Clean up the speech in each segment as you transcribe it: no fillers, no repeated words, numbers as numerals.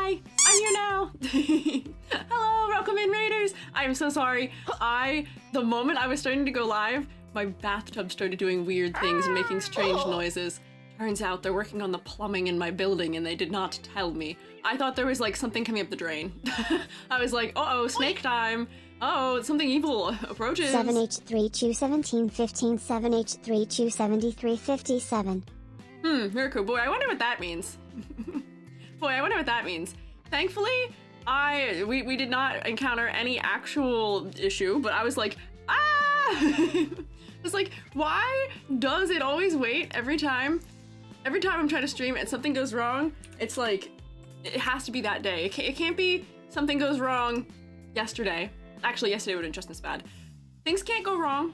Hi, I'm here now. Hello, welcome in, Raiders. I'm so sorry. The moment I was starting to go live, my bathtub started doing weird things and making strange noises. Turns out they're working on the plumbing in my building and they did not tell me. I thought there was like something coming up the drain. I was like, uh-oh, snake time. Uh-oh, something evil approaches. 7H3Q17 15 7H3Q73 57. Miracle. Boy, I wonder what that means. Boy, I wonder what that means. Thankfully, we did not encounter any actual issue, but I was like, ah! I was like, why does it always wait every time I'm trying to stream and something goes wrong? It's like, it has to be that day. It can't be something goes wrong yesterday. Actually, yesterday would have been just as bad. Things can't go wrong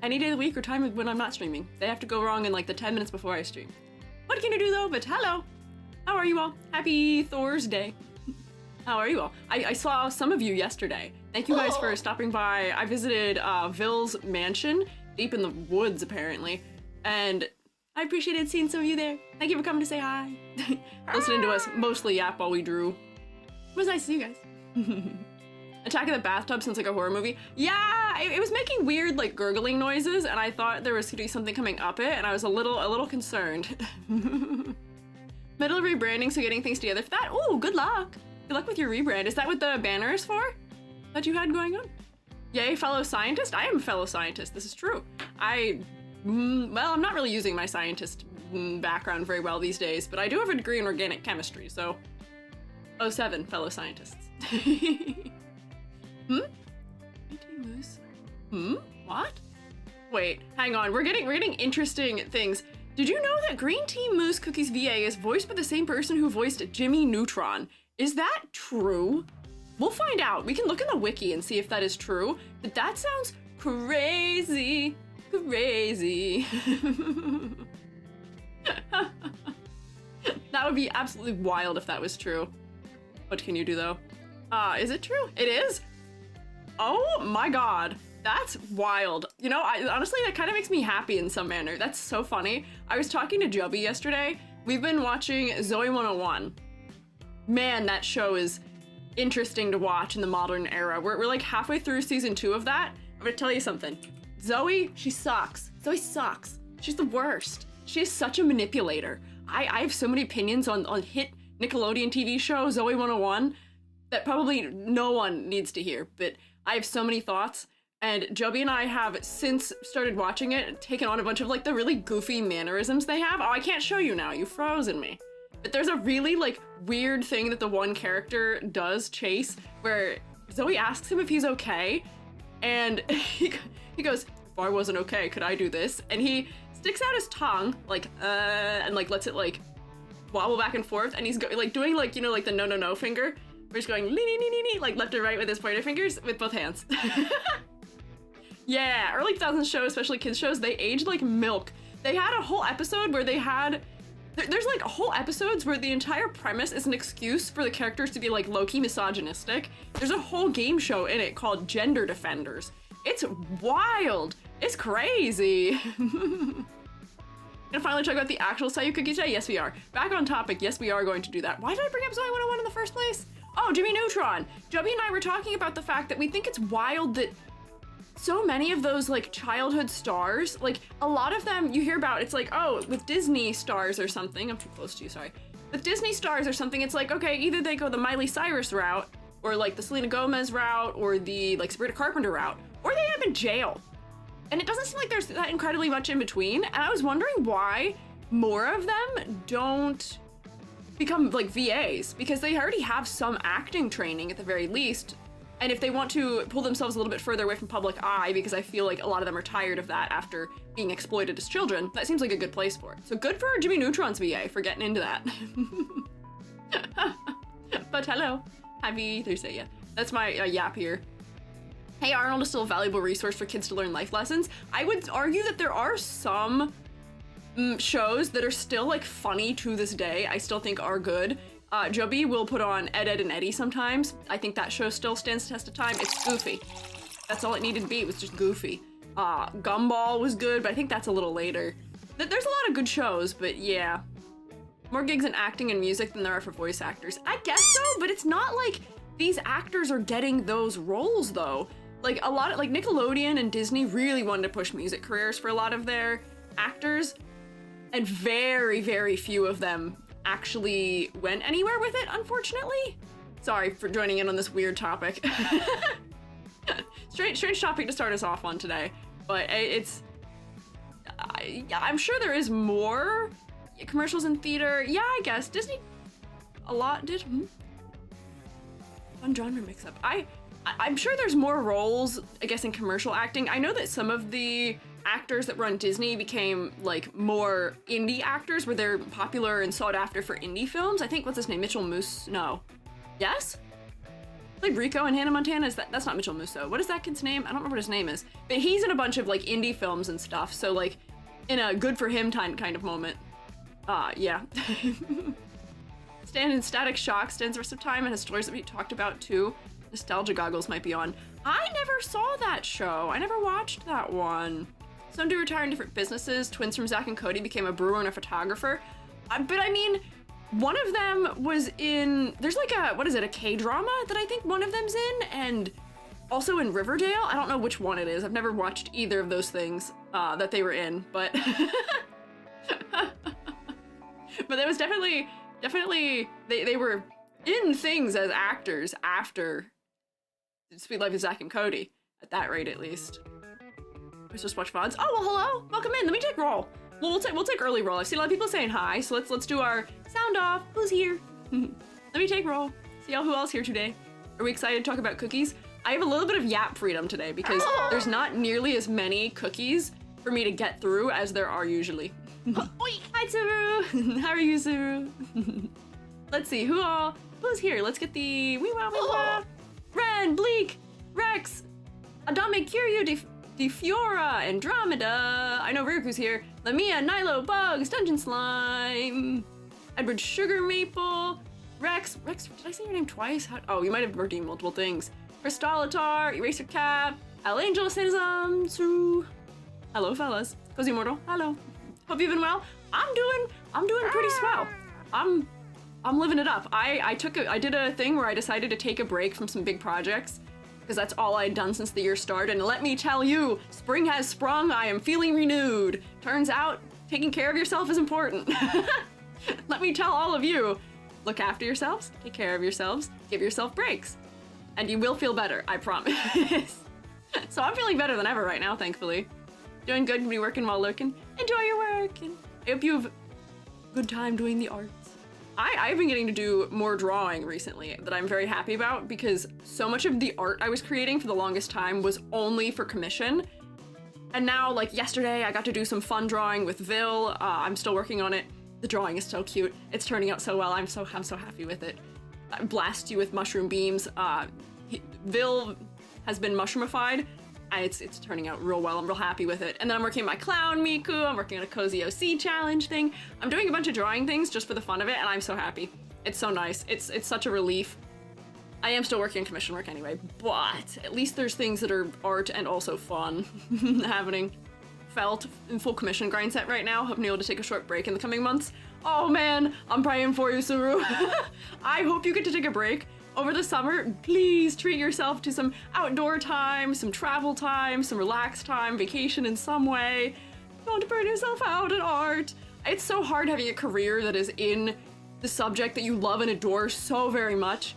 any day of the week or time when I'm not streaming. They have to go wrong in like the 10 minutes before I stream. What can you do though? But hello. How are you all? Happy Thursday. How are you all? I saw some of you yesterday. Thank you guys for stopping by. I visited Ville's mansion, deep in the woods apparently, and I appreciated seeing some of you there. Thank you for coming to say hi. Listening to us mostly yap while we drew. It was nice to see you guys. Attack in the Bathtub sounds like a horror movie. Yeah, it was making weird like gurgling noises, and I thought there was going to be something coming up it, and I was a little concerned. Middle of rebranding, so getting things together for that. Oh, good luck. Good luck with your rebrand. Is that what the banner is for? That you had going on? Yay, fellow scientist? I am a fellow scientist. This is true. Well, I'm not really using my scientist background very well these days, but I do have a degree in organic chemistry, so 07, fellow scientists. What? Wait, hang on. We're getting interesting things. Did you know that Green Tea Mousse Cookies VA is voiced by the same person who voiced Jimmy Neutron? Is that true? We'll find out. We can look in the wiki and see if that is true, but that sounds crazy. Crazy. That would be absolutely wild if that was true. What can you do though? Is it true? It is? Oh my god. That's wild. You know, honestly, that kind of makes me happy in some manner. That's so funny. I was talking to Jubby yesterday. We've been watching Zoe 101. Man, that show is interesting to watch in the modern era. We're like halfway through season 2 of that. I'm gonna tell you something. Zoe, she sucks. Zoe sucks. She's the worst. She is such a manipulator. I have so many opinions on hit Nickelodeon TV show Zoe 101 that probably no one needs to hear, but I have so many thoughts. And Joby and I have, since started watching it, taken on a bunch of like the really goofy mannerisms they have. Oh, I can't show you now, you've frozen me. But there's a really like weird thing that the one character does, Chase, where Zoe asks him if he's okay. And he goes, if I wasn't okay, could I do this? And he sticks out his tongue, like, and like lets it like wobble back and forth. And he's like doing like, you know, like the no finger. Where he's going like left and right with his pointer fingers with both hands. Yeah, early 2000s shows, especially kids shows, they aged like milk. They had a whole episode where they had, there's like whole episodes where the entire premise is an excuse for the characters to be like low-key misogynistic. There's a whole game show in it called Gender Defenders. It's wild. It's crazy. Gonna finally talk about the actual Sayu cookie today? Yes, we are. Back on topic, yes, we are going to do that. Why did I bring up Zoe 101 in the first place? Oh, Jimmy Neutron. Joby and I were talking about the fact that we think it's wild that so many of those like childhood stars, like a lot of them you hear about, it's like, oh, with Disney stars or something, I'm too close to you, sorry. With Disney stars or something, it's like, okay, either they go the Miley Cyrus route, or like the Selena Gomez route, or the like Sabrina Carpenter route, or they end up in jail. And it doesn't seem like there's that incredibly much in between, and I was wondering why more of them don't become like VAs, because they already have some acting training at the very least. And if they want to pull themselves a little bit further away from public eye, because I feel like a lot of them are tired of that after being exploited as children, that seems like a good place for it. So good for Jimmy Neutron's VA for getting into that. But hello, happy Thursday, yeah. That's my yap here. Hey Arnold is still a valuable resource for kids to learn life lessons. I would argue that there are some shows that are still like funny to this day, I still think are good. Joby will put on Ed, Edd and Eddy sometimes. I think that show still stands the test of time. It's goofy. That's all it needed to be, it was just goofy. Gumball was good, but I think that's a little later. There's a lot of good shows, but yeah. More gigs in acting and music than there are for voice actors. I guess so, but it's not like these actors are getting those roles though. Like a lot of, like Nickelodeon and Disney really wanted to push music careers for a lot of their actors, and very, very few of them actually went anywhere with it, unfortunately. Sorry for joining in on this weird topic. Strange topic to start us off on today, but I'm sure there is more commercials in theater. Yeah, I guess Disney a lot did. Fun genre mix-up. I'm sure there's more roles, I guess, in commercial acting. I know that some of the actors that run Disney became like more indie actors where they're popular and sought after for indie films. I think, what's his name? Mitchell Moose? No. Yes? Like Rico and Hannah Montana? That's not Mitchell Musso. What is that kid's name? I don't remember what his name is. But he's in a bunch of like indie films and stuff. So like in a good for him kind of moment. Yeah. Stand in Static Shock stands the rest of time and has stories that we talked about too. Nostalgia goggles might be on. I never saw that show. I never watched that one. Some do retire in different businesses. Twins from Zack and Cody became a brewer and a photographer. But I mean, one of them was in, there's like a, what is it, a K-drama that I think one of them's in, and also in Riverdale. I don't know which one it is. I've never watched either of those things that they were in, but but that was definitely, they were in things as actors after Sweet Life of Zack and Cody, at that rate at least. Let's just watch VODs. Oh, well, hello, welcome in. Let me take roll. Well, we'll take early roll. I've seen a lot of people saying hi, so let's do our sound off. Who's here? Let me take roll. See who else here today. Are we excited to talk about cookies? I have a little bit of yap freedom today because there's not nearly as many cookies for me to get through as there are usually. Hi, Suru. How are you, Suru? Let's see, who's here? Let's get the wee wah. Ren, Bleak, Rex, Adame, Kiryu, Defiora, Andromeda. I know Ryuku's here. Lamia, Nilo, Bugs, Dungeon Slime, Edward Sugar Maple, Rex, did I say your name twice? Oh, you might have redeemed multiple things. Crystalitar, Eraser Cap, Al Angel, Sanizam, Suru. Hello, fellas. Cozy Mortal, hello. Hope you've been well. I'm doing pretty swell. I'm living it up. I did a thing where I decided to take a break from some big projects because that's all I had done since the year started. And let me tell you, spring has sprung. I am feeling renewed. Turns out, taking care of yourself is important. Let me tell all of you, look after yourselves, take care of yourselves, give yourself breaks, and you will feel better, I promise. So I'm feeling better than ever right now, thankfully. Doing good, be working while lurking. Enjoy your work, and I hope you have a good time doing the arts. I've been getting to do more drawing recently that I'm very happy about because so much of the art I was creating for the longest time was only for commission. And now, like yesterday, I got to do some fun drawing with Vil. I'm still working on it. The drawing is so cute. It's turning out so well. I'm so happy with it. I blast you with mushroom beams. Vil has been mushroomified. It's turning out real well. I'm real happy with it. And then I'm working on my clown Miku. I'm working on a cozy OC challenge thing. I'm doing a bunch of drawing things just for the fun of it, and I'm so happy. It's so nice. It's such a relief. I am still working on commission work anyway, but at least there's things that are art and also fun happening. Felt in full commission grind set right now. Hope I'm able to take a short break in the coming months. Oh man, I'm praying for you, Suru. I hope you get to take a break over the summer. Please treat yourself to some outdoor time, some travel time, some relaxed time, vacation in some way. Don't burn yourself out in art. It's so hard having a career that is in the subject that you love and adore so very much,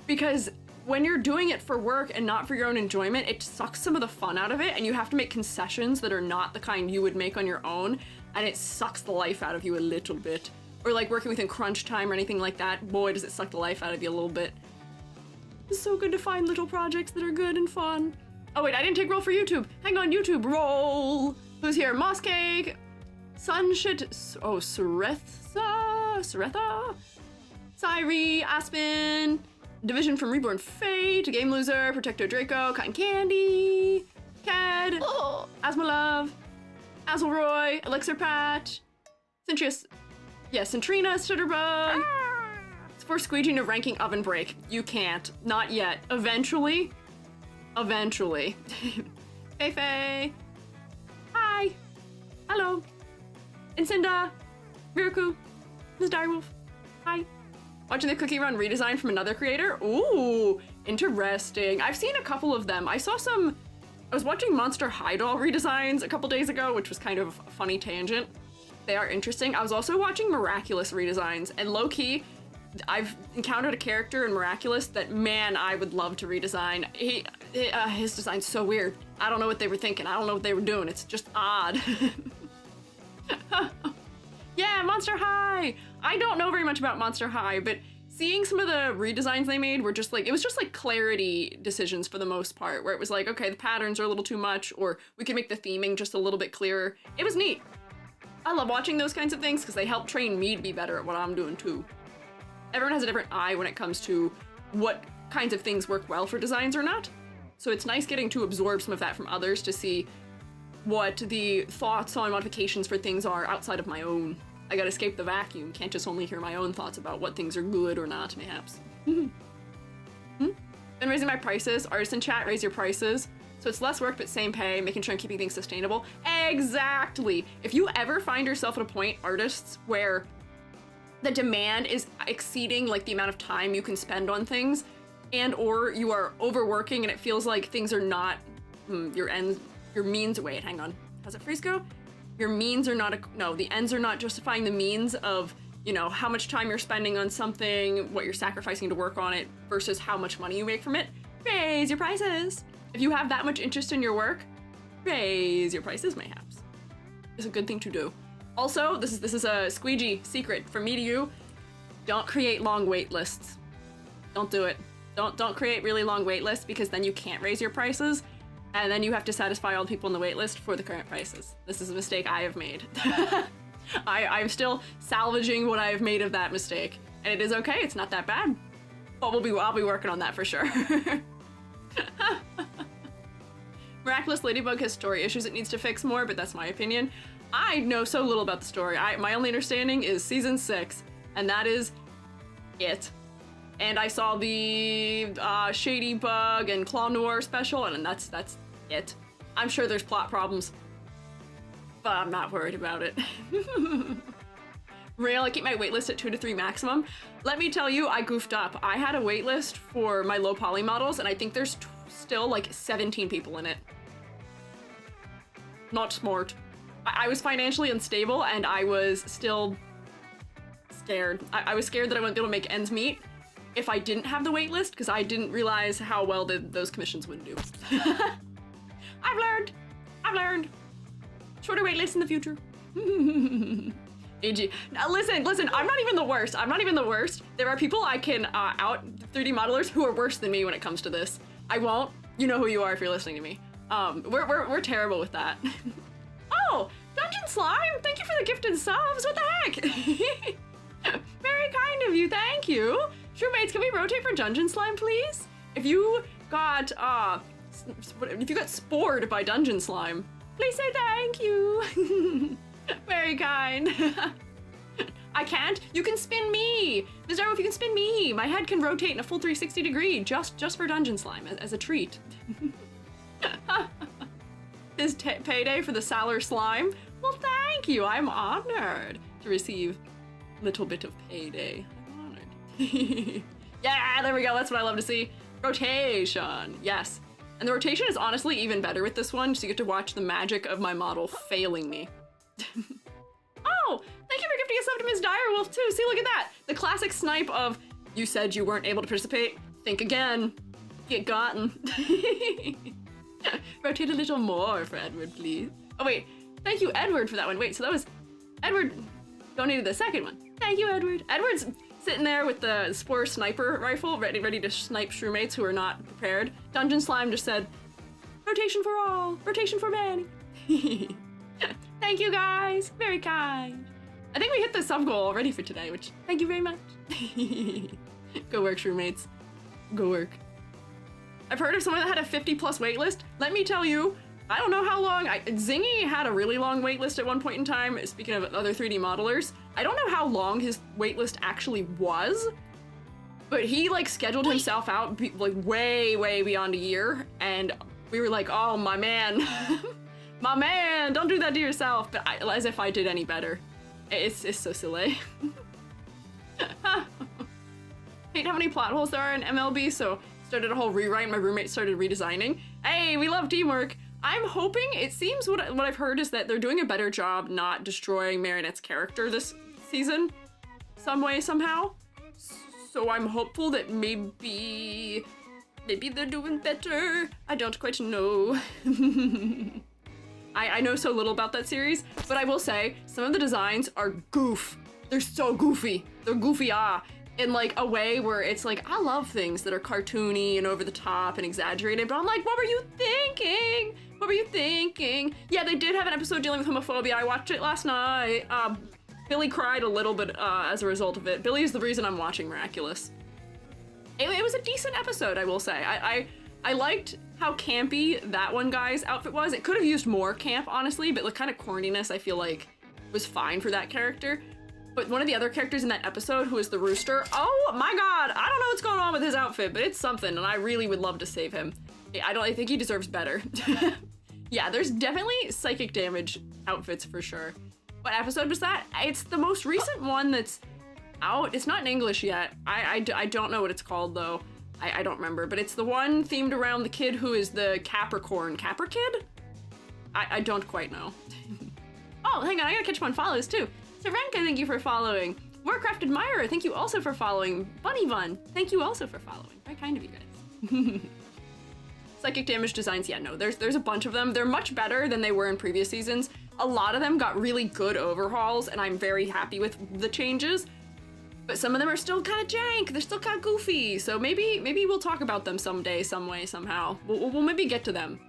because when you're doing it for work and not for your own enjoyment, it sucks some of the fun out of it, and you have to make concessions that are not the kind you would make on your own, and it sucks the life out of you a little bit. Or like working within crunch time or anything like that, boy does it suck the life out of you a little bit. It's so good to find little projects that are good and fun. Oh wait, I didn't take roll for YouTube. Hang on, YouTube, roll. Who's here? Moss Cake, Sunshit, oh, Saretha, Syri, Aspen, Division from Reborn Fate, Game Loser, Protector Draco, Cotton Candy, Cad, Asmalove, Azelroy, Elixir Patch, Centrina, Stutterbug. It's for Squiiji to ranking oven break. You can't. Not yet. Eventually. Faye. Hi. Hello. Incinda. Miraku. Ms. Direwolf. Hi. Watching the cookie run redesign from another creator? Ooh, interesting. I've seen a couple of them. I was watching Monster High Doll redesigns a couple days ago, which was kind of a funny tangent. They are interesting. I was also watching Miraculous redesigns, and low-key, I've encountered a character in Miraculous that, man, I would love to redesign. His design's so weird. I don't know what they were thinking. I don't know what they were doing. It's just odd. Yeah, Monster High! I don't know very much about Monster High, but seeing some of the redesigns they made were just like, it was just like clarity decisions for the most part, where it was like, okay, the patterns are a little too much, or we could make the theming just a little bit clearer. It was neat. I love watching those kinds of things because they help train me to be better at what I'm doing too. Everyone has a different eye when it comes to what kinds of things work well for designs or not. So it's nice getting to absorb some of that from others to see what the thoughts on modifications for things are outside of my own. I gotta escape the vacuum, can't just only hear my own thoughts about what things are good or not, mayhaps. Been raising my prices. Artisan chat, raise your prices. So it's less work but same pay, making sure I'm keeping things sustainable. Exactly! If you ever find yourself at a point, artists, where the demand is exceeding like the amount of time you can spend on things, and or you are overworking and it feels like things are not your means, wait, hang on. How's that phrase go? Your means are not, the ends are not justifying the means of, you know, how much time you're spending on something, what you're sacrificing to work on it, versus how much money you make from it. Raise your prices. If you have that much interest in your work, raise your prices, mayhaps. It's a good thing to do. Also, this is a Squiiji secret from me to you. Don't create long wait lists. Don't do it. Don't create really long wait lists, because then you can't raise your prices. And then you have to satisfy all the people on the wait list for the current prices. This is a mistake I have made. I'm still salvaging what I have made of that mistake. And it is okay, it's not that bad. But I'll be working on that for sure. Miraculous Ladybug has story issues it needs to fix more, but that's my opinion. I know so little about the story. My only understanding is season 6, and that is it. And I saw the Shady Bug and Claw Noir special, and that's it. I'm sure there's plot problems, but I'm not worried about it. Real, I keep my waitlist at 2 to 3 maximum. Let me tell you, I goofed up. I had a waitlist for my low poly models, and I think there's still like 17 people in it. Not smart. I was financially unstable, and I was still scared. I was scared that I wouldn't be able to make ends meet if I didn't have the waitlist, because I didn't realize how well those commissions would do. I've learned. Shorter waitlist in the future. AG. Now listen, I'm not even the worst. There are people I can out 3D modelers who are worse than me when it comes to this. I won't. You know who you are if you're listening to me. We're terrible with that. Oh, Dungeon Slime, thank you for the gifted subs. What the heck? Very kind of you, thank you. Shroommates, can we rotate for Dungeon Slime, please? If you got spored by Dungeon Slime, please say thank you. Very kind. I can't. You can spin me. Ms. Darrow, if you can spin me, my head can rotate in a full 360 degree just for Dungeon Slime as a treat. His payday for the Salar Slime. Well, thank you. I'm honored to receive a little bit of payday. I'm honored. Yeah, there we go. That's what I love to see. Rotation. Yes. And the rotation is honestly even better with this one, so you get to watch the magic of my model failing me. Oh, thank you for gifting a sub to Ms. Direwolf too. See, look at that. The classic snipe of, you said you weren't able to participate. Think again. Get gotten. Rotate a little more for Edward, please. Oh wait, thank you Edward for that one. Wait, so that was, Edward donated the second one. Thank you, Edward. Edward's sitting there with the Spore Sniper rifle, ready to snipe shroommates who are not prepared. Dungeon Slime just said, rotation for all, rotation for many. Thank you guys, very kind. I think we hit the sub goal already for today, which, thank you very much. Go work, shroommates, go work. I've heard of someone that had a 50+ waitlist. Let me tell you, I don't know how long. Zingy had a really long waitlist at one point in time, speaking of other 3D modelers. I don't know how long his waitlist actually was, but he like scheduled himself out like way beyond a year, and we were like, oh, my man. My man, don't do that to yourself. But as if I did any better. It's so silly. Hate how many plot holes there are in MLB, so started a whole rewrite. My roommate started redesigning. Hey, we love teamwork. I'm hoping, it seems what I've heard is that they're doing a better job not destroying Marinette's character this season, some way, somehow. So I'm hopeful that maybe they're doing better. I don't quite know. I know so little about that series, but I will say some of the designs are goof. They're so goofy. They're goofy, in like a way where it's like, I love things that are cartoony and over the top and exaggerated, but I'm like, what were you thinking? What were you thinking? Yeah, they did have an episode dealing with homophobia. I watched it last night. Billy cried a little bit as a result of it. Billy is the reason I'm watching Miraculous. It was a decent episode, I will say. I liked how campy that one guy's outfit was. It could have used more camp, honestly, but the kind of corniness I feel like was fine for that character. But one of the other characters in that episode, who is the rooster, oh my god, I don't know what's going on with his outfit, but it's something, and I really would love to save him. I think he deserves better. Yeah, there's definitely psychic damage outfits for sure. What episode was that? It's the most recent one that's out. It's not in English yet. I don't know what it's called though. I don't remember, but it's the one themed around the kid who is the Capricorn. Capra Kid? I don't quite know. Oh, hang on, I gotta catch up on follows too. Serenka, thank you for following. Warcraft Admirer, thank you also for following. Bunny Bun, thank you also for following. Very kind of you guys. Psychic damage designs, yeah, no, there's a bunch of them. They're much better than they were in previous seasons. A lot of them got really good overhauls, and I'm very happy with the changes. But some of them are still kind of jank. They're still kind of goofy. So maybe we'll talk about them someday, some way, somehow. We'll maybe get to them.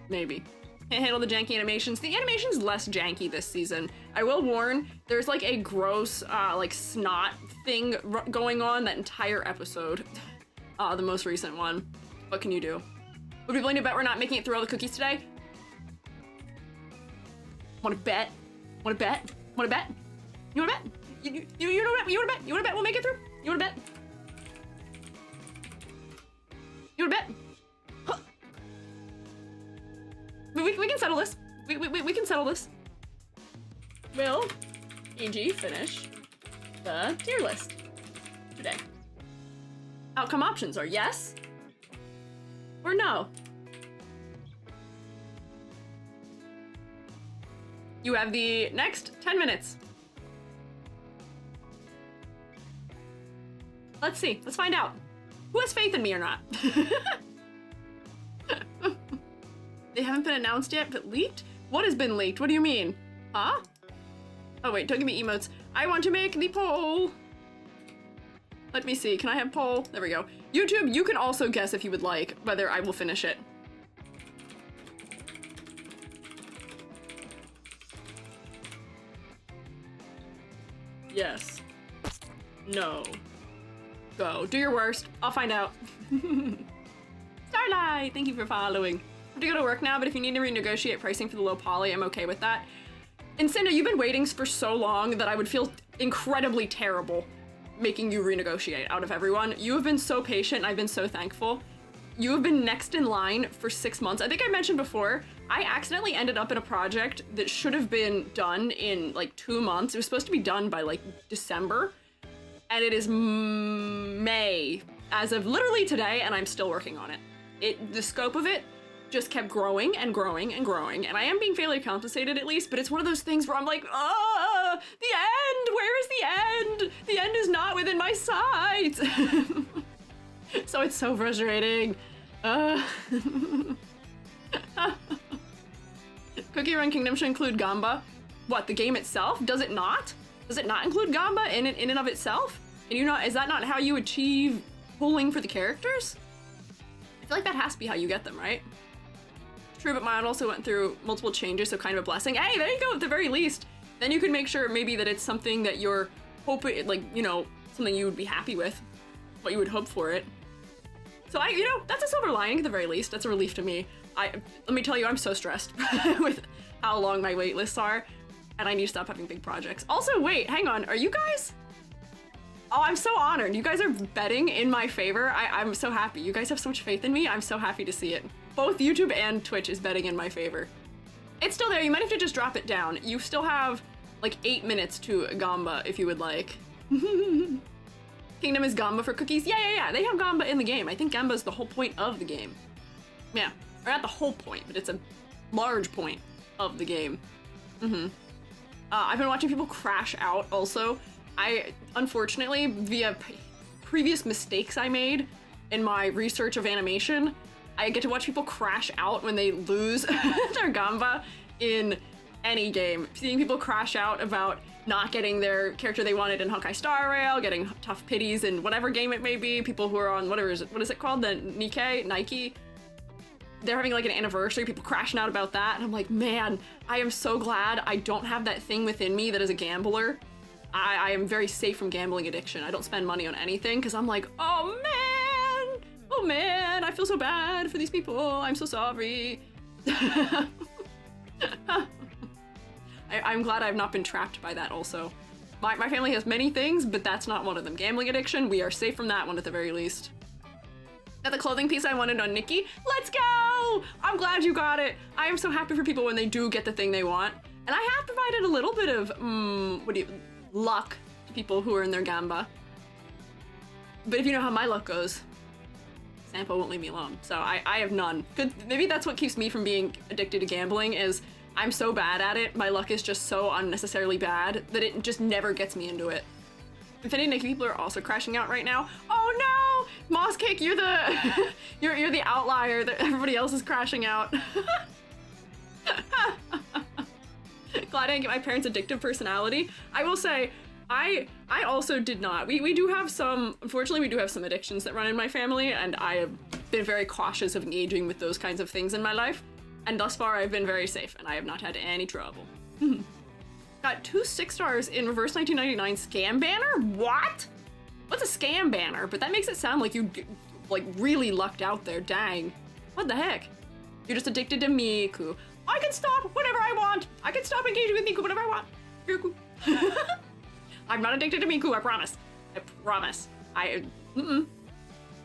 Maybe. Can't handle the janky animations. The animation's less janky this season. I will warn, there's like a gross, like snot thing going on that entire episode. The most recent one. What can you do? Would we willing to bet we're not making it through all the cookies today? Wanna bet? Wanna bet? Wanna bet? You wanna bet? You wanna bet? You wanna bet? You wanna bet we'll make it through? You wanna bet? You wanna bet? Huh. We can settle this. We can settle this. Will EG finish the tier list today? Outcome options are yes or no. You have the next 10 minutes. Let's see. Let's find out. Who has faith in me or not? They haven't been announced yet, but leaked? What has been leaked? What do you mean? Huh? Oh wait, don't give me emotes. I want to make the poll. Let me see. Can I have poll? There we go. YouTube, you can also guess if you would like whether I will finish it. Yes. No. Go. Do your worst. I'll find out. Starlight, thank you for following. I have to go to work now, but if you need to renegotiate pricing for the low poly, I'm okay with that. And Cinda, you've been waiting for so long that I would feel incredibly terrible making you renegotiate out of everyone. You have been so patient, and I've been so thankful. You have been next in line for 6 months. I think I mentioned before, I accidentally ended up in a project that should have been done in like 2 months. It was supposed to be done by like December, and it is May as of literally today, and I'm still working on it. The scope of it just kept growing and growing and growing, and I am being fairly compensated at least, but it's one of those things where I'm like, ah, the end, where is the end? The end is not within my sight. So it's so frustrating. Cookie Run Kingdom should include Gamba. What, the game itself? Does it not? Does it not include Gamba in and of itself? And is that not how you achieve pulling for the characters? I feel like that has to be how you get them, right? True, but mine also went through multiple changes, so kind of a blessing. Hey, there you go, at the very least. Then you can make sure maybe that it's something that you're hoping, like, something you would be happy with, what you would hope for it. So that's a silver lining at the very least. That's a relief to me. Let me tell you, I'm so stressed with how long my wait lists are, and I need to stop having big projects. Also, wait, hang on, are you guys? Oh, I'm so honored. You guys are betting in my favor. I'm so happy. You guys have so much faith in me. I'm so happy to see it. Both YouTube and Twitch is betting in my favor. It's still there. You might have to just drop it down. You still have like 8 minutes to Gamba if you would like. Kingdom is Gamba for cookies. Yeah. They have Gamba in the game. I think Gamba is the whole point of the game. Yeah, or not the whole point, but it's a large point of the game. I've been watching people crash out also. I, unfortunately, via previous mistakes I made in my research of animation, I get to watch people crash out when they lose their Gamba in any game. Seeing people crash out about not getting their character they wanted in Honkai Star Rail, getting tough pities in whatever game it may be, people who are on what is it called? The Nike? They're having like an anniversary, people crashing out about that, and I'm like, man, I am so glad I don't have that thing within me that is a gambler. I am very safe from gambling addiction. I don't spend money on anything because I'm like, oh man, I feel so bad for these people. I'm so sorry. I'm glad I've not been trapped by that also. My family has many things, but that's not one of them. Gambling addiction, we are safe from that one at the very least. Got the clothing piece I wanted on Nikki. Let's go! I'm glad you got it. I am so happy for people when they do get the thing they want. And I have provided a little bit of, luck to people who are in their Gamba. But if you know how my luck goes, Sampo won't leave me alone. So I have none. Maybe that's what keeps me from being addicted to gambling is I'm so bad at it. My luck is just so unnecessarily bad that it just never gets me into it. Infinity Nikki people are also crashing out right now. Oh no! Moss Cake, you're the you're the outlier that everybody else is crashing out. Glad I didn't get my parents' addictive personality. I will say, I also did not. We do have some, unfortunately we do have some addictions that run in my family, and I have been very cautious of engaging with those kinds of things in my life. And thus far I've been very safe and I have not had any trouble. Got 2 6 stars in Reverse 1999 Scam Banner? What? What's a scam banner? But that makes it sound like you like really lucked out there, dang. What the heck? You're just addicted to Miku. I can stop whenever I want. I can stop engaging with Miku whenever I want. Miku. I'm not addicted to Miku, I promise. I promise. And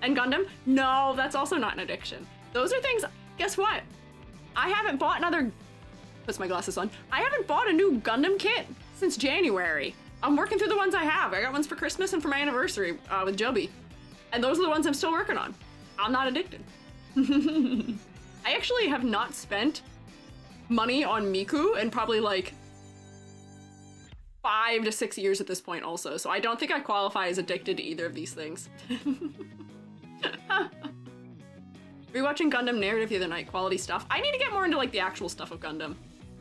Gundam? No, that's also not an addiction. Those are things, guess what? I haven't bought another, puts my glasses on. I haven't bought a new Gundam kit since January. I'm working through the ones I have. I got ones for Christmas and for my anniversary with Joby. And those are the ones I'm still working on. I'm not addicted. I actually have not spent money on Miku in probably like 5 to 6 years at this point also. So I don't think I qualify as addicted to either of these things. Rewatching Gundam Narrative the other night, quality stuff. I need to get more into like the actual stuff of Gundam.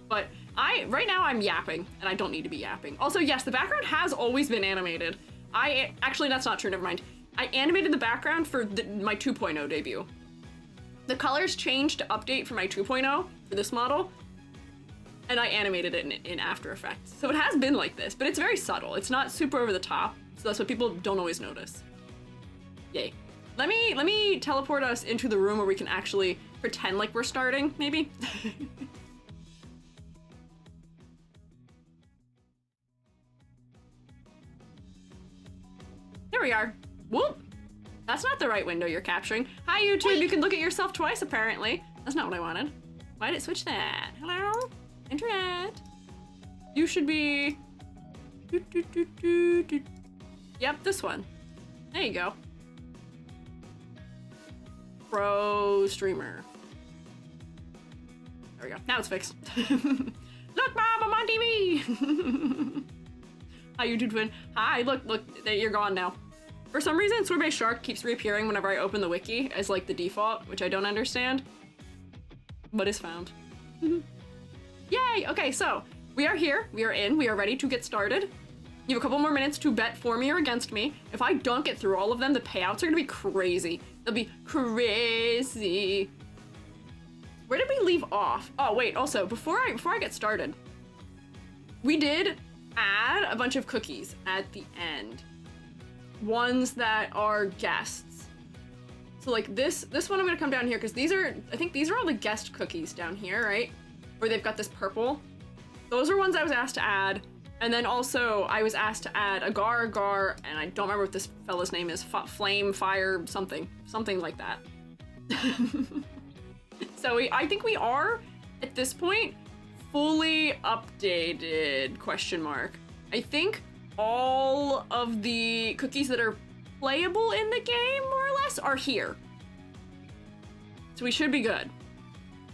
But right now I'm yapping, and I don't need to be yapping. Also, yes, the background has always been animated. Actually, that's not true, never mind. I animated the background for my 2.0 debut. The colors changed to update for my 2.0 for this model, and I animated it in After Effects. So it has been like this, but it's very subtle. It's not super over the top, so that's what people don't always notice. Yay. Let me teleport us into the room where we can actually pretend like we're starting, maybe? There we are. Whoop! That's not the right window you're capturing. Hi, YouTube. You can look at yourself twice, apparently. That's not what I wanted. Why did it switch that? Hello? Internet. You should be... Yep, this one. There you go. Pro streamer. There we go. Now it's fixed. Look, Mom, I'm on TV! Hi, YouTube twin. Hi, look, you're gone now. For some reason, Sorbet Shark keeps reappearing whenever I open the wiki as like the default, which I don't understand, but is found. Yay! Okay, so we are here, we are in, we are ready to get started. You have a couple more minutes to bet for me or against me. If I don't get through all of them, the payouts are gonna be crazy. They'll be crazy. Where did we leave off? Oh wait, also, before I get started, we did add a bunch of cookies at the end. Ones that are guests. So like this one I'm gonna come down here because I think these are all the guest cookies down here, right? Where they've got this purple. Those are ones I was asked to add. And then also I was asked to add Agar, and I don't remember what this fella's name is. Flame, fire, something like that. So I think we are at this point fully updated, question mark. I think all of the cookies that are playable in the game, more or less, are here. So we should be good.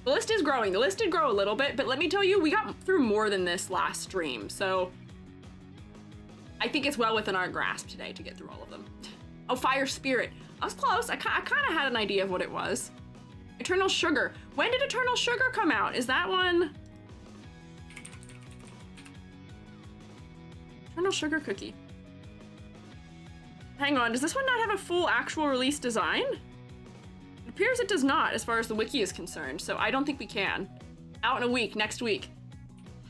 The list is growing. The list did grow a little bit, but let me tell you, we got through more than this last stream, so I think it's well within our grasp today to get through all of them. Oh, Fire Spirit. I was close. I kind of had an idea of what it was. Eternal Sugar. When did Eternal Sugar come out? Is that one? Eternal Sugar Cookie. Hang on, does this one not have a full actual release design? It appears it does not, as far as the wiki is concerned, so I don't think we can. Out in a week, next week.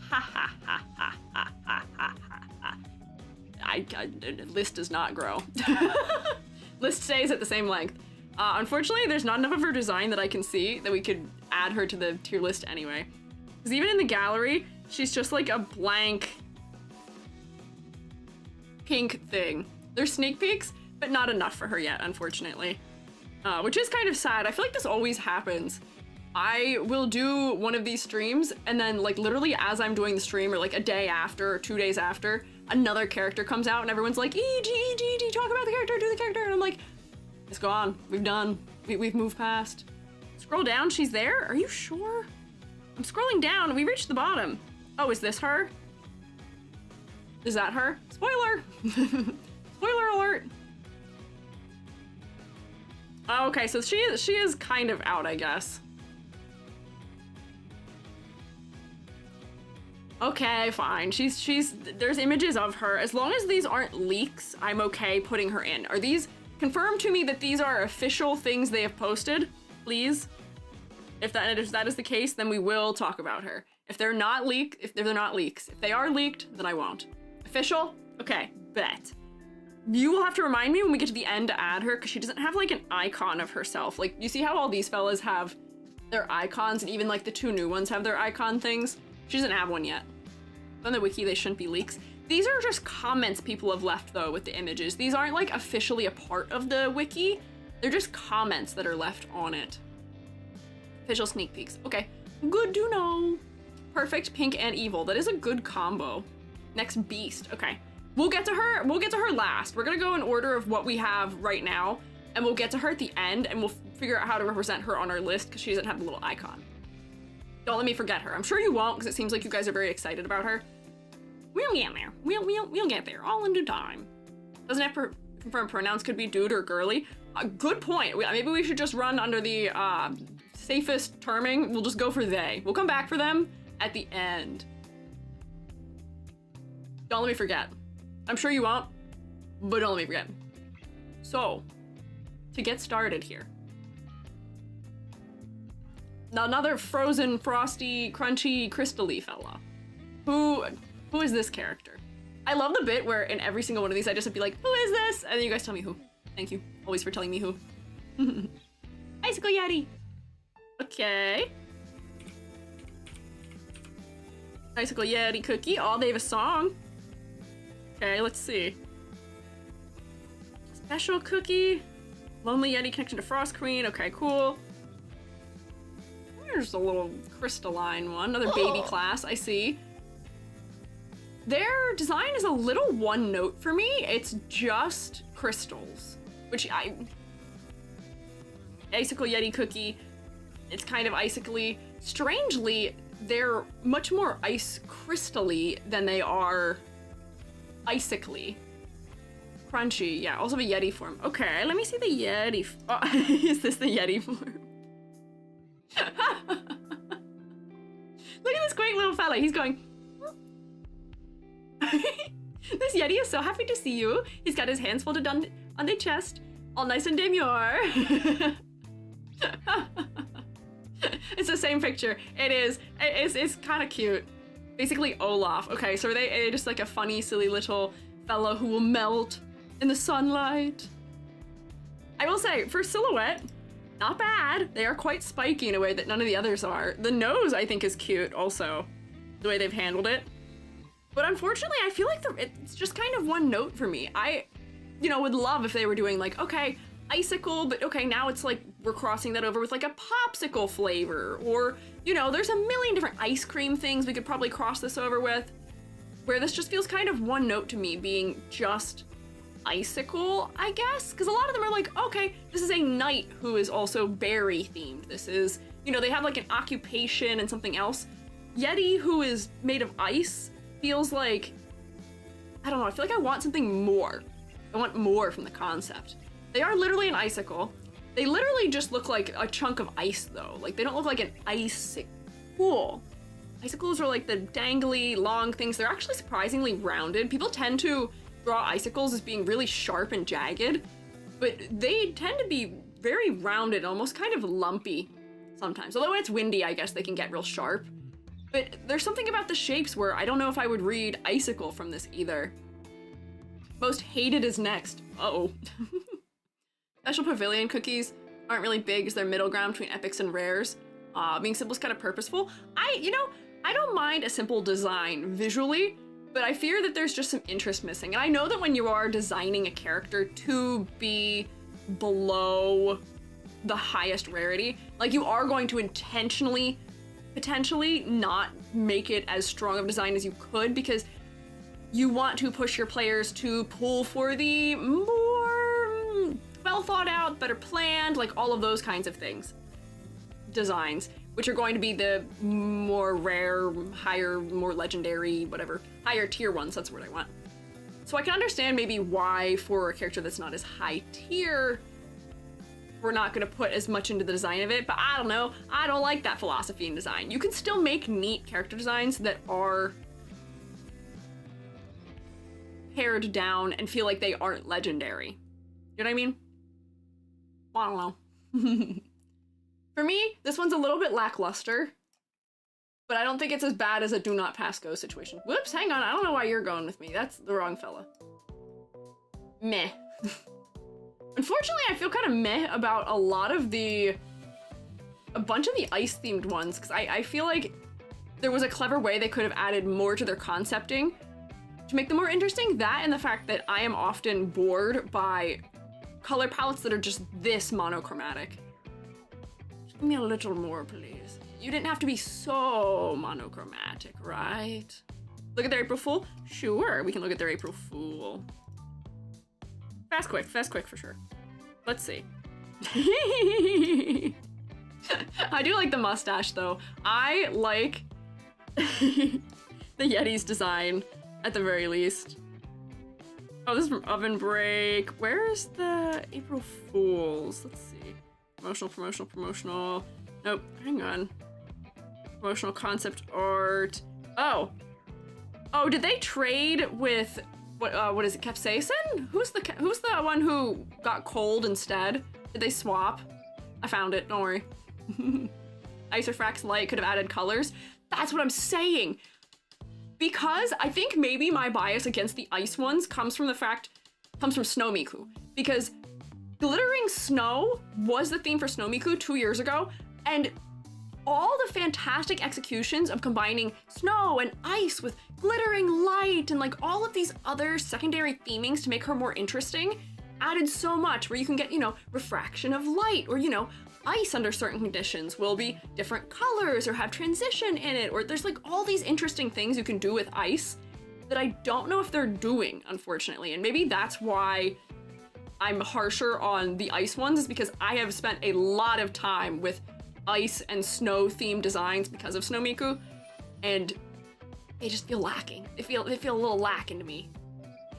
Ha ha ha ha ha ha ha ha. List does not grow. List stays at the same length. Unfortunately, there's not enough of her design that I can see that we could add her to the tier list anyway. Because even in the gallery, she's just like a blank pink thing. There's sneak peeks, but not enough for her yet, unfortunately. Which is kind of sad. I feel like this always happens. I will do one of these streams, and then like literally as I'm doing the stream, or like a day after, or 2 days after, another character comes out and everyone's like, EG, talk about the character, do the character, and I'm like, it's gone, we've done, we've moved past. Scroll down, she's there? Are you sure? I'm scrolling down, we reached the bottom. Oh, is this her? Is that her? Spoiler! Spoiler alert! Oh, okay, so she is kind of out, I guess. Okay, fine. There's images of her. As long as these aren't leaks, I'm okay putting her in. Are these, confirm to me that these are official things they have posted, please? If that is the case, then we will talk about her. If they're not leaks, if they are leaked, then I won't. Official? Okay, bet. You will have to remind me when we get to the end to add her, because she doesn't have like an icon of herself. Like, you see how all these fellas have their icons, and even like the 2 new ones have their icon things? She doesn't have one yet. On the wiki, they shouldn't be leaks. These are just comments people have left, though, with the images. These aren't, like, officially a part of the wiki. They're just comments that are left on it. Official sneak peeks. Okay, good to know. Perfect, pink, and evil. That is a good combo. Next, beast. Okay, we'll get to her. We'll get to her last. We're gonna go in order of what we have right now, and we'll get to her at the end, and we'll figure out how to represent her on our list, because she doesn't have the little icon. Don't let me forget her. I'm sure you won't, because it seems like you guys are very excited about her. We'll get there. We'll get there, all in due time. Doesn't have to confirm pronouns, could be dude or girly. Good point. Maybe we should just run under the safest terming. We'll just go for they. We'll come back for them at the end. Don't let me forget. I'm sure you won't, but don't let me forget. So, to get started here. Now, another frozen, frosty, crunchy, crystal-y fella. Who is this character? I love the bit where in every single one of these I just would be like, who is this? And then you guys tell me who. Thank you, always for telling me who. Icicle Yeti. Okay. Icicle Yeti cookie. Oh, they have a song. Okay, let's see. Special cookie. Lonely Yeti connection to Frost Queen. Okay, cool. There's a little crystalline one, another baby class, I see. Their design is a little one note for me. It's just crystals, which Icicle Yeti cookie, it's kind of icicle-y. Strangely, they're much more ice crystal-y than they are icicle-y. Crunchy, yeah, also have a Yeti form. Okay, let me see the Yeti. Oh, is this the Yeti form? Look at this great little fella. He's going. This Yeti is so happy to see you. He's got his hands folded on the chest, all nice and demure. It's the same picture. It is. It's kind of cute. Basically Olaf. Okay, so are they just like a funny, silly little fellow who will melt in the sunlight? I will say, for silhouette, not bad. They are quite spiky in a way that none of the others are. The nose, I think, is cute also, the way they've handled it. But unfortunately, I feel like it's just kind of one note for me. I, would love if they were doing like, okay, icicle, but okay, now it's like we're crossing that over with like a popsicle flavor, or, there's a million different ice cream things we could probably cross this over with. where this just feels kind of one note to me, being just icicle, I guess? Because a lot of them are like, okay, this is a knight who is also berry themed. This is, you know, they have like an occupation and something else. Yeti, who is made of ice, feels like, I don't know, I feel like I want something more. I want more from the concept. They are literally an icicle. They literally just look like a chunk of ice though. Like they don't look like an icicle. Icicles are like the dangly, long things. They're actually surprisingly rounded. People tend to draw icicles as being really sharp and jagged, but they tend to be very rounded, almost kind of lumpy sometimes. Although when it's windy, I guess they can get real sharp. But there's something about the shapes where I don't know if I would read icicle from this either. Most hated is next. Uh-oh. Special Pavilion cookies aren't really big as they're middle ground between epics and rares. Being simple is kind of purposeful. I don't mind a simple design visually, but I fear that there's just some interest missing. And I know that when you are designing a character to be below the highest rarity, like you are going to intentionally, potentially not make it as strong of a design as you could, because you want to push your players to pull for the more well thought out, better planned, like all of those kinds of things. Designs, which are going to be the more rare, higher, more legendary, whatever, higher tier ones, that's the word I want. So I can understand maybe why for a character that's not as high tier, we're not gonna put as much into the design of it, but I don't know, I don't like that philosophy in design. You can still make neat character designs that are pared down and feel like they aren't legendary. You know what I mean? I don't know. For me, this one's a little bit lackluster, but I don't think it's as bad as a do not pass go situation. Whoops, hang on, I don't know why you're going with me. That's the wrong fella. Meh. Unfortunately, I feel kind of meh about a bunch of the ice themed ones, because I feel like there was a clever way they could have added more to their concepting to make them more interesting. That and the fact that I am often bored by color palettes that are just this monochromatic. Give me a little more, please. You didn't have to be so monochromatic, right? Look at their April Fool? Sure, we can look at their April Fool. Fast quick for sure. Let's see. I do like the mustache though. I like the Yeti's design at the very least. Oh, this is from Oven Break. Where's the April Fools? Let's see. Promotional. Nope, hang on. Promotional concept art. Oh, did they trade with what is it? Capsaicin? Who's the one who got cold instead? Did they swap? I found it. Don't worry. Icerfrax Light could have added colors. That's what I'm saying. Because I think maybe my bias against the ice ones comes from Snow Miku, because Glittering Snow was the theme for Snow Miku 2 years ago, and all the fantastic executions of combining snow and ice with glittering light and like all of these other secondary themings to make her more interesting added so much, where you can get, you know, refraction of light, or, you know, ice under certain conditions will be different colors or have transition in it, or there's like all these interesting things you can do with ice that I don't know if they're doing, unfortunately. And maybe that's why I'm harsher on the ice ones, is because I have spent a lot of time with ice and snow themed designs because of Snow Miku, and they just feel lacking. They feel a little lacking to me.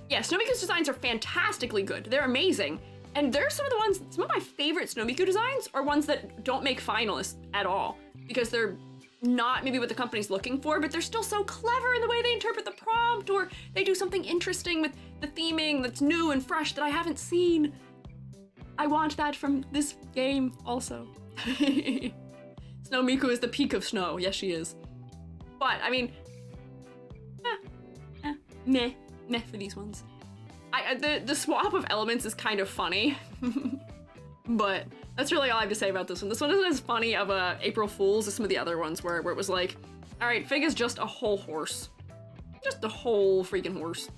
Yeah, Snow Miku's designs are fantastically good. They're amazing. And they're some of my favorite Snow Miku designs are ones that don't make finalists at all, because they're not maybe what the company's looking for, but they're still so clever in the way they interpret the prompt, or they do something interesting with the theming that's new and fresh that I haven't seen. I want that from this game also. Snow Miku is the peak of snow. Yes, she is. But, I mean, meh for these ones. The swap of elements is kind of funny, but that's really all I have to say about this one. This one isn't as funny of a April Fool's as some of the other ones where it was like, all right, Fig is just a whole horse. Just a whole freaking horse.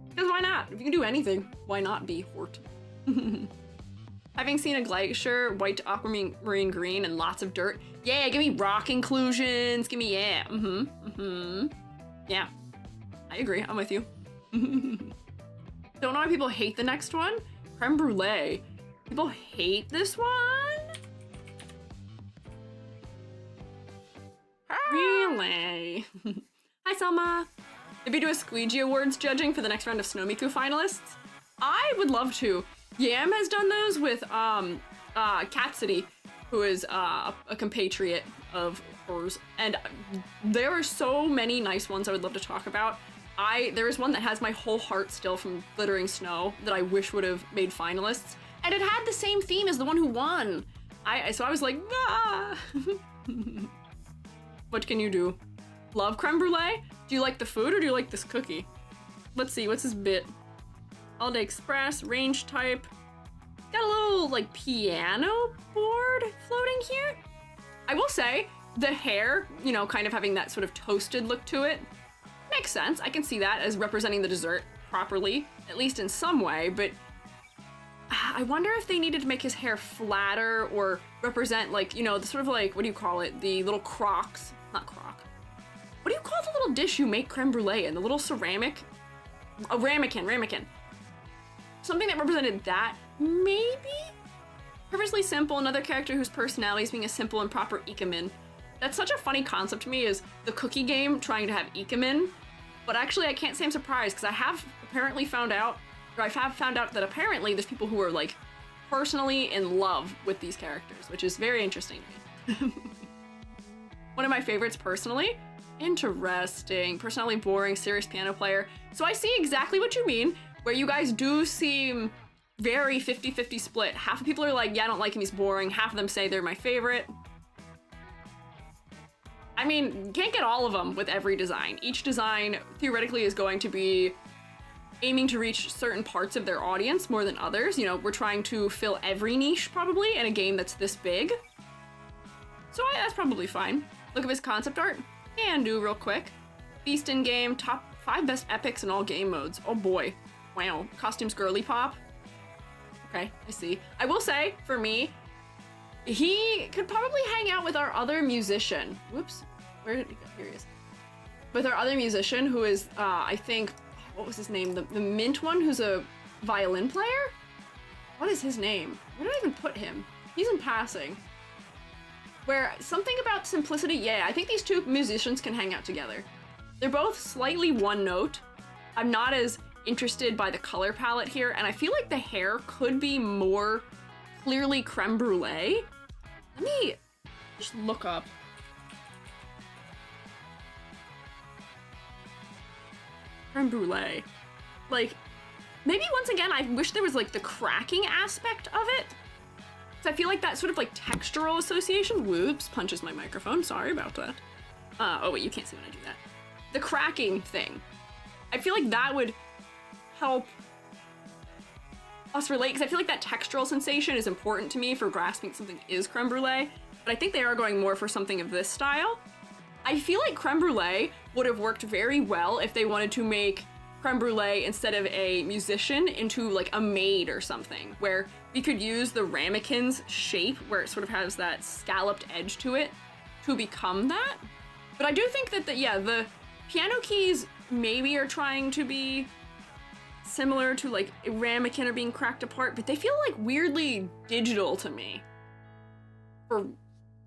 Because why not? If you can do anything, why not be Hort? Having seen a glacier, white to aquamarine green, and lots of dirt. Yeah, give me rock inclusions. Give me, yeah. Yeah. I agree. I'm with you. Don't know why people hate the next one. Creme Brulee. People hate this one? Really? Hi, Selma. Did we do a Squiiji Awards judging for the next round of Snomiku finalists? I would love to. Yam has done those with Catsidy, who is a compatriot of hers, and there are so many nice ones I would love to talk about. There is one that has my whole heart still from Glittering Snow that I wish would have made finalists, and it had the same theme as the one who won. So I was like, ah. What can you do? Love creme brulee? Do you like the food or do you like this cookie? Let's see, what's his bit? All Day Express, range type. Got a little like piano board floating here. I will say the hair, you know, kind of having that sort of toasted look to it makes sense. I can see that as representing the dessert properly, at least in some way, but I wonder if they needed to make his hair flatter or represent like, you know, the sort of like, what do you call it? The little crocs, not croc. What do you call the little dish you make creme brulee in? The little ceramic? A ramekin. Something that represented that, maybe? Purposely Simple, another character whose personality is being a simple and proper ikemen. That's such a funny concept to me, is the cookie game trying to have ikemen. But actually, I can't say I'm surprised, because I have apparently found out, or I have found out that apparently there's people who are like personally in love with these characters, which is very interesting to me. One of my favorites personally. Interesting. Personally boring, serious piano player. So I see exactly what you mean, where you guys do seem very 50-50 split. Half of people are like, yeah, I don't like him, he's boring. Half of them say they're my favorite. I mean, you can't get all of them with every design. Each design theoretically is going to be aiming to reach certain parts of their audience more than others. You know, we're trying to fill every niche probably in a game that's this big. So that's probably fine. Look at his concept art. Can do real quick. Feast in game, top 5 best epics in all game modes. Oh boy. Wow. Costumes girly pop. Okay, I see. I will say, for me, he could probably hang out with our other musician. Whoops. Where did he go? Here he is. With our other musician, who is, I think, what was his name? The mint one, who's a violin player? What is his name? Where did I even put him? He's in passing. Where something about simplicity, yeah, I think these two musicians can hang out together. They're both slightly one note. I'm not as interested by the color palette here, and I feel like the hair could be more clearly creme brulee. Let me just look up. Creme brulee. Like, maybe once again, I wish there was like the cracking aspect of it. So I feel like that sort of like textural association, whoops, punches my microphone, sorry about that. Oh wait, you can't see when I do that. The cracking thing. I feel like that would help us relate, because I feel like that textural sensation is important to me for grasping something is creme brulee, but I think they are going more for something of this style. I feel like creme brulee would have worked very well if they wanted to make creme brulee, instead of a musician, into like a maid or something, where we could use the ramekin's shape, where it sort of has that scalloped edge to it, to become that. But I do think that the piano keys maybe are trying to be similar to like a ramekin or being cracked apart, but they feel like weirdly digital to me. For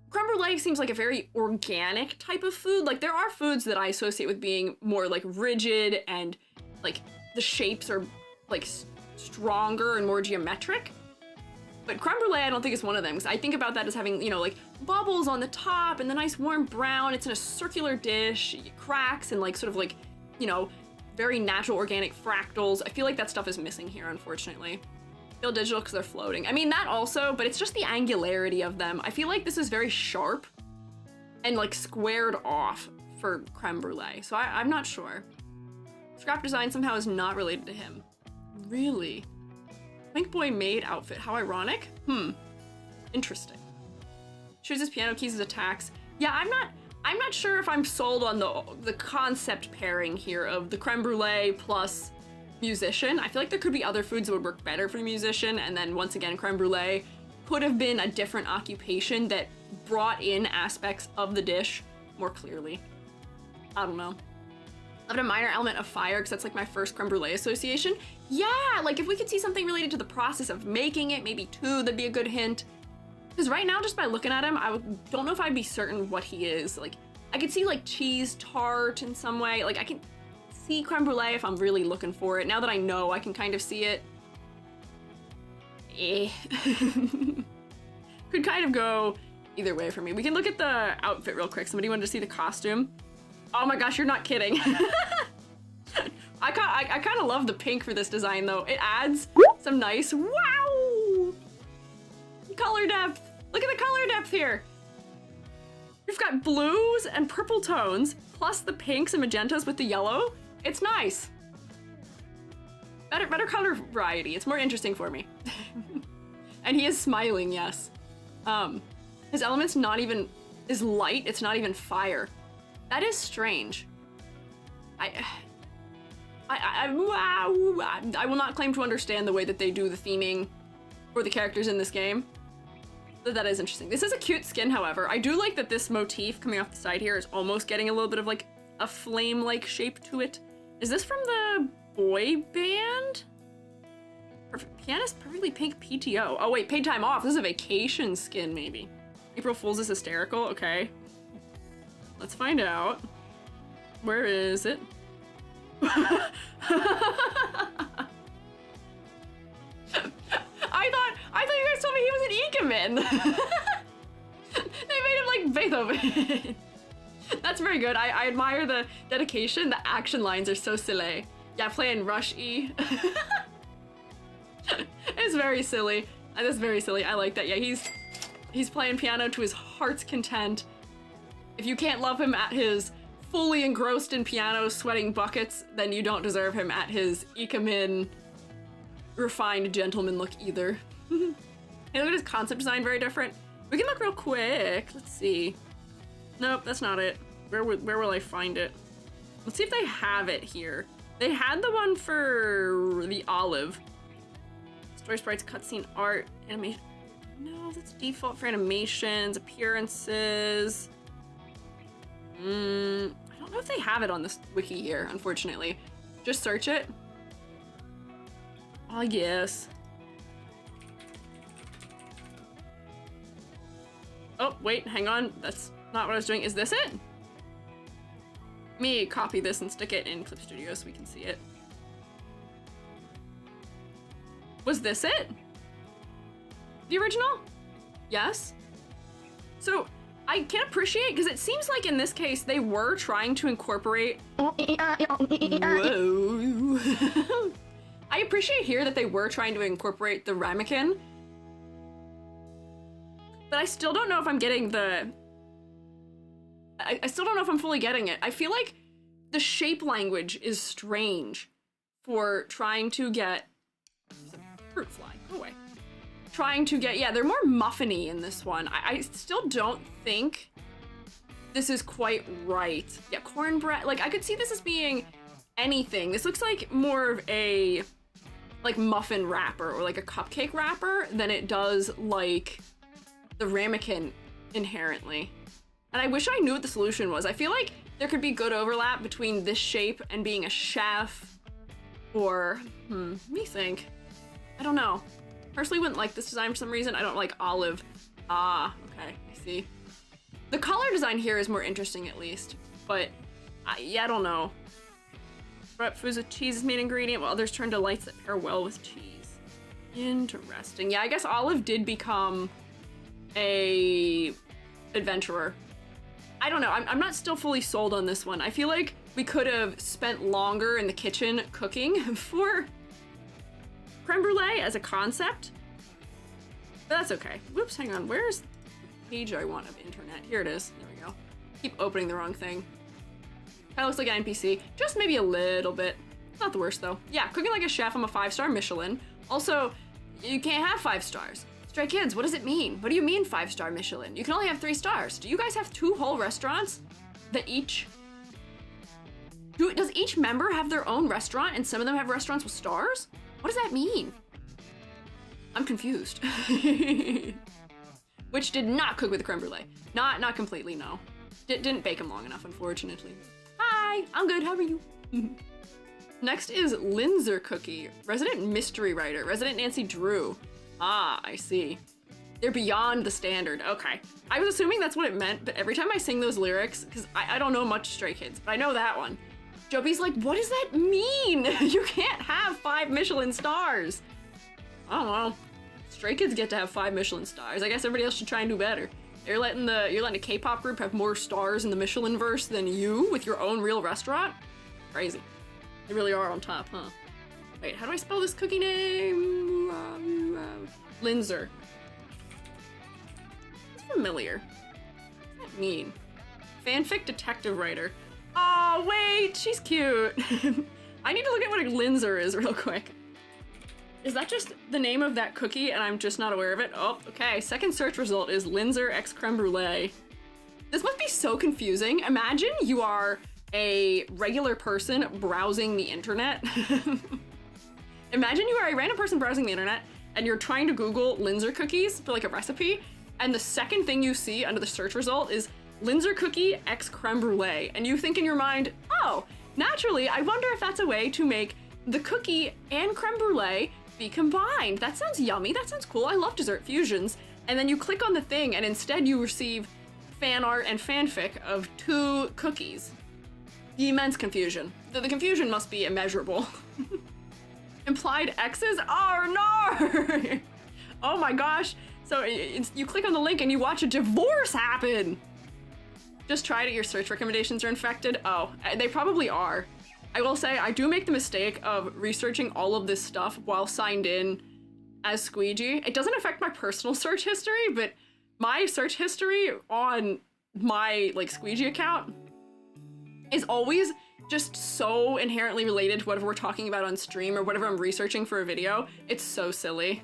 creme brulee seems like a very organic type of food. Like, there are foods that I associate with being more like rigid and like the shapes are like stronger and more geometric. But creme brulee, I don't think is one of them, because I think about that as having, you know, like bubbles on the top and the nice warm brown. It's in a circular dish, it cracks and like sort of like, you know, very natural organic fractals. I feel like that stuff is missing here, unfortunately. Feel digital because they're floating. I mean, that also, but it's just the angularity of them. I feel like this is very sharp and like squared off for creme brulee. So I'm not sure. Scrap design somehow is not related to him. Really? Pink Boy maid outfit, how ironic. Interesting. Chooses piano keys as attacks. Yeah, I'm not sure if I'm sold on the concept pairing here of the creme brulee plus musician. I feel like there could be other foods that would work better for the musician, and then once again, creme brulee could have been a different occupation that brought in aspects of the dish more clearly. I don't know. Love a minor element of fire, because that's like my first creme brulee association. Yeah, like if we could see something related to the process of making it, maybe too, that'd be a good hint. Because right now, just by looking at him, don't know if I'd be certain what he is. Like, I could see like cheese tart in some way. Like, I can see creme brulee if I'm really looking for it. Now that I know, I can kind of see it. Could kind of go either way for me. We can look at the outfit real quick. Somebody wanted to see the costume. Oh my gosh, you're not kidding. I kind of love the pink for this design though. It adds some nice, wow! Color depth. Look at the color depth here. We've got blues and purple tones, plus the pinks and magentas with the yellow. It's nice. Better color variety. It's more interesting for me. And he is smiling, yes. His element's not even, is light, it's not even fire. That is strange. I will not claim to understand the way that they do the theming for the characters in this game. But that is interesting. This is a cute skin, however. I do like that this motif coming off the side here is almost getting a little bit of like a flame-like shape to it. Is this from the boy band? Pianist Perfectly Pink PTO. Oh wait, paid time off. This is a vacation skin, maybe. April Fool's is hysterical. Okay. Let's find out. Where is it? I thought you guys told me he was an Ikemen. They made him like Beethoven. That's very good. I admire the dedication. The action lines are so silly. Yeah, playing Rush E. It's very silly. That's very silly. I like that. Yeah, he's playing piano to his heart's content. If you can't love him at his fully engrossed in piano, sweating buckets, then you don't deserve him at his Ikemen refined gentleman look either. Hey, look at his concept design, very different. We can look real quick. Let's see. Nope, that's not it. Where will I find it? Let's see if they have it here. They had the one for the olive. Story sprites, cutscene art, animation. No, that's default for animations, appearances. I don't know if they have it on this wiki here, unfortunately. Just search it. Oh, yes. Oh, wait, hang on. That's not what I was doing. Is this it? Let me copy this and stick it in Clip Studio so we can see it. Was this it? The original? Yes? So, I can appreciate, because it seems like in this case, they were trying to incorporate... Whoa. I appreciate here that they were trying to incorporate the ramekin, but I still don't know if I'm getting the... I still don't know if I'm fully getting it. I feel like the shape language is strange for trying to get... There's a fruit fly, go away. Trying to get, yeah, they're more muffiny in this one. I still don't think this is quite right. Yeah, cornbread, like I could see this as being anything. This looks like more of a like muffin wrapper or like a cupcake wrapper than it does like the ramekin inherently. And I wish I knew what the solution was. I feel like there could be good overlap between this shape and being a chef or, let me think. I don't know. Personally wouldn't like this design for some reason. I don't like olive. Ah, okay, I see. The color design here is more interesting at least, but yeah, I don't know. But foods with cheese is main ingredient, while others turn to lights that pair well with cheese. Interesting. Yeah, I guess olive did become a adventurer. I don't know, I'm not still fully sold on this one. I feel like we could have spent longer in the kitchen cooking for creme brulee as a concept, but that's okay. Whoops, hang on, where's the page I want of internet? Here it is, there we go. Keep opening the wrong thing. Kinda looks like an NPC, just maybe a little bit. Not the worst though. Yeah, cooking like a chef, I'm a 5-star Michelin. Also, you can't have 5 stars. Stray Kids, what does it mean? What do you mean 5-star Michelin? You can only have 3 stars. Do you guys have 2 whole restaurants that each... Does each member have their own restaurant and some of them have restaurants with stars? What does that mean? I'm confused. Which did not cook with the creme brulee. Not completely, no. Didn't bake them long enough, unfortunately. Hi! Hi, I'm good, how are you? Next is Linzer Cookie, resident mystery writer, resident Nancy Drew. Ah, I see. They're beyond the standard, okay. I was assuming that's what it meant, but every time I sing those lyrics, because I don't know much Stray Kids, but I know that one. Joby's like, what does that mean? You can't have 5 Michelin stars. I don't know. Stray Kids get to have 5 Michelin stars. I guess everybody else should try and do better. You're letting a K-pop group have more stars in the Michelin verse than you with your own real restaurant? Crazy. They really are on top, huh? Wait, how do I spell this cookie name? Linzer. It's familiar. What does that mean? Fanfic detective writer. Oh, wait, she's cute. I need to look at what a Linzer is real quick. Is that just the name of that cookie and I'm just not aware of it? Oh, okay. Second search result is Linzer x Creme Brulee. This must be so confusing. Imagine you are a regular person browsing the internet. Imagine you are a random person browsing the internet and you're trying to Google Linzer cookies for like a recipe, and the second thing you see under the search result is Linzer cookie x Creme Brulee, and you think in your mind, oh, naturally, I wonder if that's a way to make the cookie and creme brulee be combined. That sounds yummy, that sounds cool, I love dessert fusions. And then you click on the thing and instead you receive fan art and fanfic of 2 cookies. The immense confusion. The confusion must be immeasurable. Implied X's? Oh no! Oh my gosh. So you click on the link and you watch a divorce happen. Just try it, your search recommendations are infected. Oh, they probably are. I will say, I do make the mistake of researching all of this stuff while signed in as Squiiji. It doesn't affect my personal search history, but my search history on my Squiiji account is always just so inherently related to whatever we're talking about on stream or whatever I'm researching for a video. It's so silly.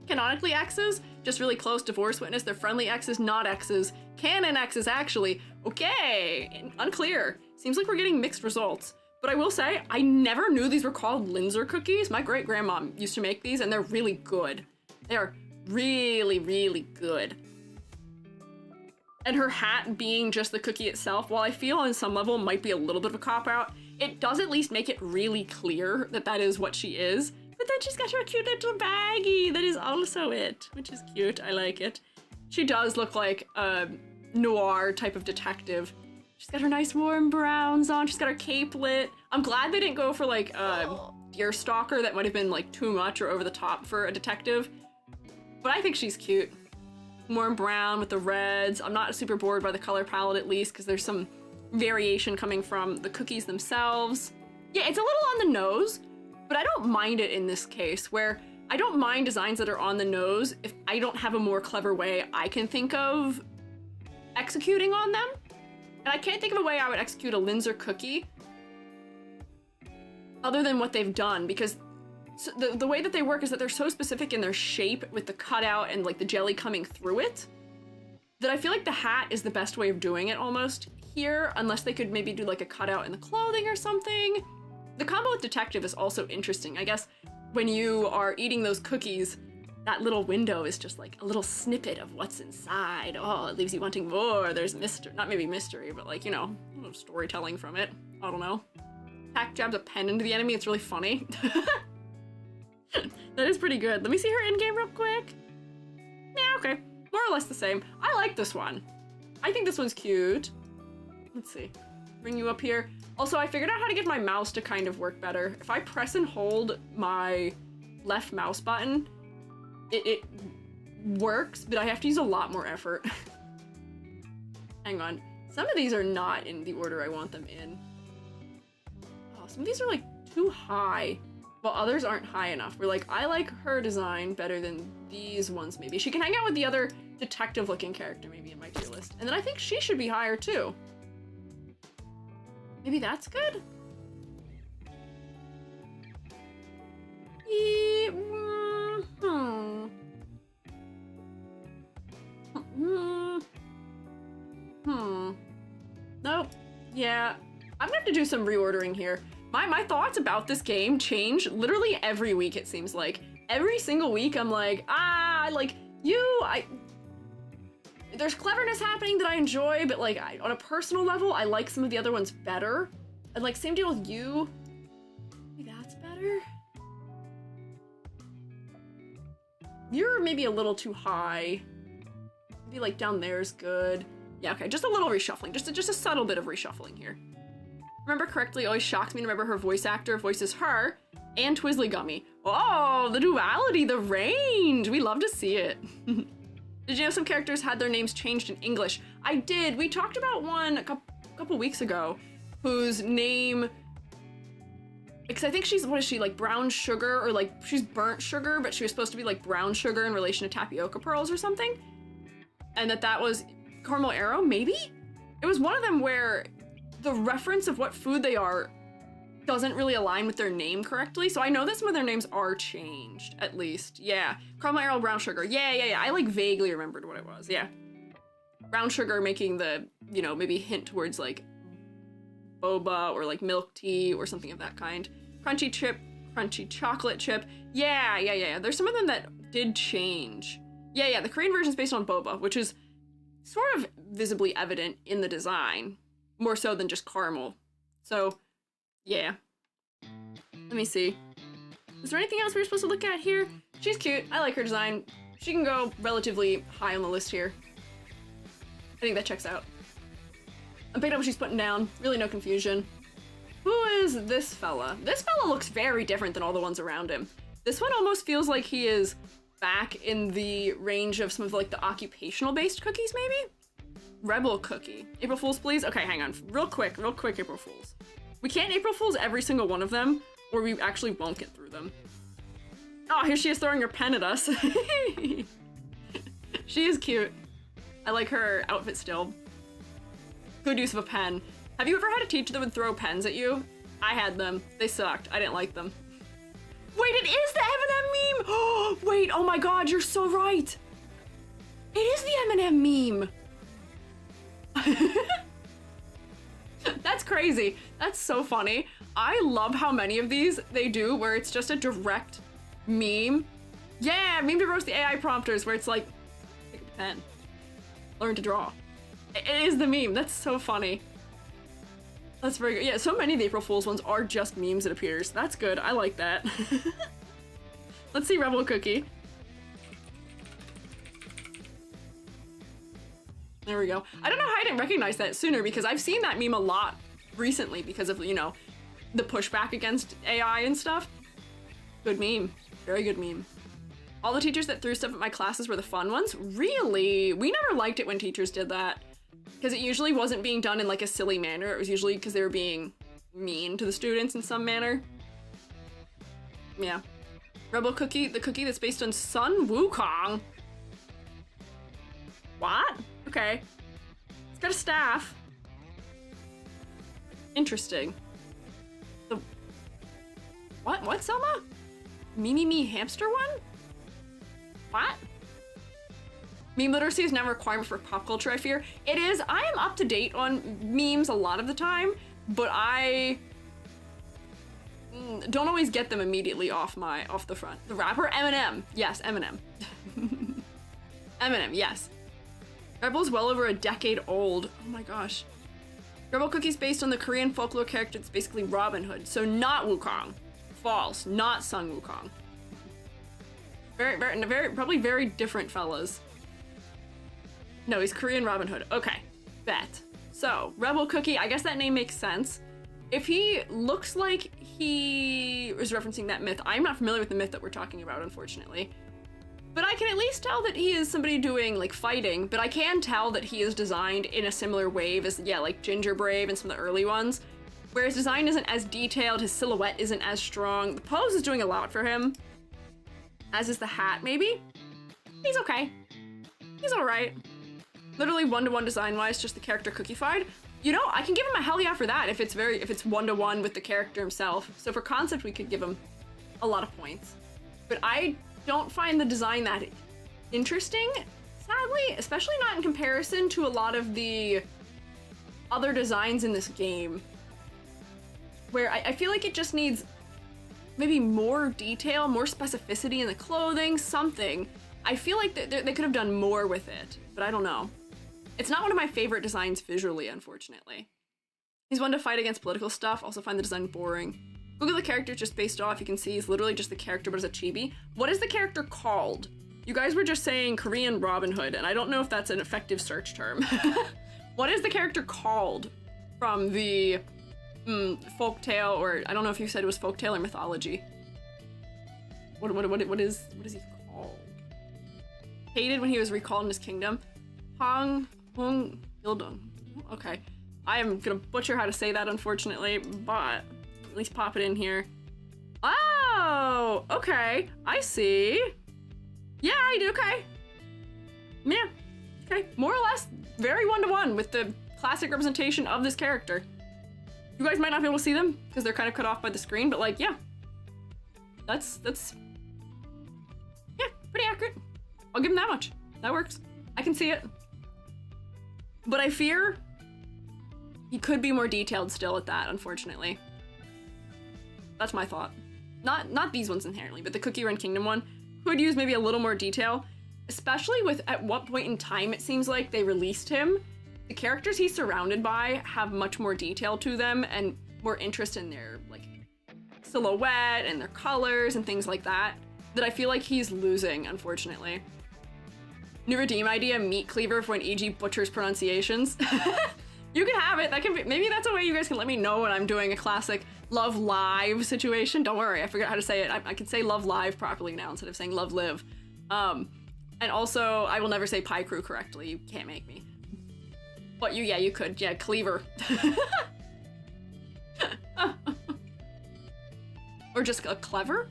Canonically X's, just really close, divorce witness. They're friendly X's, not X's. Canon X's, actually. Okay, unclear. Seems like we're getting mixed results. But I will say, I never knew these were called Linzer cookies. My great-grandma used to make these, and they're really good. They are really, really good. And her hat being just the cookie itself, while I feel on some level might be a little bit of a cop-out, it does at least make it really clear that that is what she is. But then she's got her cute little baggie that is also it, which is cute. I like it. She does look like a noir type of detective. She's got her nice warm browns on. She's got her cape lit. I'm glad they didn't go for like a deerstalker. That might have been like too much or over the top for a detective. But I think she's cute. Warm brown with the reds. I'm not super bored by the color palette, at least, because there's some variation coming from the cookies themselves. Yeah, it's a little on the nose, but I don't mind it in this case, where I don't mind designs that are on the nose if I don't have a more clever way I can think of executing on them. And I can't think of a way I would execute a Linzer cookie other than what they've done, because the way that they work is that they're so specific in their shape with the cutout and like the jelly coming through it that I feel like the hat is the best way of doing it almost here, unless they could maybe do like a cutout in the clothing or something. The combo with detective is also interesting. I guess when you are eating those cookies, that little window is just like a little snippet of what's inside. Oh, it leaves you wanting more. There's mystery, not maybe mystery, but like, you know, a little storytelling from it. I don't know. Pack jabs a pen into the enemy. It's really funny. That is pretty good. Let me see her in-game real quick. Yeah, okay. More or less the same. I like this one. I think this one's cute. Let's see. Bring you up here. Also, I figured out how to get my mouse to kind of work better. If I press and hold my left mouse button, it works, but I have to use a lot more effort. Hang on. Some of these are not in the order I want them in. Oh, some of these are like too high, while others aren't high enough. We're like, I like her design better than these ones maybe. She can hang out with the other detective-looking character maybe in my tier list. And then I think she should be higher too. Maybe that's good? Nope. Yeah. I'm gonna have to do some reordering here. My thoughts about this game change literally every week, it seems like. Every single week I'm like, there's cleverness happening that I enjoy, but like on a personal level, I like some of the other ones better. And like same deal with you. Maybe that's better. You're maybe a little too high. Maybe like down there is good. Yeah, okay, just a little reshuffling. Just a subtle bit of reshuffling here. Remember correctly, always shocks me to remember her voice actor voices her and Twizzly Gummy. Oh, the duality, the range. We love to see it. Did you know some characters had their names changed in English? I did. We talked about one a couple weeks ago whose name, because I think she's, what is she, like brown sugar, or like she's burnt sugar, but she was supposed to be like brown sugar in relation to tapioca pearls or something. And that was Caramel Arrow, maybe? It was one of them where the reference of what food they are doesn't really align with their name correctly. So I know that some of their names are changed, at least. Yeah, Caramel Arrow, brown sugar. Yeah. I like vaguely remembered what it was, yeah. Brown sugar making the, you know, maybe hint towards like boba or like milk tea or something of that kind. Crunchy chip, crunchy chocolate chip. Yeah. There's some of them that did change. Yeah, the Korean version is based on boba, which is sort of visibly evident in the design, more so than just caramel. So, yeah. Let me see. Is there anything else we're supposed to look at here? She's cute. I like her design. She can go relatively high on the list here. I think that checks out. I'm picking up what she's putting down. Really no confusion. Who is this fella? This fella looks very different than all the ones around him. This one almost feels like he is back in the range of some of like the occupational-based cookies, maybe? Rebel cookie. April Fools, please? Okay, hang on. Real quick, April Fools. We can't April Fools every single one of them, or we actually won't get through them. Oh, here she is throwing her pen at us. She is cute. I like her outfit still. Good use of a pen. Have you ever had a teacher that would throw pens at you? I had them. They sucked. I didn't like them. Wait, it is the Eminem meme! Oh, wait, oh my god, you're so right! It is the Eminem meme! That's crazy. That's so funny. I love how many of these they do where it's just a direct meme. Yeah, meme to roast the AI prompters where it's like, pick up a pen, learn to draw. It is the meme. That's so funny. That's very good. Yeah, so many of the April Fool's ones are just memes, it appears. That's good. I like that. Let's see Rebel Cookie. There we go. I don't know how I didn't recognize that sooner because I've seen that meme a lot recently because of, you know, the pushback against AI and stuff. Good meme. Very good meme. All the teachers that threw stuff at my classes were the fun ones? Really? We never liked it when teachers did that. Because it usually wasn't being done in like a silly manner. It was usually because they were being mean to the students in some manner. Yeah. Rebel Cookie, the cookie that's based on Sun Wukong. What? Okay. It's got a staff. Interesting. The... What, Selma? Me hamster one? What? Meme literacy is now a requirement for pop culture, I fear. It is. I am up to date on memes a lot of the time, but I don't always get them immediately off the front. The rapper Eminem. Yes, Eminem. Eminem, yes. Rebel's well over a decade old. Oh my gosh. Rebel Cookie's based on the Korean folklore character that's basically Robin Hood, so not Wukong. False, not Sun Wukong. Probably very different fellas. No, he's Korean Robin Hood. Okay, bet. So, Rebel Cookie, I guess that name makes sense. If he looks like he is referencing that myth, I'm not familiar with the myth that we're talking about, unfortunately. But I can at least tell that he is somebody doing, like, fighting, but I can tell that he is designed in a similar wave as, yeah, like Ginger Brave and some of the early ones, where his design isn't as detailed, his silhouette isn't as strong. The pose is doing a lot for him, as is the hat, maybe? He's okay. He's alright. Literally one-to-one design-wise, just the character cookified. You know, I can give him a hell yeah for that if it's one-to-one with the character himself. So for concept, we could give him a lot of points. But I don't find the design that interesting, sadly, especially not in comparison to a lot of the other designs in this game, where I feel like it just needs maybe more detail, more specificity in the clothing, something. I feel like they could have done more with it, but I don't know. It's not one of my favorite designs visually, unfortunately. He's one to fight against political stuff, also find the design boring. Google the character just based off, you can see he's literally just the character, but as a chibi. What is the character called? You guys were just saying Korean Robin Hood, and I don't know if that's an effective search term. What is the character called from the folktale, or I don't know if you said it was folktale or mythology. What is he called? Hated when he was recalled in his kingdom. Hong Hildung. Okay. I am gonna butcher how to say that, unfortunately, but at least pop it in here. Oh, okay. I see. Yeah, I do. Okay. Yeah. Okay. More or less very one-to-one with the classic representation of this character. You guys might not be able to see them because they're kind of cut off by the screen, but like, yeah. That's yeah, pretty accurate. I'll give him that much. That works. I can see it. But I fear he could be more detailed still at that, unfortunately. That's my thought. Not these ones inherently, but the Cookie Run Kingdom one could use maybe a little more detail, especially with at what point in time it seems like they released him. The characters he's surrounded by have much more detail to them and more interest in their like silhouette and their colors and things like that I feel like he's losing, unfortunately. New redeem idea, meat cleaver for when EG butchers pronunciations. You can have it. That can be, maybe that's a way you guys can let me know when I'm doing a classic Love Live situation. Don't worry, I forgot how to say it. I can say Love Live properly now instead of saying Love Live. And also, I will never say Pie Crew correctly. You can't make me. But yeah, you could. Yeah, cleaver. Or just a clever?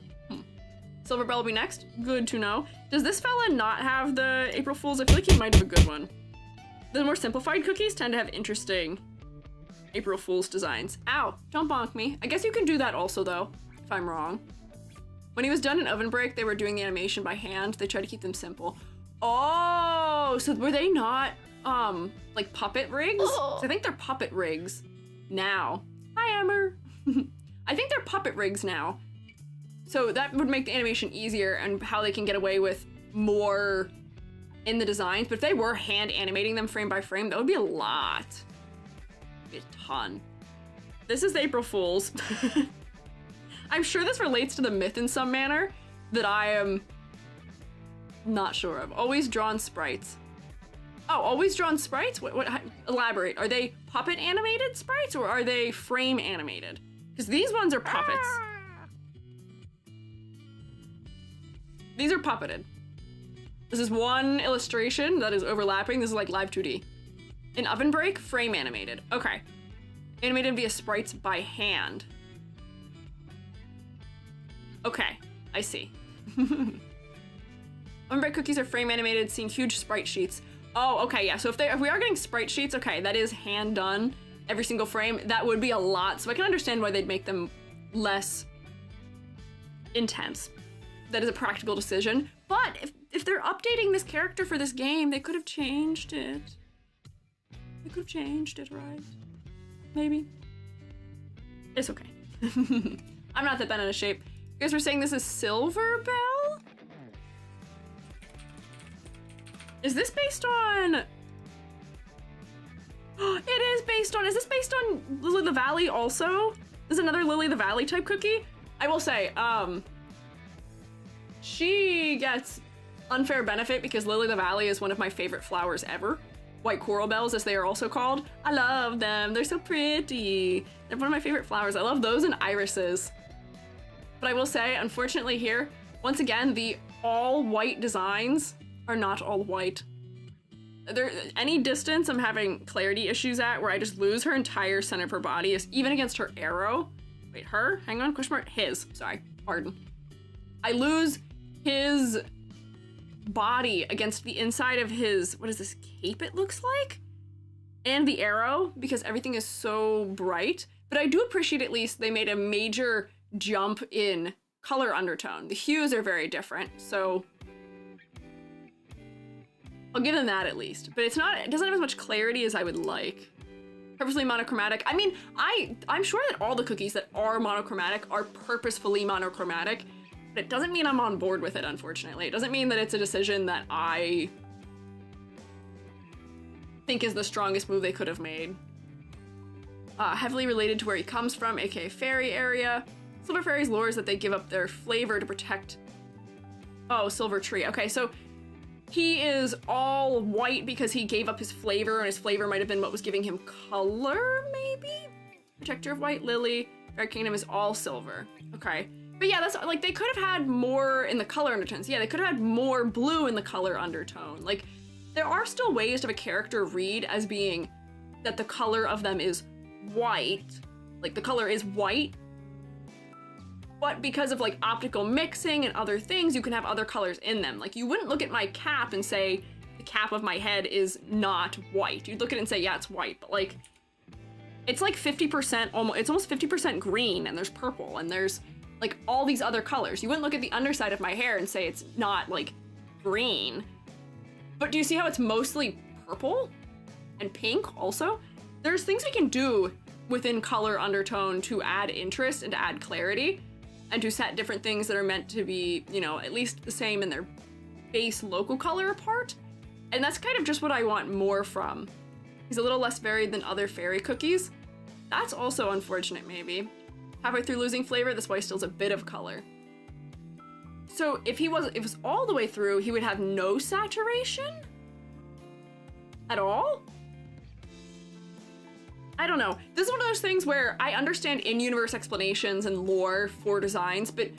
Silver Bell will be next. Good to know. Does this fella not have the April Fools? I feel like he might have a good one. The more simplified cookies tend to have interesting April Fool's designs. Ow, don't bonk me. I guess you can do that also though, if I'm wrong. When he was done in Oven Break, they were doing the animation by hand. They tried to keep them simple. Oh, so were they not, like puppet rigs? Oh. So I think they're puppet rigs now. Hi, Emmer. I think they're puppet rigs now. So that would make the animation easier and how they can get away with more in the designs. But if they were hand animating them frame by frame, that would be a lot. Be a ton. This is April Fool's. I'm sure this relates to the myth in some manner that I am not sure of. Always drawn sprites. Oh, always drawn sprites? What elaborate. Are they puppet animated sprites or are they frame animated? Because these ones are puppets. These are puppeted. This is one illustration that is overlapping. This is like live 2D. In Oven Break, frame animated. Okay. Animated via sprites by hand. Okay, I see. Oven Break cookies are frame animated, seeing huge sprite sheets. Oh, okay, yeah, so if we are getting sprite sheets, okay, that is hand done, every single frame, that would be a lot, so I can understand why they'd make them less intense. That is a practical decision, but if they're updating this character for this game, they could have changed it. They could have changed it, right? Maybe. It's okay. I'm not that bad out of shape. You guys were saying this is Silver Bell? Is this based on... It is based on... Is this based on Lily of the Valley also? This is another Lily of the Valley type cookie? I will say, she gets unfair benefit because Lily of the Valley is one of my favorite flowers ever. White coral bells, as they are also called. I love them. They're so pretty. They're one of my favorite flowers. I love those and irises. But I will say, unfortunately here, once again, the all-white designs are not all white. Any distance I'm having clarity issues at where I just lose her entire center of her body, even against her arrow. Wait, her? Hang on, question mark? His. Sorry, pardon. I lose his body against the inside of his, what is this, cape it looks like? And the arrow, because everything is so bright. But I do appreciate at least they made a major jump in color undertone. The hues are very different, so I'll give them that at least. But it doesn't have as much clarity as I would like. Purposely monochromatic. I mean, I'm sure that all the cookies that are monochromatic are purposefully monochromatic. But it doesn't mean I'm on board with it, unfortunately. It doesn't mean that it's a decision that I think is the strongest move they could have made. Heavily related to where he comes from, aka fairy area. Silver fairies' lore is that they give up their flavor to protect... Oh, silver tree. Okay, so he is all white because he gave up his flavor, and his flavor might have been what was giving him color, maybe? Protector of white lily. Fairy kingdom is all silver. Okay. But yeah, that's like, they could have had more in the color undertones. Yeah, they could have had more blue in the color undertone. Like, there are still ways to have a character read as being that the color of them is white. Like, the color is white. But because of like optical mixing and other things, you can have other colors in them. Like, you wouldn't look at my cap and say the cap of my head is not white. You'd look at it and say, yeah, it's white. But like, it's like 50%, it's almost 50% green, and there's purple, and there's like all these other colors. You wouldn't look at the underside of my hair and say it's not like green. But do you see how it's mostly purple and pink also? There's things we can do within color undertone to add interest and to add clarity, and to set different things that are meant to be, you know, at least the same in their base local color apart. And that's kind of just what I want more from. He's a little less varied than other fairy cookies. That's also unfortunate, maybe. Halfway through losing flavor, this boy still has a bit of color. So if it was all the way through, he would have no saturation? At all? I don't know. This is one of those things where I understand in-universe explanations and lore for designs, but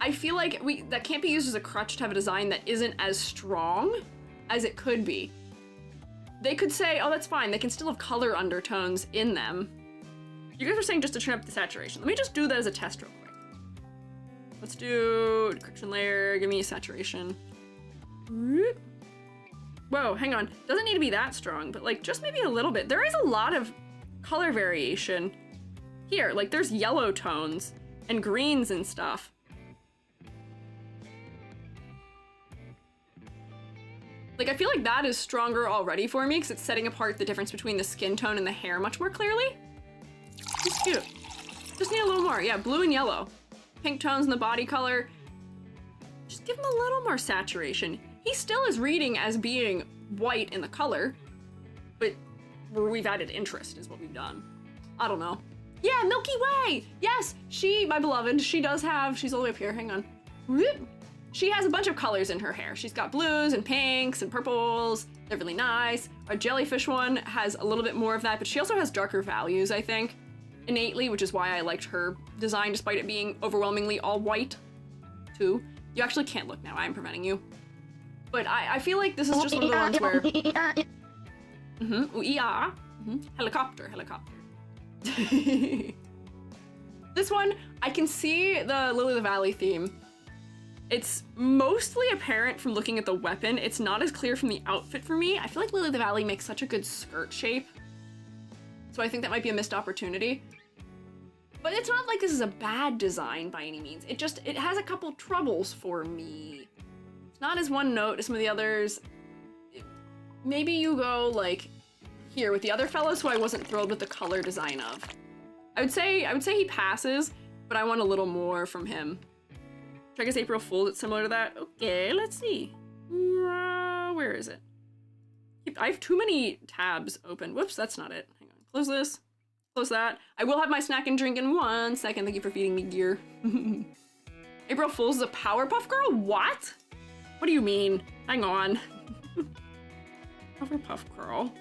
I feel like that can't be used as a crutch to have a design that isn't as strong as it could be. They could say, oh, that's fine. They can still have color undertones in them. You guys were saying just to turn up the saturation. Let me just do that as a test real quick. Let's do correction layer. Give me a saturation. Whoa, hang on. Doesn't need to be that strong, but like just maybe a little bit. There is a lot of color variation here. Like there's yellow tones and greens and stuff. Like, I feel like that is stronger already for me because it's setting apart the difference between the skin tone and the hair much more clearly. It's cute. Just need a little more. Yeah, blue and yellow. Pink tones in the body color. Just give him a little more saturation. He still is reading as being white in the color, but we've added interest is what we've done. I don't know. Yeah, Milky Way! Yes, my beloved, she's all the way up here, hang on. She has a bunch of colors in her hair. She's got blues and pinks and purples. They're really nice. Our jellyfish one has a little bit more of that, but she also has darker values, I think, innately, which is why I liked her design despite it being overwhelmingly all white, too. You actually can't look now, I am preventing you. But I feel like this is just one of the ones where... Helicopter. This one, I can see the Lily of the Valley theme. It's mostly apparent from looking at the weapon. It's not as clear from the outfit for me. I feel like Lily of the Valley makes such a good skirt shape. So I think that might be a missed opportunity. But it's not like this is a bad design by any means. It has a couple troubles for me. It's not as one note as some of the others. Maybe you go like here with the other fellows who I wasn't thrilled with the color design of. I would say he passes, but I want a little more from him. I guess April Fool's, it's similar to that. Okay, let's see. Where is it? I have too many tabs open. Whoops, that's not it. Hang on. Close this. Close that. I will have my snack and drink in 1 second. Thank you for feeding me gear. April Fool's is a Powerpuff Girl? What? What do you mean? Hang on. Powerpuff Girl.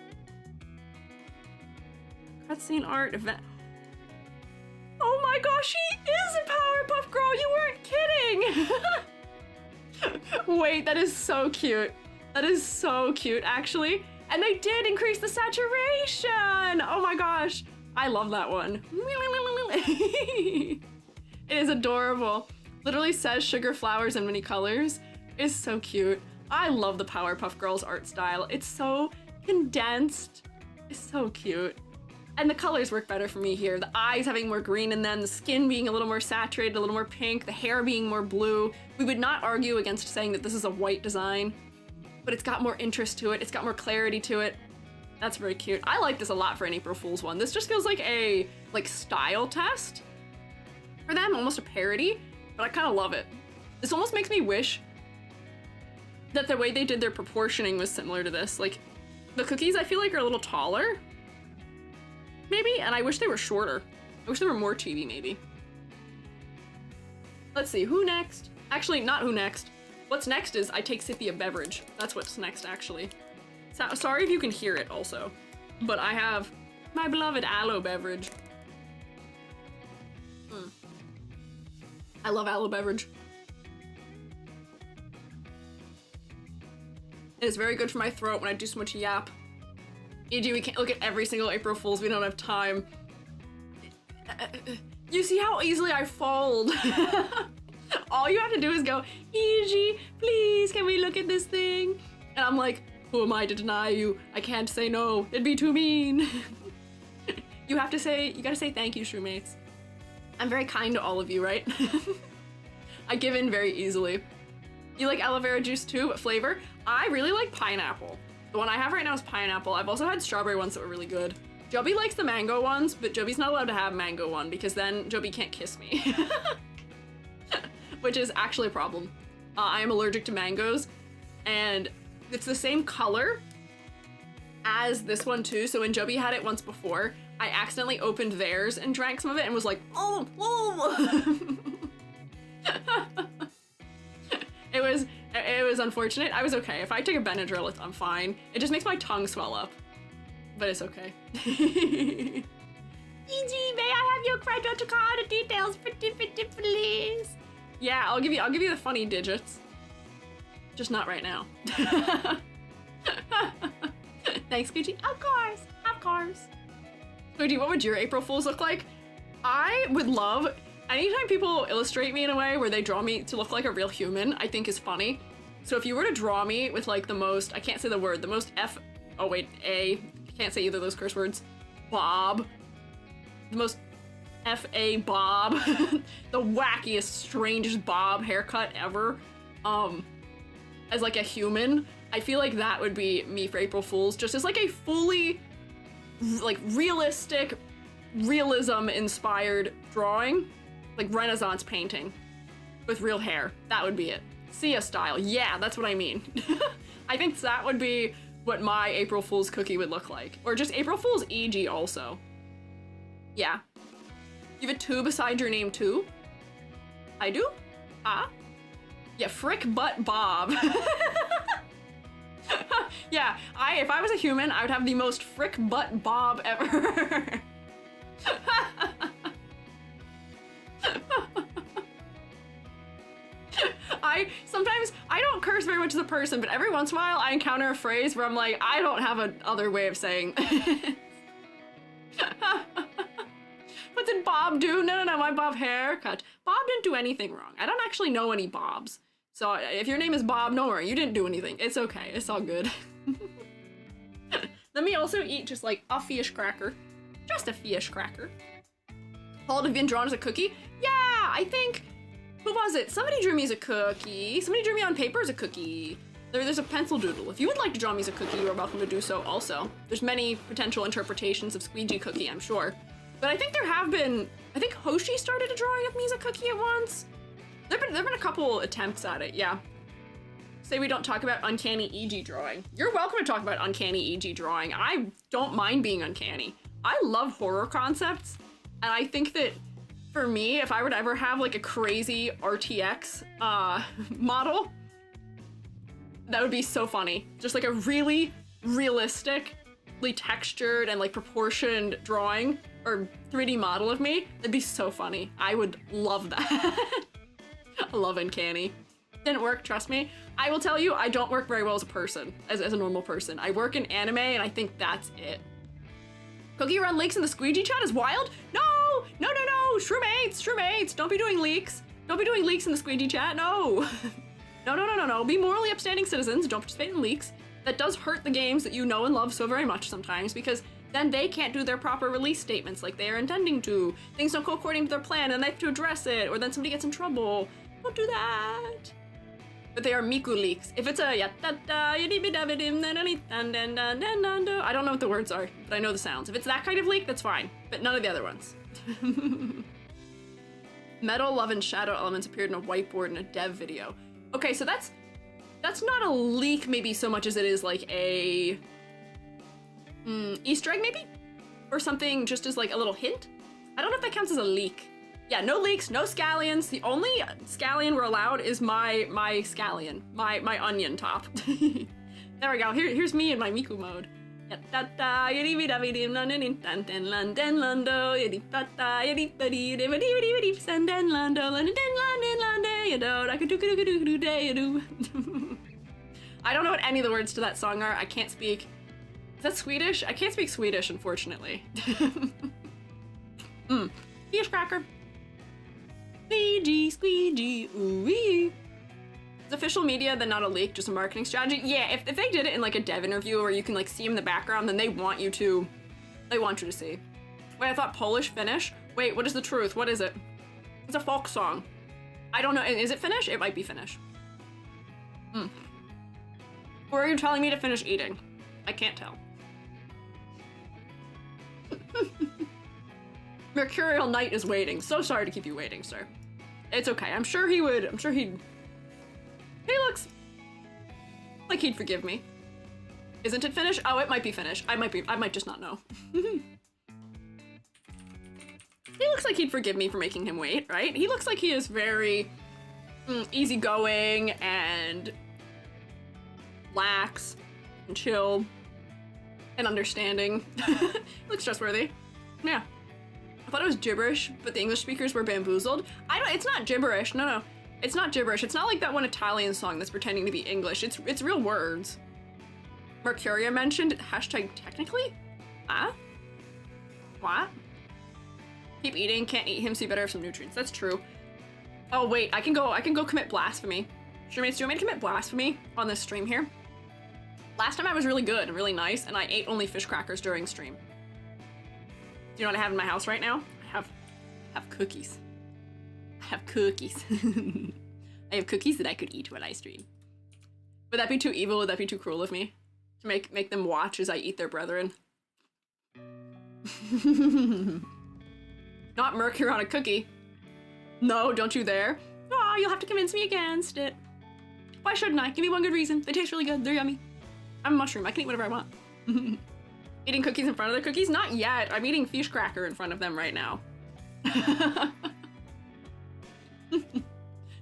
Cutscene art event. Oh my gosh, she is a Powerpuff Girl! You weren't kidding! Wait, that is so cute. That is so cute, actually. And they did increase the saturation! Oh my gosh. I love that one. It is adorable. Literally says sugar flowers in many colors. It's so cute. I love the Powerpuff Girls art style. It's so condensed. It's so cute. And the colors work better for me here. The eyes having more green in them, the skin being a little more saturated, a little more pink, the hair being more blue. We would not argue against saying that this is a white design, but it's got more interest to it. It's got more clarity to it. That's very cute. I like this a lot for an April Fool's one. This just feels like a style test for them, almost a parody, but I kind of love it. This almost makes me wish that the way they did their proportioning was similar to this. Like, The cookies I feel like are a little taller. Maybe, and I wish they were shorter. I wish they were more chibi, maybe. Let's see, who next? Actually, not who next. What's next is I take sippy a beverage. That's what's next, actually. So, sorry if you can hear it also, but I have my beloved aloe beverage. I love aloe beverage. It is very good for my throat when I do so much yap. E.g., we can't look at every single April Fool's, we don't have time. You see how easily I fold? All you have to do is go, E.g., please, can we look at this thing? And I'm like, who am I to deny you? I can't say no, it'd be too mean. You gotta say thank you, Shroommates. I'm very kind to all of you, right? I give in very easily. You like aloe vera juice too? What flavor? I really like pineapple. The one I have right now is pineapple. I've also had strawberry ones that were really good. Joby likes the mango ones, but Joby's not allowed to have mango one because then Joby can't kiss me. Which is actually a problem. I am allergic to mangoes, and it's the same color as this one too, so when Joby had it once before, I accidentally opened theirs and drank some of it and was like, oh, oh. It was unfortunate. I was okay. If I take a Benadryl, I'm fine. It just makes my tongue swell up, but it's okay. E.g., may I have your credit card details, pretty please? Yeah, I'll give you the funny digits. Just not right now. Thanks, Squiiji. Of course. Squiiji, what would your April Fools look like? I would love, anytime people illustrate me in a way where they draw me to look like a real human, I think is funny. So if you were to draw me with like the most, I can't say the word, the most can't say either of those curse words, Bob, the most F.A. Bob, the wackiest, strangest Bob haircut ever, as like a human, I feel like that would be me for April Fools, just as like a fully, like realistic, realism-inspired drawing, like Renaissance painting, with real hair. That would be it. Sia style, yeah, that's what I mean. I think that would be what my April Fool's cookie would look like. Or just April Fool's E.g. also. Yeah. You have a 2 beside your name too? I do? Ah? Yeah, Frick Butt Bob. Yeah, if I was a human, I would have the most Frick Butt Bob ever. Sometimes I don't curse very much as a person, but every once in a while I encounter a phrase where I'm like, I don't have another way of saying this. What did Bob do? No, my Bob haircut. Bob didn't do anything wrong. I don't actually know any Bobs. So if your name is Bob, don't worry, you didn't do anything. It's okay, it's all good. Let me also eat just like a fish cracker. Just a fish cracker. Paul, have you been drawn as a cookie? Yeah, I think, who was it? Somebody drew me as a cookie. Somebody drew me on paper as a cookie. There's a pencil doodle. If you would like to draw me as a cookie, you are welcome to do so also. There's many potential interpretations of Squiiji cookie, I'm sure. But I think there have been, I think Hoshi started a drawing of me as a cookie at once. There've been a couple attempts at it, yeah. Say we don't talk about uncanny E.g. drawing. You're welcome to talk about uncanny E.g. drawing. I don't mind being uncanny. I love horror concepts, and I think that for me, if I were to ever have like a crazy RTX model, that would be so funny. Just like a really realistically textured and like proportioned drawing or 3D model of me, that'd be so funny. I would love that. I love uncanny. Didn't work, trust me. I will tell you, I don't work very well as a person, as a normal person. I work in anime and I think that's it. Cookie run leaks in the Squiiji chat is wild? No! Shroomates! Don't be doing leaks. Don't be doing leaks in the Squiiji chat, no. No. Be morally upstanding citizens, don't participate in leaks. That does hurt the games that you know and love so very much sometimes, because then they can't do their proper release statements like they are intending to. Things don't go according to their plan and they have to address it, or then somebody gets in trouble. Don't do that. But they are Miku leaks. If it's a I don't know what the words are, but I know the sounds. If it's that kind of leak, that's fine, but none of the other ones. Metal, love, and shadow elements appeared in a whiteboard in a dev video. Okay, so that's not a leak maybe so much as it is like a Easter egg maybe? Or something just as like a little hint? I don't know if that counts as a leak. Yeah, no leaks, no scallions. The only scallion we're allowed is my scallion, my onion top. There we go. Here's me in my Miku mode. I don't know what any of the words to that song are. I can't speak. Is that Swedish? I can't speak Swedish, unfortunately. Fish cracker. Squeegee, squeegee, ooh-wee. It's official media, then not a leak, just a marketing strategy. Yeah, if they did it in like a dev interview where you can like see him in the background, then they want you to see. Wait, I thought Polish, Finnish? Wait, what is the truth? What is it? It's a folk song. I don't know, is it Finnish? It might be Finnish. Or are you telling me to finish eating? I can't tell. Mercurial Knight is waiting. So sorry to keep you waiting, sir. It's okay. I'm sure he looks like he'd forgive me. Isn't it Finnish? Oh, it might be Finnish. I might just not know. He looks like he'd forgive me for making him wait, right? He looks like he is very easygoing and lax and chill and understanding. Looks trustworthy. Yeah. I thought it was gibberish, but the English speakers were bamboozled. It's not gibberish. No. It's not gibberish. It's not like that one Italian song that's pretending to be English. It's real words. Mercurial mentioned hashtag technically? Huh? What? Keep eating, can't eat him, so you better have some nutrients. That's true. Oh wait, I can go commit blasphemy. Streammates, do you want me to commit blasphemy on this stream here? Last time I was really good and really nice, and I ate only fish crackers during stream. Do you know what I have in my house right now? I have cookies. I have cookies. I have cookies that I could eat while I stream. Would that be too evil? Would that be too cruel of me? To make them watch as I eat their brethren? Not mercury on a cookie. No, don't you dare. Aw, you'll have to convince me against it. Why shouldn't I? Give me one good reason. They taste really good. They're yummy. I'm a mushroom. I can eat whatever I want. Eating cookies in front of their cookies? Not yet. I'm eating fish cracker in front of them right now.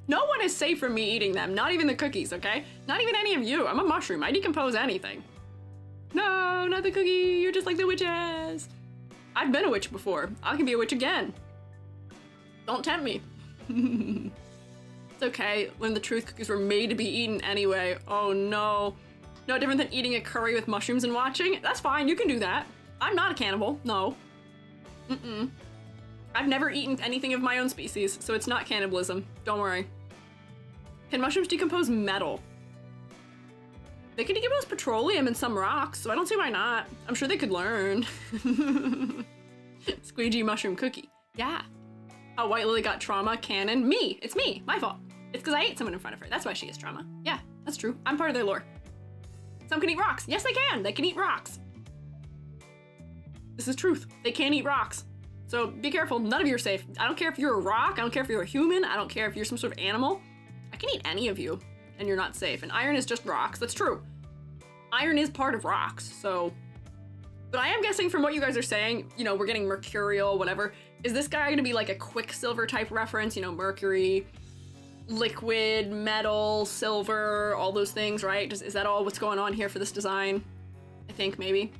No one is safe from me eating them. Not even the cookies, okay? Not even any of you. I'm a mushroom. I decompose anything. No, not the cookie. You're just like the witches. I've been a witch before. I can be a witch again. Don't tempt me. It's okay. When the truth cookies were made to be eaten anyway. Oh no. No different than eating a curry with mushrooms and watching. That's fine, you can do that. I'm not a cannibal, no. I've never eaten anything of my own species, so it's not cannibalism. Don't worry. Can mushrooms decompose metal? They can decompose petroleum and some rocks, so I don't see why not. I'm sure they could learn. Squeegee mushroom cookie. Yeah. How White Lily got trauma, canon. Me! It's me! My fault. It's because I ate someone in front of her. That's why she has trauma. Yeah, that's true. I'm part of their lore. Some can eat rocks. Yes, they can. They can eat rocks. This is truth. They can eat rocks. So be careful. None of you are safe. I don't care if you're a rock. I don't care if you're a human. I don't care if you're some sort of animal. I can eat any of you, and you're not safe. And iron is just rocks. That's true. Iron is part of rocks, so... But I am guessing from what you guys are saying, you know, we're getting mercurial, whatever. Is this guy gonna be like a Quicksilver type reference? You know, mercury... liquid, metal, silver, all those things, right? Is that all what's going on here for this design? I think, maybe.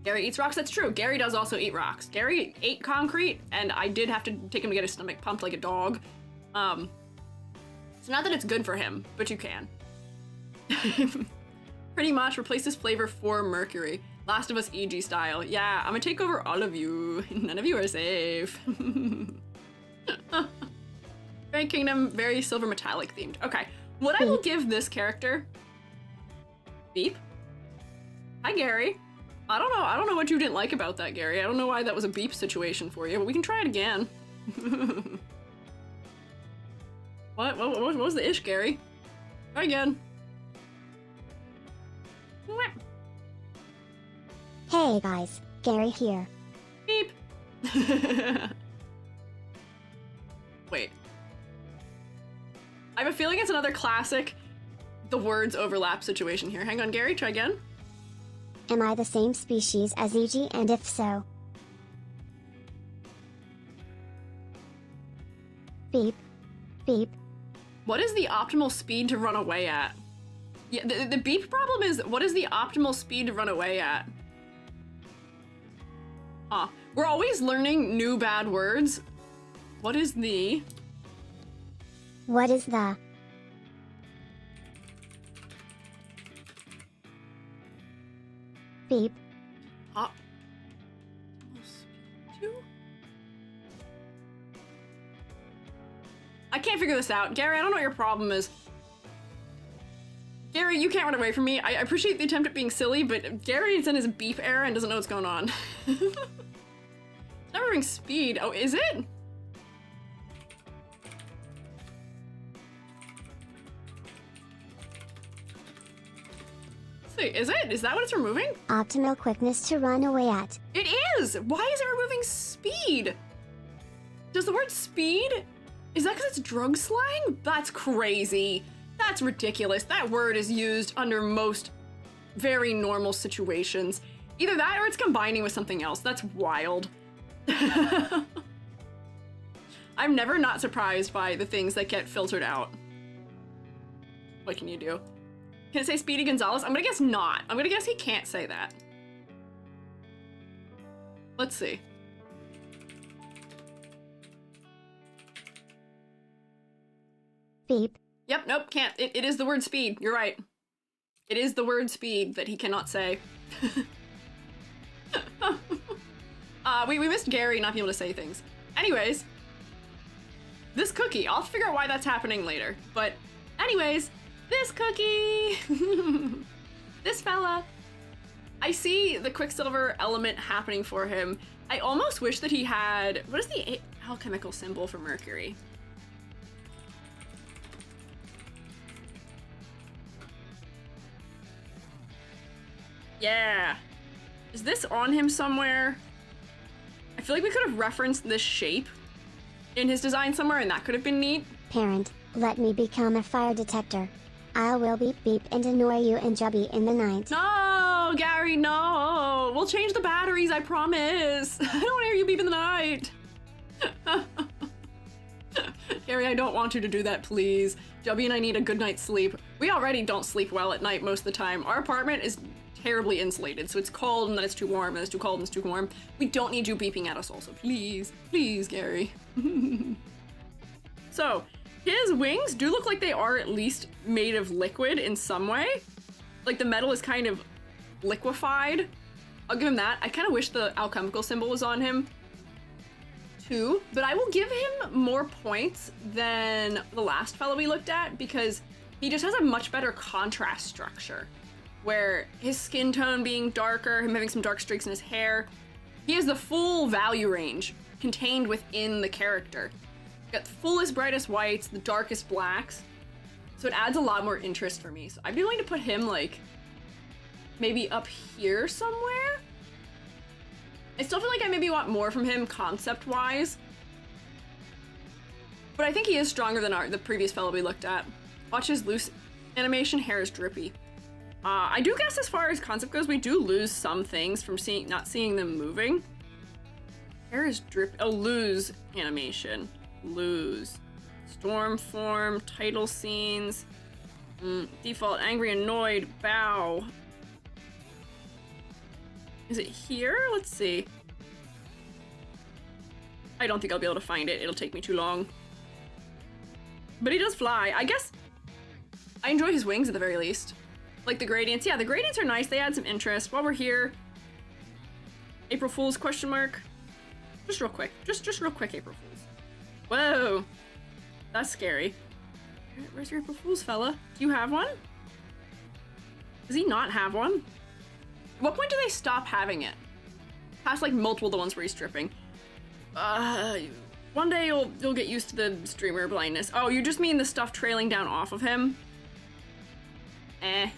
Gary eats rocks? That's true. Gary does also eat rocks. Gary ate concrete, and I did have to take him to get his stomach pumped like a dog. So not that it's good for him, but you can. Pretty much replace this flavor for mercury. Last of Us EG style. Yeah, I'm gonna take over all of you. None of you are safe. Very Kingdom, very silver metallic themed. Okay, what I will give this character... Beep? Hi, Gary. I don't know what you didn't like about that, Gary. I don't know why that was a beep situation for you, but we can try it again. What was the ish, Gary? Try again. Hey guys, Gary here. Beep. Wait. I have a feeling it's another classic the words overlap situation here. Hang on, Gary, try again. Am I the same species as EG, and if so? Beep. Beep. What is the optimal speed to run away at? Yeah, the beep problem is, what is the optimal speed to run away at? Huh. We're always learning new bad words. What is the... What is the... Beep. Optimal speed to... I can't figure this out. Gary, I don't know what your problem is. Gary, you can't run away from me. I appreciate the attempt at being silly, but Gary is in his beep era and doesn't know what's going on. It's not moving speed. Oh, is it? Let's see, is it? Is that what it's removing? Optimal quickness to run away at. It is! Why is it removing speed? Does the word speed... Is that because it's drug slang? That's crazy. That's ridiculous. That word is used under most very normal situations. Either that or it's combining with something else. That's wild. I'm never not surprised by the things that get filtered out. What can you do? Can it say Speedy Gonzalez? I'm gonna guess not. I'm gonna guess he can't say that. Let's see. Beep. Yep, nope, can't. It is the word speed. You're right. It is the word speed that he cannot say. We missed Gary not being able to say things. Anyways, this cookie. I'll figure out why that's happening later. But anyways, this cookie. This fella. I see the Quicksilver element happening for him. I almost wish that he had... What is the alchemical symbol for Mercury? Yeah. Is this on him somewhere? I feel like we could have referenced this shape in his design somewhere, and that could have been neat. Parent, let me become a fire detector. I will beep beep and annoy you and Jubby in the night. No, Gary, no. We'll change the batteries, I promise. I don't want to hear you beep in the night. Gary, I don't want you to do that, please. Jubby and I need a good night's sleep. We already don't sleep well at night most of the time. Our apartment is terribly insulated, so it's cold and then it's too warm, and then it's too cold and it's too warm. We don't need you beeping at us also. Please, please, Gary. So, his wings do look like they are at least made of liquid in some way. Like the metal is kind of liquefied. I'll give him that. I kind of wish the alchemical symbol was on him too, but I will give him more points than the last fellow we looked at because he just has a much better contrast structure. Where his skin tone being darker, him having some dark streaks in his hair, he has the full value range contained within the character. Got the fullest, brightest whites, the darkest blacks, so it adds a lot more interest for me. So I'd be willing to put him like maybe up here somewhere. I still feel like I maybe want more from him concept-wise, but I think he is stronger than the previous fellow we looked at. Watch his loose animation, hair is drippy. I do guess as far as concept goes, we do lose some things from not seeing them moving. Hair is drip. Oh, lose animation. Lose. Storm form, title scenes. Default, angry, annoyed, bow. Is it here? Let's see. I don't think I'll be able to find it. It'll take me too long. But he does fly. I guess I enjoy his wings at the very least. Like the gradients. Yeah, the gradients are nice. They add some interest. While we're here, April Fool's question mark. Just real quick. Just real quick, April Fool's. Whoa. That's scary. Where's your April Fool's, fella? Do you have one? Does he not have one? At what point do they stop having it? Past like multiple the ones where he's stripping. One day you'll get used to the streamer blindness. Oh, you just mean the stuff trailing down off of him? Eh.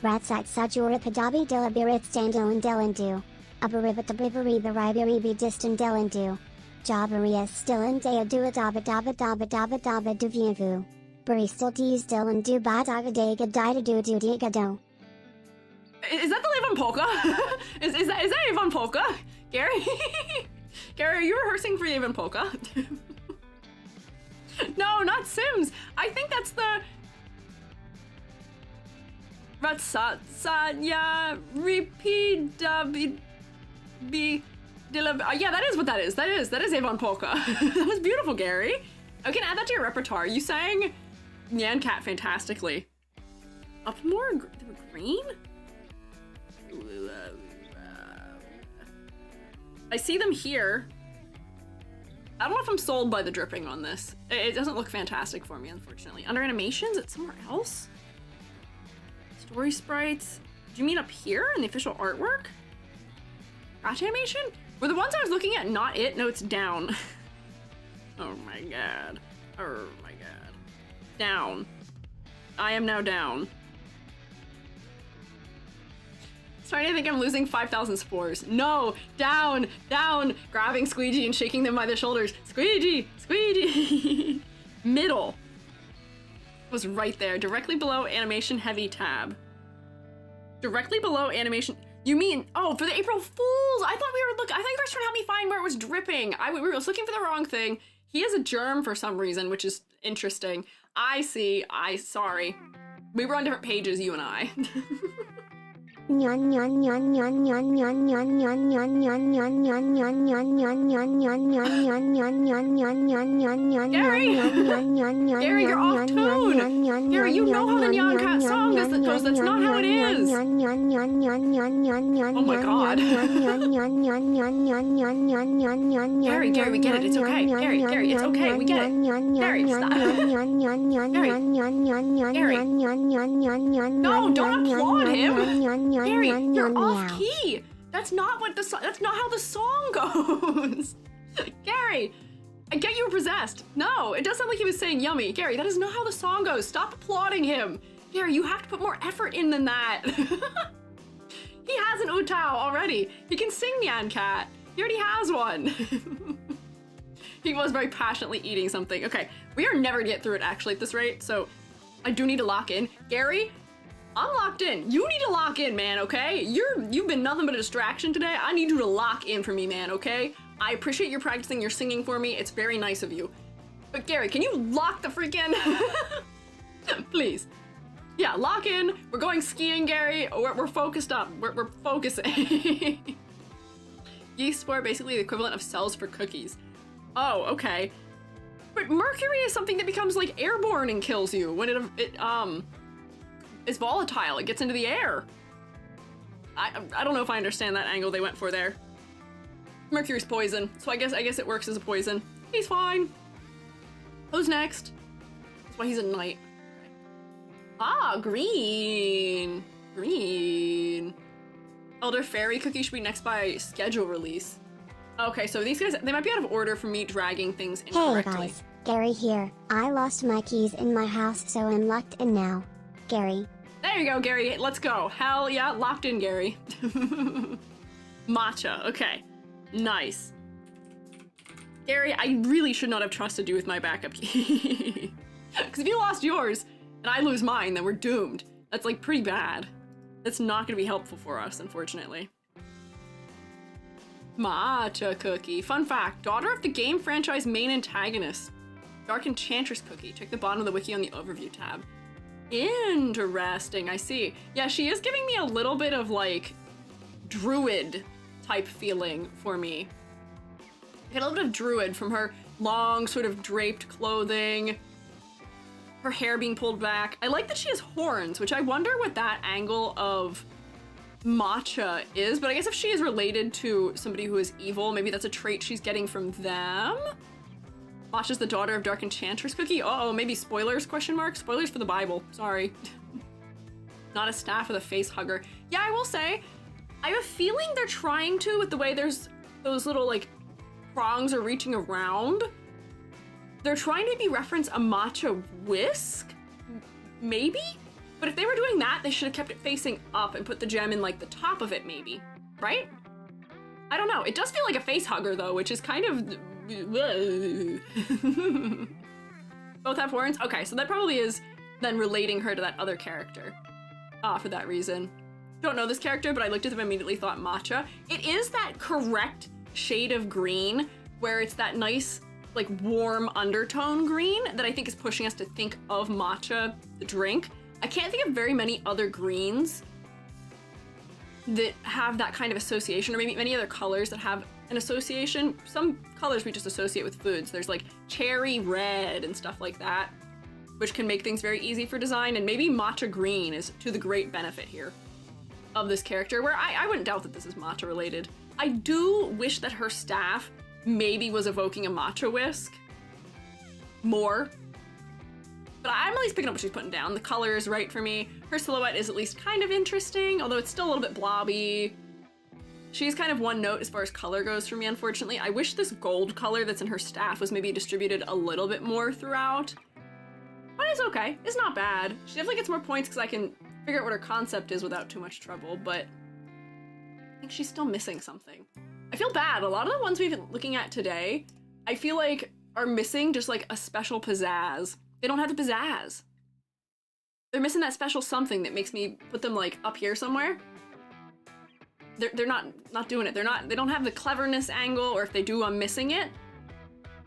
Ratsat Sajura Padabi Delabirit Standoan Delandu. Abaribatabivari Baribaribi Distan Delandu. Jabaria Stillan Dea Dua Daba Daba Daba Daba Daba Duviavu. Buri Still Dees Delandu Badaga Dega Dida Du Dudigado. Is that the Avon Polka? is that Avon Polka? Gary? Gary, are you rehearsing for Avon Polka? No, not Sims. I think that's the Ratsanya repeat yeah, that is what that is. That is Avon Polka. That was beautiful, Gary. I can add that to your repertoire. You sang Nyan Cat fantastically. Up more green? I see them here. I don't know if I'm sold by the dripping on this. It doesn't look fantastic for me, unfortunately. Under animations, it's somewhere else? Story sprites. Do you mean up here in the official artwork? Scratch animation? Were the ones I was looking at not it? No, it's down. Oh my god. Oh my god. Down. I am now down. Starting to think I'm losing 5,000 spores. No! Down! Down! Grabbing Squiiji and shaking them by the shoulders. Squiiji! Squiiji! Middle. Was right there, directly below animation heavy tab. Directly below animation. You mean, oh, for the April Fools! I thought you were trying to help me find where it was dripping. We were looking for the wrong thing. He has a germ for some reason, which is interesting. I see. Sorry. We were on different pages, you and I. Gary, you're off tune! Gary, you know how the Nyan Cat song goes. That's not how it is! Oh my god. Gary, we get it. It's okay. Gary, it's okay. We get it. Gary, stop. Gary. No, don't applaud him! Gary, you're off key. That's not how the song goes. Gary, I get you were possessed. No, it does sound like he was saying yummy. Gary, that is not how the song goes. Stop applauding him. Gary, you have to put more effort in than that. He has an utao already. He can sing Nyan Cat. He already has one. He was very passionately eating something. Okay, we are never gonna get through it actually at this rate, so I do need to lock in. Gary, I'm locked in. You need to lock in, man, okay? You've been nothing but a distraction today. I need you to lock in for me, man, okay? I appreciate you practicing your singing for me. It's very nice of you. But Gary, can you lock the freaking... Please. Yeah, lock in. We're going skiing, Gary. We're focused up. We're focusing. Yeast spore, basically the equivalent of cells for cookies. Oh, okay. But mercury is something that becomes like airborne and kills you when it's volatile. It gets into the air. I don't know if I understand that angle they went for there. Mercury's poison, so I guess it works as a poison. He's fine. Who's next? That's why he's a knight. Okay. Ah, green. Green. Elder Fairy cookie should be next by schedule release. Okay, so these guys, they might be out of order for me dragging things incorrectly. Hey guys, Gary here. I lost my keys in my house, so I'm locked in now. Gary. There you go, Gary. Let's go. Hell yeah, locked in, Gary. Matcha. Okay. Nice. Gary, I really should not have trusted you with my backup key. Because if you lost yours and I lose mine, then we're doomed. That's like pretty bad. That's not going to be helpful for us, unfortunately. Matcha cookie. Fun fact, daughter of the game franchise main antagonist. Dark Enchantress cookie. Check the bottom of the wiki on the overview tab. Interesting, I see. Yeah, she is giving me a little bit of like druid type feeling for me. I get a little bit of druid from her long sort of draped clothing, her hair being pulled back. I like that she has horns, which I wonder what that angle of Matcha is, but I guess if she is related to somebody who is evil, maybe that's a trait she's getting from them. Matcha's the daughter of Dark Enchantress cookie? Uh-oh, maybe spoilers, question mark? Spoilers for the Bible, sorry. Not a staff with a face hugger. Yeah, I will say, I have a feeling they're trying to, with the way there's those little, like, prongs are reaching around. They're trying to maybe reference a matcha whisk? Maybe? But if they were doing that, they should have kept it facing up and put the gem in, like, the top of it, maybe. Right? I don't know. It does feel like a face hugger, though, which is kind of... Both have horns? Okay, so that probably is then relating her to that other character. For that reason. don't know this character, but I looked at them and immediately thought Matcha. It is that correct shade of green where it's that nice, like warm undertone green that I think is pushing us to think of Matcha, the drink. I can't think of very many other greens that have that kind of association, or maybe many other colors that have an association. Some colors we just associate with foods. There's like cherry red and stuff like that, which can make things very easy for design, and maybe matcha green is to the great benefit here of this character, where I wouldn't doubt that this is matcha related. I do wish that her staff maybe was evoking a matcha whisk more, but I'm at least picking up what she's putting down. The color is right for me. Her silhouette is at least kind of interesting, although it's still a little bit blobby. She's kind of one note as far as color goes for me, unfortunately. I wish this gold color that's in her staff was maybe distributed a little bit more throughout, but it's okay. It's not bad. She definitely gets more points because I can figure out what her concept is without too much trouble, but I think she's still missing something. I feel bad. A lot of the ones we've been looking at today, I feel like are missing just like a special pizzazz. They don't have the pizzazz. They're missing that special something that makes me put them like up here somewhere. They're not doing it. They don't have the cleverness angle, or if they do, I'm missing it.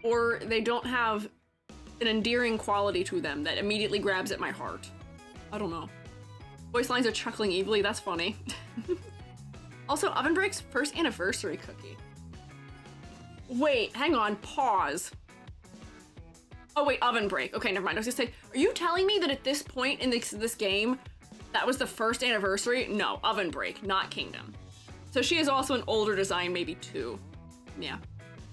Or they don't have an endearing quality to them that immediately grabs at my heart. I don't know. Voice lines are chuckling evilly, that's funny. Also, Oven Break's first anniversary cookie. Wait, hang on, pause. Oh wait, Oven Break. Okay, never mind. I was gonna say, are you telling me that at this point in this game, that was the first anniversary? No, Oven Break, not Kingdom. So she is also an older design, maybe too. Yeah.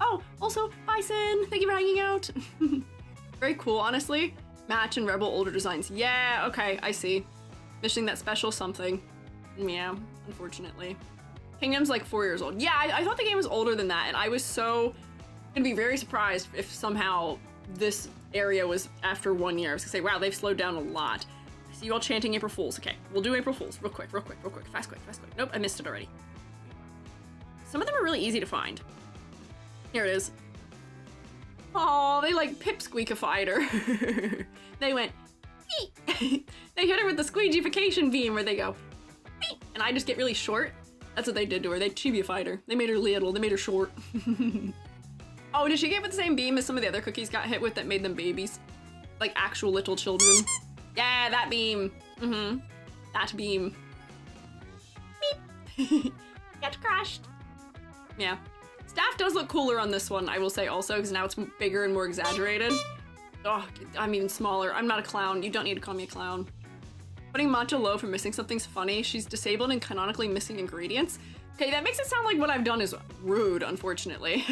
Oh, also, Bison, thank you for hanging out. Very cool, honestly. Match and Rebel older designs. Yeah, okay, I see. Missing that special something. Yeah, unfortunately. Kingdom's like 4 years old. Yeah, I thought the game was older than that, and I was so gonna be very surprised if somehow this area was after 1 year. I was gonna say, wow, they've slowed down a lot. I see you all chanting April Fools. Okay, we'll do April Fools real quick, fast, quick. Nope, I missed it already. Some of them are really easy to find. Here it is. Oh, they like pipsqueakified her. They went, eek. They hit her with the squeegeeification beam where they go, eek, and I just get really short. That's what they did to her. They chibified her. They made her little. They made her short. Oh, did she get with the same beam as some of the other cookies got hit with that made them babies? Like actual little children. Yeah, that beam. Mm-hmm. That beam. Beep. Get crushed. Yeah. Staff does look cooler on this one, I will say also, because now it's bigger and more exaggerated. Oh, I'm even smaller. I'm not a clown. You don't need to call me a clown. Putting Matcha low for missing something's funny. She's disabled and canonically missing ingredients. Okay, that makes it sound like what I've done is rude, unfortunately.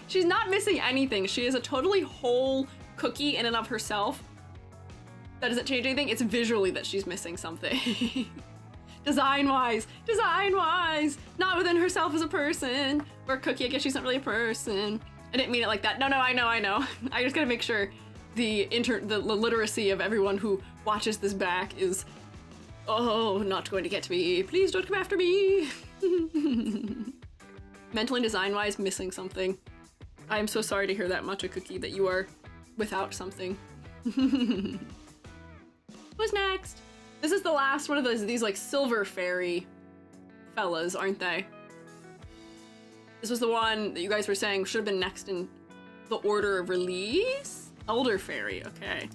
She's not missing anything. She is a totally whole cookie in and of herself. That doesn't change anything. It's visually that she's missing something. Design-wise, not within herself as a person. Or cookie, I guess she's not really a person. I didn't mean it like that. No, I know. I just gotta make sure the literacy of everyone who watches this back is, oh, not going to get me. Please don't come after me. Mentally and design-wise, missing something. I am so sorry to hear that, Matcha Cookie, that you are without something. Who's next? This is the last one of these like silver fairy fellas, aren't they? This was the one that you guys were saying should have been next in the order of release? Elder Fairy, okay.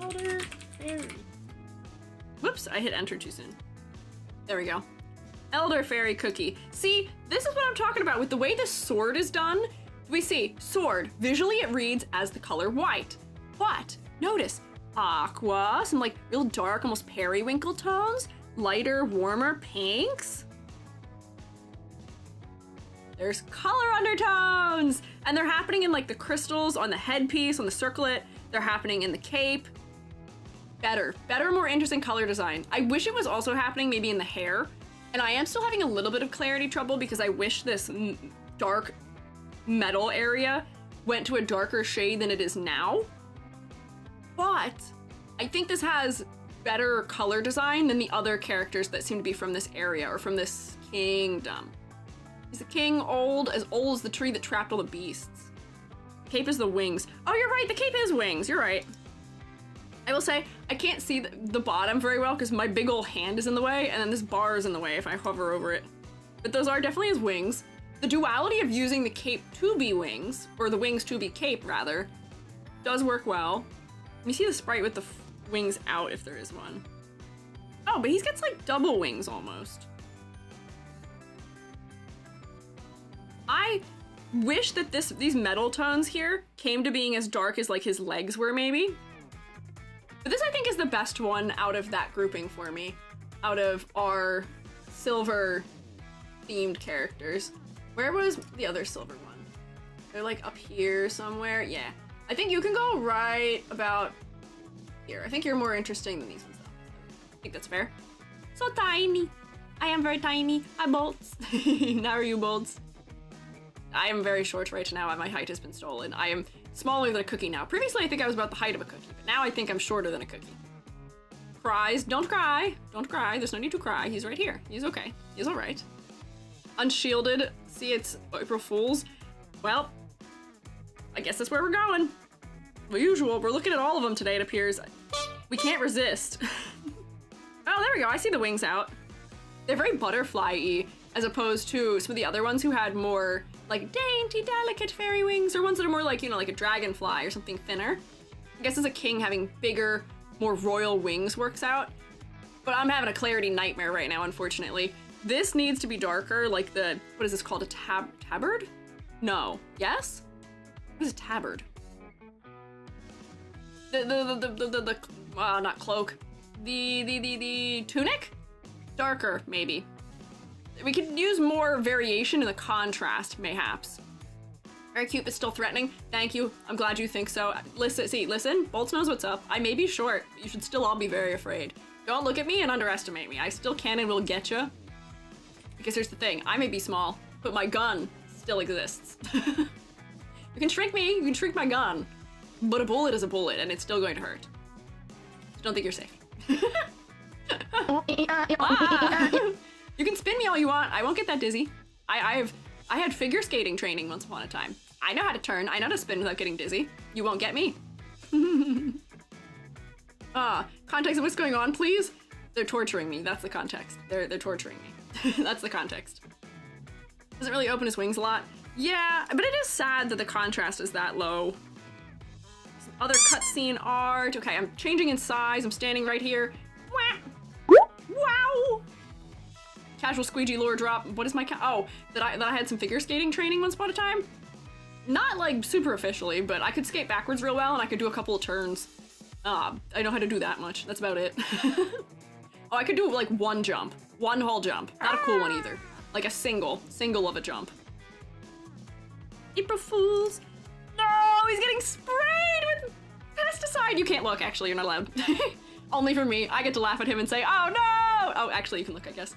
Elder Fairy. Whoops, I hit enter too soon. There we go. Elder Fairy Cookie. See, this is what I'm talking about with the way the sword is done. We see sword. Visually it reads as the color white. But notice aqua, some like real dark, almost periwinkle tones, lighter, warmer pinks. There's color undertones, and they're happening in like the crystals on the headpiece, on the circlet. They're happening in the cape. Better, more interesting color design. I wish it was also happening maybe in the hair, and I am still having a little bit of clarity trouble because I wish this dark metal area went to a darker shade than it is now. But I think this has better color design than the other characters that seem to be from this area or from this kingdom. Is the king old as the tree that trapped all the beasts? Cape is the wings. Oh, you're right, the cape is wings, you're right. I will say, I can't see the bottom very well because my big ol' hand is in the way, and then this bar is in the way if I hover over it. But those are definitely his wings. The duality of using the cape to be wings, or the wings to be cape, rather, does work well. Let me see the sprite with the wings out if there is one. Oh, but he gets like double wings almost. I wish that these metal tones here came to being as dark as like his legs were maybe. But this I think is the best one out of that grouping for me. Out of our silver themed characters. Where was the other silver one? They're like up here somewhere. Yeah. I think you can go right about here. I think you're more interesting than these ones though. I think that's fair. So tiny. I am very tiny. I'm bolts. Now are you bolts? I am very short right now. My height has been stolen. I am smaller than a cookie now. Previously, I think I was about the height of a cookie, but now I think I'm shorter than a cookie. Cries. Don't cry. Don't cry. There's no need to cry. He's right here. He's okay. He's all right. Unshielded. See, it's April Fools. Well, I guess that's where we're going. The usual. We're looking at all of them today, it appears. We can't resist. Oh, there we go. I see the wings out. They're very butterfly-y, as opposed to some of the other ones who had more like dainty, delicate fairy wings, or ones that are more like, you know, like a dragonfly or something thinner. I guess as a king, having bigger, more royal wings works out. But I'm having a clarity nightmare right now, unfortunately. This needs to be darker, like the, what is this called, a tabard? No. Yes? What is a tabard? Not cloak. The tunic? Darker, maybe. We could use more variation in the contrast, mayhaps. Very cute, but still threatening. Thank you. I'm glad you think so. Listen, Bolts knows what's up. I may be short, but you should still all be very afraid. Don't look at me and underestimate me. I still can and will get you. Because here's the thing, I may be small, but my gun still exists. You can shrink me, you can shrink my gun, but a bullet is a bullet and it's still going to hurt. So don't think you're safe. You can spin me all you want. I won't get that dizzy. I had figure skating training once upon a time. I know how to turn. I know how to spin without getting dizzy. You won't get me. Context of what's going on, please. They're torturing me. That's the context. They're torturing me. That's the context. Doesn't really open his wings a lot. Yeah, but it is sad that the contrast is that low. Some other cutscene art. Okay, I'm changing in size. I'm standing right here. Wow! Casual Squiiji lore drop. What is my that I had some figure skating training once upon a time? Not like super officially, but I could skate backwards real well and I could do a couple of turns. I know how to do that much. That's about it. Oh, I could do like one jump. One whole jump. Not a cool one either. Like a single of a jump. April Fools. No, he's getting sprayed with pesticide. You can't look, actually, you're not allowed. Only for me. I get to laugh at him and say, oh no! Oh, actually, you can look, I guess.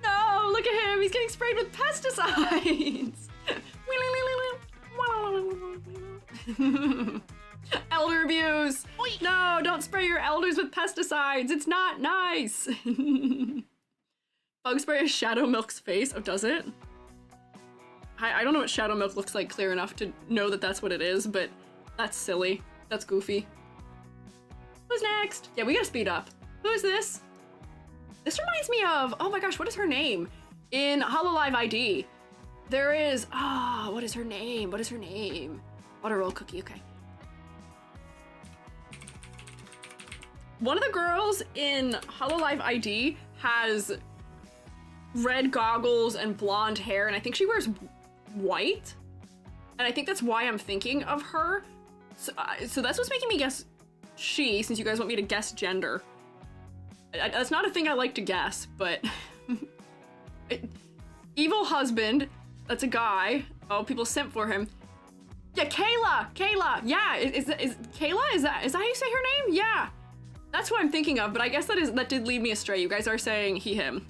No, look at him. He's getting sprayed with pesticides. Elder abuse. No, don't spray your elders with pesticides. It's not nice. Bug spray is Shadow Milk's face. Oh, does it? I don't know what Shadow Milk looks like clear enough to know that that's what it is, but that's silly. That's goofy. Who's next? Yeah, we gotta speed up. Who is this? This reminds me of, oh my gosh, what is her name? In Hololive ID, there is, what is her name? What is her name? Water roll cookie, okay. One of the girls in Hololive ID has red goggles and blonde hair, and I think she wears white. And I think that's why I'm thinking of her. So that's what's making me guess she, since you guys want me to guess gender. That's not a thing I like to guess, but... Evil husband, that's a guy. Oh, people simp for him. Yeah, Kayla, yeah, is Kayla, is that how you say her name? Yeah, that's who I'm thinking of, but I guess that did lead me astray. You guys are saying he, him.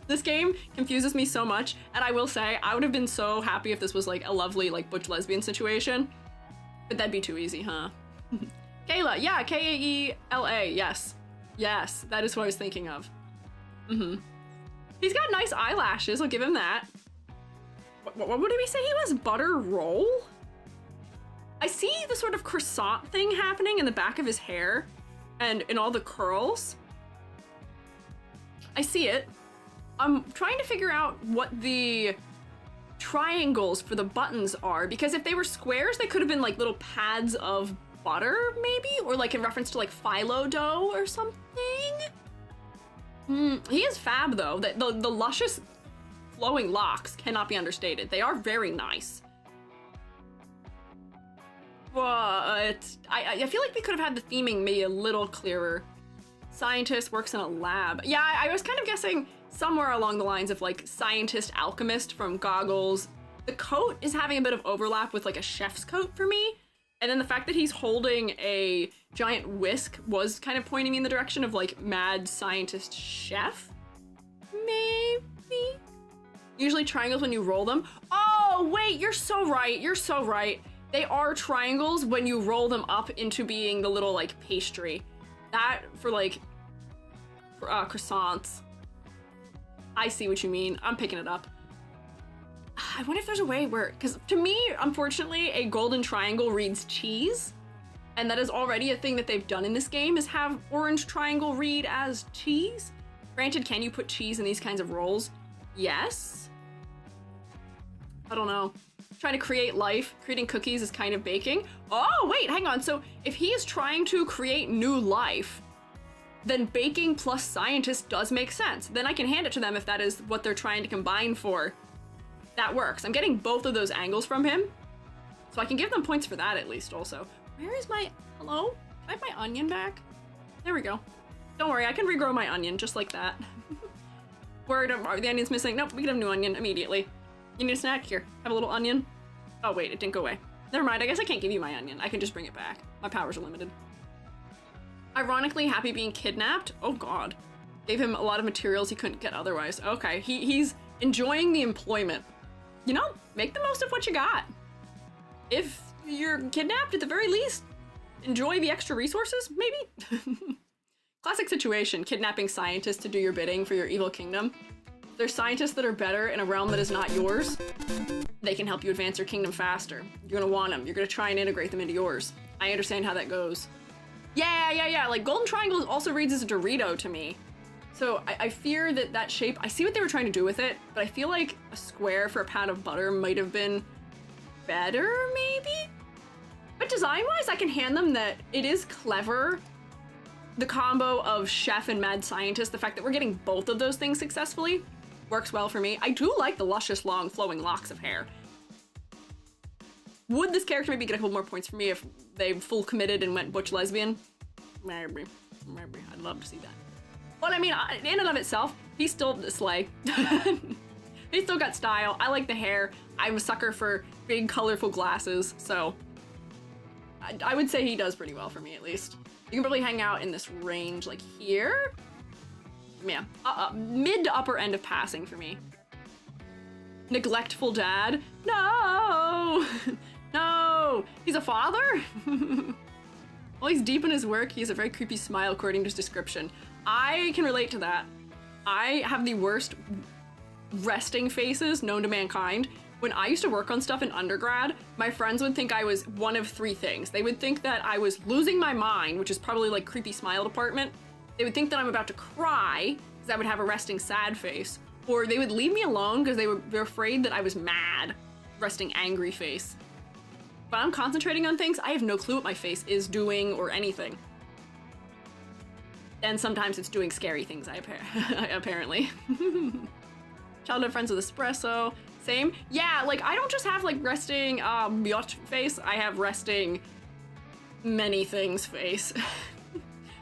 This game confuses me so much, and I will say, I would have been so happy if this was like a lovely, like, butch lesbian situation, but that'd be too easy, huh? Kayla, yeah, Kaela, yes. Yes, that is what I was thinking of. He's got nice eyelashes, I'll give him that. What did we say he was? Butter roll? I see the sort of croissant thing happening in the back of his hair and in all the curls. I see it. I'm trying to figure out what the triangles for the buttons are, because if they were squares, they could have been like little pads of butter, maybe? Or like in reference to like phyllo dough or something? He is fab though. The luscious flowing locks cannot be understated. They are very nice. But I feel like we could have had the theming maybe a little clearer. Scientist works in a lab. Yeah, I was kind of guessing somewhere along the lines of like scientist alchemist from Goggles. The coat is having a bit of overlap with like a chef's coat for me. And then the fact that he's holding a giant whisk was kind of pointing me in the direction of like mad scientist chef. Maybe? Usually triangles when you roll them. Oh, wait, you're so right. You're so right. They are triangles when you roll them up into being the little like pastry. That for like croissants. I see what you mean. I'm picking it up. I wonder if there's a way where, because to me, unfortunately, a golden triangle reads cheese. And that is already a thing that they've done in this game, is have orange triangle read as cheese. Granted, can you put cheese in these kinds of rolls? Yes. I don't know. Trying to create life, creating cookies is kind of baking. Oh, wait, hang on. So if he is trying to create new life, then baking plus scientist does make sense. Then I can hand it to them if that is what they're trying to combine for. That works. I'm getting both of those angles from him, so I can give them points for that at least also. Where is my, hello? Can I have my onion back? There we go. Don't worry, I can regrow my onion just like that. Word, are the onions missing? Nope, we can have new onion immediately. You need a snack? Here, have a little onion. Oh wait, it didn't go away. Never mind, I guess I can't give you my onion. I can just bring it back. My powers are limited. Ironically, Happy being kidnapped? Oh god. Gave him a lot of materials he couldn't get otherwise. Okay, he's enjoying the employment. You know, make the most of what you got. If you're kidnapped, at the very least, enjoy the extra resources, maybe? Classic situation, kidnapping scientists to do your bidding for your evil kingdom. There's scientists that are better in a realm that is not yours. They can help you advance your kingdom faster. You're gonna want them. You're gonna try and integrate them into yours. I understand how that goes. Yeah, like Golden Triangle also reads as a Dorito to me. So I fear that that shape, I see what they were trying to do with it, but I feel like a square for a pound of butter might have been better, maybe? But design-wise, I can hand them that it is clever. The combo of chef and mad scientist, the fact that we're getting both of those things successfully, works well for me. I do like the luscious, long, flowing locks of hair. Would this character maybe get a couple more points for me if they full committed and went butch lesbian? Maybe. I'd love to see that. But I mean, in and of itself, he's still the slay. He's still got style. I like the hair. I'm a sucker for big, colorful glasses, so I would say he does pretty well for me, at least. You can probably hang out in this range, like here. Yeah, mid to upper end of passing for me. Neglectful dad? No! No! He's a father? While he's deep in his work, he has a very creepy smile according to his description. I can relate to that. I have the worst resting faces known to mankind. When I used to work on stuff in undergrad, my friends would think I was one of three things. They would think that I was losing my mind, which is probably like creepy smile department. They would think that I'm about to cry, because I would have a resting sad face. Or they would leave me alone because they're afraid that I was mad, resting angry face. But I'm concentrating on things, I have no clue what my face is doing or anything. And sometimes it's doing scary things, apparently. Childhood friends with espresso, same. Yeah, like I don't just have like resting yacht face, I have resting many things face.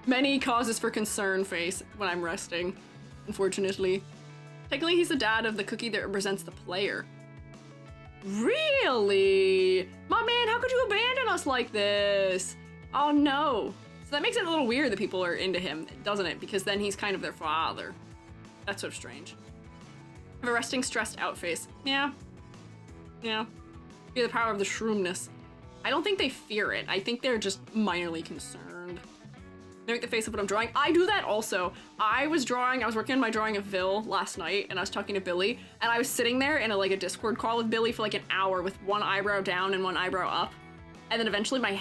Many causes for concern face when I'm resting, unfortunately. Technically, he's the dad of the cookie that represents the player. Really? My man, how could you abandon us like this? Oh no. So that makes it a little weird that people are into him, doesn't it? Because then he's kind of their father. That's sort of strange. Have a resting, stressed out face. Yeah. Yeah. Fear the power of the shroomness. I don't think they fear it. I think they're just minorly concerned. Make the face of what I'm drawing. I do that also. I was working on my drawing of Vil last night, and I was talking to Billy, and I was sitting there in a Discord call with Billy for like an hour with one eyebrow down and one eyebrow up. and then eventually my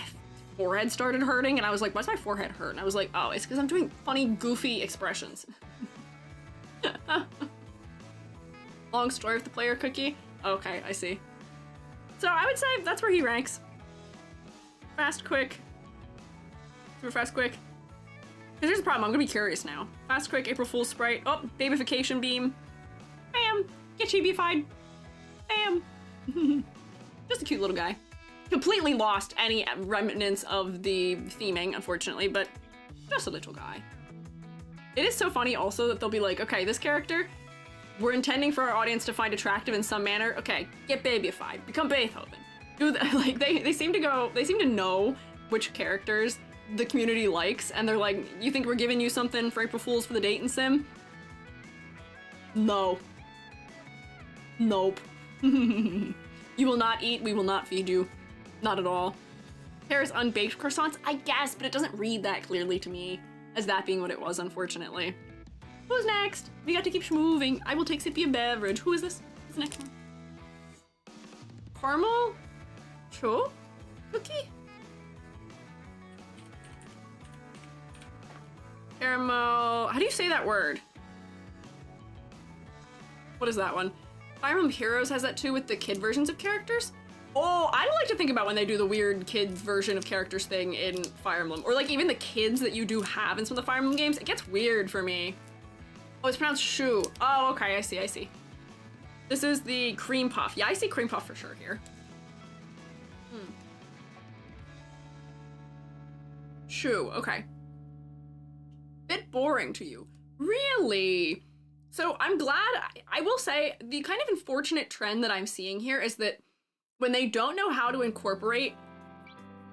forehead started hurting, and I was like, why's my forehead hurt? And I was like, oh, it's because I'm doing funny, goofy expressions. Long story with the player cookie? Okay, I see. So I would say that's where he ranks. Fast, quick. Super fast, quick. Because here's the problem, I'm gonna be curious now. Fast, quick, April Fool's Sprite. Oh, babyfication beam. Bam! Get chibified. Bam! Just a cute little guy. Completely lost any remnants of the theming, unfortunately, but just a little guy. It is so funny also that they'll be like, okay, this character, we're intending for our audience to find attractive in some manner. Okay, get babyified, become Beethoven. Do the, like they seem to know which characters the community likes, and they're like, you think we're giving you something for April Fools for the dating sim? No. Nope. You will not eat, we will not feed you. Not at all. Paris unbaked croissants? I guess, but it doesn't read that clearly to me as that being what it was, unfortunately. Who's next? We got to keep moving. I will take sippy a beverage. Who is this? What's the next one? Caramel? Cho? Cookie? Caramel. How do you say that word? What is that one? Fire Emblem Heroes has that too with the kid versions of characters. Oh, I don't like to think about when they do the weird kids version of characters thing in Fire Emblem. Or like even the kids that you do have in some of the Fire Emblem games. It gets weird for me. Oh, it's pronounced Shu. Oh, okay, I see. This is the cream puff. Yeah, I see cream puff for sure here. Shu, okay. Bit boring to you. Really? So I'm glad, I will say, the kind of unfortunate trend that I'm seeing here is that when they don't know how to incorporate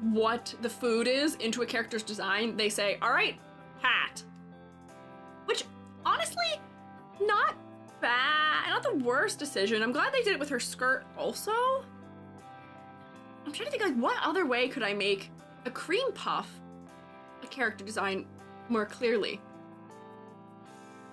what the food is into a character's design, they say, all right, hat. Which, honestly, not bad, not the worst decision. I'm glad they did it with her skirt also. I'm trying to think, like, what other way could I make a cream puff a character design more clearly?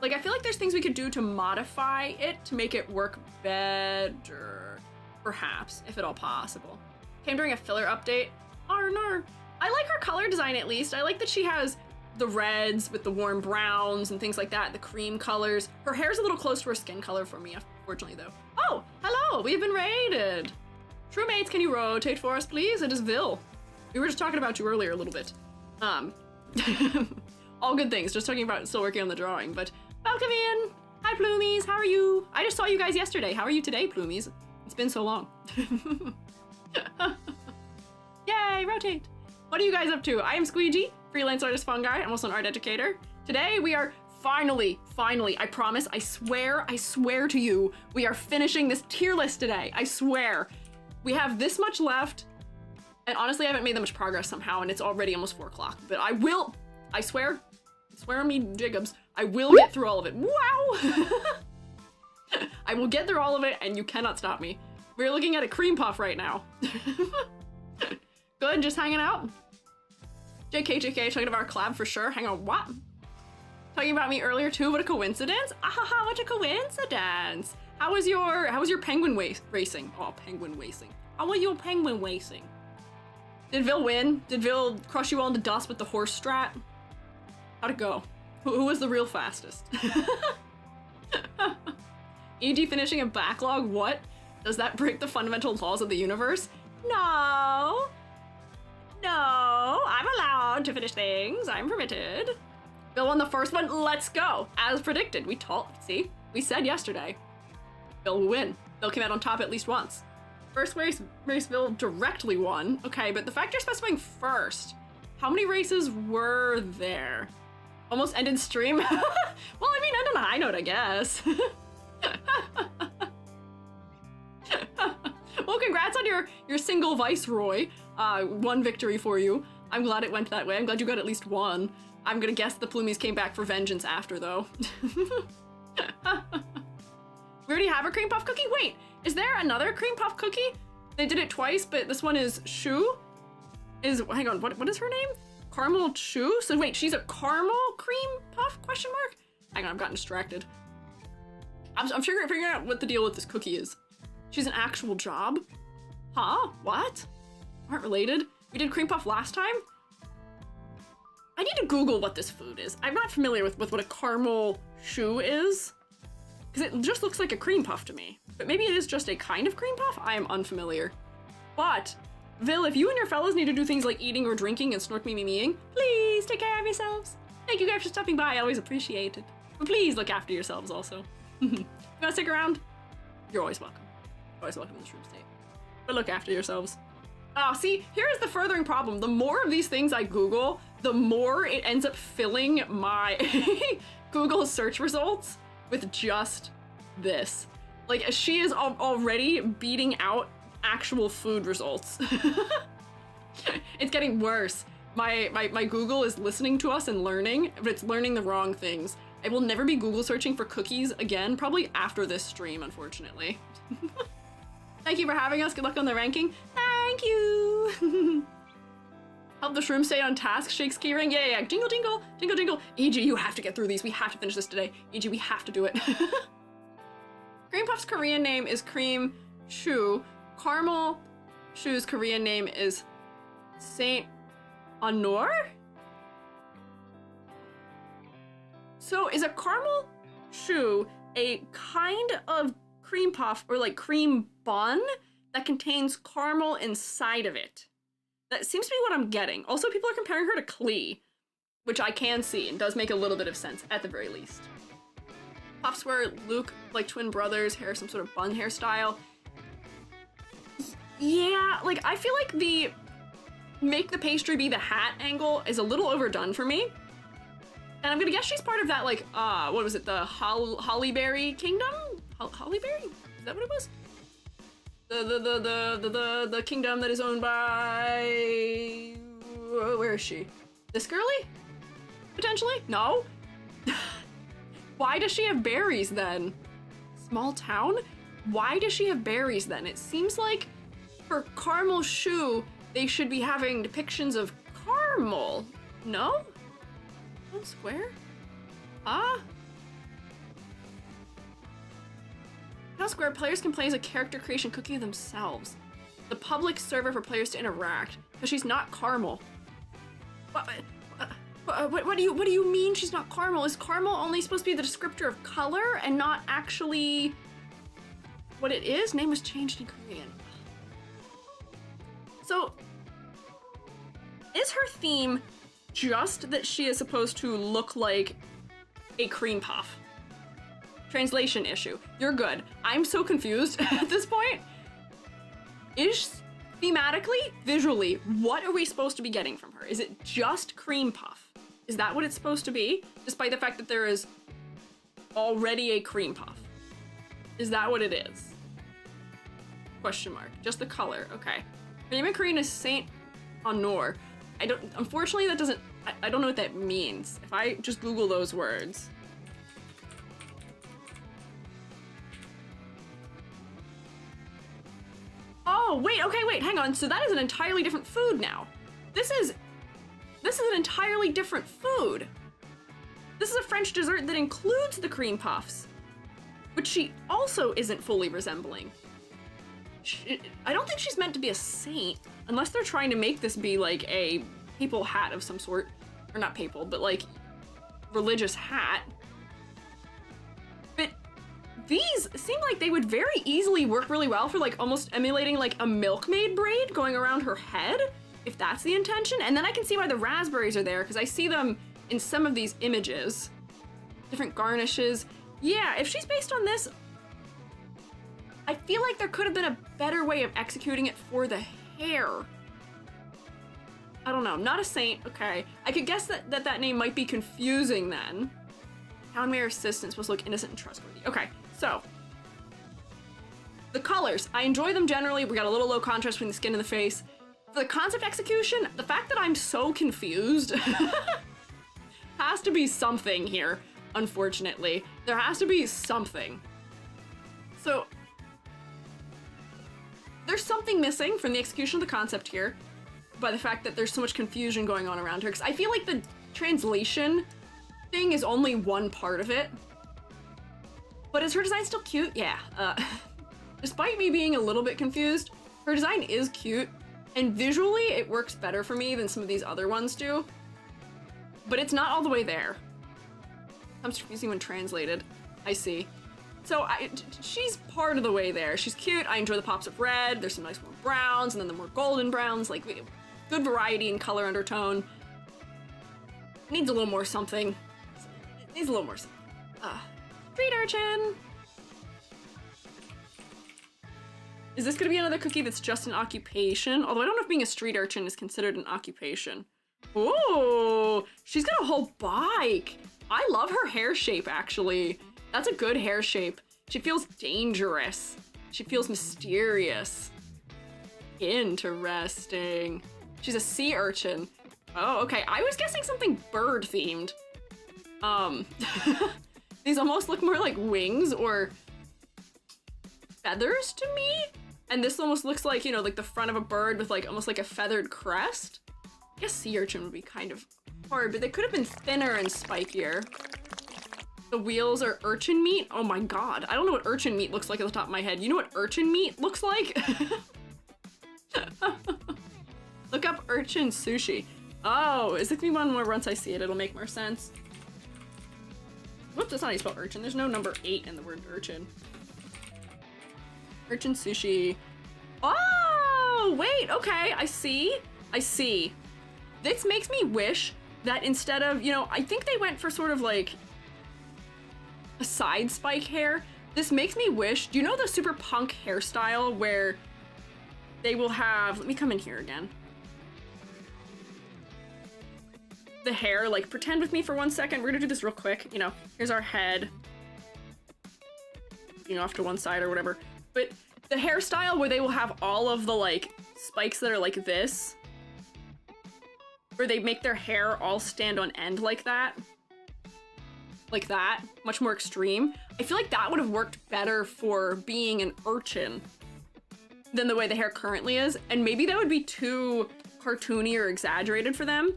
Like, I feel like there's things we could do to modify it to make it work better, perhaps, if at all possible. Came during a filler update. No. I like her color design at least. I like that she has the reds with the warm browns and things like that, the cream colors. Her hair's a little close to her skin color for me, unfortunately, though. Oh, hello, we've been raided. True mates, can you rotate for us, please? It is Vil. We were just talking about you earlier a little bit. All good things, just talking about still working on the drawing, but welcome in. Hi, Plumies, how are you? I just saw you guys yesterday. How are you today, Plumies? It's been so long. Yay, rotate. What are you guys up to? I am Squiiji, freelance artist fungi. I'm also an art educator. Today we are finally, I promise, I swear to you, we are finishing this tier list today. I swear. We have this much left, and honestly, I haven't made that much progress somehow, and it's already almost 4 o'clock, but I swear on me jigabs, I will get through all of it. Wow! I will get through all of it, and you cannot stop me. We're looking at a cream puff right now. Good, just hanging out. JK, talking about our collab for sure. Hang on, what? Talking about me earlier too, what a coincidence. Ahaha, what a coincidence. How was your penguin racing? Oh, penguin racing. How was your penguin racing? Did Vil win? Did Vil crush you all into dust with the horse strat? How'd it go? Who was the real fastest? EG finishing a backlog, what? Does that break the fundamental laws of the universe? No, I'm allowed to finish things. I'm permitted. Vil won the first one, let's go. As predicted, we said yesterday. Vil will win. Vil came out on top at least once. First race Vil directly won. Okay, but the fact you're specifying first, how many races were there? Almost ended stream? Well, I mean, end on a high note, I guess. Well, congrats on your single viceroy. One victory for you. I'm glad it went that way. I'm glad you got at least one. I'm gonna guess the Plumies came back for vengeance after, though. We already have a cream puff cookie? Wait, is there another cream puff cookie? They did it twice, but this one is Shu? Hang on, what is her name? Caramel Shu? So wait, she's a caramel cream puff, question mark? Hang on, I've gotten distracted. I'm figuring out what the deal with this cookie is. She's an actual job? Huh? What? Aren't related? We did cream puff last time. I need to Google what this food is. I'm not familiar with what a caramel choux is, because it just looks like a cream puff to me. But maybe it is just a kind of cream puff? I am unfamiliar. But, Vil, if you and your fellas need to do things like eating or drinking and snork me meing, please take care of yourselves. Thank you guys for stopping by, I always appreciate it. But please look after yourselves also. You wanna stick around? You're always welcome. Always welcome in this room state. But look after yourselves. Oh, see, here's the furthering problem. The more of these things I Google, the more it ends up filling my Google search results with just this. Like, she is already beating out actual food results. It's getting worse. My Google is listening to us and learning, but it's learning the wrong things. I will never be Google searching for cookies again, probably after this stream, unfortunately. Thank you for having us. Good luck on the ranking. Thank you. Help the shroom stay on task. Shakes keyring. Yeah. Jingle, jingle, jingle, jingle. EG, you have to get through these. We have to finish this today. EG, we have to do it. Cream Puff's Korean name is Cream Choux. Caramel Choux's Korean name is Saint Honor? So is a caramel choux a kind of cream puff or like cream bun that contains caramel inside of it? That seems to be what I'm getting. Also, people are comparing her to Klee, which I can see and does make a little bit of sense at the very least. Puffs where Luke, like twin brothers, hair some sort of bun hairstyle. Yeah, like I feel like the make the pastry be the hat angle is a little overdone for me. And I'm gonna guess she's part of that, like, what was it, the Hollyberry Kingdom? Hollyberry? Is that what it was? The kingdom that is owned by... Where is she? This girly? Potentially? No? Why does she have berries then? Small town? Why does she have berries then? It seems like for caramel choux, they should be having depictions of caramel. No? One square? Town Square, players can play as a character creation cookie themselves. The public server for players to interact, but she's not caramel. What do you mean she's not caramel? Is caramel only supposed to be the descriptor of color and not actually what it is? Name was changed in Korean. So, is her theme just that she is supposed to look like a cream puff? Translation issue. You're good. I'm so confused at this point. Is thematically, visually, what are we supposed to be getting from her? Is it just cream puff? Is that what it's supposed to be? Despite the fact that there is already a cream puff. Is that what it is? Question mark. Just the color. Okay. Her name in Korean is Saint Honor. Unfortunately, that doesn't, I don't know what that means. If I just Google those words. Oh, wait, hang on. So that is an entirely different food now. This is an entirely different food. This is a French dessert that includes the cream puffs, which she also isn't fully resembling. I don't think she's meant to be a saint, unless they're trying to make this be like a papal hat of some sort. Or not papal, but like religious hat. But these seem like they would very easily work really well for like almost emulating like a milkmaid braid going around her head, if that's the intention. And then I can see why the raspberries are there, because I see them in some of these images. Different garnishes. Yeah, if she's based on this, I feel like there could have been a better way of executing it for the hair. I don't know, not a saint, okay. I could guess that name might be confusing then. Town Mayor Assistant, supposed to look innocent and trustworthy. Okay, so. The colors, I enjoy them generally. We got a little low contrast between the skin and the face. For the concept execution, the fact that I'm so confused has to be something here, unfortunately. There has to be something. So, there's something missing from the execution of the concept here by the fact that there's so much confusion going on around her, because I feel like the translation thing is only one part of it. But is her design still cute? Yeah. Despite me being a little bit confused, her design is cute. And visually, it works better for me than some of these other ones do. But it's not all the way there. I'm confusing when translated. I see. So she's part of the way there. She's cute. I enjoy the pops of red. There's some nice more browns, and then the more golden browns. Like, good variety in color undertone. Needs a little more something. Needs a little more something. Street urchin. Is this gonna be another cookie that's just an occupation? Although I don't know if being a street urchin is considered an occupation. Ooh, she's got a whole bike. I love her hair shape, actually. That's a good hair shape. She feels dangerous. She feels mysterious. Interesting. She's a sea urchin. Oh, okay. I was guessing something bird themed. These almost look more like wings or feathers to me. And this almost looks like, you know, like the front of a bird with like almost like a feathered crest. I guess sea urchin would be kind of hard, but they could have been thinner and spikier. The wheels are urchin meat? Oh my god. I don't know what urchin meat looks like at the top of my head. You know what urchin meat looks like? Look up urchin sushi. Oh, is this gonna be one where once I see it, it'll make more sense? Whoops, that's not how you spell urchin. There's no number 8 in the word urchin. Urchin sushi. Oh, wait, okay, I see. I see. This makes me wish that instead of, you know, I think they went for sort of like a side spike hair. This makes me wish, do you know the super punk hairstyle where they will have, let me come in here again. The hair, like pretend with me for 1 second. We're gonna do this real quick. You know, here's our head. You know, off to one side or whatever. But the hairstyle where they will have all of the like spikes that are like this. Where they make their hair all stand on end like that. Like that, much more extreme. I feel like that would have worked better for being an urchin than the way the hair currently is. And maybe that would be too cartoony or exaggerated for them.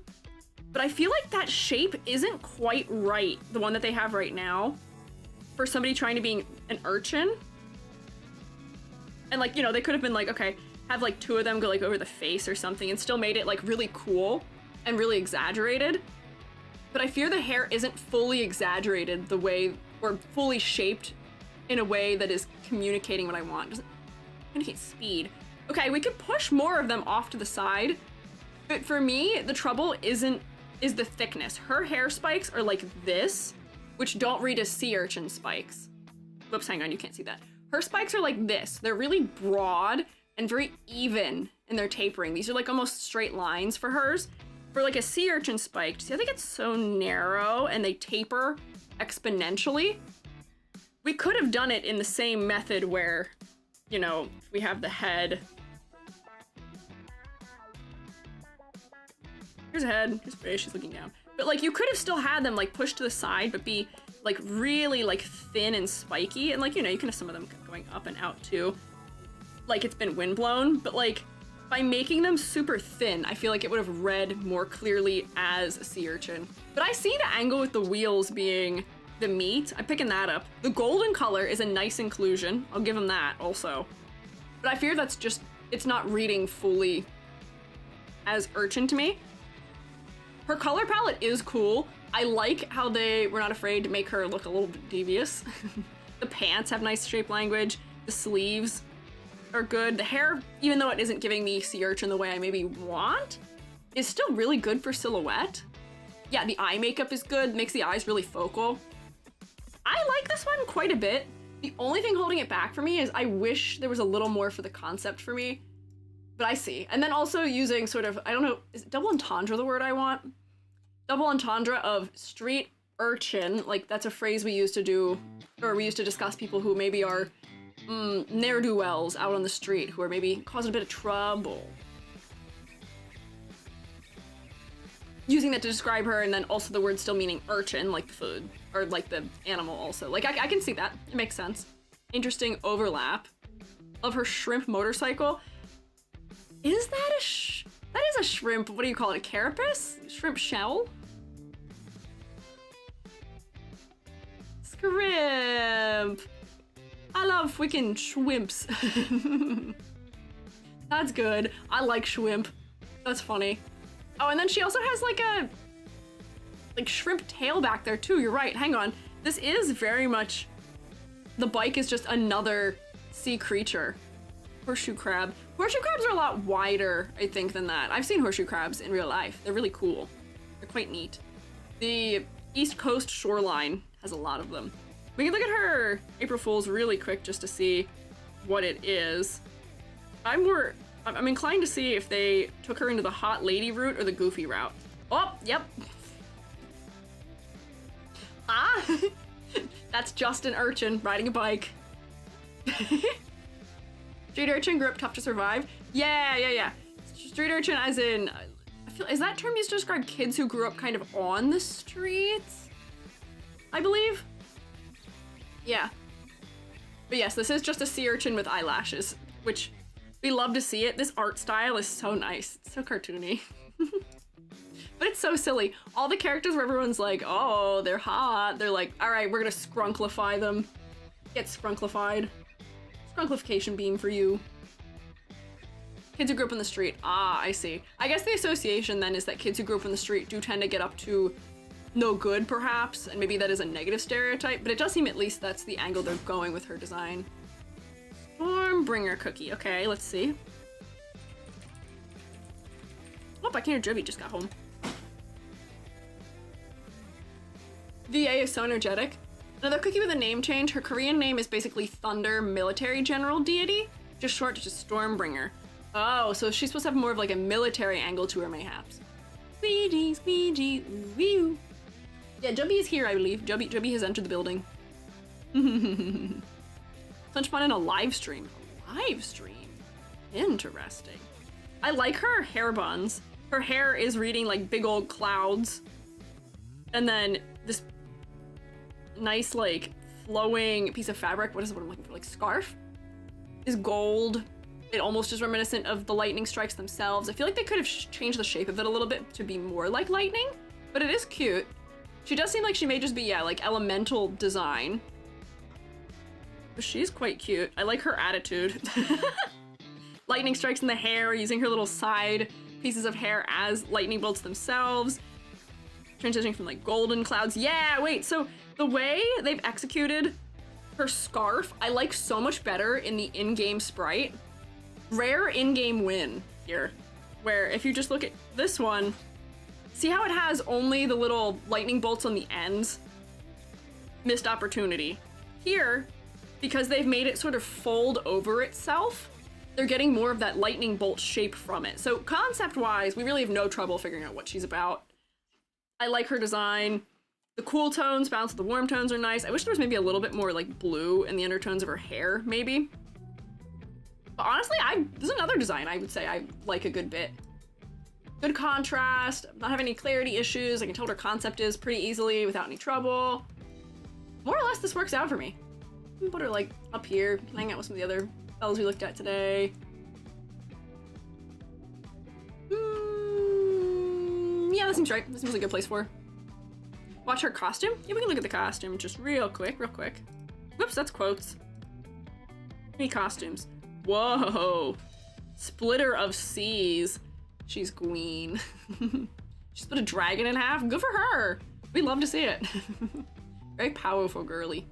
But I feel like that shape isn't quite right, the one that they have right now, for somebody trying to be an urchin. And like, you know, they could have been like, okay, have like 2 of them go like over the face or something and still made it like really cool and really exaggerated. But I fear the hair isn't fully exaggerated the way, or fully shaped in a way that is communicating what I want. Doesn't communicate speed. Okay, we could push more of them off to the side, but for me, the trouble is the thickness. Her hair spikes are like this, which don't read as sea urchin spikes. Whoops, hang on, you can't see that. Her spikes are like this. They're really broad and very even in their tapering. These are like almost straight lines for hers. For like a sea urchin spike, see how they get so narrow and they taper exponentially? We could have done it in the same method where, you know, we have the head. Here's a head, here's a face, she's looking down. But like you could have still had them like pushed to the side, but be like really like thin and spiky. And like, you know, you can have some of them going up and out too. Like it's been windblown, but like, by making them super thin, I feel like it would have read more clearly as a sea urchin. But I see the angle with the wheels being the meat. I'm picking that up. The golden color is a nice inclusion. I'll give them that also. But I fear that's just, it's not reading fully as urchin to me. Her color palette is cool. I like how they were not afraid to make her look a little bit devious. The pants have nice shape language. The sleeves are good. The hair, even though it isn't giving me sea urchin the way I maybe want, is still really good for silhouette. Yeah, the eye makeup is good, makes the eyes really focal. I like this one quite a bit. The only thing holding it back for me is I wish there was a little more for the concept for me, but I see. And then also using sort of, I don't know, is double entendre the word I want? Double entendre of street urchin, like that's a phrase we used to do, or we used to discuss people who maybe are ne'er-do-wells out on the street who are maybe causing a bit of trouble. Using that to describe her, and then also the word still meaning urchin, like the food, or like the animal also. Like, I can see that. It makes sense. Interesting overlap of her shrimp motorcycle. Is that that is a shrimp, what do you call it, a carapace? Shrimp shell? Shrimp! I love freaking shrimps. That's good. I like shrimp. That's funny. Oh, and then she also has like a shrimp tail back there too. You're right. Hang on. This is very much, the bike is just another sea creature. Horseshoe crab. Horseshoe crabs are a lot wider, I think, than that. I've seen horseshoe crabs in real life. They're really cool. They're quite neat. The East Coast shoreline has a lot of them. We can look at her April Fool's really quick just to see what it is. I'm inclined to see if they took her into the hot lady route or the goofy route. Oh, yep. Ah, that's just an urchin riding a bike. Street urchin grew up tough to survive. Yeah. Street urchin as in, is that term used to describe kids who grew up kind of on the streets? I believe. Yeah. But yes, this is just a sea urchin with eyelashes, which we love to see it. This art style is so nice. It's so cartoony. But it's so silly. All the characters where everyone's like, oh, they're hot. They're like, all right, we're gonna scrunklify them. Get scrunklified. Scrunklification beam for you. Kids who grew up on the street. Ah, I see. I guess the association then is that kids who grew up on the street do tend to get up to no good, perhaps, and maybe that is a negative stereotype, but it does seem at least that's the angle they're going with her design. Stormbringer cookie. Okay, let's see. Oh, I can hear Joby just got home. VA is so energetic. Another cookie with a name change. Her Korean name is basically Thunder Military General Deity, just short to just Stormbringer. Oh, so she's supposed to have more of like a military angle to her, mayhaps. Squeiji, ooh. Yeah, Joby is here, I believe. Joby has entered the building. Such fun in a live stream. A live stream? Interesting. I like her hair buns. Her hair is reading like big old clouds. And then this nice like flowing piece of fabric, what is it, what I'm looking for, like scarf, is gold. It almost is reminiscent of the lightning strikes themselves. I feel like they could have changed the shape of it a little bit to be more like lightning, but it is cute. She does seem like she may just be, yeah, like elemental design. But she's quite cute. I like her attitude. Lightning strikes in the hair, using her little side pieces of hair as lightning bolts themselves. Transitioning from like golden clouds. Yeah, wait, so the way they've executed her scarf, I like so much better in the in-game sprite. Rare in-game win here, where if you just look at this one, see how it has only the little lightning bolts on the ends? Missed opportunity. Here, because they've made it sort of fold over itself, they're getting more of that lightning bolt shape from it. So concept-wise, we really have no trouble figuring out what she's about. I like her design. The cool tones balanced with the warm tones are nice. I wish there was maybe a little bit more like blue in the undertones of her hair, maybe. But honestly, this is another design I would say I like a good bit. Good contrast, not having any clarity issues. I can tell what her concept is pretty easily without any trouble. More or less, this works out for me. Put her like up here, hang out with some of the other fellas we looked at today. Yeah, that seems right. This seems like a good place for her. Watch her costume? Yeah, we can look at the costume just real quick. Whoops, that's quotes. Any costumes? Whoa. Splitter of seas. She's queen. She split a dragon in half. Good for her. We love to see it. Very powerful girly.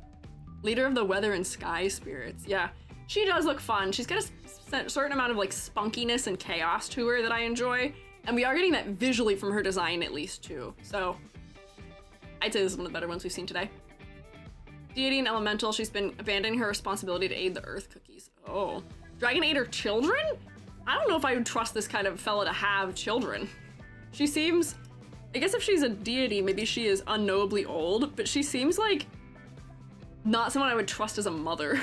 Leader of the weather and sky spirits. Yeah, she does look fun. She's got a certain amount of like spunkiness and chaos to her that I enjoy. And we are getting that visually from her design at least too. So I'd say this is one of the better ones we've seen today. Deity and elemental. She's been abandoning her responsibility to aid the earth cookies. Oh. Dragon ate her children? I don't know if I would trust this kind of fella to have children. She seems, I guess if she's a deity, maybe she is unknowably old, but she seems like not someone I would trust as a mother.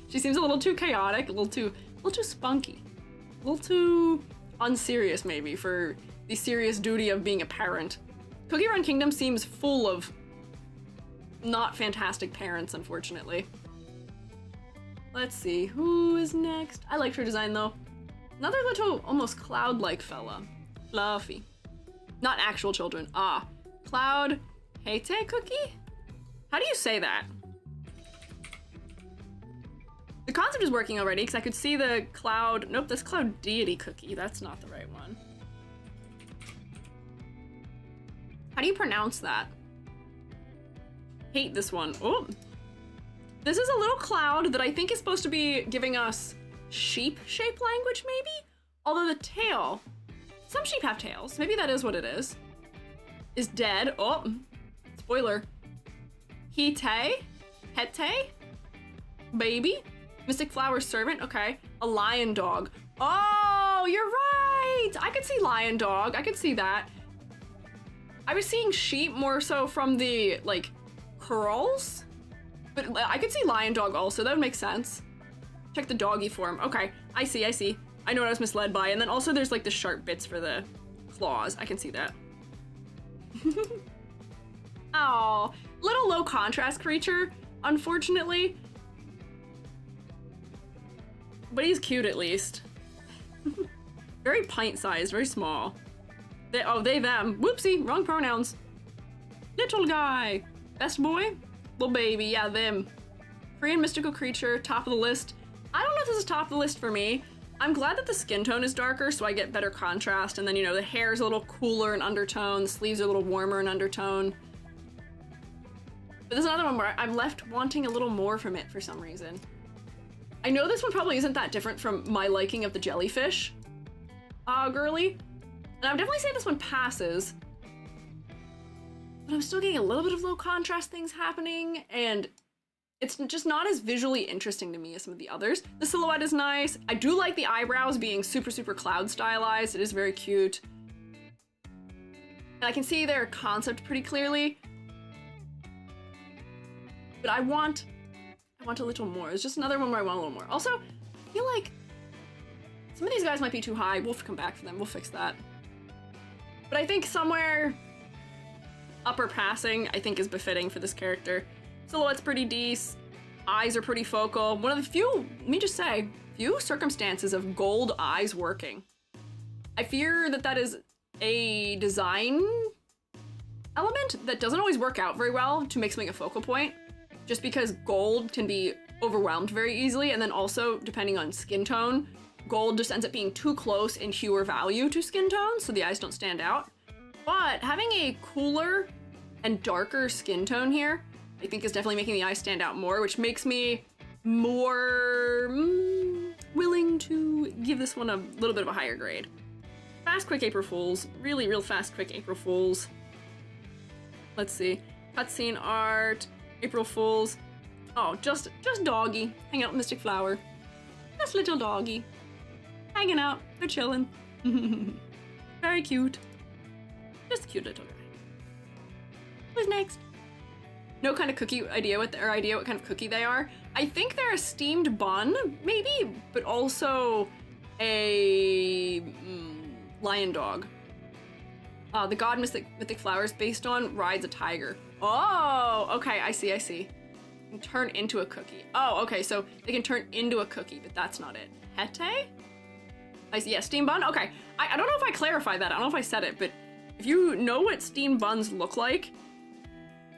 She seems a little too chaotic, a little too spunky, a little too unserious maybe for the serious duty of being a parent. Cookie Run Kingdom seems full of not fantastic parents, unfortunately. Let's see, who is next? I liked her design though. Another little, almost cloud-like fella. Fluffy. Not actual children. Ah, Cloud Hate Cookie? How do you say that? The concept is working already because I could see the cloud. Nope, that's cloud deity cookie. That's not the right one. How do you pronounce that? Hate this one. Oh. This is a little cloud that I think is supposed to be giving us sheep-shaped language, maybe? Although the tail, some sheep have tails. Maybe that is what it is dead. Oh, spoiler. Hete? Baby? Mystic Flower Servant? Okay. A lion dog. Oh, you're right! I could see lion dog. I could see that. I was seeing sheep more so from the, like, curls. But I could see lion dog also. That would make sense. Check the doggy form. Okay. I see. I know what I was misled by. And then also there's, like, the sharp bits for the claws. I can see that. Oh, little low contrast creature, unfortunately. But he's cute at least. Very pint-sized, very small. They, them. Whoopsie, wrong pronouns. Little guy. Best boy? Little baby, yeah, them. Korean mystical creature, top of the list. I don't know if this is top of the list for me. I'm glad that the skin tone is darker so I get better contrast, and then, you know, the hair is a little cooler in undertone, the sleeves are a little warmer in undertone. But there's another one where I'm left wanting a little more from it for some reason. I know this one probably isn't that different from my liking of the jellyfish girly, and I would definitely say this one passes. But I'm still getting a little bit of low contrast things happening, and it's just not as visually interesting to me as some of the others. The silhouette is nice. I do like the eyebrows being super, super cloud stylized. It is very cute. And I can see their concept pretty clearly. But I want a little more. It's just another one where I want a little more. Also, I feel like some of these guys might be too high. We'll come back for them. We'll fix that. But I think somewhere upper passing, I think, is befitting for this character. Silhouette's pretty decent. Eyes are pretty focal. One of the few, let me just say, few circumstances of gold eyes working. I fear that that is a design element that doesn't always work out very well to make something a focal point, just because gold can be overwhelmed very easily, and then also, depending on skin tone, gold just ends up being too close in hue or value to skin tone, so the eyes don't stand out. But having a cooler and darker skin tone here, I think is definitely making the eyes stand out more, which makes me more willing to give this one a little bit of a higher grade. Fast, quick April Fools. Really, real fast, quick April Fools. Let's see. Cutscene art. April Fools. Oh, just doggy. Hang out with Mystic Flower. Just little doggy. Hanging out. They're chilling. Very cute. Just a cute little guy. Who's next? No kind of cookie idea what kind of cookie they are. I think they're a steamed bun, maybe, but also a lion dog. The god mythic flowers based on rides a tiger. Oh, okay, I see. Can turn into a cookie. Oh, okay, so they can turn into a cookie, but that's not it. Hete? I see, yeah, steam bun? Okay, I don't know if I clarified that. I don't know if I said it, but if you know what steamed buns look like,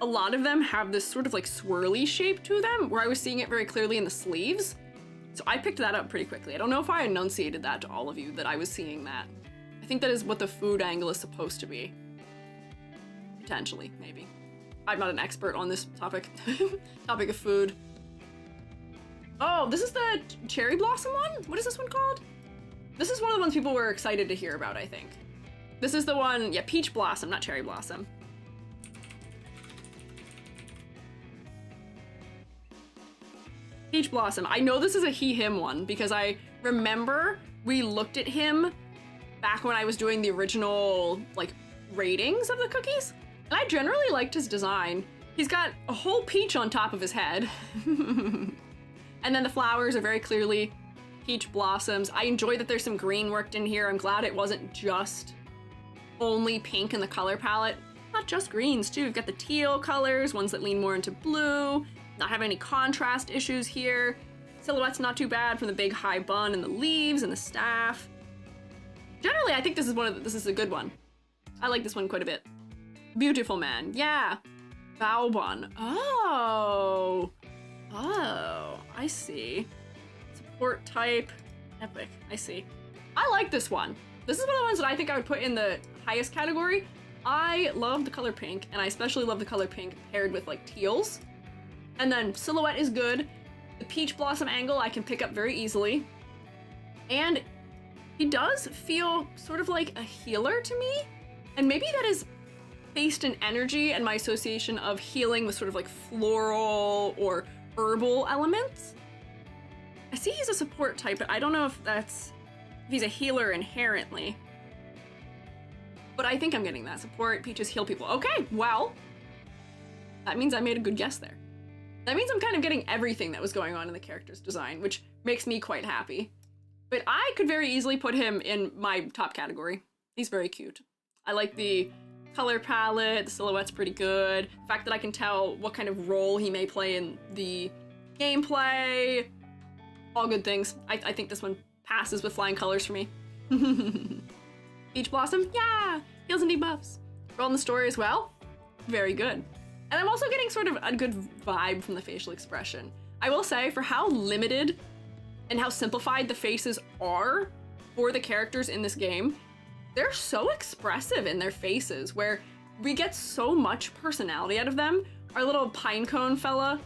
a lot of them have this sort of like swirly shape to them, where I was seeing it very clearly in the sleeves. So I picked that up pretty quickly. I don't know if I enunciated that to all of you, that I was seeing that. I think that is what the food angle is supposed to be. Potentially, maybe. I'm not an expert on this topic. Topic of food. Oh, this is the cherry blossom one? What is this one called? This is one of the ones people were excited to hear about, I think. This is the one, yeah, peach blossom, not cherry blossom. Peach blossom. I know this is a he/him one because I remember we looked at him back when I was doing the original, like, ratings of the cookies. And I generally liked his design. He's got a whole peach on top of his head. And then the flowers are very clearly peach blossoms. I enjoy that there's some green worked in here. I'm glad it wasn't just only pink in the color palette. Not just greens, too. We've got the teal colors, ones that lean more into blue. Not having any contrast issues here. Silhouette's not too bad from the big high bun and the leaves and the staff. Generally, I think this is a good one. I like this one quite a bit. Beautiful man, yeah. Bow bun. Oh, I see. Support type. Epic. I see. I like this one. This is one of the ones that I think I would put in the highest category. I love the color pink, and I especially love the color pink paired with like teals. And then silhouette is good. The peach blossom angle I can pick up very easily. And he does feel sort of like a healer to me. And maybe that is based in energy and my association of healing with sort of like floral or herbal elements. I see he's a support type, but I don't know if he's a healer inherently. But I think I'm getting that. Support, peaches heal people. Okay, well, that means I made a good guess there. That means I'm kind of getting everything that was going on in the character's design, which makes me quite happy. But I could very easily put him in my top category. He's very cute. I like the color palette, the silhouette's pretty good. The fact that I can tell what kind of role he may play in the gameplay. All good things. I think this one passes with flying colors for me. Peach Blossom, yeah! Heals and debuffs. Role in the story as well, very good. And I'm also getting sort of a good vibe from the facial expression. I will say, for how limited and how simplified the faces are for the characters in this game, they're so expressive in their faces, where we get so much personality out of them. Our little pinecone fella,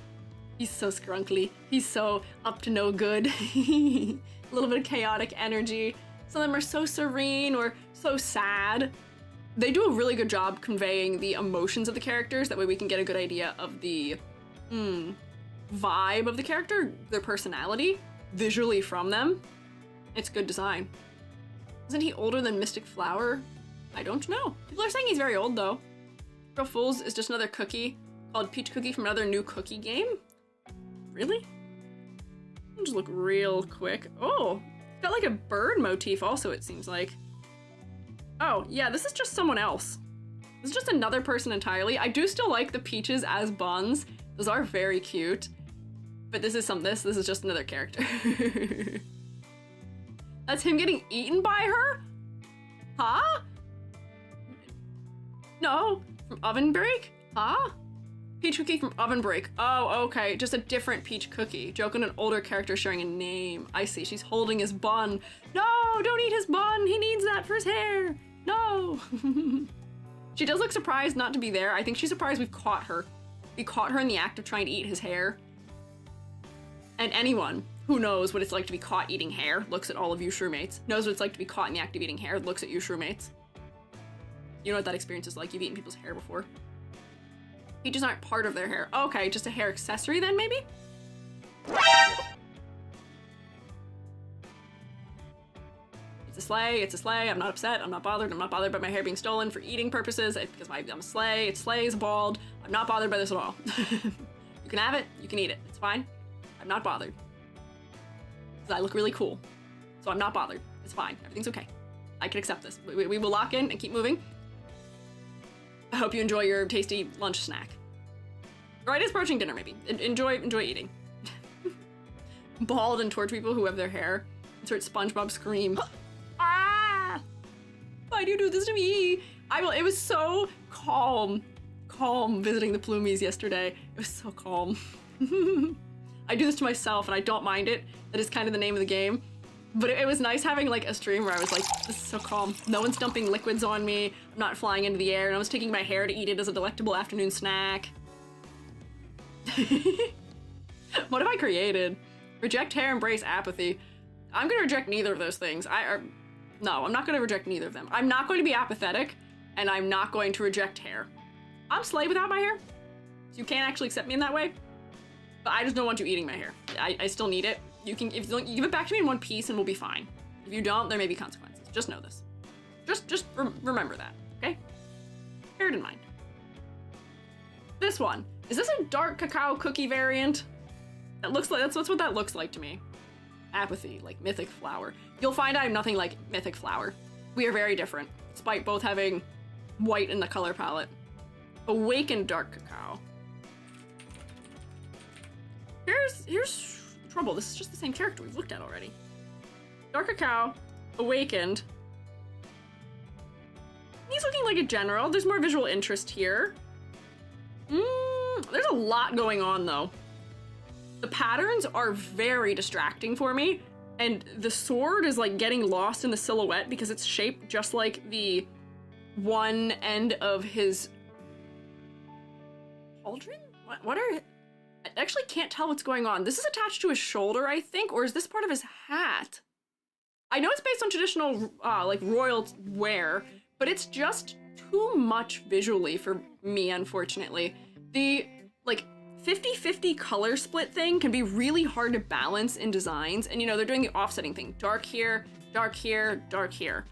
he's so scrunkly. He's so up to no good. A little bit of chaotic energy. Some of them are so serene or so sad. They do a really good job conveying the emotions of the characters. That way we can get a good idea of the vibe of the character, their personality, visually from them. It's good design. Isn't he older than Mystic Flower? I don't know. People are saying he's very old though. April Fool's is just another cookie called Peach Cookie from another new cookie game. Really? I'll just look real quick. Oh, it's got like a bird motif also, it seems like. Oh, yeah, this is just someone else. This is just another person entirely. I do still like the peaches as buns. Those are very cute. But this is this is just another character. That's him getting eaten by her? Huh? No, from Oven Break? Huh? Peach Cookie from Oven Break. Oh, okay, just a different peach cookie. Joke on an older character sharing a name. I see, she's holding his bun. No, don't eat his bun, he needs that for his hair. No. She does look surprised not to be there. I think she's surprised we've caught her. We caught her in the act of trying to eat his hair. And anyone who knows what it's like to be caught eating hair, looks at all of you shroommates, knows what it's like to be caught in the act of eating hair, looks at you shroommates. You know what that experience is like. You've eaten people's hair before. Peaches aren't part of their hair. Okay, just a hair accessory then, maybe? It's a sleigh, it's a sleigh. I'm not upset, I'm not bothered by my hair being stolen for eating purposes because I'm a sleigh, it's sleigh's bald. I'm not bothered by this at all. You can have it, you can eat it, it's fine. I'm not bothered. I look really cool, so I'm not bothered. It's fine, everything's okay. I can accept this. We will lock in and keep moving. I hope you enjoy your tasty lunch snack. Or it is approaching dinner, maybe. Enjoy eating. Bald and torch people who have their hair. Insert SpongeBob scream. Ah! Why do you do this to me? It was so calm visiting the Plumies yesterday. It was so calm. I do this to myself and I don't mind it. That is kind of the name of the game. But it was nice having like a stream where I was like, this is so calm. No one's dumping liquids on me. I'm not flying into the air, and I was taking my hair to eat it as a delectable afternoon snack. What have I created? Reject hair, embrace apathy. I'm gonna reject neither of those things. No, I'm not gonna reject neither of them. I'm not going to be apathetic, and I'm not going to reject hair. I'm slay without my hair, so you can't actually accept me in that way. But I just don't want you eating my hair. I still need it. You give it back to me in one piece and we'll be fine. If you don't, there may be consequences. Just know this. Just remember that, okay? Bear it in mind. This one. Is this a dark cacao cookie variant? That looks like, that's what that looks like to me. Apathy, like Mythic Flower. You'll find I'm nothing like Mythic Flower. We are very different, despite both having white in the color palette. Awakened dark cacao. Here's trouble. This is just the same character we've looked at already. Dark Cacao, Awakened. He's looking like a general. There's more visual interest here. There's a lot going on though. The patterns are very distracting for me. and the sword is like getting lost in the silhouette because it's shaped just like the one end of his pauldron? What are... I actually can't tell what's going on. This is attached to his shoulder, I think, or is this part of his hat? I know it's based on traditional, like, royal wear, but it's just too much visually for me, unfortunately. The, like, 50-50 color split thing can be really hard to balance in designs, and, you know, they're doing the offsetting thing. Dark here, dark here, dark here.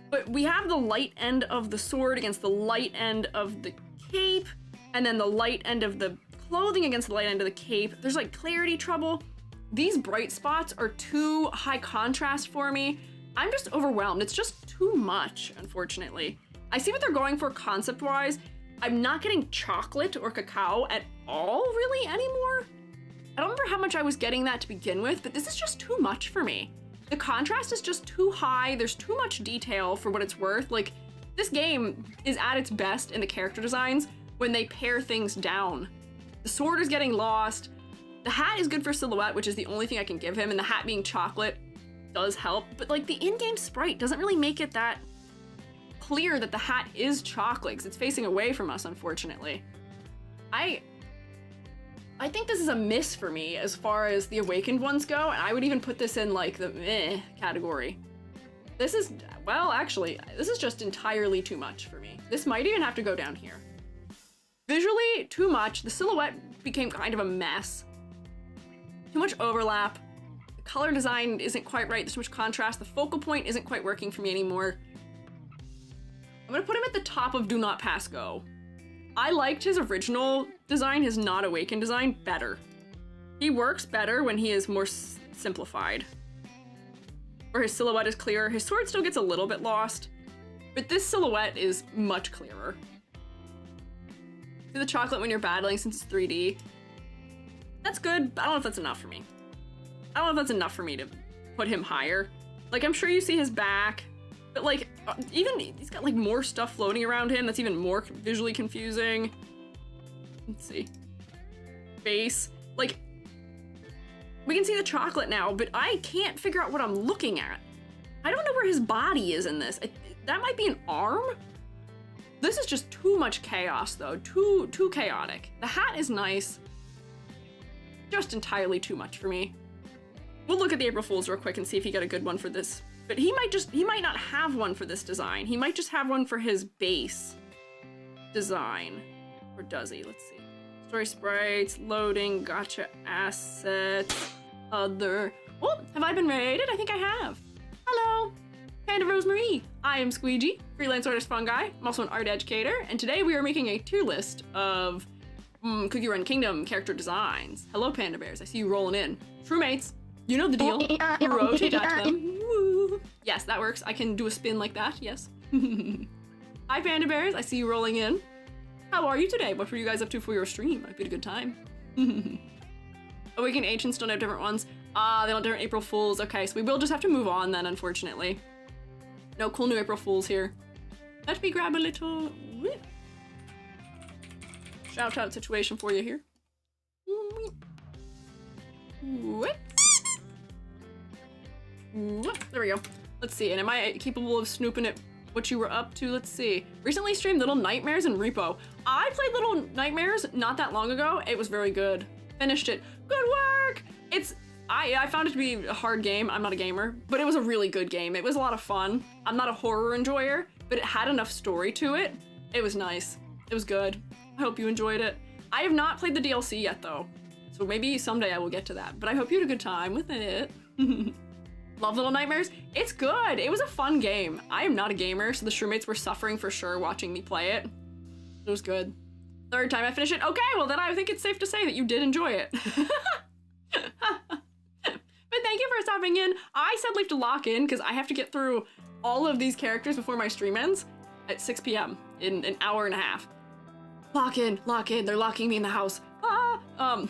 But we have the light end of the sword against the light end of the cape, and then the light end of the clothing against the light end of the cape. There's like clarity trouble. These bright spots are too high contrast for me. I'm just overwhelmed. It's just too much, unfortunately. I see what they're going for concept-wise. I'm not getting chocolate or cacao at all really anymore. I don't remember how much I was getting that to begin with, but this is just too much for me. The contrast is just too high. There's too much detail for what it's worth. Like, this game is at its best in the character designs when they pare things down. The sword is getting lost. The hat is good for silhouette, which is the only thing I can give him, and the hat being chocolate does help, but like the in-game sprite doesn't really make it that clear that the hat is chocolate, because it's facing away from us, unfortunately. I think this is a miss for me as far as the awakened ones go, and I would even put this in like the meh category. This is, well, actually, this is just entirely too much for me. This might even have to go down here. Visually, too much. The silhouette became kind of a mess. Too much overlap. The color design isn't quite right. There's too much contrast. The focal point isn't quite working for me anymore. I'm gonna put him at the top of Do Not Pass Go. I liked his original design, his not awakened design, better. He works better when he is more simplified. Or his silhouette is clearer. His sword still gets a little bit lost, but this silhouette is much clearer. Do the chocolate when you're battling since it's 3D. That's good, but I don't know if that's enough for me. I don't know if that's enough for me to put him higher. Like, I'm sure you see his back, but like, even he's got like more stuff floating around him that's even more visually confusing. Let's see. Face. Like, we can see the chocolate now, but I can't figure out what I'm looking at. I don't know where his body is in this. That might be an arm? This is just too much chaos, though. Too chaotic. The hat is nice. Just entirely too much for me. We'll look at the April Fools real quick and see if he got a good one for this. But he might not have one for this design. He might just have one for his base design. Or does he? Let's see. Story sprites, loading, gotcha assets, other. Oh, have I been rated? I think I have. Hello. Panda Rosemarie. I am Squiiji, freelance artist fungi. I'm also an art educator, and today we are making a tier list of Cookie Run Kingdom character designs. Hello, Panda Bears. I see you rolling in. True-mates, you know the deal. Rotate at them. Woo. Yes, that works. I can do a spin like that, yes. Hi, Panda Bears. I see you rolling in. How are you today? What were you guys up to for your stream? I've had a good time. Awakened Ancients don't have different ones. Ah, they don't have different April Fools. Okay, so we will just have to move on then, unfortunately. No cool new April Fools here. Let me grab a little shout out situation for you here. There we go. Let's see, and am I capable of snooping at what you were up to? Let's see. Recently streamed Little Nightmares and Repo. I played Little Nightmares not that long ago. It was very good. Finished it. Good work! I found it to be a hard game. I'm not a gamer, but it was a really good game. It was a lot of fun. I'm not a horror enjoyer, but it had enough story to it. It was nice. It was good. I hope you enjoyed it. I have not played the DLC yet though, so maybe someday I will get to that, but I hope you had a good time with it. Love Little Nightmares. It's good. It was a fun game. I am not a gamer, so the shroommates were suffering for sure watching me play it. It was good. Third time I finished it. Okay, well then I think it's safe to say that you did enjoy it. But thank you for stopping in. I said leave to lock in because I have to get through all of these characters before my stream ends at 6 p.m. in an hour and a half. Lock in, they're locking me in the house. Ah, But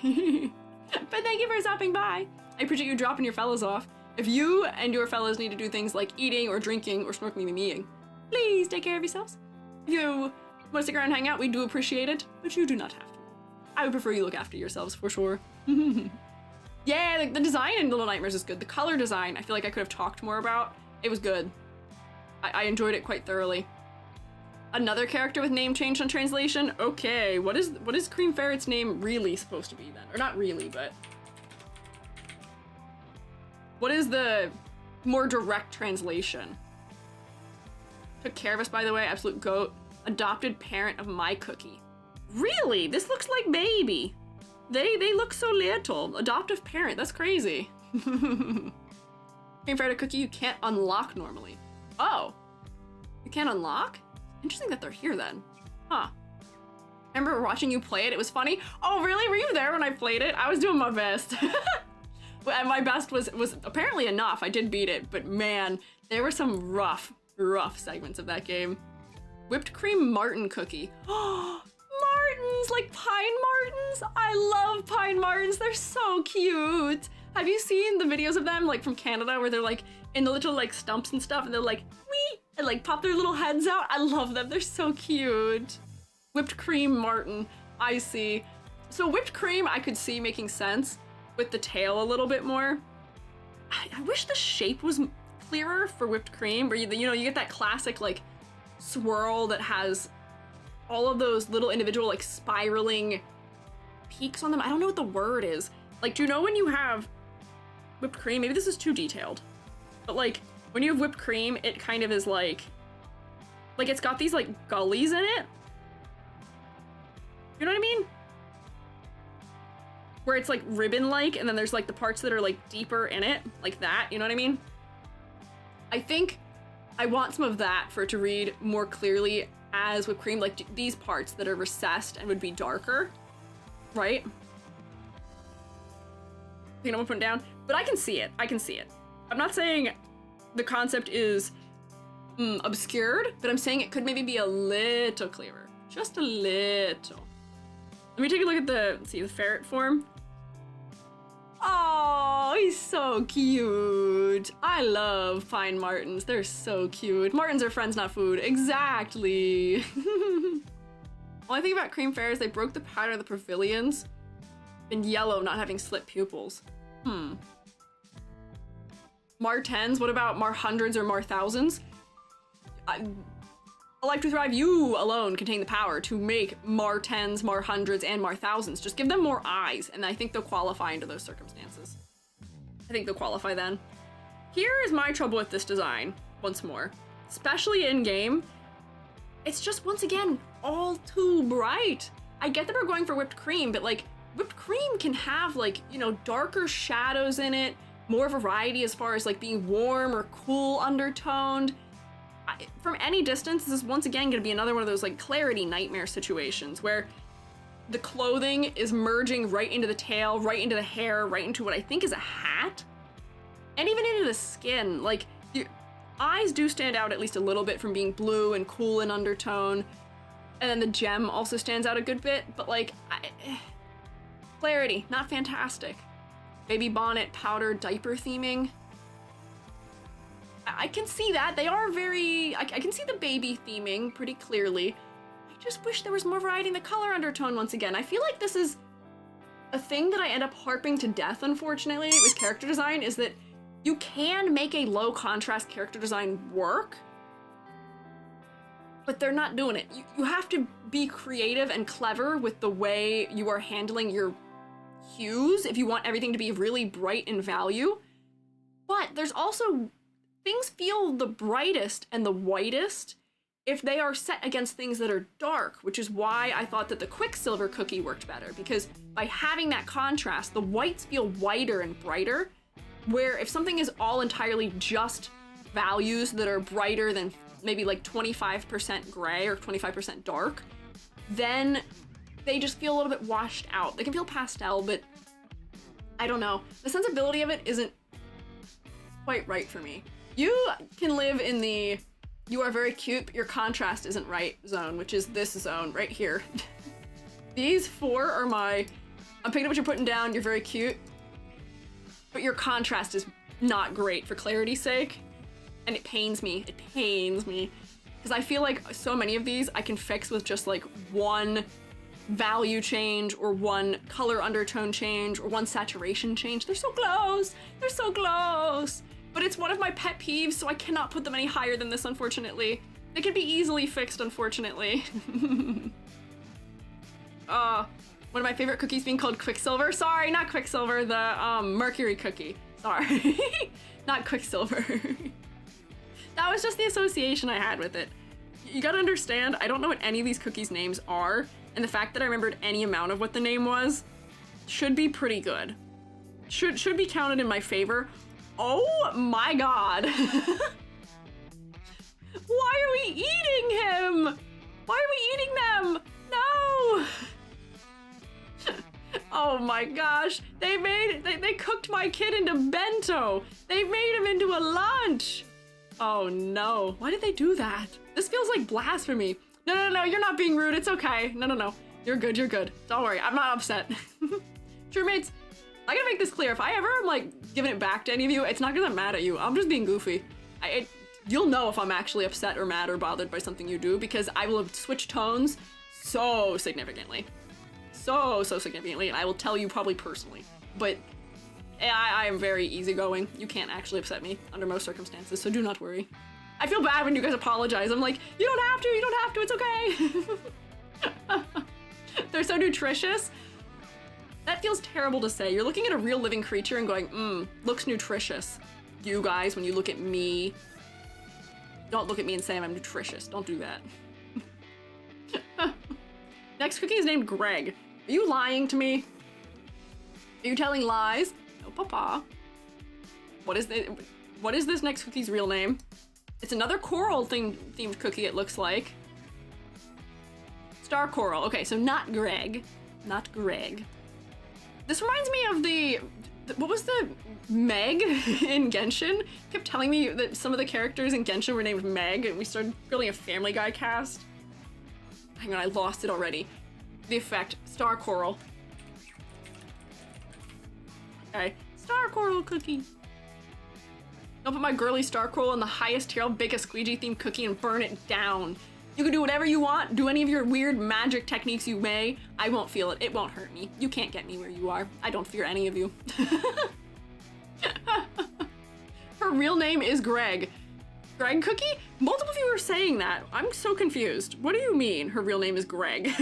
thank you for stopping by. I appreciate you dropping your fellas off. If you and your fellas need to do things like eating or drinking or snorkeling and meeing, please take care of yourselves. If you want to stick around and hang out, we do appreciate it, but you do not have to. I would prefer you look after yourselves for sure. Yeah, the design in Little Nightmares is good. The color design, I feel like I could have talked more about. It was good. I enjoyed it quite thoroughly. Another character with name changed on translation? Okay, what is Cream Ferret's name really supposed to be then? Or not really, but... what is the more direct translation? Took care of us, by the way, absolute goat. Adopted parent of my cookie. Really? This looks like baby. They look so little. Adoptive parent, that's crazy. Cream Ferret cookie you can't unlock normally. Oh, you can't unlock? Interesting that they're here then. Huh. I remember watching you play it, it was funny. Oh really, were you there when I played it? I was doing my best. My best was apparently enough, I did beat it, but man, there were some rough segments of that game. Whipped cream Martin cookie. Oh, Martins, like Pine Martins. I love Pine Martins, they're so cute. Have you seen the videos of them like from Canada where they're like in the little like stumps and stuff and they're like, wee, and like pop their little heads out? I love them, they're so cute. Whipped cream Martin, I see. So whipped cream I could see making sense with the tail a little bit more. I wish the shape was clearer for whipped cream, where you know, you get that classic like swirl that has all of those little individual like spiraling peaks on them. I don't know what the word is. Like, do you know when you have whipped cream, maybe this is too detailed, but like when you have whipped cream, it kind of is like it's got these like gullies in it. You know what I mean? Where it's like ribbon-like, and then there's like the parts that are like deeper in it, like that, you know what I mean? I think I want some of that for it to read more clearly as whipped cream, like these parts that are recessed and would be darker, right? You know, I'm putting it down, but I can see it. I can see it. I'm not saying the concept is obscured, but I'm saying it could maybe be a little clearer, just a little. Let me take a look at the ferret form. Oh, he's so cute. I love Pine Martins. They're so cute. Martins are friends, not food. Exactly. Only thing about cream ferrets, they broke the pattern of the pavilions. And yellow not having slit pupils. Mar 10s, what about Mar 100s or Mar 1000s? Alive to Thrive, you alone contain the power to make Mar 10s, Mar 100s, and Mar 1000s. Just give them more eyes, and I think they'll qualify under those circumstances. I think they'll qualify then. Here is my trouble with this design, once more. Especially in-game. It's just, once again, all too bright. I get that we're going for whipped cream, but like, whipped cream can have like, you know, darker shadows in it, more variety as far as like being warm or cool undertoned. From any distance, this is once again going to be another one of those like clarity nightmare situations where the clothing is merging right into the tail, right into the hair, right into what I think is a hat, and even into the skin. Like, the eyes do stand out at least a little bit from being blue and cool in undertone, and then the gem also stands out a good bit, but like, clarity, not fantastic. Baby bonnet, powder, diaper theming. I can see that. They are very... I can see the baby theming pretty clearly. I just wish there was more variety in the color undertone once again. I feel like this is a thing that I end up harping to death, unfortunately, with character design, is that you can make a low contrast character design work, but they're not doing it. You have to be creative and clever with the way you are handling your hues if you want everything to be really bright in value. But there's also... things feel the brightest and the whitest if they are set against things that are dark, which is why I thought that the Quicksilver cookie worked better, because by having that contrast, the whites feel whiter and brighter, where if something is all entirely just values that are brighter than maybe like 25% gray or 25% dark, then they just feel a little bit washed out. They can feel pastel, but I don't know. The sensibility of it isn't quite right for me. You can live in the you are very cute, but your contrast isn't right zone, which is this zone right here. These four are I'm picking up what you're putting down, you're very cute, but your contrast is not great for clarity's sake. And it pains me, because I feel like so many of these I can fix with just like one value change or one color undertone change or one saturation change. They're so close. They're so close. But it's one of my pet peeves, so I cannot put them any higher than this, unfortunately. They can be easily fixed, unfortunately. One of my favorite cookies being called Quicksilver. Sorry, not Quicksilver, the Mercury cookie. Sorry, not Quicksilver. That was just the association I had with it. You gotta understand, I don't know what any of these cookies' names are, and the fact that I remembered any amount of what the name was should be pretty good. Should be counted in my favor. Oh my god. Why are we eating him? Why are we eating them? No! Oh my gosh, they cooked my kid into bento. They made him into a lunch. Oh no, why did they do that? This feels like blasphemy. No, you're not being rude, it's okay. No, you're good. Don't worry, I'm not upset. True-mates, I gotta make this clear. If I ever am like giving it back to any of you, it's not because I'm mad at you. I'm just being goofy. You'll know if I'm actually upset or mad or bothered by something you do, because I will switch tones so significantly. So significantly, and I will tell you probably personally. But I am very easygoing. You can't actually upset me under most circumstances, so do not worry. I feel bad when you guys apologize. I'm like, you don't have to, it's okay. They're so nutritious. That feels terrible to say. You're looking at a real living creature and going, looks nutritious. You guys, when you look at me, don't look at me and say I'm nutritious. Don't do that. Next cookie is named Greg. Are you lying to me? Are you telling lies? No, papa. What is this next cookie's real name? It's another coral themed cookie, it looks like. Star Coral. Okay, so not Greg. Not Greg. This reminds me of what was the Meg in Genshin? Kept telling me that some of the characters in Genshin were named Meg, and we started building a Family Guy cast. Hang on, I lost it already. The effect, Star Coral. Okay, Star Coral cookie. I'll put my girly Star Coral in the highest tier. I'll bake a Squiiji themed cookie and burn it down. You can do whatever you want, do any of your weird magic techniques you may. I won't feel it, it won't hurt me. You can't get me where you are. I don't fear any of you. Her real name is Greg. Greg cookie? Multiple of you are saying that. I'm so confused. What do you mean her real name is Greg?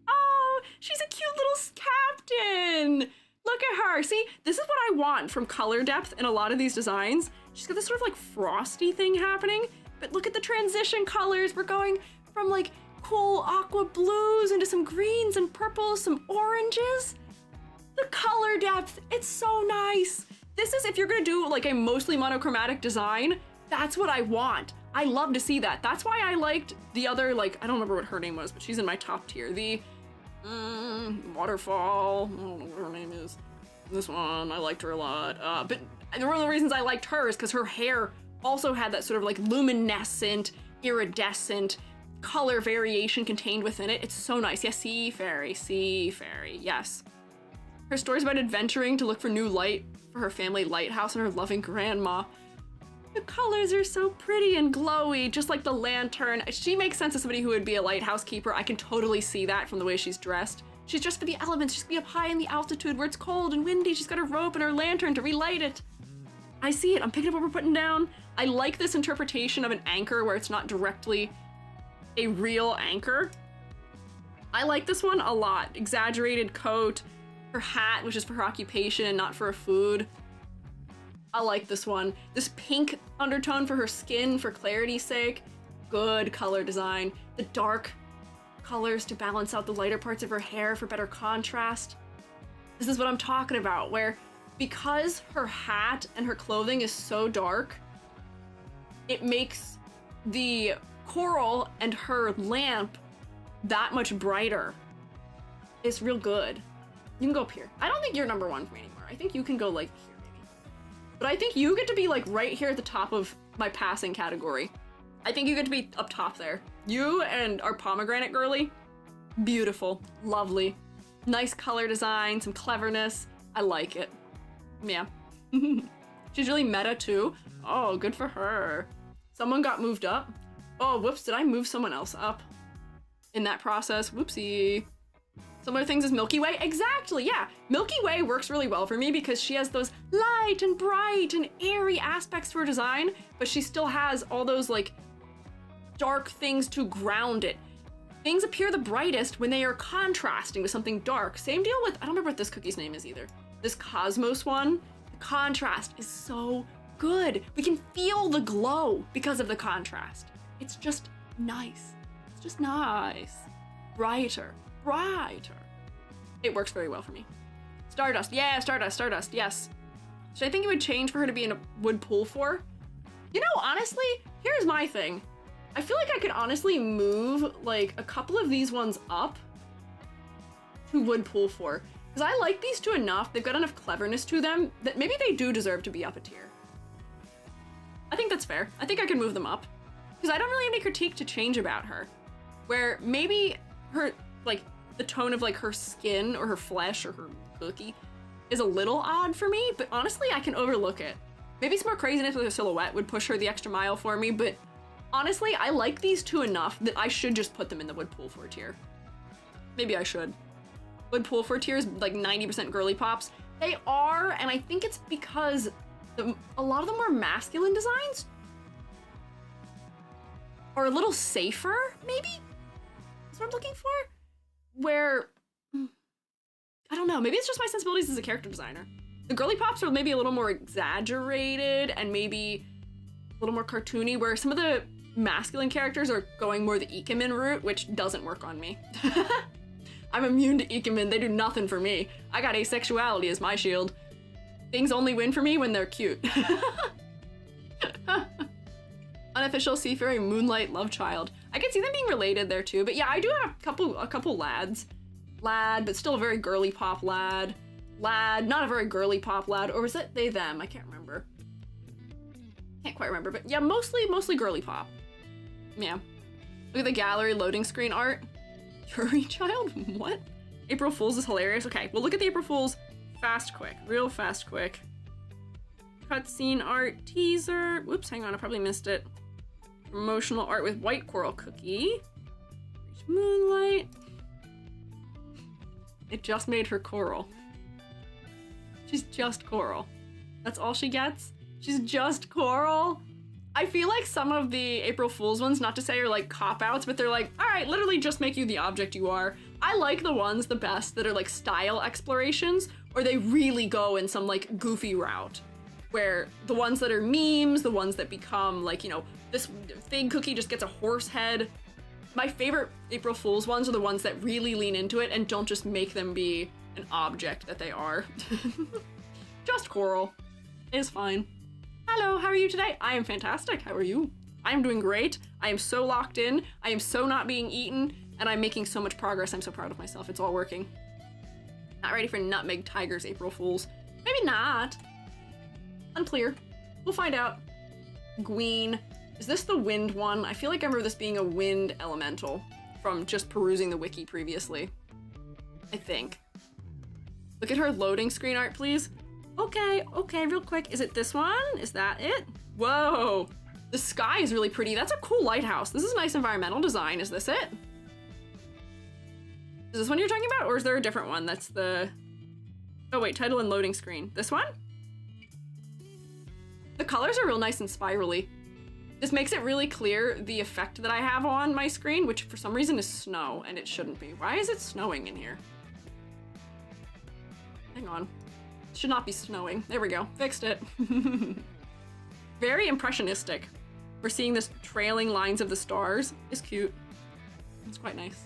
Oh, she's a cute little captain. Look at her. See, this is what I want from color depth in a lot of these designs. She's got this sort of like frosty thing happening, but look at the transition colors. We're going from like cool aqua blues into some greens and purples, some oranges. The color depth, it's so nice. This is, if you're gonna do like a mostly monochromatic design, that's what I want. I love to see that. That's why I liked the other, like, I don't remember what her name was, but she's in my top tier. The Waterfall, I don't know what her name is. This one, I liked her a lot. But one of the reasons I liked her is because her hair also had that sort of like luminescent, iridescent color variation contained within it. It's so nice. Yes, sea fairy, yes. Her story's about adventuring to look for new light for her family lighthouse and her loving grandma. The colors are so pretty and glowy, just like the lantern. She makes sense as somebody who would be a lighthouse keeper. I can totally see that from the way she's dressed. She's dressed for the elements. She's gonna be up high in the altitude where it's cold and windy. She's got her rope and her lantern to relight it. I see it. I'm picking up what we're putting down. I like this interpretation of an anchor where it's not directly a real anchor. I like this one a lot. Exaggerated coat, her hat, which is for her occupation, not for her food. I like this one. This pink undertone for her skin for clarity's sake. Good color design. The dark colors to balance out the lighter parts of her hair for better contrast. This is what I'm talking about, where because her hat and her clothing is so dark, it makes the coral and her lamp that much brighter. It's real good. You can go up here. I don't think you're number one for me anymore. I think you can go like here maybe. But I think you get to be like right here at the top of my passing category. I think you get to be up top there. You and our pomegranate girly, beautiful, lovely. Nice color design, some cleverness. I like it. Yeah. She's really meta too. Oh, good for her. Someone got moved up. Oh, whoops, did I move someone else up? in that process. Whoopsie. Similar things as Milky Way. Exactly, yeah. Milky Way works really well for me because she has those light and bright and airy aspects to her design, but she still has all those like dark things to ground it. Things appear the brightest when they are contrasting with something dark. Same deal with, I don't remember what this cookie's name is either. This Cosmos one. The contrast is so good. We can feel the glow because of the contrast. It's just nice. It's just nice. Brighter. Brighter. It works very well for me. Stardust. Yeah, Stardust, yes. Should I think it would change for her to be in a wood pool for? You know, honestly, here's my thing. I feel like I could honestly move like a couple of these ones up to wood pool for. Because I like these two enough, they've got enough cleverness to them that maybe they do deserve to be up a tier. I think that's fair. I think I can move them up. Because I don't really have any critique to change about her. Where maybe her, like, the tone of like her skin or her flesh or her cookie is a little odd for me, but honestly, I can overlook it. Maybe some more craziness with her silhouette would push her the extra mile for me, but honestly, I like these two enough that I should just put them in the wood pool 4 tier. Maybe I should. Wood pool 4 tier is like 90% girly pops. They are, and I think it's because a lot of the more masculine designs are a little safer, maybe? That's what I'm looking for? Where, I don't know, maybe it's just my sensibilities as a character designer. The girly pops are maybe a little more exaggerated and maybe a little more cartoony, where some of the masculine characters are going more the Ikemen route, which doesn't work on me. I'm immune to Ikemen, they do nothing for me. I got asexuality as my shield. Things only win for me when they're cute. Unofficial Sea Fairy Moonlight Love Child. I can see them being related there too, but yeah, I do have a couple lads. Lad, but still a very girly pop lad. Lad, not a very girly pop lad, or was it they, them? I can't remember. Can't quite remember, but yeah, mostly girly pop. Yeah. Look at the gallery loading screen art. Yuri child? What? April Fool's is hilarious. Okay, well look at the April Fool's fast quick. Real fast quick. Cutscene art teaser. Whoops, hang on, I probably missed it. Promotional art with white coral cookie. Moonlight. It just made her coral. She's just coral. That's all she gets? She's just coral? I feel like some of the April Fool's ones, not to say are like cop-outs, but they're like, all right, literally just make you the object you are. I like the ones the best that are like style explorations, or they really go in some like goofy route. Where the ones that are memes, the ones that become like, you know, this fig cookie just gets a horse head. My favorite April Fool's ones are the ones that really lean into it and don't just make them be an object that they are. Just coral. It's fine. Hello, how are you today? I am fantastic. How are you? I am doing great. I am so locked in. I am so not being eaten, and I'm making so much progress. I'm so proud of myself. It's all working. Not ready for Nutmeg Tiger's April Fool's. Maybe not. Unclear. We'll find out. Gween. Is this the wind one? I feel like I remember this being a wind elemental from just perusing the wiki previously. I think. Look at her loading screen art, please. Okay, real quick. Is it this one? Is that it? Whoa. The sky is really pretty. That's a cool lighthouse. This is a nice environmental design. Is this it? Is this one you're talking about? Or is there a different one? That's the... Oh wait, title and loading screen. This one? The colors are real nice and spirally. This makes it really clear the effect that I have on my screen, which for some reason is snow, and it shouldn't be. Why is it snowing in here? Hang on. It should not be snowing. There we go. Fixed it. Very impressionistic. We're seeing this trailing lines of the stars. It's cute. It's quite nice.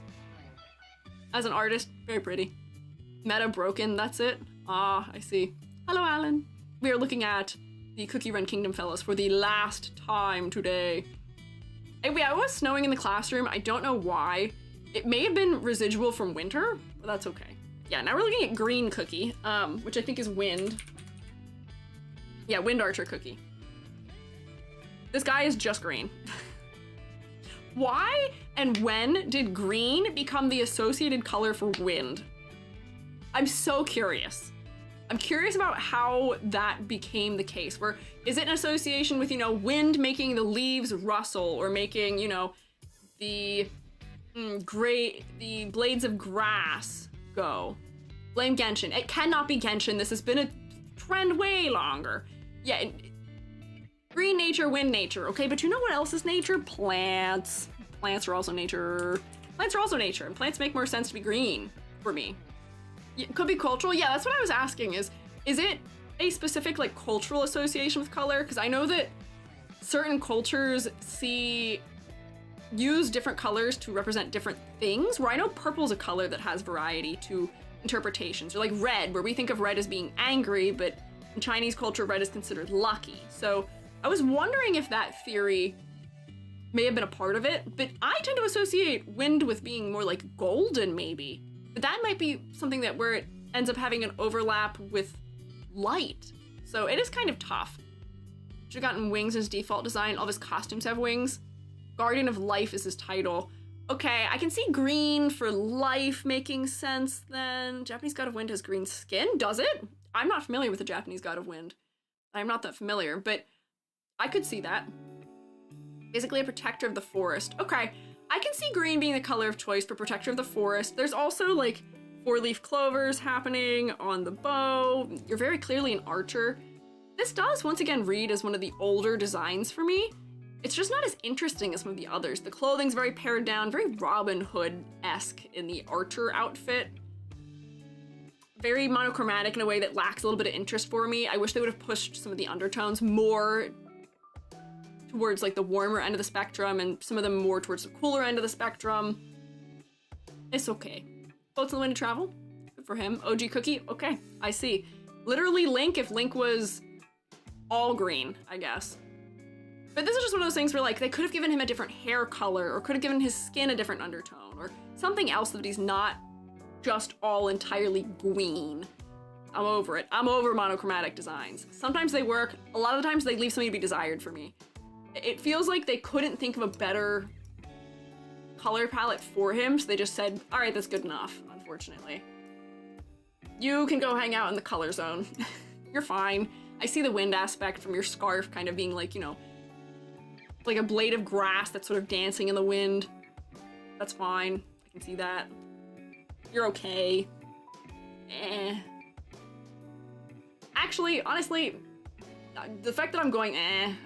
As an artist, very pretty. Meta broken, that's it. Ah, I see. Hello, Alan. We are looking at the Cookie Run Kingdom fellas for the last time today. Hey, yeah, it was snowing in the classroom. I don't know why. It may have been residual from winter, but that's okay. Yeah, now we're looking at green cookie, which I think is wind. Yeah, wind archer cookie. This guy is just green. Why and when did green become the associated color for wind? I'm so curious. I'm curious about how that became the case. Where is it an association with, you know, wind making the leaves rustle or making, you know, the Great. The Blades of Grass go. Blame Genshin. It cannot be Genshin. This has been a trend way longer. Yeah, green nature, wind nature. Okay, but you know what else is nature? Plants. Plants are also nature. Plants are also nature, and plants make more sense to be green for me. It could be cultural. Yeah, that's what I was asking is it a specific like cultural association with color? Because I know that certain cultures use different colors to represent different things, where I know purple is a color that has variety to interpretations, or like red, where we think of red as being angry, but in Chinese culture, red is considered lucky. So I was wondering if that theory may have been a part of it, but I tend to associate wind with being more like golden, maybe. But that might be something that where it ends up having an overlap with light. So it is kind of tough. Should have gotten wings as default design. All of his costumes have wings. Guardian of Life is his title. Okay, I can see green for life making sense then. Japanese God of Wind has green skin, does it? I'm not familiar with the Japanese God of Wind. I'm not that familiar, but I could see that. Basically a protector of the forest. Okay, I can see green being the color of choice for protector of the forest. There's also like 4-leaf clovers happening on the bow. You're very clearly an archer. This does once again read as one of the older designs for me. It's just not as interesting as some of the others. The clothing's very pared down, very Robin Hood-esque in the archer outfit. Very monochromatic in a way that lacks a little bit of interest for me. I wish they would have pushed some of the undertones more towards like the warmer end of the spectrum and some of them more towards the cooler end of the spectrum. It's okay. Boats in the Wind to Travel. Good for him. OG Cookie. Okay, I see. Literally Link if Link was all green, I guess. But this is just one of those things where like they could have given him a different hair color or could have given his skin a different undertone or something else that he's not just all entirely green. I'm over it. I'm over monochromatic designs. Sometimes they work. A lot of the times they leave something to be desired for me. It feels like they couldn't think of a better color palette for him, so they just said, all right, that's good enough, unfortunately. You can go hang out in the color zone. You're fine. I see the wind aspect from your scarf kind of being like, you know, like a blade of grass that's sort of dancing in the wind. That's fine. I can see that. You're okay. Actually, honestly, the fact that I'm going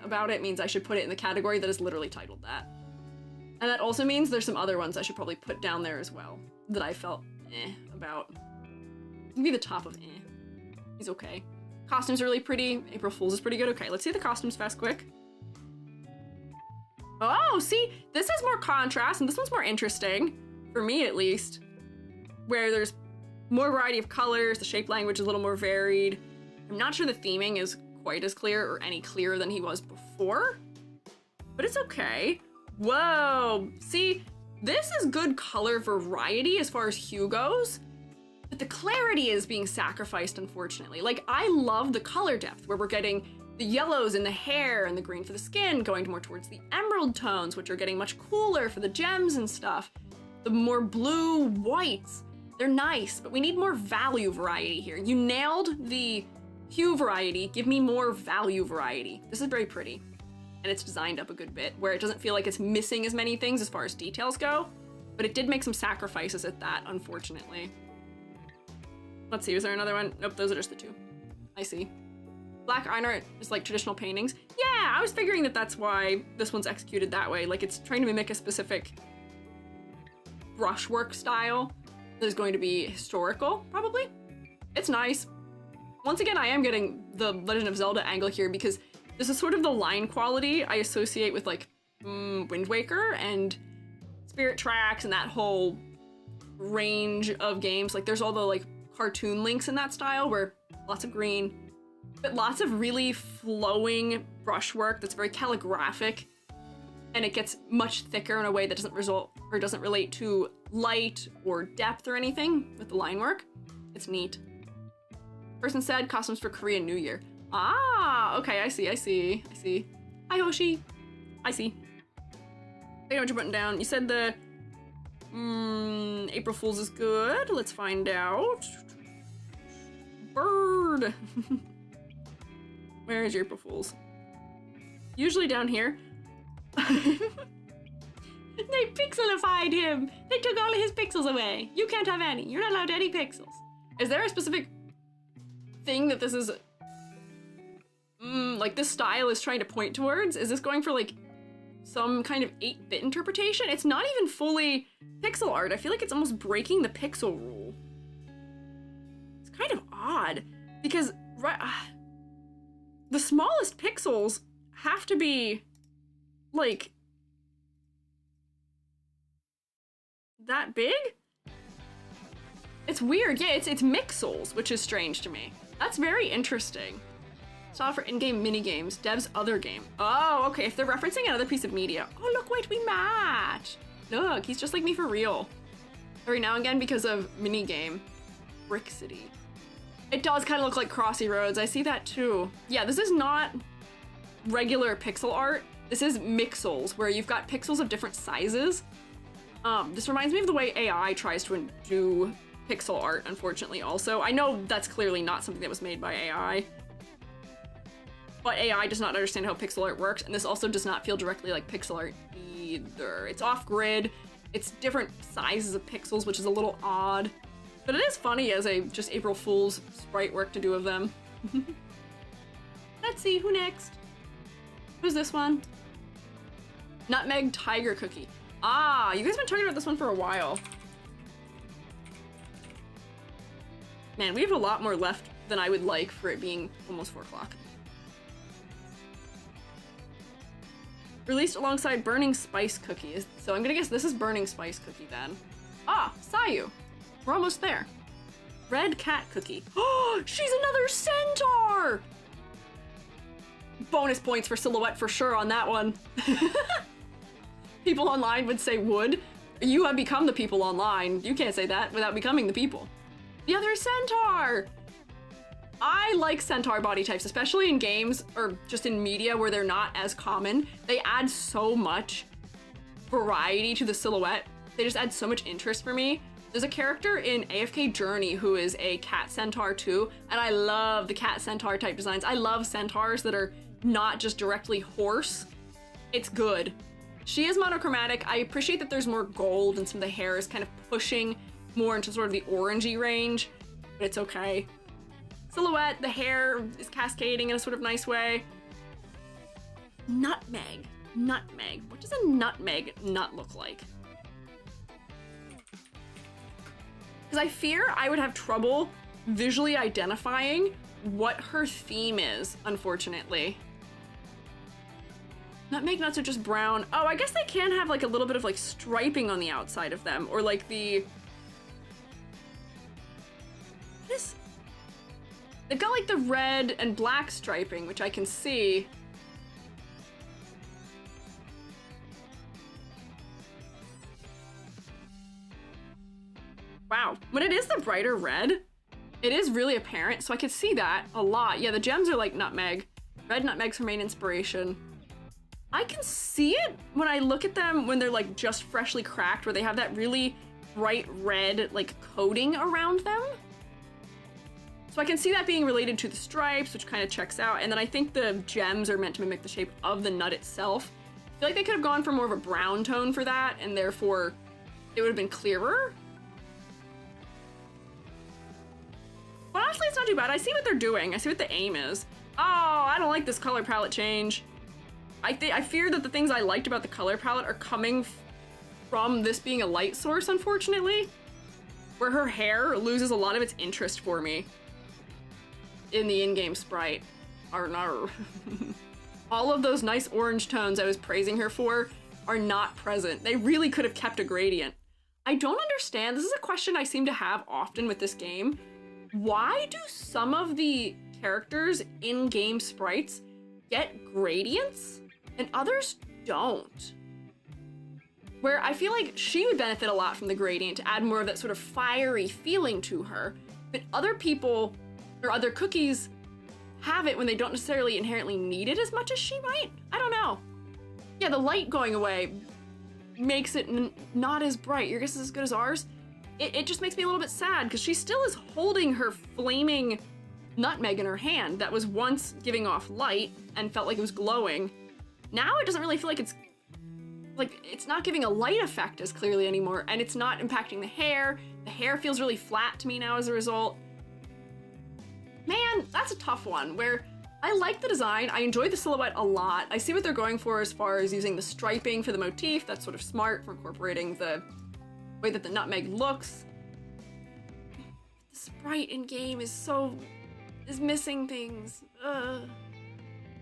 about it means I should put it in the category that is literally titled that. And that also means there's some other ones I should probably put down there as well that I felt about. Maybe the top of He's okay. Costumes are really pretty. April Fool's is pretty good. Okay, let's see the costumes fast quick. Oh, see, this has more contrast and this one's more interesting, for me at least, where there's more variety of colors, the shape language is a little more varied. I'm not sure the theming is quite as clear or any clearer than he was before, but it's okay. Whoa, see, this is good color variety as far as hue goes, but the clarity is being sacrificed, unfortunately. Like, I love the color depth where we're getting the yellows in the hair and the green for the skin going more towards the emerald tones, which are getting much cooler for the gems and stuff. The more blue whites, they're nice, but we need more value variety here. You nailed the hue variety, give me more value variety. This is very pretty, and it's designed up a good bit, where it doesn't feel like it's missing as many things as far as details go, but it did make some sacrifices at that, unfortunately. Let's see, is there another one? Nope, those are just the two. I see. Black iron art is like traditional paintings. Yeah, I was figuring that that's why this one's executed that way. Like it's trying to mimic a specific brushwork style that is going to be historical, probably. It's nice. Once again, I am getting the Legend of Zelda angle here because this is sort of the line quality I associate with like Wind Waker and Spirit Tracks and that whole range of games. Like there's all the like cartoon links in that style where lots of green, but lots of really flowing brushwork that's very calligraphic, and it gets much thicker in a way that doesn't relate to light or depth or anything with the line work. It's neat. Person said costumes for Korean New Year. Ah, okay, I see. Hi, Hoshi. I see. I know what you're putting down. You said the April Fool's is good. Let's find out. Bird. Where is your April Fool's? Usually down here. They pixelified him. They took all of his pixels away. You can't have any. You're not allowed any pixels. Is there a specific thing that this is, like this style is trying to point towards? Is this going for like some kind of 8-bit interpretation? It's not even fully pixel art. I feel like it's almost breaking the pixel rule. It's kind of odd because the smallest pixels have to be like that big? It's weird. Yeah, it's mixels, which is strange to me. That's very interesting. Style for in-game mini-games, dev's other game. Oh, okay, if they're referencing another piece of media. Oh, look, wait, we match. Look, he's just like me for real. Every now and again because of mini-game. Brick City. It does kind of look like Crossy Roads. I see that too. Yeah, this is not regular pixel art. This is mixels, where you've got pixels of different sizes. This reminds me of the way AI tries to do pixel art, unfortunately, also. I know that's clearly not something that was made by AI. But AI does not understand how pixel art works, and this also does not feel directly like pixel art either. It's off-grid, it's different sizes of pixels, which is a little odd. But it is funny as a just April Fool's sprite work to do of them. Let's see, who next? Who's this one? Nutmeg Tiger Cookie. Ah, you guys have been talking about this one for a while. Man, we have a lot more left than I would like for it being almost 4 o'clock. Released alongside Burning Spice Cookie. So I'm gonna guess this is Burning Spice Cookie then. Ah, Sayu. We're almost there. Red Cat Cookie. Oh, she's another centaur! Bonus points for silhouette for sure on that one. People online would say would. You have become the people online. You can't say that without becoming the people. The other centaur! I like centaur body types, especially in games or just in media where they're not as common. They add so much variety to the silhouette. They just add so much interest for me. There's a character in AFK Journey who is a cat centaur too, and I love the cat centaur type designs. I love centaurs that are not just directly horse. It's good. She is monochromatic. I appreciate that there's more gold and some of the hair is kind of pushing more into sort of the orangey range, but it's okay. Silhouette, the hair is cascading in a sort of nice way. Nutmeg. Nutmeg. What does a nutmeg nut look like? Because I fear I would have trouble visually identifying what her theme is, unfortunately. Nutmeg nuts are just brown. Oh, I guess they can have like a little bit of like striping on the outside of them, or like the... This... They've got like the red and black striping, which I can see. Wow, when it is the brighter red, it is really apparent, so I could see that a lot. Yeah, the gems are like nutmeg. Red nutmegs for main inspiration. I can see it when I look at them when they're like just freshly cracked, where they have that really bright red like coating around them. So I can see that being related to the stripes, which kind of checks out. And then I think the gems are meant to mimic the shape of the nut itself. I feel like they could have gone for more of a brown tone for that, and therefore it would have been clearer. But honestly, it's not too bad. I see what they're doing. I see what the aim is. Oh, I don't like this color palette change. I fear that the things I liked about the color palette are coming from this being a light source, unfortunately. Where her hair loses a lot of its interest for me in the in-game sprite. Arr. All of those nice orange tones I was praising her for are not present. They really could have kept a gradient. I don't understand. This is a question I seem to have often with this game. Why do some of the characters in-game sprites get gradients and others don't? Where I feel like she would benefit a lot from the gradient to add more of that sort of fiery feeling to her, but other people or other cookies have it when they don't necessarily inherently need it as much as she might. I don't know. Yeah, the light going away makes it not as bright. Your guess is as good as ours. It just makes me a little bit sad because she still is holding her flaming nutmeg in her hand that was once giving off light and felt like it was glowing. Now it doesn't really feel like it's like, it's not giving a light effect as clearly anymore, and it's not impacting the hair. The hair feels really flat to me now as a result. Man, that's a tough one, where I like the design, I enjoy the silhouette a lot. I see what they're going for as far as using the striping for the motif. That's sort of smart for incorporating the way that the nutmeg looks. The sprite in game is missing things.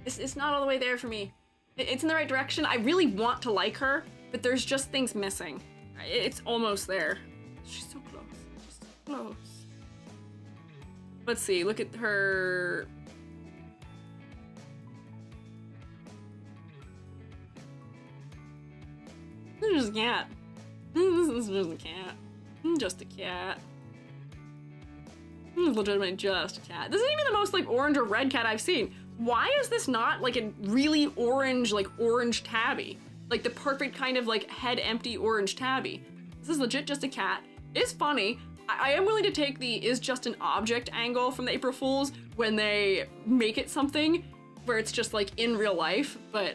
It's not all the way there for me. It's in the right direction. I really want to like her, but there's just things missing. It's almost there. She's so close. She's so close. Let's see, look at her. This is just a cat. This is just a cat. Just a cat. Legitimately just a cat. This isn't even the most like orange or red cat I've seen. Why is this not like a really orange, like orange tabby? Like the perfect kind of like head empty orange tabby. This is legit just a cat. It's funny. I am willing to take the is just an object angle from the April Fools when they make it something where it's just like in real life, but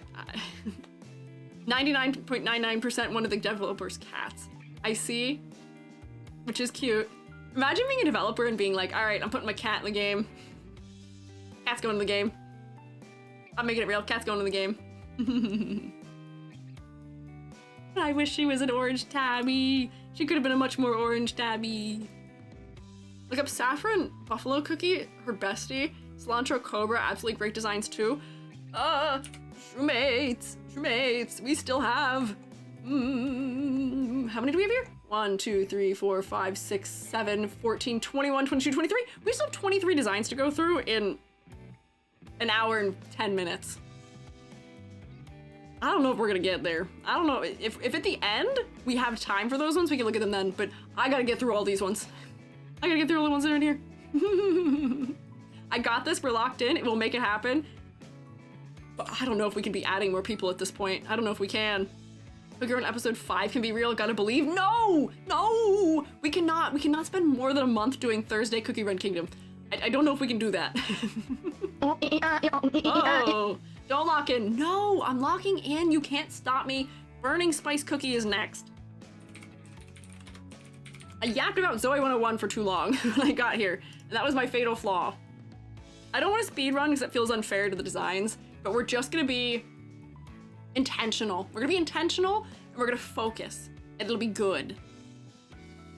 99.99% one of the developers' cats. I see, which is cute. Imagine being a developer and being like, all right, I'm putting my cat in the game. Cat's going in the game. I'm making it real. Cat's going in the game. I wish she was an orange tabby. She could have been a much more orange tabby. Look up Saffron Buffalo Cookie, her bestie. Cilantro Cobra, absolutely great designs too. Shroommates, we still have. How many do we have here? 1, 2, 3, 4, 5, 6, 7, 14, 21, 22, 23. We still have 23 designs to go through in an hour and 10 minutes. I don't know if we're gonna get there. I don't know if at the end we have time for those ones, we can look at them then, but I gotta get through all these ones. I gotta get through all the ones that are in here. I got this, we're locked in, it will make it happen. But I don't know if we can be adding more people at this point. I don't know if we can. Cookie Run episode 5 can be real, gotta believe. No! No! We cannot spend more than a month doing Thursday Cookie Run Kingdom. I don't know if we can do that. Oh, don't lock in. No, I'm locking in. You can't stop me. Burning Spice Cookie is next. I yapped about Zoe 101 for too long when I got here, and that was my fatal flaw. I don't want to speedrun because it feels unfair to the designs, but we're just gonna be intentional. We're gonna be intentional, and we're gonna focus. It'll be good.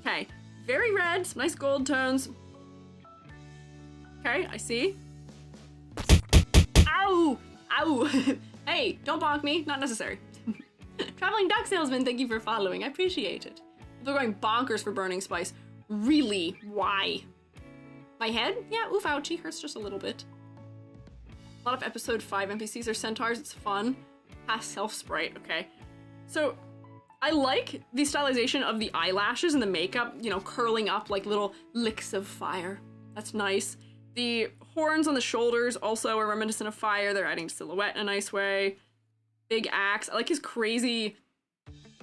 Okay, very red, some nice gold tones. Okay, I see. Ow! Ow! Hey, don't bonk me. Not necessary. Traveling Duck Salesman, thank you for following. I appreciate it. They're going bonkers for Burning Spice. Really? Why? My head? Yeah, oof, ouchie. Hurts just a little bit. A lot of episode 5 NPCs are centaurs. It's fun. Past self-sprite. Okay. So, I like the stylization of the eyelashes and the makeup, you know, curling up like little licks of fire. That's nice. The horns on the shoulders also are reminiscent of fire. They're adding silhouette in a nice way. Big axe. I like his crazy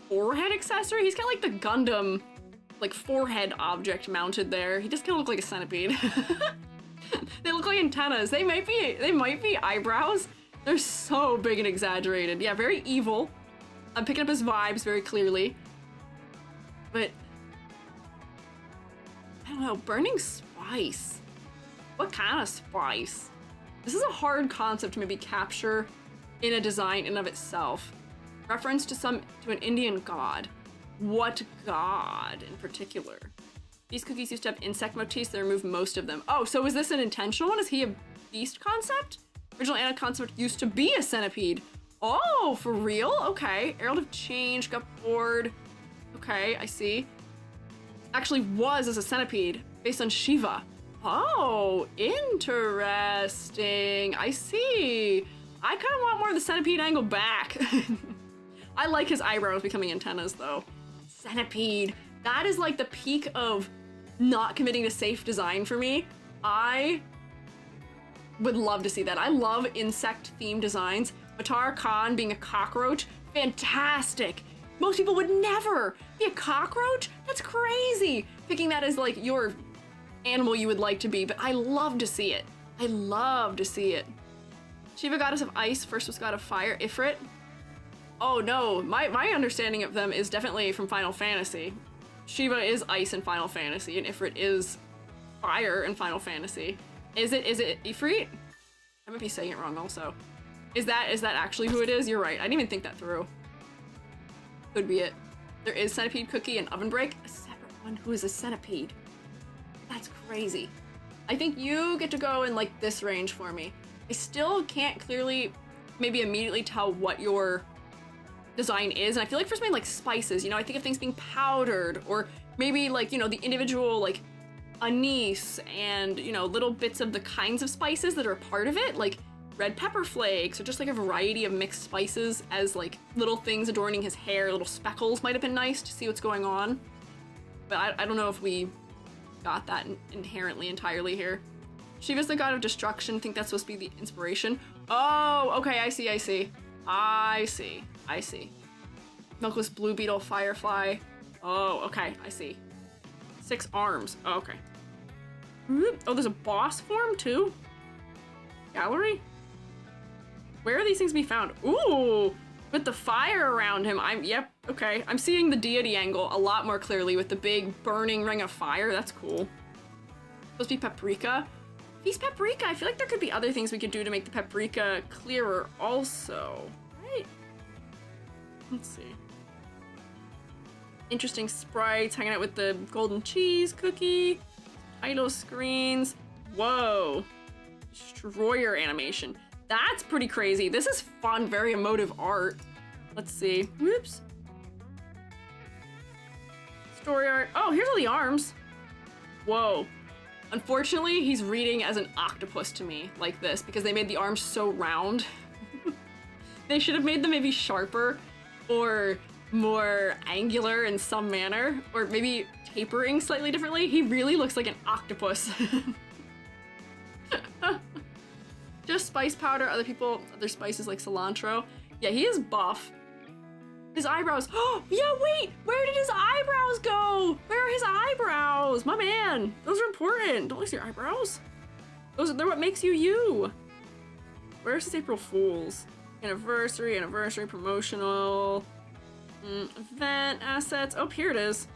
forehead accessory. He's got like the Gundam, like forehead object mounted there. He just kind of look like a centipede. They look like antennas. They might be eyebrows. They're so big and exaggerated. Yeah, very evil. I'm picking up his vibes very clearly. But I don't know, Burning Spice. What kind of spice? This is a hard concept to maybe capture in a design in of itself. Reference to an Indian god. What god in particular? These cookies used to have insect motifs, they removed most of them. Oh, so is this an intentional one? Is he a beast concept? Original Anna concept used to be a centipede. Oh, for real? Okay. Herald of Change, got bored. Okay, I see. Actually was as a centipede, based on Shiva. Oh, interesting. I see. I kind of want more of the centipede angle back. I like his eyebrows becoming antennas, though. Centipede. That is like the peak of not committing to safe design for me. I would love to see that. I love insect-themed designs. Matar Khan being a cockroach, fantastic. Most people would never be a cockroach. That's crazy. Picking that as like your animal you would like to be, but I love to see it. I love to see it. Shiva, goddess of ice, first was god of fire. Ifrit. Oh no, my understanding of them is definitely from Final Fantasy. Shiva is ice in Final Fantasy, and Ifrit is fire in Final Fantasy. Is it Ifrit? I might be saying it wrong also. Is that actually who it is? You're right. I didn't even think that through. Could be it. There is Centipede Cookie and Oven Break. A separate one who is a centipede. That's crazy. I think you get to go in like this range for me. I still can't clearly maybe immediately tell what your design is, and I feel like for something like spices, you know, I think of things being powdered, or maybe like, you know, the individual like anise and, you know, little bits of the kinds of spices that are a part of it, like red pepper flakes, or just like a variety of mixed spices as like little things adorning his hair. Little speckles might have been nice to see what's going on, but I don't know if we got that inherently entirely here. Shiva's the god of destruction. I think that's supposed to be the inspiration. Oh, okay, I see. Milkless blue beetle, firefly. Oh, okay, I see. 6 arms. Oh, okay. Oh, there's a boss form too? Gallery? Where are these things be found? Ooh, with the fire around him. Yep, okay. I'm seeing the deity angle a lot more clearly with the big burning ring of fire. That's cool. Supposed to be paprika. If he's paprika, I feel like there could be other things we could do to make the paprika clearer also. Right? Let's see. Interesting sprites hanging out with the golden cheese cookie. Title screens. Whoa. Destroyer animation. That's pretty crazy. This is fun, very emotive art. Let's see. Whoops. Story art. Oh, here's all the arms. Whoa. Unfortunately, he's reading as an octopus to me, like this, because they made the arms so round. They should have made them maybe sharper or more angular in some manner, or maybe tapering slightly differently. He really looks like an octopus. Just spice powder, other spices like cilantro. Yeah, he is buff. His eyebrows. Oh, yeah, wait, where did his eyebrows go? Where are his eyebrows? My man, those are important. Don't lose your eyebrows. They're what makes you you. Where's his April Fool's? Anniversary, promotional, event, assets. Oh, here it is.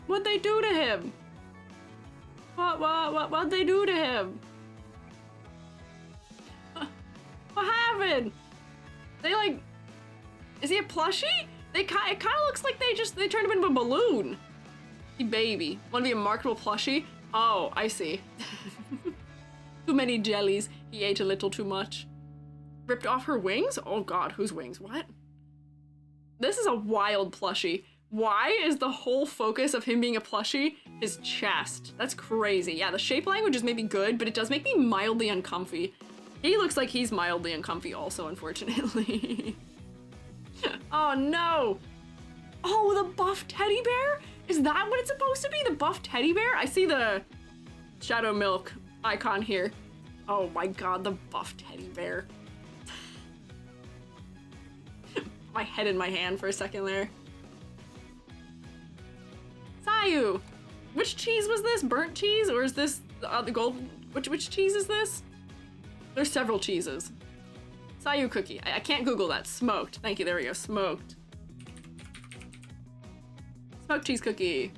What'd they do to him? What'd they do to him? What happened? They like, is he a plushie? It kind of looks like they turned him into a balloon. Hey, baby, wanna be a marketable plushie? Oh, I see. Too many jellies. He ate a little too much. Ripped off her wings? Oh god, whose wings? What? This is a wild plushie. Why is the whole focus of him being a plushie his chest? That's crazy. Yeah, the shape language is maybe good, but it does make me mildly uncomfy. He looks like he's mildly uncomfy also, unfortunately. Oh no! Oh, the buff teddy bear? Is that what it's supposed to be? The buff teddy bear? I see the Shadow Milk icon here. Oh my god, the buff teddy bear. My head in my hand for a second there. Sayu! Which cheese was this? Burnt cheese? Or is this the gold? Which cheese is this? There's several cheeses. Sayu cookie. I can't Google that. Smoked. Thank you. There we go. Smoked. Smoked cheese cookie.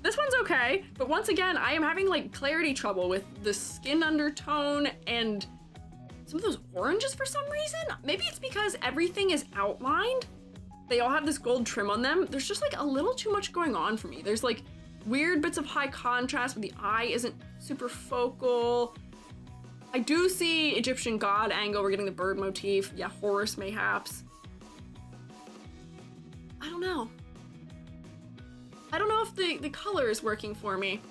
This one's okay, but once again, I am having like clarity trouble with the skin undertone and some of those oranges for some reason. Maybe it's because everything is outlined. They all have this gold trim on them. There's just like a little too much going on for me. There's like weird bits of high contrast, but the eye isn't super focal. I do see Egyptian god angle. We're getting the bird motif. Yeah, Horus mayhaps. I don't know. I don't know if the color is working for me.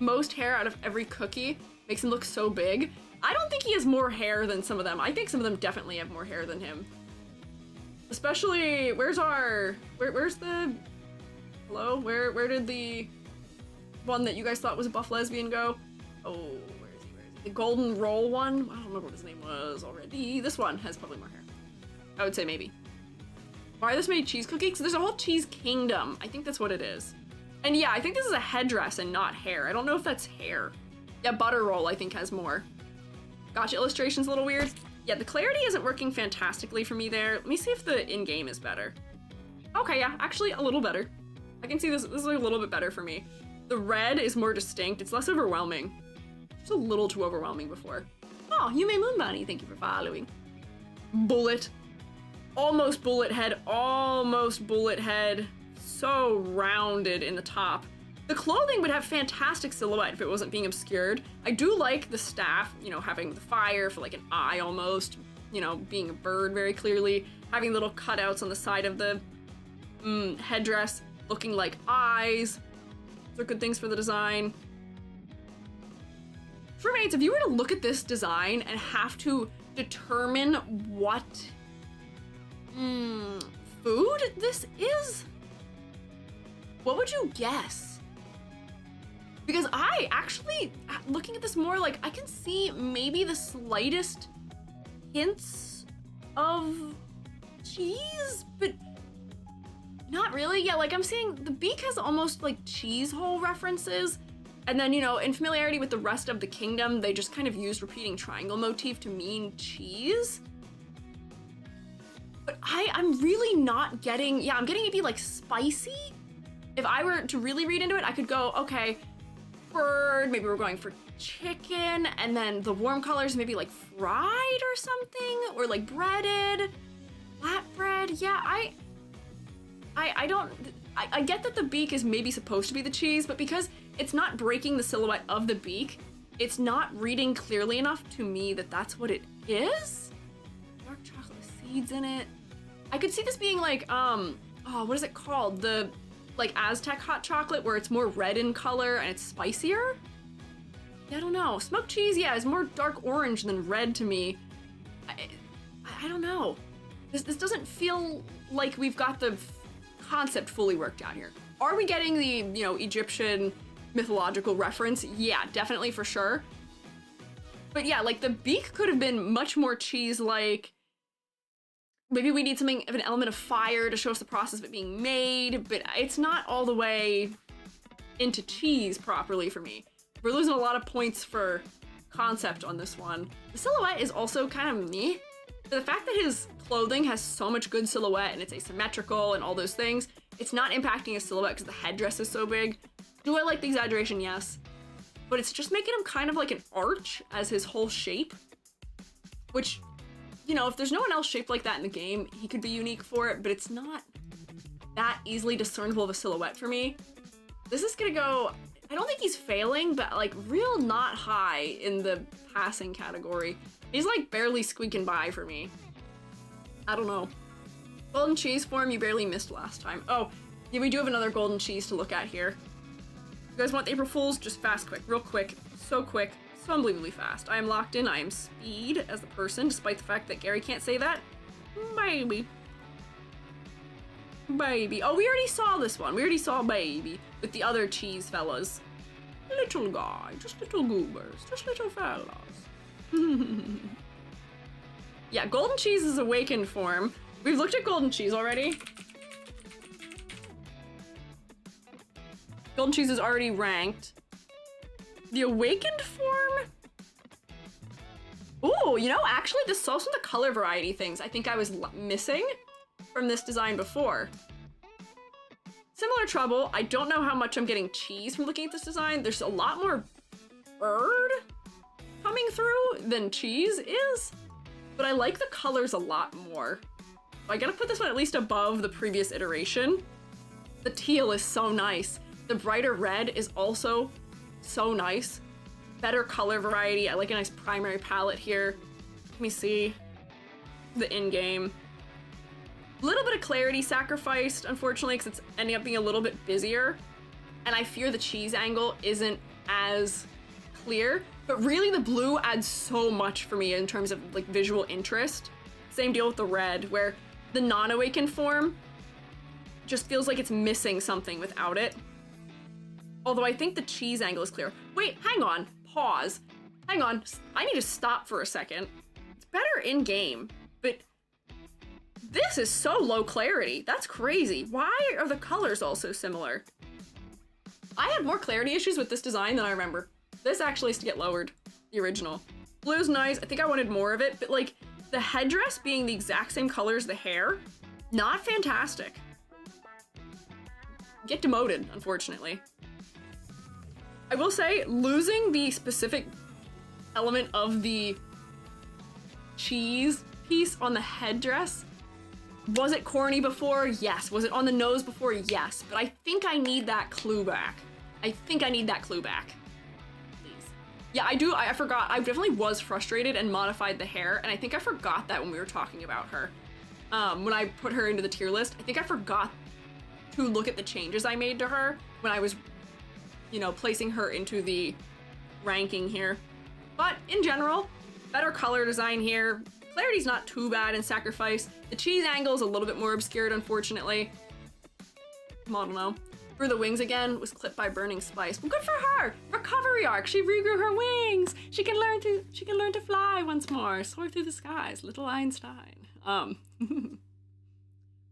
Most hair out of every cookie makes him look so big. I don't think he has more hair than some of them. I think some of them definitely have more hair than him. Especially, where's the, hello? Where did the one that you guys thought was a buff lesbian go? Oh, where is he? The golden roll one? I don't remember what his name was already. This one has probably more hair. I would say maybe. Why are this made cheese cookie? Because there's a whole cheese kingdom. I think that's what it is. And yeah, I think this is a headdress and not hair. I don't know if that's hair. Yeah, butter roll I think has more. Gotcha, illustration's a little weird. Yeah, the clarity isn't working fantastically for me there. Let me see if the in-game is better. Okay, yeah, actually a little better. I can see this is a little bit better for me. The red is more distinct. It's less overwhelming. Just a little too overwhelming before. Oh, Yume Moon Bunny, thank you for following. Bullet. Almost bullet head, almost bullet head. So rounded in the top. The clothing would have fantastic silhouette if it wasn't being obscured. I do like the staff, you know, having the fire for like an eye almost, you know, being a bird very clearly, having little cutouts on the side of the headdress, looking like eyes. Those are good things for the design. Roommates, if you were to look at this design and have to determine what food this is, what would you guess? Because I actually, looking at this more, like, I can see maybe the slightest hints of cheese, but not really. Yeah, like I'm seeing the beak has almost like cheese hole references. And then, you know, in familiarity with the rest of the kingdom, they just kind of used repeating triangle motif to mean cheese. But I'm really not getting, yeah, I'm getting maybe like spicy. If I were to really read into it, I could go, okay, bird, maybe we're going for chicken, and then the warm colors maybe like fried or something, or like breaded, flatbread. Yeah, I get that the beak is maybe supposed to be the cheese, but because it's not breaking the silhouette of the beak, it's not reading clearly enough to me that that's what it is. Dark chocolate with seeds in it. I could see this being like, oh, what is it called? The like Aztec hot chocolate where it's more red in color and it's spicier? Yeah, I don't know. Smoked cheese, yeah, is more dark orange than red to me. I don't know. This doesn't feel like we've got the concept fully worked out here. Are we getting the, you know, Egyptian mythological reference? Yeah, definitely for sure. But yeah, like the beak could have been much more cheese-like. Maybe we need something of an element of fire to show us the process of it being made, but it's not all the way into cheese properly for me. We're losing a lot of points for concept on this one. The silhouette is also kind of meh. But the fact that his clothing has so much good silhouette and it's asymmetrical and all those things, it's not impacting his silhouette because the headdress is so big. Do I like the exaggeration? Yes. But it's just making him kind of like an arch as his whole shape. Which, you know, if there's no one else shaped like that in the game, he could be unique for it, but it's not that easily discernible of a silhouette for me. This is gonna go, I don't think he's failing, but like real not high in the passing category. He's like barely squeaking by for me. I don't know. Golden cheese form you barely missed last time. Oh, yeah, we do have another golden cheese to look at here. You guys want the April Fools? Just fast, quick, real quick, so unbelievably fast. I am locked in, I am speed as the person, despite the fact that Gary can't say that. Baby. Baby. Oh, we already saw this one. We already saw Baby with the other cheese fellas. Little guy, just little goobers, just little fellas. Yeah, golden cheese is awakened form. We've looked at golden cheese already. Golden cheese is already ranked. The awakened form? Ooh, you know, actually this is also the color variety things I think I was missing from this design before. Similar trouble. I don't know how much I'm getting cheese from looking at this design. There's a lot more bird coming through than cheese is, but I like the colors a lot more. I gotta put this one at least above the previous iteration. The teal is so nice. The brighter red is also so nice. Better color variety. I like a nice primary palette here. Let me see the in-game. A little bit of clarity sacrificed, unfortunately, because it's ending up being a little bit busier. And I fear the cheese angle isn't as clear, but really the blue adds so much for me in terms of like visual interest. Same deal with the red, where the non-awakened form just feels like it's missing something without it. Although I think the cheese angle is clear. Wait, hang on, pause. Hang on, I need to stop for a second. It's better in game, but this is so low clarity. That's crazy. Why are the colors all so similar? I had more clarity issues with this design than I remember. This actually has to get lowered, the original. Blue's nice, I think I wanted more of it, but like, The headdress being the exact same color as the hair, not fantastic. Get demoted, unfortunately. I will say, losing the specific element of the cheese piece on the headdress, was it corny before? Yes. Was it on the nose before? Yes. But I think I need that clue back. I think I need that clue back. Please. Yeah, I do. I forgot. I definitely was frustrated and modified the hair, and I think I forgot that when we were talking about her. When I put her into the tier list, I think I forgot to look at the changes I made to her when I was, you know, placing her into the ranking here. But in general, better color design here. Clarity's not too bad in Sacrifice. The cheese angle is a little bit more obscured, unfortunately. I don't know. For the wings again, was clipped by Burning Spice. Well, good for her! Recovery arc. She regrew her wings. She can learn to fly once more. Soar through the skies. Little Einstein.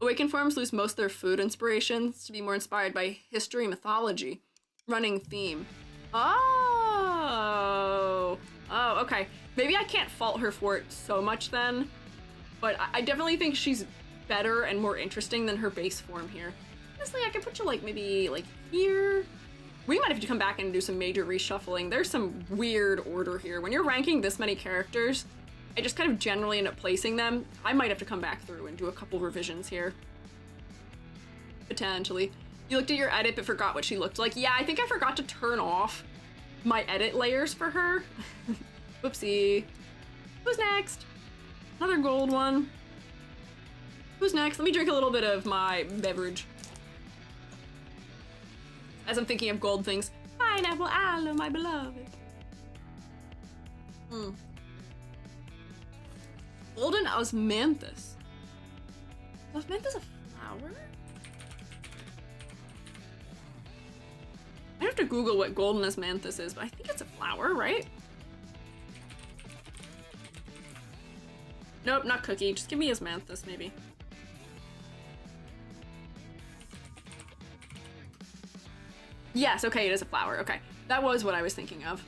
Awakened forms lose most of their food inspirations to be more inspired by history and mythology. Running theme. Oh, okay. Maybe I can't fault her for it so much then, but I definitely think she's better and more interesting than her base form here. Honestly, I could put you like maybe like here. We might have to come back and do some major reshuffling. There's some weird order here. When you're ranking this many characters, I just kind of generally end up placing them. I might have to come back through and do a couple revisions here. Potentially. You looked at your edit but forgot what she looked like. Yeah, I think I forgot to turn off my edit layers for her. Whoopsie. Who's next? Another gold one. Who's next? Let me drink a little bit of my beverage. As I'm thinking of gold things. Pineapple aloe, my beloved. Golden Osmanthus. Is Osmanthus a flower? I have to Google what Golden Osmanthus is, but I think it's a flower, right? Nope, not cookie. Just give me Osmanthus, maybe. Yes, okay, it is a flower. Okay, that was what I was thinking of.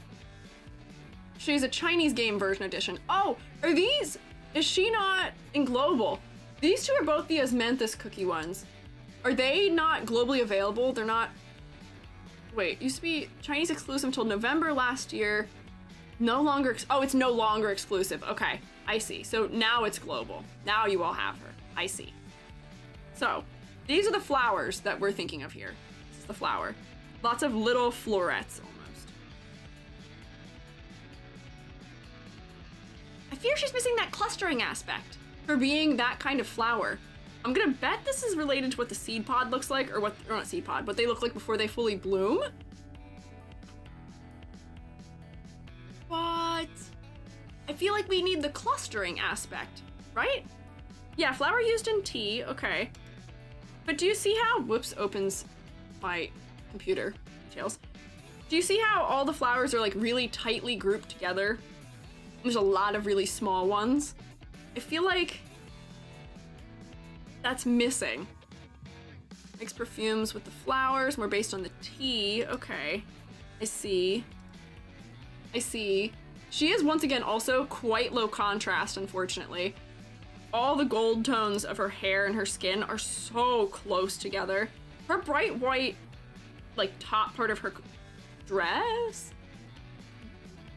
She's a Chinese game version edition. Oh, are these? Is she not in global? These two are both the Osmanthus cookie ones. Are they not globally available? They're not. Wait, used to be Chinese exclusive until November last year. No longer. Oh, it's no longer exclusive. Okay, I see. So now it's global. Now you all have her. I see. So these are the flowers that we're thinking of here. This is the flower. Lots of little florets almost. I fear she's missing that clustering aspect for being that kind of flower. I'm gonna bet this is related to what the seed pod looks like, or not seed pod, what they look like before they fully bloom. But I feel like we need the clustering aspect, right? Yeah, flower used in tea, okay. But do you see how, whoops, opens my computer details. Do you see how all the flowers are like really tightly grouped together? There's a lot of really small ones. I feel like that's missing. Makes perfumes with the flowers, more based on the tea. Okay, I see. I see. She is once again also quite low contrast, unfortunately. All the gold tones of her hair and her skin are so close together. Her bright white, like, top part of her dress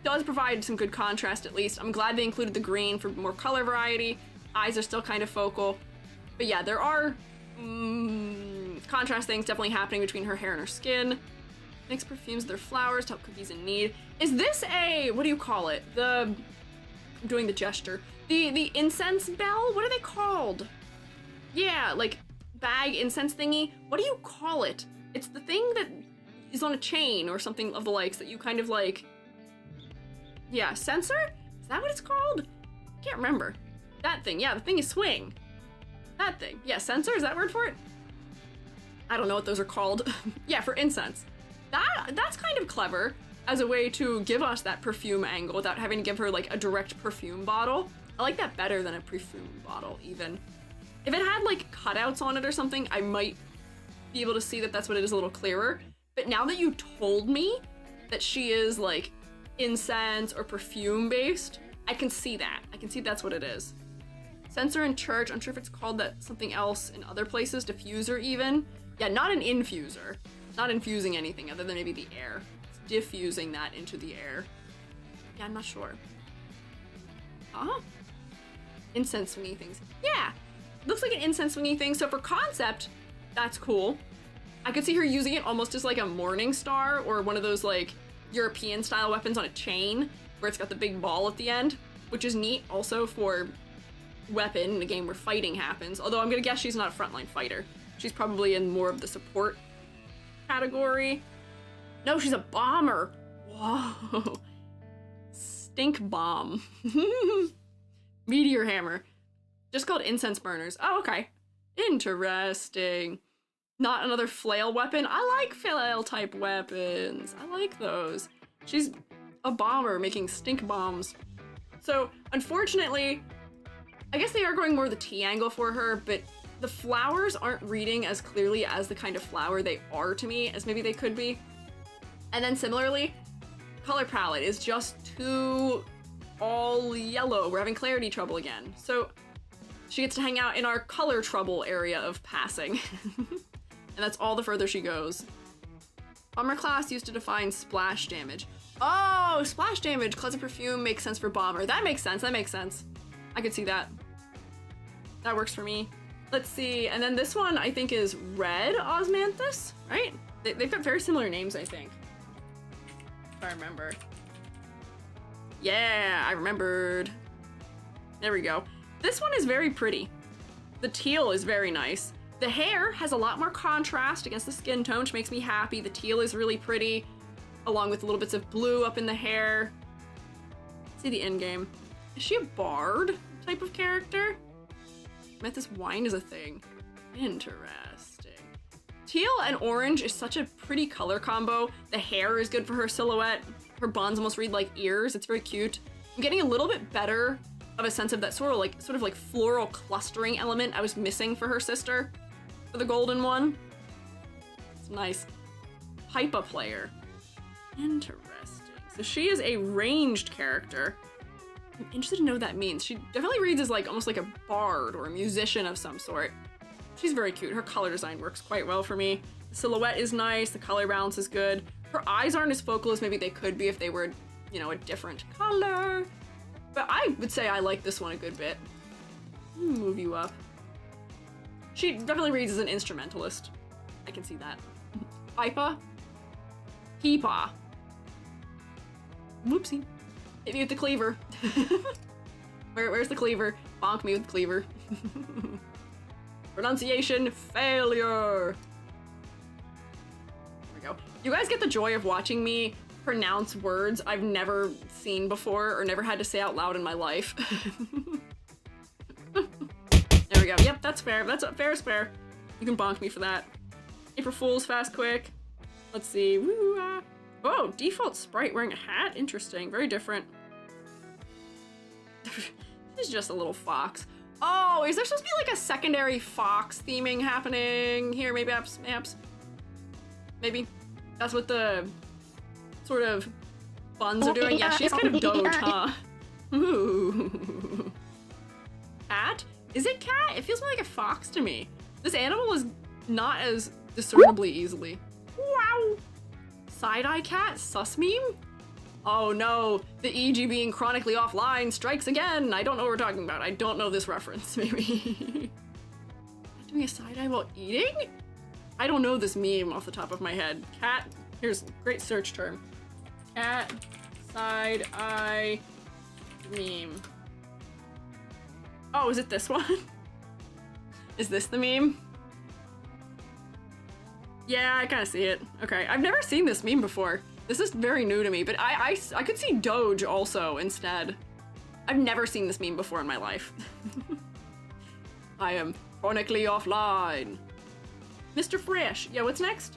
does provide some good contrast, at least. I'm glad they included the green for more color variety. Eyes are still kind of focal. But yeah, there are contrast things definitely happening between her hair and her skin. Mix perfumes with their flowers to help cookies in need. Is this a, what do you call it? I'm doing the gesture. The incense bell? What are they called? Yeah, like bag incense thingy. What do you call it? It's the thing that is on a chain or something of the likes that you kind of like, yeah, censer? Is that what it's called? I can't remember. That thing, yeah, the thing is swing. That thing, yeah, censer, is that word for it? I don't know what those are called. Yeah, for incense. That's kind of clever as a way to give us that perfume angle without having to give her like a direct perfume bottle. I like that better than a perfume bottle even. If it had like cutouts on it or something, I might be able to see that that's what it is a little clearer. But now that you told me that she is like incense or perfume based, I can see that. I can see that's what it is. Sensor in church. I'm sure if it's called that something else in other places. Diffuser even. Yeah, not an infuser. Not infusing anything other than maybe the air. It's diffusing that into the air. Yeah, I'm not sure. Uh-huh. Incense swingy things. Yeah, looks like an incense swingy thing. So for concept, that's cool. I could see her using it almost as like a morning star or one of those like European style weapons on a chain where it's got the big ball at the end, which is neat also for weapon in a game where fighting happens. Although I'm gonna guess she's not a frontline fighter. She's probably in more of the support category. No, she's a bomber. Whoa. Stink bomb. Meteor hammer. Just called incense burners. Oh, okay. Interesting. Not another flail weapon. I like flail type weapons. I like those. She's a bomber making stink bombs. So, unfortunately, I guess they are going more the T angle for her, but the flowers aren't reading as clearly as the kind of flower they are to me as maybe they could be. And then similarly, color palette is just too all yellow. We're having clarity trouble again. So she gets to hang out in our color trouble area of passing. And that's all the further she goes. Bomber class used to define splash damage. Oh, splash damage. Cleanse of perfume makes sense for bomber. That makes sense. That makes sense. I could see that. That works for me. Let's see. And then this one I think is Red Osmanthus, right? They've got very similar names, I think. If I remember. Yeah, I remembered. There we go. This one is very pretty. The teal is very nice. The hair has a lot more contrast against the skin tone, which makes me happy. The teal is really pretty, along with little bits of blue up in the hair. Let's see the end game. Is she a bard type of character? I meant this wine is a thing. Interesting. Teal and orange is such a pretty color combo. The hair is good for her silhouette. Her buns almost read like ears. It's very cute. I'm getting a little bit better of a sense of that sort of like floral clustering element I was missing for her sister, for the golden one. It's nice. Pipa player. Interesting. So she is a ranged character. I'm interested to know what that means. She definitely reads as like almost like a bard or a musician of some sort. She's very cute. Her color design works quite well for me. The silhouette is nice. The color balance is good. Her eyes aren't as focal as maybe they could be if they were, you know, a different color. But I would say I like this one a good bit. Move you up. She definitely reads as an instrumentalist. I can see that. Pipa? Peepaw. Whoopsie. Hit me with the cleaver. Where's the cleaver? Bonk me with the cleaver. Pronunciation failure. There we go. You guys get the joy of watching me pronounce words I've never seen before or never had to say out loud in my life. There we go. Yep, that's fair. That's fair is fair. You can bonk me for that. April Fool's fast quick. Let's see. Woo, ah. Oh, default sprite wearing a hat? Interesting. Very different. She's just a little fox. Oh, is there supposed to be like a secondary fox theming happening here? Maybe apps? Maybe. That's what the sort of buns are doing. Yeah, she's kind of doge, huh? Ooh. Cat? Is it cat? It feels more like a fox to me. This animal is not as discernibly easily. Wow. Side-eye cat? Sus meme? Oh no, the EG being chronically offline strikes again. I don't know what we're talking about. I don't know this reference, maybe. Doing a side-eye while eating? I don't know this meme off the top of my head. Cat, here's a great search term. Cat, side-eye, meme. Oh, is it this one? Is this the meme? Yeah, I kind of see it. Okay, I've never seen this meme before. This is very new to me, but I could see Doge also instead. I've never seen this meme before in my life. I am chronically offline. Mr. Fresh. Yeah, what's next?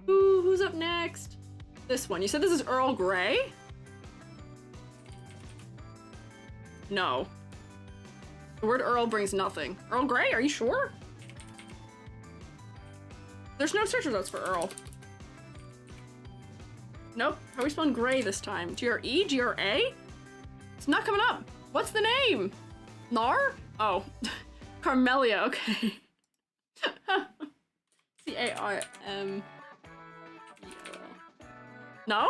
Ooh, who's up next? This one. You said this is Earl Grey? No. The word Earl brings nothing. Earl Grey, are you sure? There's no search results for Earl. Nope. How are we spelling gray this time? G-R-E? G-R-A? It's not coming up. What's the name? Nar? Oh, Carmelia, okay. C-A-R-M. No?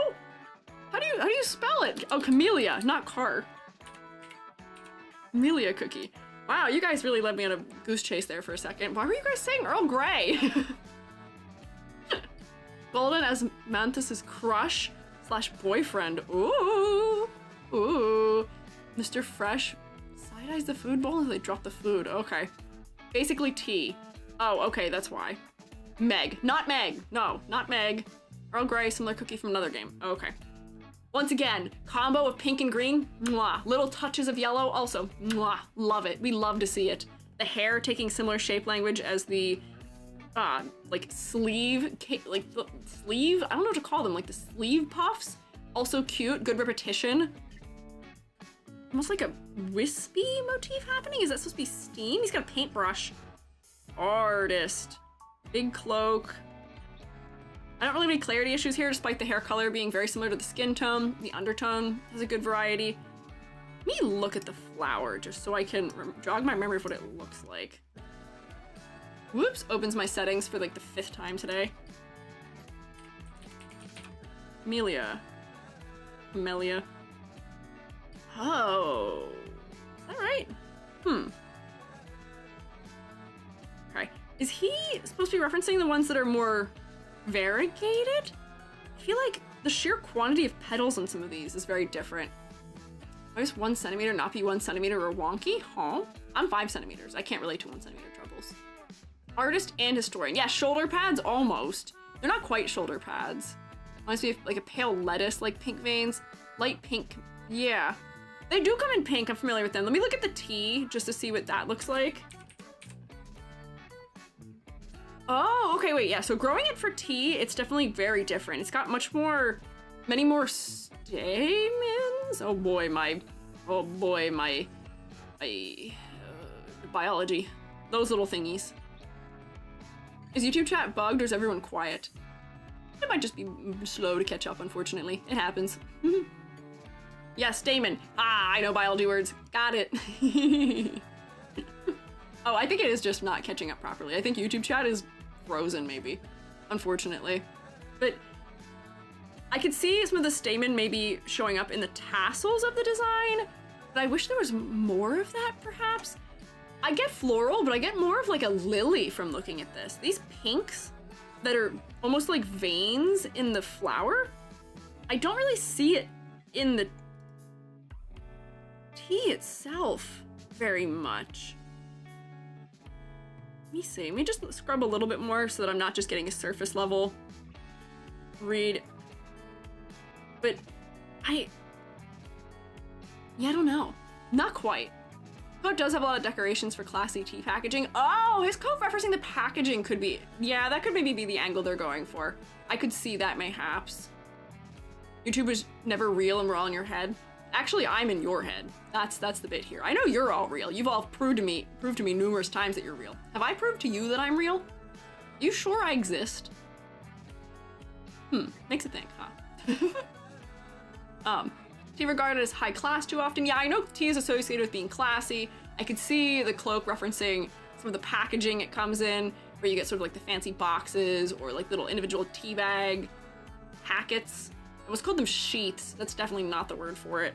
How do you spell it? Oh, Camellia, not car. Camellia cookie. Wow, you guys really led me on a goose chase there for a second. Why were you guys saying Earl Grey? Golden as Manthus's crush / boyfriend. Ooh. Ooh. Mr. Fresh side-eyes the food bowl as they drop the food. Okay. Basically tea. Oh, okay, that's why. Meg. Not Meg. No, not Meg. Earl Grey, similar cookie from another game. Okay. Once again, combo of pink and green. Mwah. Little touches of yellow. Also, mwah. Love it. We love to see it. The hair taking similar shape language as the, like sleeve, like the sleeve. I don't know what to call them. Like the sleeve puffs. Also cute. Good repetition. Almost like a wispy motif happening. Is that supposed to be steam? He's got a paintbrush. Artist. Big cloak. I don't really have any clarity issues here, despite the hair color being very similar to the skin tone. The undertone has a good variety. Let me look at the flower just so I can jog my memory of what it looks like. Whoops, opens my settings for like the 5th time today. Camellia. Camellia. Oh. Is that right? Okay. Is he supposed to be referencing the ones that are more variegated? I feel like the sheer quantity of petals on some of these is very different. Why does 1 centimeter not be 1 centimeter or wonky? Huh? I'm 5 centimeters. I can't relate to 1 centimeter troubles. Artist and historian. Yeah, shoulder pads, almost. They're not quite shoulder pads. Reminds me of like a pale lettuce, like pink veins. Light pink. Yeah. They do come in pink. I'm familiar with them. Let me look at the tea just to see what that looks like. Oh, okay, wait, yeah, so growing it for tea, it's definitely very different. It's got many more stamens. Oh boy, my biology. Those little thingies. Is YouTube chat bugged or is everyone quiet? It might just be slow to catch up, unfortunately. It happens. Yeah, stamen. Ah, I know biology words. Got it. Oh, I think it is just not catching up properly. I think YouTube chat is frozen, maybe, unfortunately. But I could see some of the stamen maybe showing up in the tassels of the design, but I wish there was more of that, perhaps. I get floral, but I get more of like a lily from looking at this. These pinks that are almost like veins in the flower, I don't really see it in the tea itself very much. Let me see, let me just scrub a little bit more so that I'm not just getting a surface level read. But I don't know. Not quite. Coat does have a lot of decorations for classy tea packaging. Oh, his coat referencing the packaging could be, yeah, that could maybe be the angle they're going for. I could see that mayhaps. YouTube is never real and we're all in your head. Actually, I'm in your head. That's the bit here. I know you're all real. You've all proved to me numerous times that you're real. Have I proved to you that I'm real? You sure I exist? Makes a think, huh? Tea regarded as high class too often. Yeah, I know tea is associated with being classy. I could see the cloak referencing some of the packaging it comes in, where you get sort of like the fancy boxes or like little individual tea bag packets. I almost called them sheaths. That's definitely not the word for it.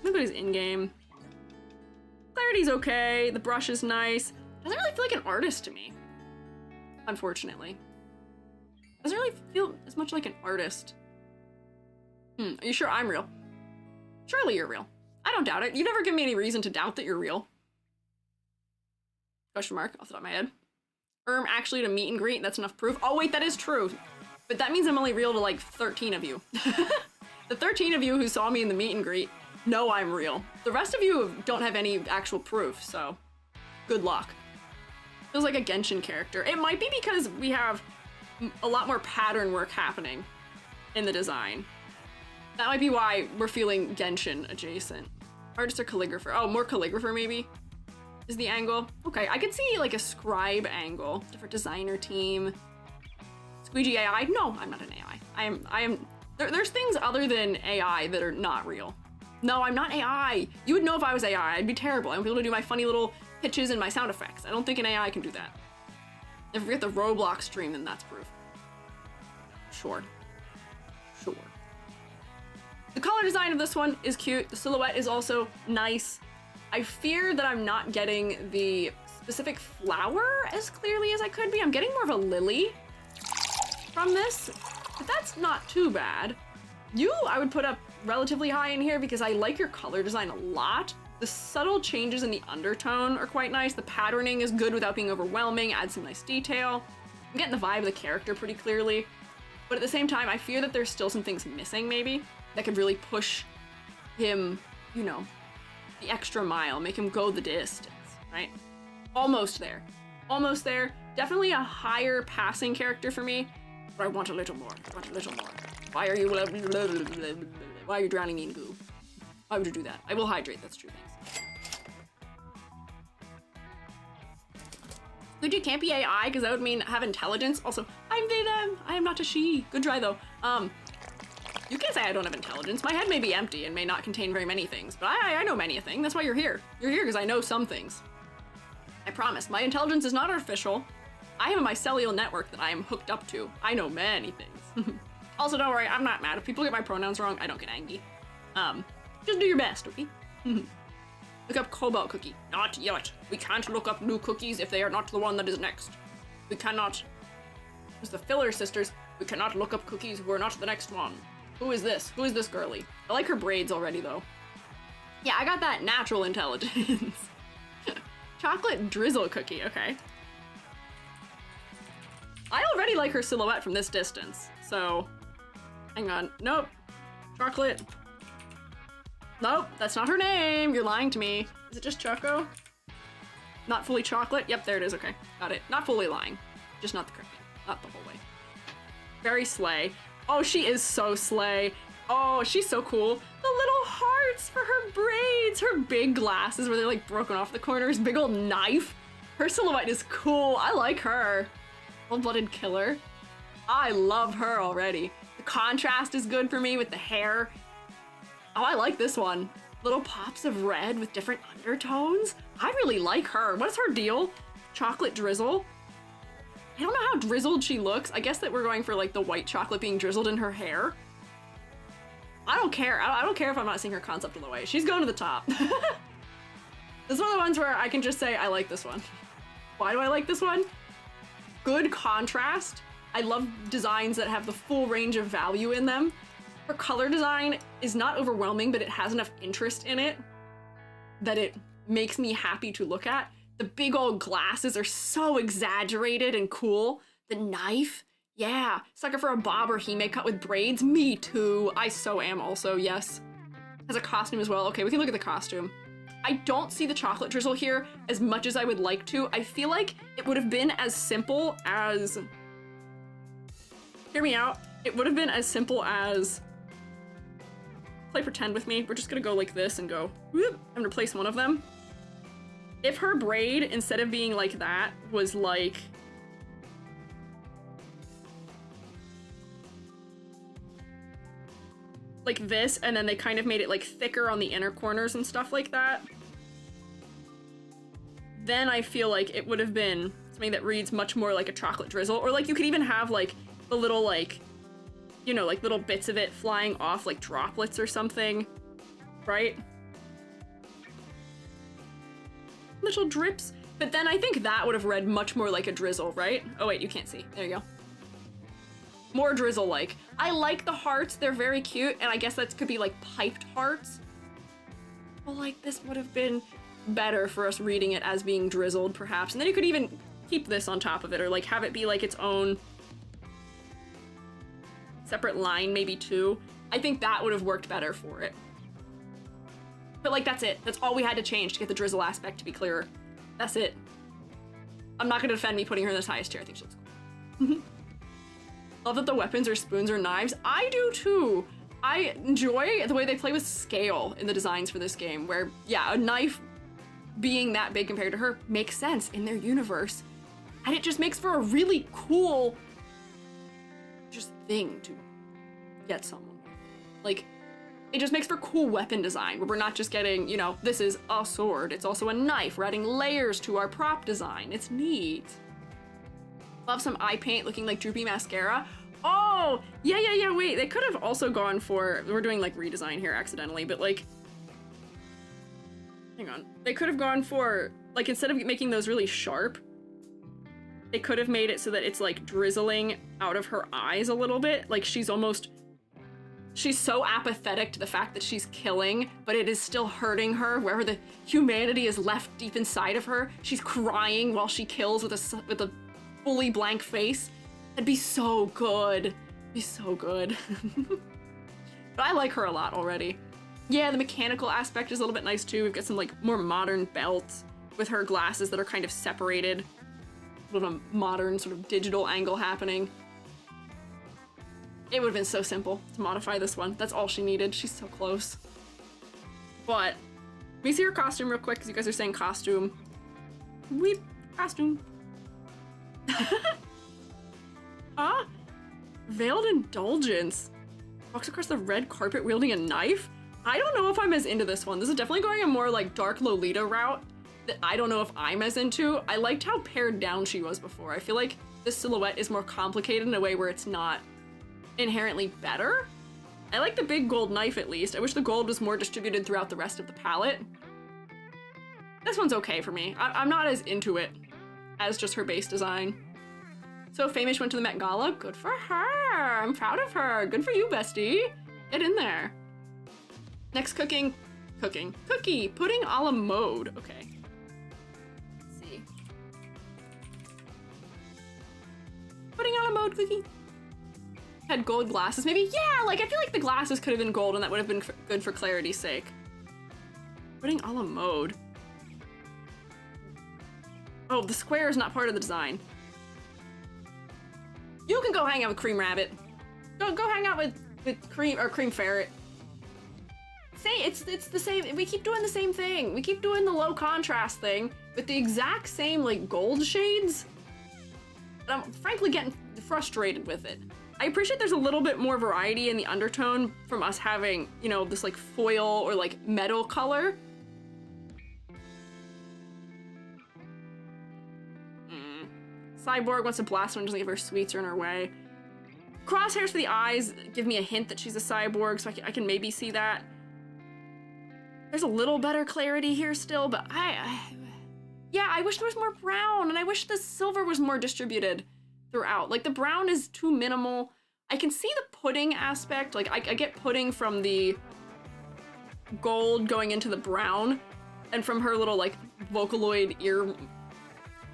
Look at his in-game. Clarity's okay. The brush is nice. Doesn't really feel like an artist to me, unfortunately. Doesn't really feel as much like an artist. Are you sure I'm real? Surely you're real. I don't doubt it. You never give me any reason to doubt that you're real. Question mark off the top of my head. Actually to meet and greet, that's enough proof. Oh wait, that is true. But that means I'm only real to like 13 of you. The 13 of you who saw me in the meet and greet know I'm real. The rest of you don't have any actual proof, so good luck. Feels like a Genshin character. It might be because we have a lot more pattern work happening in the design. That might be why we're feeling Genshin adjacent. Artist or calligrapher? Oh, more calligrapher maybe is the angle. Okay, I could see like a scribe angle. Different designer team. Squiiji AI? No, I'm not an AI. I am. There's things other than AI that are not real. No, I'm not AI. You would know if I was AI. I'd be terrible. I wouldn't be able to do my funny little pitches in my sound effects. I don't think an AI can do that. If we get the Roblox stream, then that's proof. Sure. Sure. The color design of this one is cute. The silhouette is also nice. I fear that I'm not getting the specific flower as clearly as I could be. I'm getting more of a lily from this, but that's not too bad. You, I would put up relatively high in here because I like your color design a lot. The subtle changes in the undertone are quite nice. The patterning is good without being overwhelming, adds some nice detail. I'm getting the vibe of the character pretty clearly, but at the same time, I fear that there's still some things missing maybe that could really push him, you know, the extra mile, make him go the distance, right? Almost there. Almost there. Definitely a higher passing character for me, but I want a little more. I want a little more. Why are you drowning me in goo? Why would you do that? I will hydrate, that's true, thanks. Squiiji can't be AI, because that would mean have intelligence. Also, I'm they, them. I am not a she. Good try, though. You can't say I don't have intelligence. My head may be empty and may not contain very many things, but I know many a thing. That's why you're here. You're here because I know some things. I promise. My intelligence is not artificial. I have a mycelial network that I am hooked up to. I know many things. Also, don't worry, I'm not mad. If people get my pronouns wrong, I don't get angry. Just do your best, okay? Look up cobalt cookie. Not yet. We can't look up new cookies if they are not the one that is next. We cannot. It's the Filler sisters. We cannot look up cookies who are not the next one. Who is this? Who is this girly? I like her braids already, though. Yeah, I got that natural intelligence. Chocolate drizzle cookie, okay. I already like her silhouette from this distance, so... Hang on. Nope. Chocolate. Nope, that's not her name. You're lying to me. Is it just Choco? Not fully chocolate? Yep, there it is. Okay, got it. Not fully lying. Just not the correct name. Not the whole way. Very slay. Oh, she is so slay. Oh, she's so cool. The little hearts for her braids. Her big glasses where they're like broken off the corners. Big old knife. Her silhouette is cool. I like her. Cold-blooded killer. I love her already. The contrast is good for me with the hair. Oh, I like this one. Little pops of red with different undertones. I really like her. What's her deal? Chocolate drizzle. I don't know how drizzled she looks. I guess that we're going for like the white chocolate being drizzled in her hair. I don't care. I don't care if I'm not seeing her concept of the way. She's going to the top. This is one of the ones where I can just say I like this one. Why do I like this one? Good contrast. I love designs that have the full range of value in them. Her color design is not overwhelming, but it has enough interest in it that it makes me happy to look at. The big old glasses are so exaggerated and cool. The knife, yeah. Sucker for a bob or hime cut with braids. Me too. I so am also, yes. Has a costume as well. Okay, we can look at the costume. I don't see the chocolate drizzle here as much as I would like to. I feel like it would have been as simple as... Hear me out. It would have been as simple as... Play pretend with me. We're just gonna go like this and go whoop, and replace one of them. If her braid, instead of being like that, was like... like this, and then they kind of made it like thicker on the inner corners and stuff like that, then I feel like it would have been something that reads much more like a chocolate drizzle. Or like you could even have like the little like, you know, like little bits of it flying off like droplets or something, right? Little drips. But then I think that would have read much more like a drizzle, right? Oh wait, you can't see. There you go. More drizzle-like. I like the hearts, they're very cute, and I guess that could be like piped hearts. Well, like this would have been better for us reading it as being drizzled, perhaps. And then you could even keep this on top of it, or like have it be like its own separate line, maybe too. I think that would have worked better for it. But like, that's it. That's all we had to change to get the drizzle aspect to be clearer. That's it. I'm not gonna defend me putting her in the highest tier. I think she looks cool. Love that the weapons are spoons or knives. I do too. I enjoy the way they play with scale in the designs for this game, where, yeah, a knife being that big compared to her makes sense in their universe. And it just makes for a really cool just thing to get someone with. Like, It just makes for cool weapon design, where we're not just getting, you know, this is a sword, it's also a knife. We're adding layers to our prop design. It's neat. Love some eye paint looking like droopy mascara. Oh, yeah, wait, they could have also gone for, we're doing like redesign here accidentally, but like, hang on. They could have gone for, like, instead of making those really sharp, they could have made it so that it's like drizzling out of her eyes a little bit. Like she's so apathetic to the fact that she's killing, but it is still hurting her. Wherever the humanity is left deep inside of her, she's crying while she kills with a fully blank face. That'd be so good. Be so good. But I like her a lot already. Yeah, the mechanical aspect is a little bit nice too. We've got some like more modern belts with her glasses that are kind of separated. A little bit of a modern sort of digital angle happening. It would have been so simple to modify this one. That's all she needed. She's so close. But let me see her costume real quick because you guys are saying costume. Weep, costume. Veiled Indulgence. Walks across the red carpet wielding a knife? I don't know if I'm as into this one. This is definitely going a more like dark Lolita route that I don't know if I'm as into. I liked how pared down she was before. I feel like this silhouette is more complicated in a way where it's not inherently better. I like the big gold knife at least. I wish the gold was more distributed throughout the rest of the palette. This one's okay for me. I'm not as into it as just her base design. So Famous went to the Met Gala. Good for her. I'm proud of her. Good for you, bestie. Get in there. Next cooking. Cookie. Pudding a la mode. Okay. Let's see. Pudding a la mode cookie. Had gold glasses. Maybe, yeah, like I feel like the glasses could have been gold and that would have been good for clarity's sake. Pudding a la mode. Oh, the square is not part of the design. You can go hang out with Cream Rabbit. Go hang out with Cream or Cream Ferret. It's the same. We keep doing the same thing. We keep doing the low contrast thing with the exact same like gold shades. And I'm frankly getting frustrated with it. I appreciate there's a little bit more variety in the undertone from us having, you know, this like foil or like metal color. Cyborg wants to blast one, doesn't give her sweets or in her way. Crosshairs for the eyes give me a hint that she's a cyborg, so I can maybe see that. There's a little better clarity here still, but yeah, I wish there was more brown, and I wish the silver was more distributed throughout. Like, the brown is too minimal. I can see the pudding aspect. Like, I get pudding from the gold going into the brown, and from her little, like, Vocaloid ear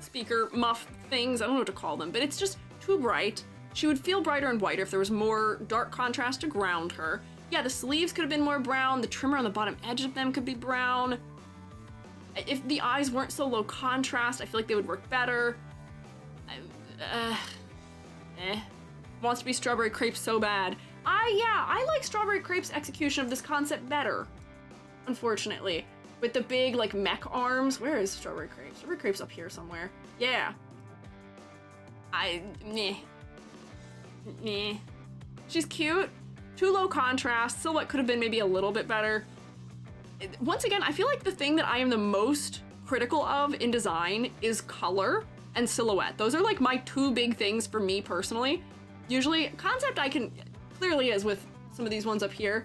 speaker muff things. I don't know what to call them, but it's just too bright. She would feel brighter and whiter if there was more dark contrast to ground her. Yeah, the sleeves could have been more brown. The trimmer on the bottom edge of them could be brown. If the eyes weren't so low contrast, I feel like they would work better. Wants to be Strawberry Crepe so bad. I like Strawberry Crepe's execution of this concept better, unfortunately. With the big, like, mech arms. Where is Strawberry Crepe? Strawberry Crepe's up here somewhere. Yeah. Meh. She's cute. Too low contrast. Silhouette could have been maybe a little bit better. Once again, I feel like the thing that I am the most critical of in design is color and silhouette. Those are, like, my two big things for me personally. Usually, concept I can clearly is with some of these ones up here.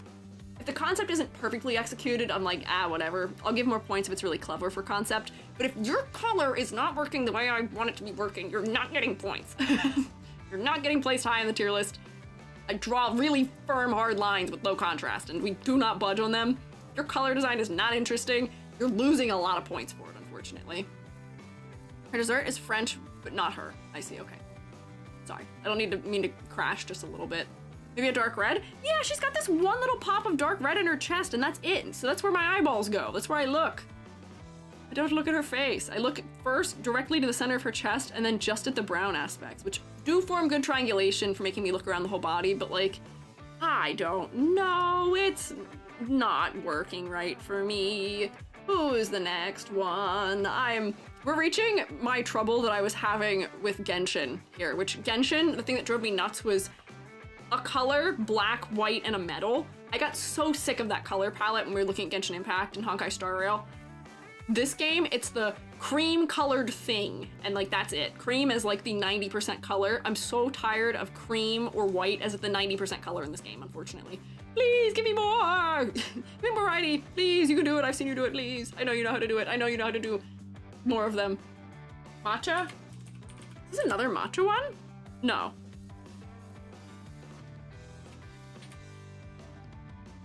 If the concept isn't perfectly executed, I'm like, whatever. I'll give more points if it's really clever for concept. But if your color is not working the way I want it to be working, you're not getting points. You're not getting placed high on the tier list. I draw really firm, hard lines with low contrast, and we do not budge on them. If your color design is not interesting, you're losing a lot of points for it, unfortunately. Her dessert is French, but not her. I see, okay. Sorry, I don't mean to crash just a little bit. Maybe a dark red? Yeah, she's got this one little pop of dark red in her chest, and that's it. So that's where my eyeballs go. That's where I look. I don't look at her face. I look first directly to the center of her chest, and then just at the brown aspects, which do form good triangulation for making me look around the whole body, but like, I don't know. It's not working right for me. Who's the next one? We're reaching my trouble that I was having with Genshin here, which Genshin, the thing that drove me nuts was a color, black, white, and a metal. I got so sick of that color palette when we were looking at Genshin Impact and Honkai Star Rail. This game, it's the cream colored thing, and like that's it. Cream is like the 90% color. I'm so tired of cream or white as the 90% color in this game, unfortunately. Please give me more! Give me more variety, please, you can do it, I've seen you do it, please. I know you know how to do it, I know you know how to do more of them. Matcha? Is this another matcha one? No.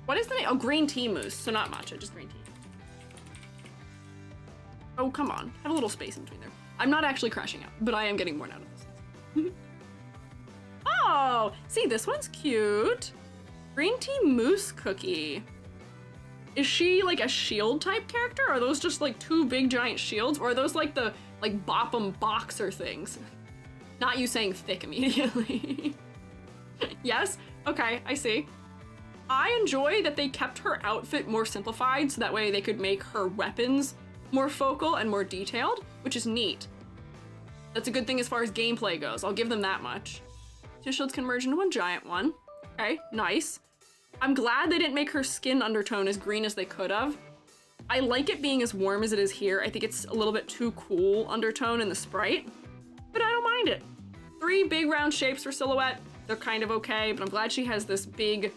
What is the name? Oh, green tea mousse, so not matcha, just green tea. Oh, come on, have a little space in between there. I'm not actually crashing out, but I am getting worn out of this. Oh, see, this one's cute. Green tea mousse cookie. Is she like a shield type character? Are those just like two big giant shields? Or are those like the like bop 'em boxer things? Not you saying thick immediately. Yes? Okay, I see. I enjoy that they kept her outfit more simplified so that way they could make her weapons more focal and more detailed, which is neat. That's a good thing as far as gameplay goes. I'll give them that much. Two shields can merge into one giant one. Okay, nice. I'm glad they didn't make her skin undertone as green as they could have. I like it being as warm as it is here. I think it's a little bit too cool undertone in the sprite, but I don't mind it. 3 big round shapes for silhouette. They're kind of okay, but I'm glad she has this big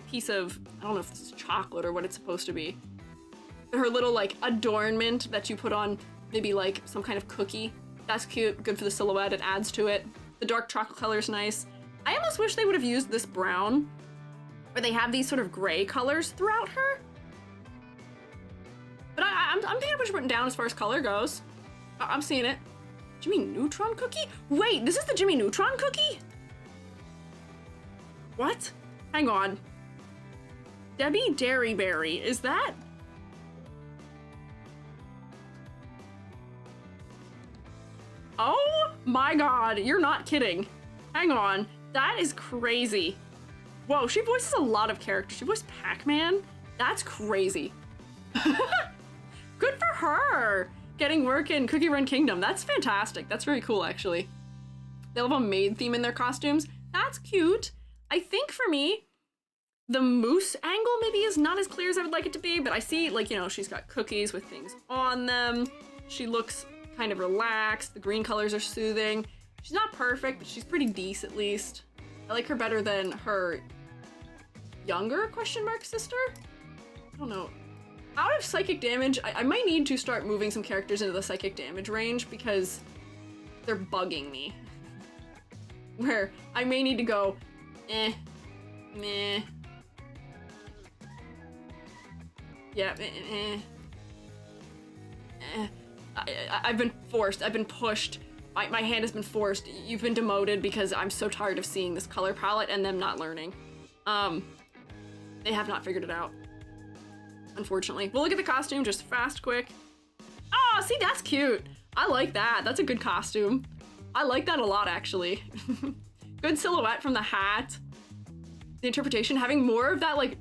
piece of, I don't know if this is chocolate or what it's supposed to be. Her little like adornment that you put on maybe like some kind of cookie. That's cute, good for the silhouette, it adds to it. The dark chocolate color is nice. I almost wish they would have used this brown, where they have these sort of gray colors throughout her. But I'm thinking of what you're putting down as far as color goes. I'm seeing it. Jimmy Neutron cookie? Wait, this is the Jimmy Neutron cookie? What? Hang on. Debbie Dairy Berry, is that? Oh my god, you're not kidding. Hang on, that is crazy. Whoa, she voices a lot of characters. She voiced Pac-Man? That's crazy. Good for her! Getting work in Cookie Run Kingdom. That's fantastic. That's very cool, actually. They'll have a maid theme in their costumes. That's cute. I think for me, the moose angle maybe is not as clear as I would like it to be, but I see, like, you know, she's got cookies with things on them. She looks kind of relaxed. The green colors are soothing. She's not perfect, but she's pretty decent at least. I like her better than her younger question mark sister? I don't know. Out of psychic damage, I might need to start moving some characters into the psychic damage range because they're bugging me. Where I may need to go, meh. Yeah, I've been forced, I've been pushed. My hand has been forced. You've been demoted because I'm so tired of seeing this color palette and them not learning. They have not figured it out, unfortunately. We'll look at the costume just fast, quick. Oh, see, that's cute. I like that. That's a good costume. I like that a lot, actually. Good silhouette from the hat. The interpretation, having more of that, like,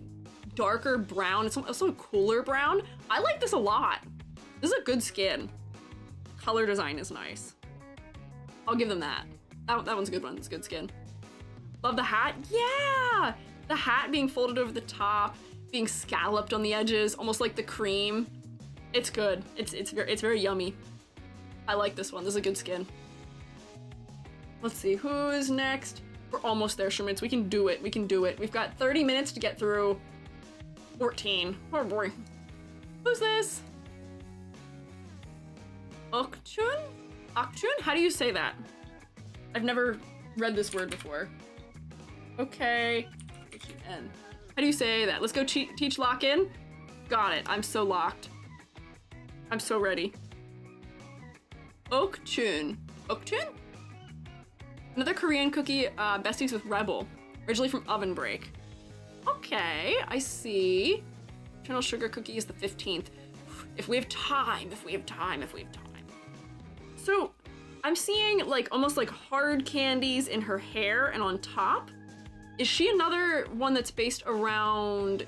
darker brown. It's also a cooler brown. I like this a lot. This is a good skin. Color design is nice. I'll give them that. That one's a good one. It's a good skin. Love the hat. Yeah! The hat being folded over the top, being scalloped on the edges, almost like the cream. It's good. It's very yummy. I like this one. This is a good skin. Let's see, who is next? We're almost there, Shermans. We can do it. We can do it. We've got 30 minutes to get through 14. Oh boy. Who's this? Okchun? Okchun? How do you say that? I've never read this word before. Okay. H-U-N. How do you say that? Let's go teach lock in. Got it. I'm so locked. I'm so ready. Okchun. Okchun? Another Korean cookie, besties with Rebel. Originally from Oven Break. Okay, I see. Eternal sugar cookie is the 15th. If we have time, if we have time. So, I'm seeing like almost like hard candies in her hair and on top. Is she another one that's based around,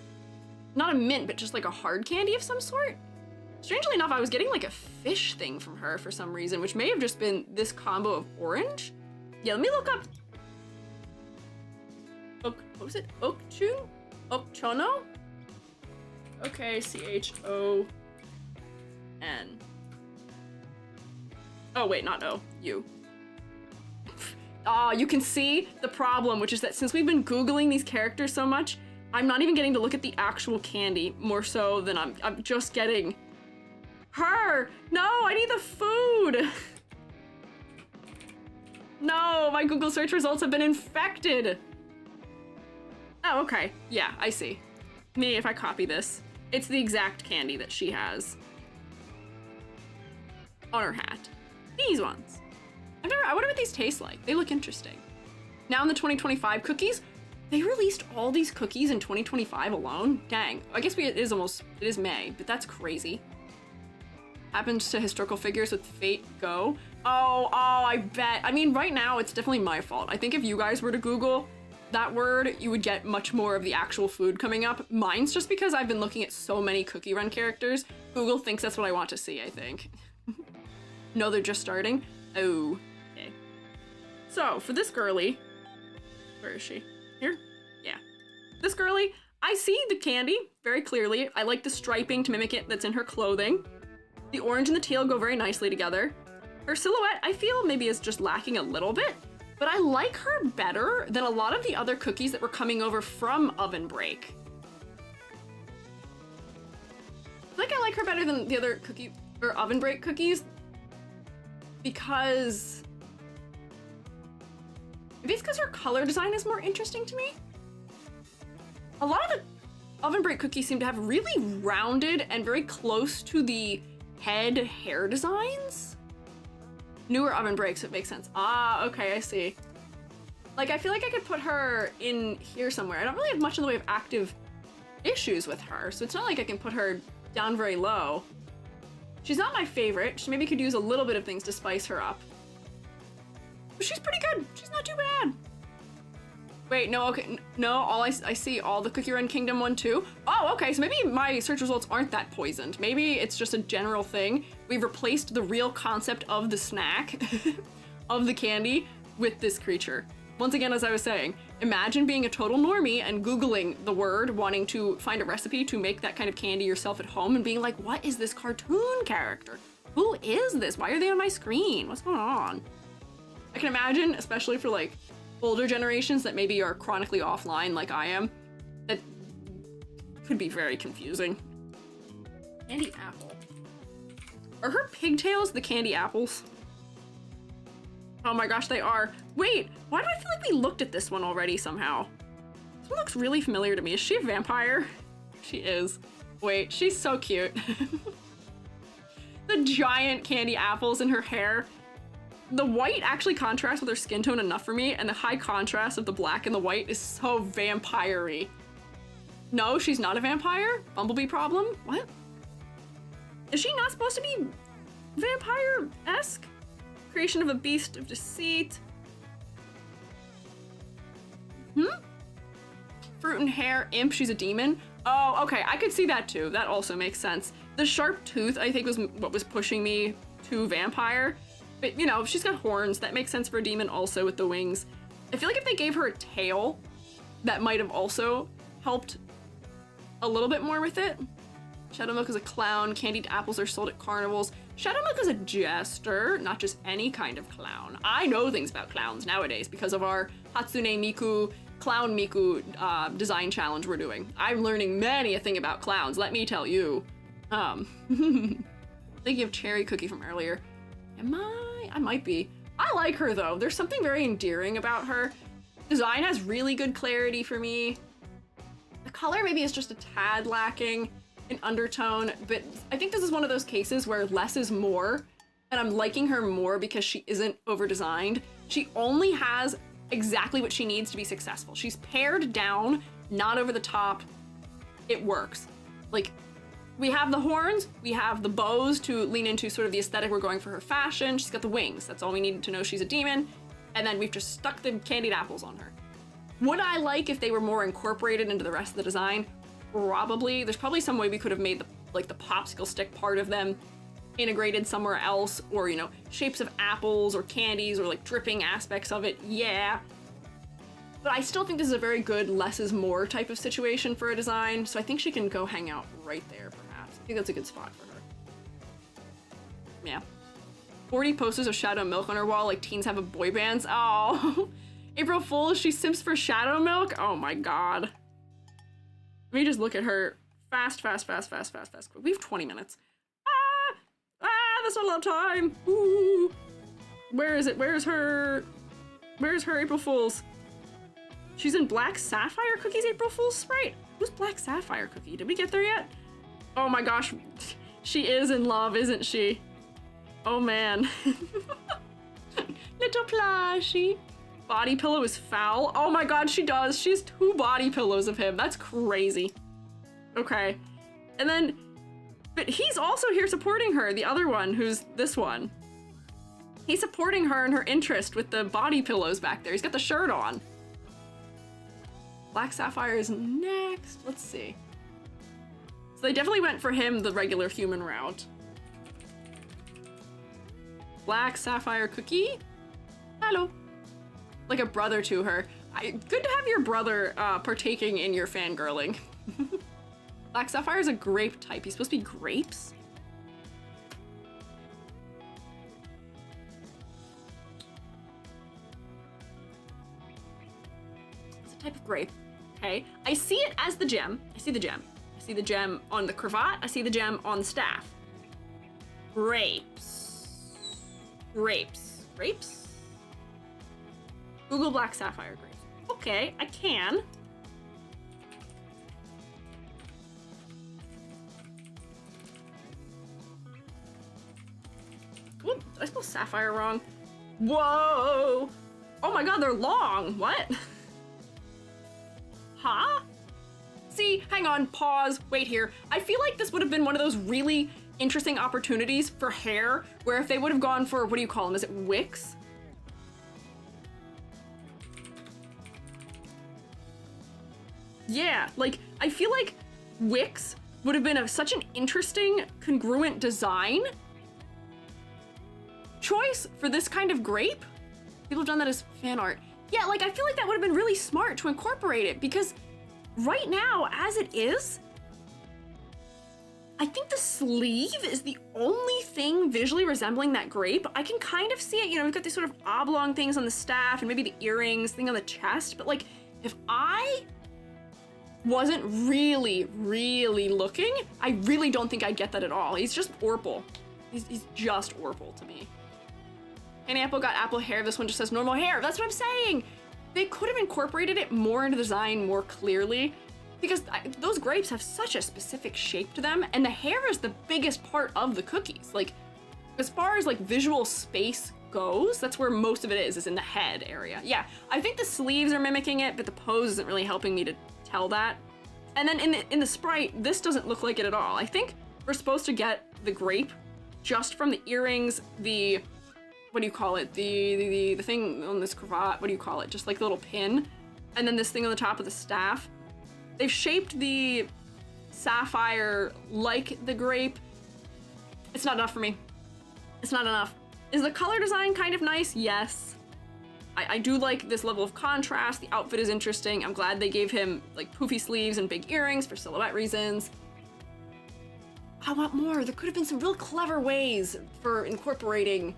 not a mint, but just like a hard candy of some sort? Strangely enough, I was getting like a fish thing from her for some reason, which may have just been this combo of orange. Yeah, let me look up. What was it? Okchun? Oh, Chono? Okay, Chon. Oh, wait, not O. U. You can see the problem, which is that since we've been Googling these characters so much, I'm not even getting to look at the actual candy, more so than I'm just getting her. No, I need the food. No, my Google search results have been infected. Oh, okay. Yeah, I see. Maybe if I copy this, it's the exact candy that she has on her hat. These ones. I wonder what these taste like. They look interesting. Now in the 2025 cookies, they released all these cookies in 2025 alone. Dang. I guess it is May, but that's crazy. Happens to historical figures with Fate Go. Oh, I bet. I mean, right now it's definitely my fault. I think if you guys were to Google that word, you would get much more of the actual food coming up. Mine's just because I've been looking at so many Cookie Run characters. Google thinks that's what I want to see, I think. No, they're just starting. Oh, okay. So for this girly, where is she? Here? Yeah. This girly, I see the candy very clearly. I like the striping to mimic it that's in her clothing. The orange and the teal go very nicely together. Her silhouette, I feel maybe is just lacking a little bit, but I like her better than a lot of the other cookies that were coming over from Oven Break. I like her better than the other cookie or Oven Break cookies because maybe it's because her color design is more interesting to me. A lot of the Oven Break cookies seem to have really rounded and very close to the head hair designs. Newer Oven Breaks, it makes sense. Ah, okay, I see. Like, I feel like I could put her in here somewhere. I don't really have much in the way of active issues with her, so it's not like I can put her down very low. She's not my favorite. She maybe could use a little bit of things to spice her up. But she's pretty good. She's not too bad. Wait, no, okay, no, I see all the Cookie Run Kingdom one too. Oh, okay, so maybe my search results aren't that poisoned. Maybe it's just a general thing. We've replaced the real concept of the snack, of the candy, with this creature. Once again, as I was saying, imagine being a total normie and Googling the word, wanting to find a recipe to make that kind of candy yourself at home and being like, what is this cartoon character? Who is this? Why are they on my screen? What's going on? I can imagine, especially for like older generations that maybe are chronically offline like I am, that could be very confusing. Candy apple. Are her pigtails the candy apples? Oh my gosh, they are. Wait, why do I feel like we looked at this one already somehow? This one looks really familiar to me. Is she a vampire? She is. Wait, she's so cute. The giant candy apples in her hair. The white actually contrasts with her skin tone enough for me, and the high contrast of the black and the white is so vampire-y. No, she's not a vampire? Bumblebee problem? What? Is she not supposed to be vampire-esque? Creation of a beast of deceit. Fruit and hair, imp, she's a demon. Oh, okay, I could see that too. That also makes sense. The sharp tooth, I think, was what was pushing me to vampire. But, you know, she's got horns. That makes sense for a demon also with the wings. I feel like if they gave her a tail, that might have also helped a little bit more with it. Shadow Milk is a clown. Candied apples are sold at carnivals. Shadow Milk is a jester, not just any kind of clown. I know things about clowns nowadays because of our Hatsune Miku, Clown Miku design challenge we're doing. I'm learning many a thing about clowns, let me tell you. Thinking of Cherry Cookie from earlier. Am I? I might be. I like her though. There's something very endearing about her. Design has really good clarity for me. The color maybe is just a tad lacking in undertone, but I think this is one of those cases where less is more, and I'm liking her more because she isn't over-designed. She only has exactly what she needs to be successful. She's pared down, not over the top. It works. Like, we have the horns, we have the bows to lean into sort of the aesthetic we're going for her fashion. She's got the wings. That's all we needed to know she's a demon. And then we've just stuck the candied apples on her. Would I like if they were more incorporated into the rest of the design? Probably. There's probably some way we could have made the popsicle stick part of them integrated somewhere else, or, you know, shapes of apples or candies or like dripping aspects of it. Yeah. But But I still think this is a very good less is more type of situation for a design, so I think she can go hang out right there, perhaps. I think that's a good spot for her. Yeah. 40 posters of Shadow Milk on her wall like teens have a boy bands. Oh. April Fool's, she simps for Shadow Milk? Oh my god. Let me just look at her. Fast. We have 20 minutes. That's not a lot of time. Ooh. Where is it? Where's her April Fool's? She's in Black Sapphire Cookie's April Fool's Sprite? Who's Black Sapphire Cookie? Did we get there yet? Oh my gosh. She is in love, isn't she? Oh man. Little plushie. Body pillow is foul. Oh my god, she does. She has 2 body pillows of him. That's crazy. Okay. And then, but he's also here supporting her, the other one, who's this one. He's supporting her in her interest with the body pillows back there. He's got the shirt on. Black Sapphire is next. Let's see. So they definitely went for him the regular human route. Black Sapphire Cookie? Hello. Like a brother to her. Good to have your brother partaking in your fangirling. Black Sapphire is a grape type. He's supposed to be grapes? It's a type of grape. Okay. I see it as the gem. I see the gem. I see the gem on the cravat. I see the gem on the staff. Grapes. Google Black Sapphire grapes. Okay, I can. What? Did I spell sapphire wrong? Whoa! Oh my god, they're long! What? Huh? See, hang on, pause, wait here. I feel like this would have been one of those really interesting opportunities for hair, where if they would have gone for, what do you call them? Is it wicks? Yeah, like, I feel like wicks would have been such an interesting, congruent design choice for this kind of grape. People have done that as fan art. Yeah, like, I feel like that would have been really smart to incorporate it, because right now, as it is, I think the sleeve is the only thing visually resembling that grape. I can kind of see it, you know, we've got these sort of oblong things on the staff and maybe the earrings, thing on the chest, but like, if I wasn't really looking, I really don't think I'd get that at all. He's just Orpal. He's just Orpal to me. And Apple got apple hair. This one just says normal hair. That's what I'm saying. They could have incorporated it more into the design more clearly, because those grapes have such a specific shape to them, and the hair is the biggest part of the cookies. Like, as far as like visual space goes, that's where most of it is in the head area. Yeah, I think the sleeves are mimicking it, but the pose isn't really helping me to tell that. And then in the Sprite, this doesn't look like it at all. I think we're supposed to get the grape just from the earrings, the, what do you call it? The thing on this cravat, what do you call it? Just like the little pin. And then this thing on the top of the staff. They've shaped the sapphire like the grape. It's not enough for me. It's not enough. Is the color design kind of nice? Yes. I do like this level of contrast. The outfit is interesting. I'm glad they gave him like poofy sleeves and big earrings for silhouette reasons. I want more. There could have been some real clever ways for incorporating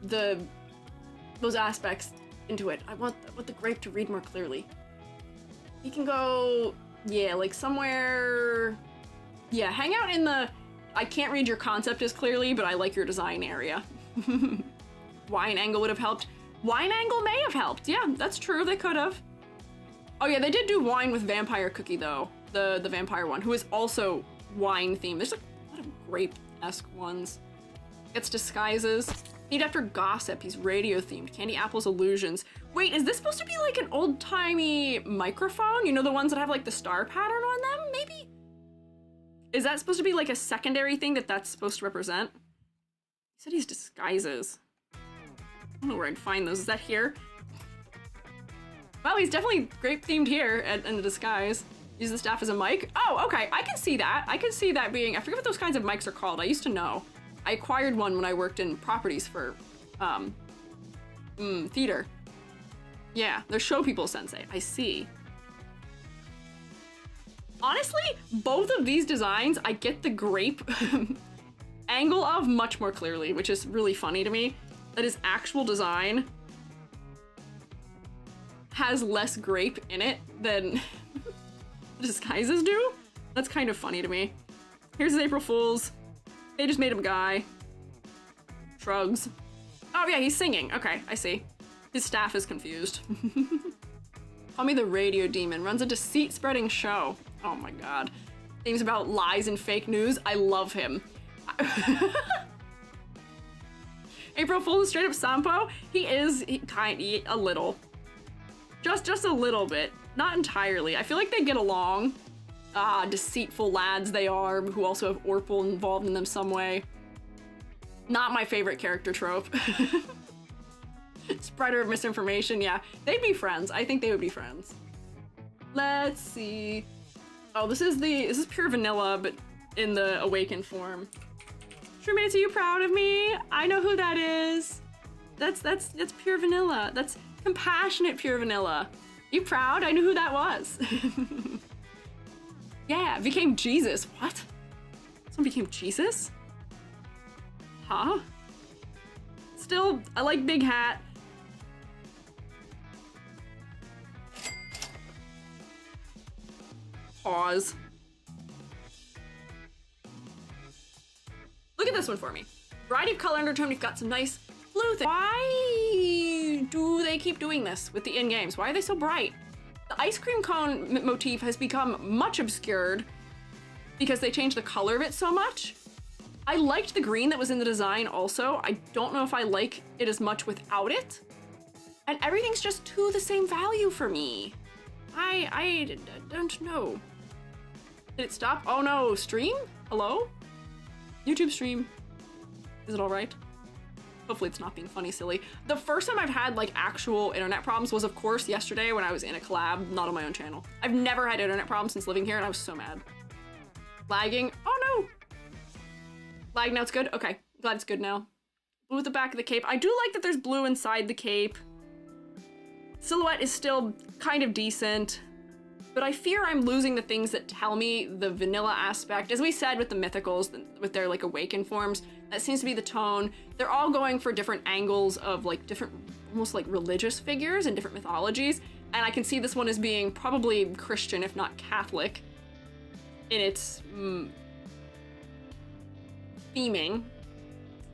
those aspects into it. I want the grape to read more clearly. He can go, yeah, like somewhere, yeah, hang out in the, I can't read your concept as clearly, but I like your design area. Wine angle would have helped. Wine angle may have helped. Yeah, that's true. They could have. Oh yeah, they did do wine with Vampire Cookie though. The vampire one, who is also wine themed. There's a lot of grape-esque ones. Gets disguises. Named after gossip. He's radio themed. Candy Apple's illusions. Wait, is this supposed to be like an old-timey microphone? You know, the ones that have like the star pattern on them, maybe? Is that supposed to be like a secondary thing that's supposed to represent? He said he's disguises. I don't know where I'd find those. Is that here? Well, he's definitely grape themed here in the disguise. Use the staff as a mic. Oh, okay. I can see that. I can see that being, I forget what those kinds of mics are called. I used to know. I acquired one when I worked in properties for theater. Yeah, they're show people sensei. I see. Honestly, both of these designs, I get the grape angle of much more clearly, which is really funny to me. That his actual design has less grape in it than disguises do. That's kind of funny to me. Here's his April Fools. They just made him a guy. Shrugs. Oh yeah, he's singing. Okay, I see. His staff is confused. Call me the radio demon. Runs a deceit-spreading show. Oh my god. Things about lies and fake news. I love him. April Fool's straight up Sampo. He is a little. Just a little bit. Not entirely. I feel like they get along. Ah, deceitful lads they are, who also have Orpal involved in them some way. Not my favorite character trope. Spreader of misinformation, yeah. They'd be friends. I think they would be friends. Let's see. Oh, this is pure vanilla, but in the awakened form. Truemates, are you proud of me? I know who that is. That's pure vanilla. That's compassionate pure vanilla. You proud? I knew who that was. Yeah, became Jesus. What? Someone became Jesus? Huh? Still, I like Big Hat. Pause. Look at this one for me. Variety of color undertone, we've got some nice blue things. Why do they keep doing this with the in-games? Why are they so bright? The ice cream cone motif has become much obscured because they changed the color of it so much. I liked the green that was in the design also. I don't know if I like it as much without it. And everything's just to the same value for me. I don't know. Did it stop? Oh no, stream? Hello? YouTube stream. Is it all right? Hopefully it's not being funny silly. The first time I've had like actual internet problems was of course yesterday when I was in a collab, not on my own channel. I've never had internet problems since living here and I was so mad. Lagging, oh no. Lag now, it's good? Okay, glad it's good now. Blue at the back of the cape. I do like that there's blue inside the cape. Silhouette is still kind of decent, but I fear I'm losing the things that tell me the vanilla aspect. As we said with the mythicals, with their like awakened forms, that seems to be the tone. They're all going for different angles of like different, almost like religious figures and different mythologies. And I can see this one as being probably Christian, if not Catholic, in its theming,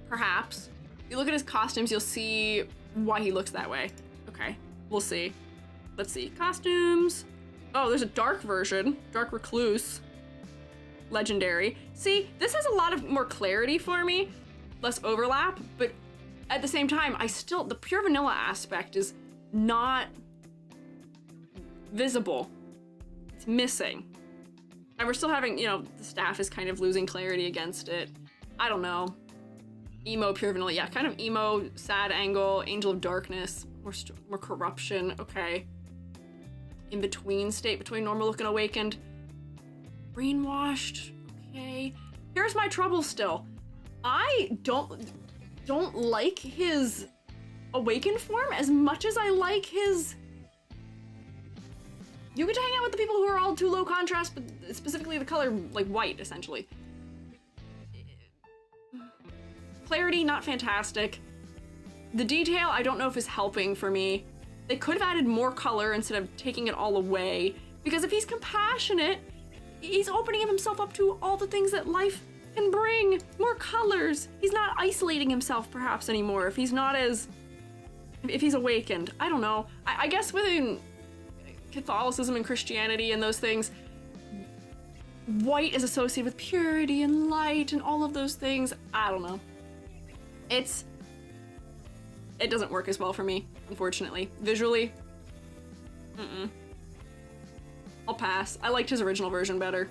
perhaps. If you look at his costumes, you'll see why he looks that way. Okay, we'll see. Let's see, costumes. Oh, there's a dark version, Dark Recluse, legendary. See, this has a lot of more clarity for me, less overlap, but at the same time, the pure vanilla aspect is not visible. It's missing. And we're still having, the staff is kind of losing clarity against it. I don't know. Emo, pure vanilla. Yeah, kind of emo, sad angle, angel of darkness, more corruption. Okay. In between state between normal look and awakened. Brainwashed. Okay. Here's my trouble still. I don't like his awakened form as much as I like his... You get to hang out with the people who are all too low contrast, but specifically the color, like white, essentially. Clarity, not fantastic. The detail, I don't know if is helping for me. They could have added more color instead of taking it all away, because if he's compassionate, he's opening himself up to all the things that life can bring. More colors. He's not isolating himself perhaps anymore if he's awakened. I don't know. I guess within Catholicism and Christianity and those things, white is associated with purity and light and all of those things. I don't know. It doesn't work as well for me, unfortunately. Visually, I'll pass. I liked his original version better.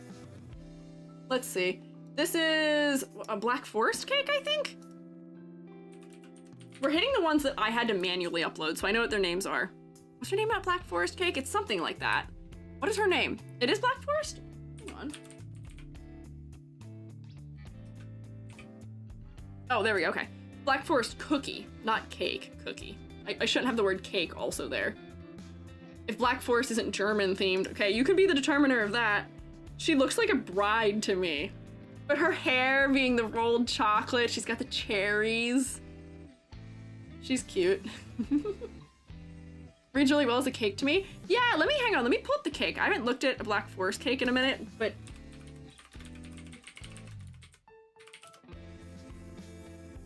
Let's see. This is a Black Forest cake, I think? We're hitting the ones that I had to manually upload, so I know what their names are. What's her name at Black Forest cake? It's something like that. What is her name? It is Black Forest? Hang on. Oh, there we go, okay. Black Forest cookie, not cake, cookie. I shouldn't have the word cake also there. If Black Forest isn't German themed, okay, you can be the determiner of that. She looks like a bride to me. But her hair being the rolled chocolate, she's got the cherries. She's cute. Reads really well as a cake to me. Yeah, hang on, let me pull up the cake. I haven't looked at a Black Forest cake in a minute, but...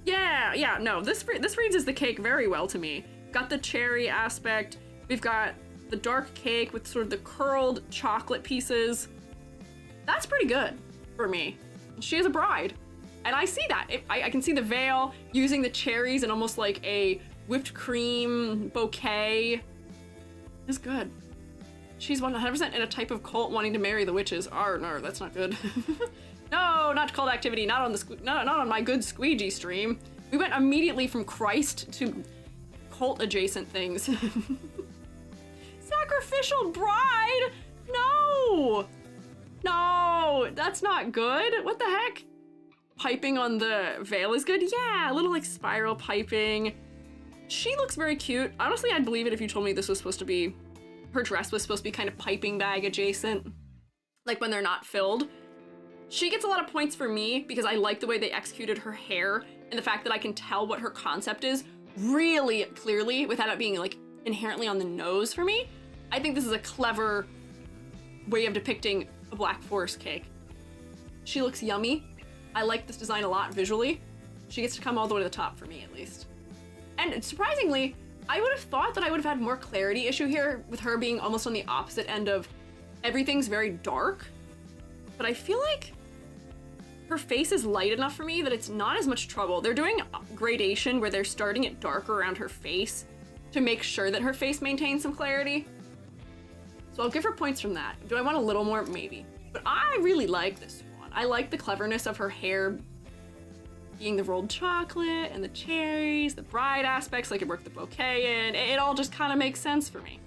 Yeah, no, this reads as the cake very well to me. Got the cherry aspect. We've got the dark cake with sort of the curled chocolate pieces. That's pretty good for me. She is a bride. And I see that. I can see the veil using the cherries and almost like a whipped cream bouquet. It's good. She's 100% in a type of cult wanting to marry the witches. No, that's not good. No, not cult activity. Not on my good Squiiji stream. We went immediately from Christ to cult adjacent things. Sacrificial bride? No, that's not good. What the heck? Piping on the veil is good. Yeah, a little like spiral piping. She looks very cute. Honestly, I'd believe it if you told me this was supposed to be, her dress was supposed to be kind of piping bag adjacent, like when they're not filled. She gets a lot of points for me because I like the way they executed her hair and the fact that I can tell what her concept is really clearly without it being like inherently on the nose for me. I think this is a clever way of depicting a Black Forest cake. She looks yummy. I like this design a lot visually. She gets to come all the way to the top for me, at least. And surprisingly, I would have thought that I would have had more clarity issue here with her being almost on the opposite end of everything's very dark. But I feel like her face is light enough for me that it's not as much trouble. They're doing gradation where they're starting it darker around her face to make sure that her face maintains some clarity. So I'll give her points from that. Do I want a little more? Maybe. But I really like this one. I like the cleverness of her hair being the rolled chocolate and the cherries, the bride aspects, like it worked the bouquet in. It all just kind of makes sense for me.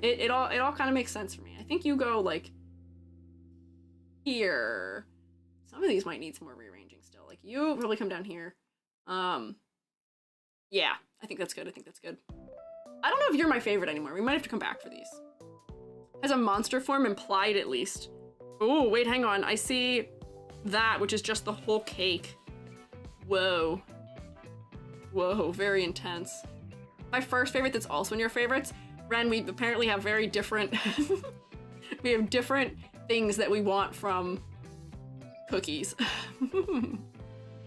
It all kind of makes sense for me. I think you go like here. Some of these might need some more rearranging still. Like you probably come down here. Yeah, I think that's good. I don't know if you're my favorite anymore. We might have to come back for these. Has a monster form implied at least. Oh, wait, hang on. I see that, which is just the whole cake. Whoa. Whoa, very intense. My first favorite that's also in your favorites. Ren, we apparently have very different... we have different things that we want from cookies.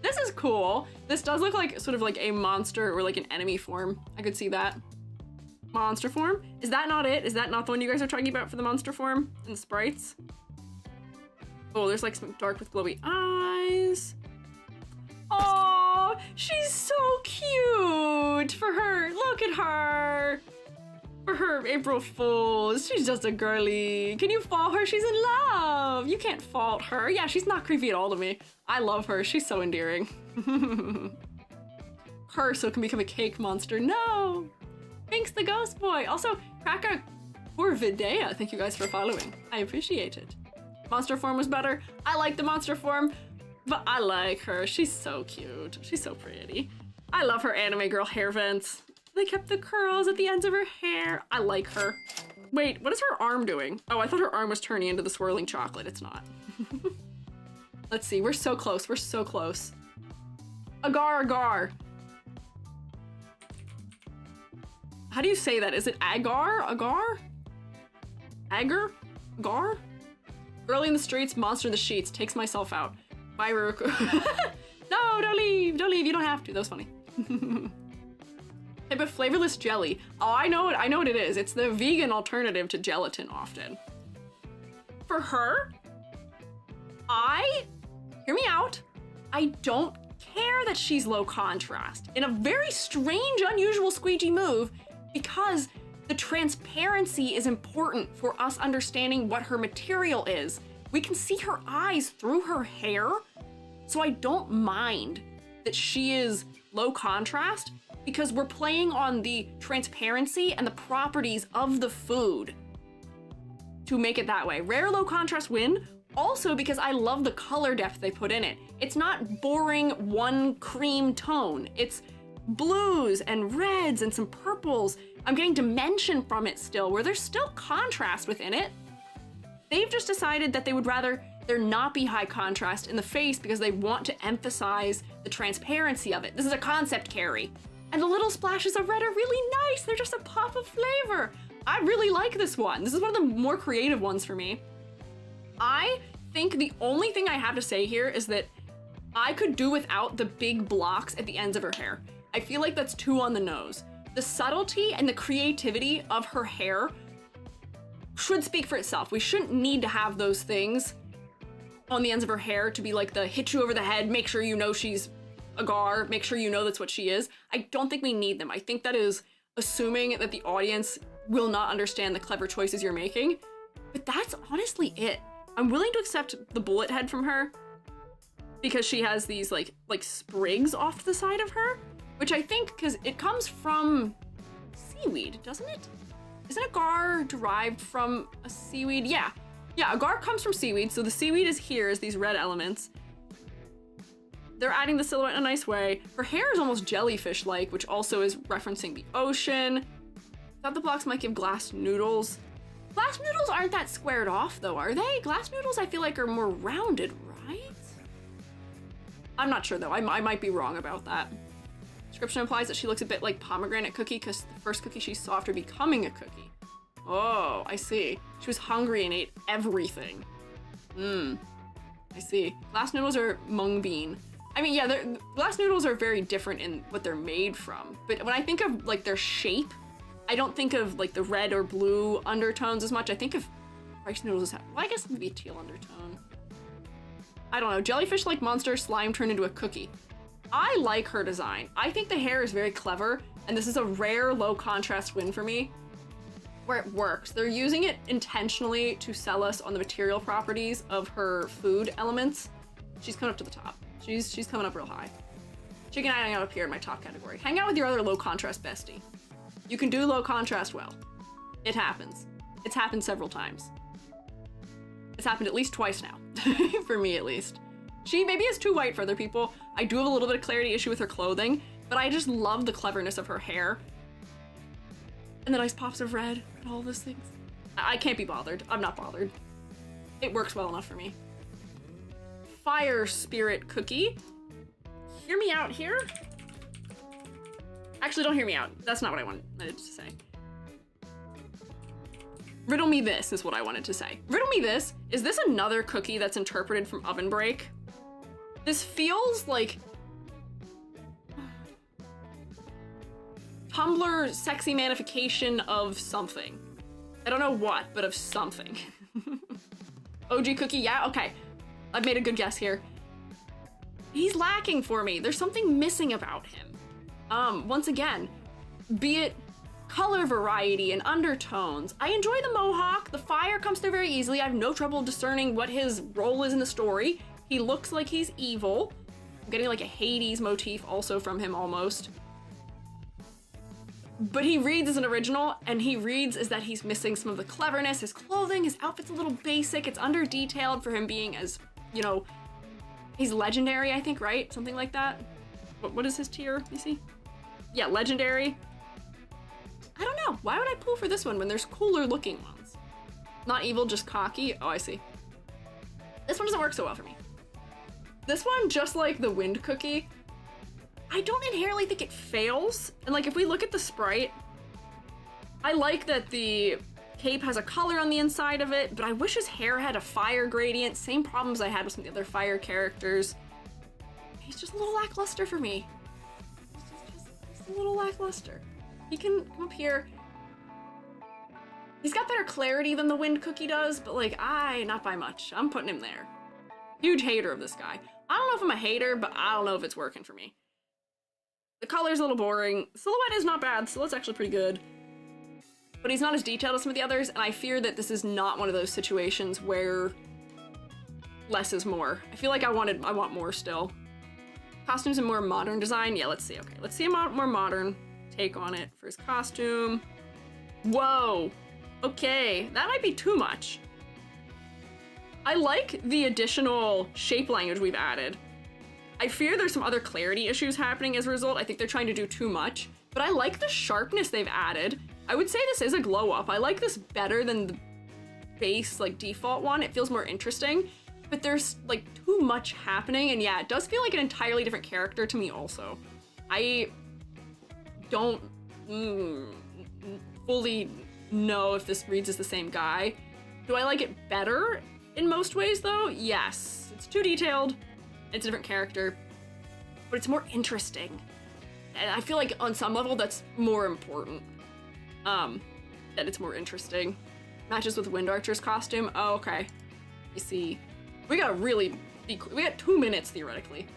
This is cool. This does look like sort of like a monster or like an enemy form. I could see that. Monster form? Is that not it? Is that not the one you guys are talking about for the monster form and the sprites? Oh, there's like some dark with glowy eyes. Oh, she's so cute for her. Look at her. For her April Fools. She's just a girly. Can you fault her? She's in love. You can't fault her. Yeah, she's not creepy at all to me. I love her. She's so endearing. Her so can become a cake monster. No. Thanks, the ghost boy. Also, Cacao or Videa, thank you guys for following. I appreciate it. Monster form was better. I like the monster form, but I like her. She's so cute. She's so pretty. I love her anime girl hair vents. They kept the curls at the ends of her hair. I like her. Wait, what is her arm doing? Oh, I thought her arm was turning into the swirling chocolate. It's not. Let's see. We're so close. We're so close. Agar, Agar. How do you say that? Is it Agar? Agar? Agar? Agar? Early in the streets, monster in the sheets. Takes myself out. Bye, Rook. No, don't leave. Don't leave. You don't have to. That was funny. Type of flavorless jelly. Oh, I know what it is. It's the vegan alternative to gelatin often. For her, hear me out. I don't care that she's low contrast. In a very strange, unusual Squiiji move, because the transparency is important for us understanding what her material is. We can see her eyes through her hair, so I don't mind that she is low contrast because we're playing on the transparency and the properties of the food to make it that way. Rare low contrast win, also because I love the color depth they put in it. It's not boring one cream tone. It's blues and reds and some purples I'm getting dimension from it still, where there's still contrast within it. They've just decided that they would rather there not be high contrast in the face because they want to emphasize the transparency of it. This is a concept carry. And the little splashes of red are really nice. They're just a pop of flavor. I really like this one. This is one of the more creative ones for me. I think the only thing I have to say here is that I could do without the big blocks at the ends of her hair. I feel like that's too on the nose. The subtlety and the creativity of her hair should speak for itself. We shouldn't need to have those things on the ends of her hair to be like the hit you over the head, make sure you know she's Agar, make sure you know that's what she is. I don't think we need them. I think that is assuming that the audience will not understand the clever choices you're making. But that's honestly it. I'm willing to accept the bullet head from her because she has these like sprigs off to the side of her, which I think, because it comes from seaweed, doesn't it? Isn't Agar derived from a seaweed? Yeah, Agar comes from seaweed, so the seaweed is here as these red elements. They're adding the silhouette in a nice way. Her hair is almost jellyfish-like, which also is referencing the ocean. Thought the blocks might give glass noodles. Glass noodles aren't that squared off though, are they? Glass noodles I feel like are more rounded, right? I'm not sure though, I might be wrong about that. Description implies that she looks a bit like pomegranate cookie because the first cookie she saw after becoming a cookie. Oh, I see. She was hungry and ate everything. I see. Glass noodles are mung bean. I mean, yeah, glass noodles are very different in what they're made from. But when I think of like their shape, I don't think of like the red or blue undertones as much. I think of rice noodles as, well, I guess maybe a teal undertone. I don't know. Jellyfish-like monster slime turned into a cookie. I like her design. I think the hair is very clever, and this is a rare low contrast win for me, where it works. They're using it intentionally to sell us on the material properties of her food elements. She's coming up to the top. She's coming up real high. She can hang out up here in my top category. Hang out with your other low contrast bestie. You can do low contrast well. It happens. It's happened several times. It's happened at least twice now, for me at least. She maybe is too white for other people. I do have a little bit of clarity issue with her clothing, but I just love the cleverness of her hair. And the nice pops of red and all those things. I can't be bothered. I'm not bothered. It works well enough for me. Fire Spirit Cookie. Hear me out here. Actually, don't hear me out. That's not what I wanted to say. Riddle me this is what I wanted to say. Riddle me this. Is this another cookie that's interpreted from Oven Break? This feels like Tumblr sexy manification of something. I don't know what, but of something. OG cookie, yeah, okay. I've made a good guess here. He's lacking for me. There's something missing about him. Once again, be it color variety and undertones. I enjoy the mohawk. The fire comes through very easily. I have no trouble discerning what his role is in the story. He looks like he's evil. I'm getting like a Hades motif also from him almost. But he reads as an original, and he reads as that he's missing some of the cleverness. His clothing, his outfit's a little basic. It's under-detailed for him being as, you know, he's legendary, I think, right? Something like that. What is his tier, you see? Yeah, legendary. I don't know. Why would I pull for this one when there's cooler looking ones? Not evil, just cocky. Oh, I see. This one doesn't work so well for me. This one, just like the wind cookie, I don't inherently think it fails. And like, if we look at the sprite, I like that the cape has a color on the inside of it, but I wish his hair had a fire gradient. Same problems I had with some of the other fire characters. He's just a little lackluster for me. Just a little lackluster. He can come up here. He's got better clarity than the wind cookie does, but like, not by much. I'm putting him there. Huge hater of this guy. I don't know if I'm a hater, but I don't know if it's working for me. The color's a little boring. Silhouette is not bad. Silhouette's actually pretty good. But he's not as detailed as some of the others, and I fear that this is not one of those situations where less is more. I feel like I want more still. Costumes and more modern design. Yeah, let's see. Okay, let's see a more modern take on it for his costume. Whoa. Okay, that might be too much. I like the additional shape language we've added. I fear there's some other clarity issues happening as a result. I think they're trying to do too much, but I like the sharpness they've added. I would say this is a glow up. I like this better than the base, like, default one. It feels more interesting, but there's, like, too much happening, and yeah, it does feel like an entirely different character to me also. I don't fully know if this reads as the same guy. Do I like it better in most ways, though? Yes. It's too detailed, it's a different character, but it's more interesting. And I feel like on some level that's more important. That it's more interesting. Matches with Wind Archer's costume. Oh, okay. You see. We got 2 minutes theoretically.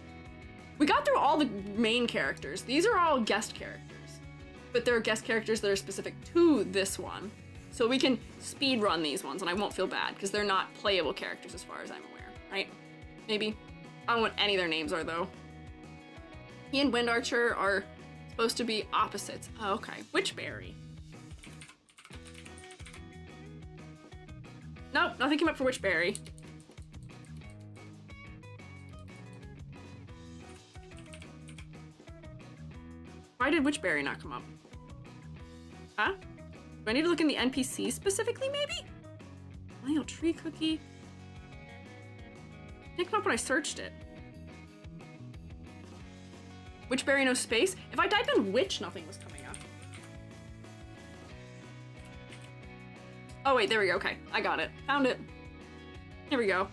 We got through all the main characters. These are all guest characters, but they're guest characters that are specific to this one. So we can speed run these ones and I won't feel bad because they're not playable characters as far as I'm aware, right? Maybe. I don't know what any of their names are though. He and Wind Archer are supposed to be opposites. Oh, okay. Witchberry. Nope, nothing came up for Witchberry. Why did Witchberry not come up? Huh? Do I need to look in the NPC specifically, maybe? Millennial Tree Cookie? Didn't come up when I searched it. Witchberry, no space? If I typed in witch, nothing was coming up. Oh wait, there we go, okay. I got it. Found it. Here we go.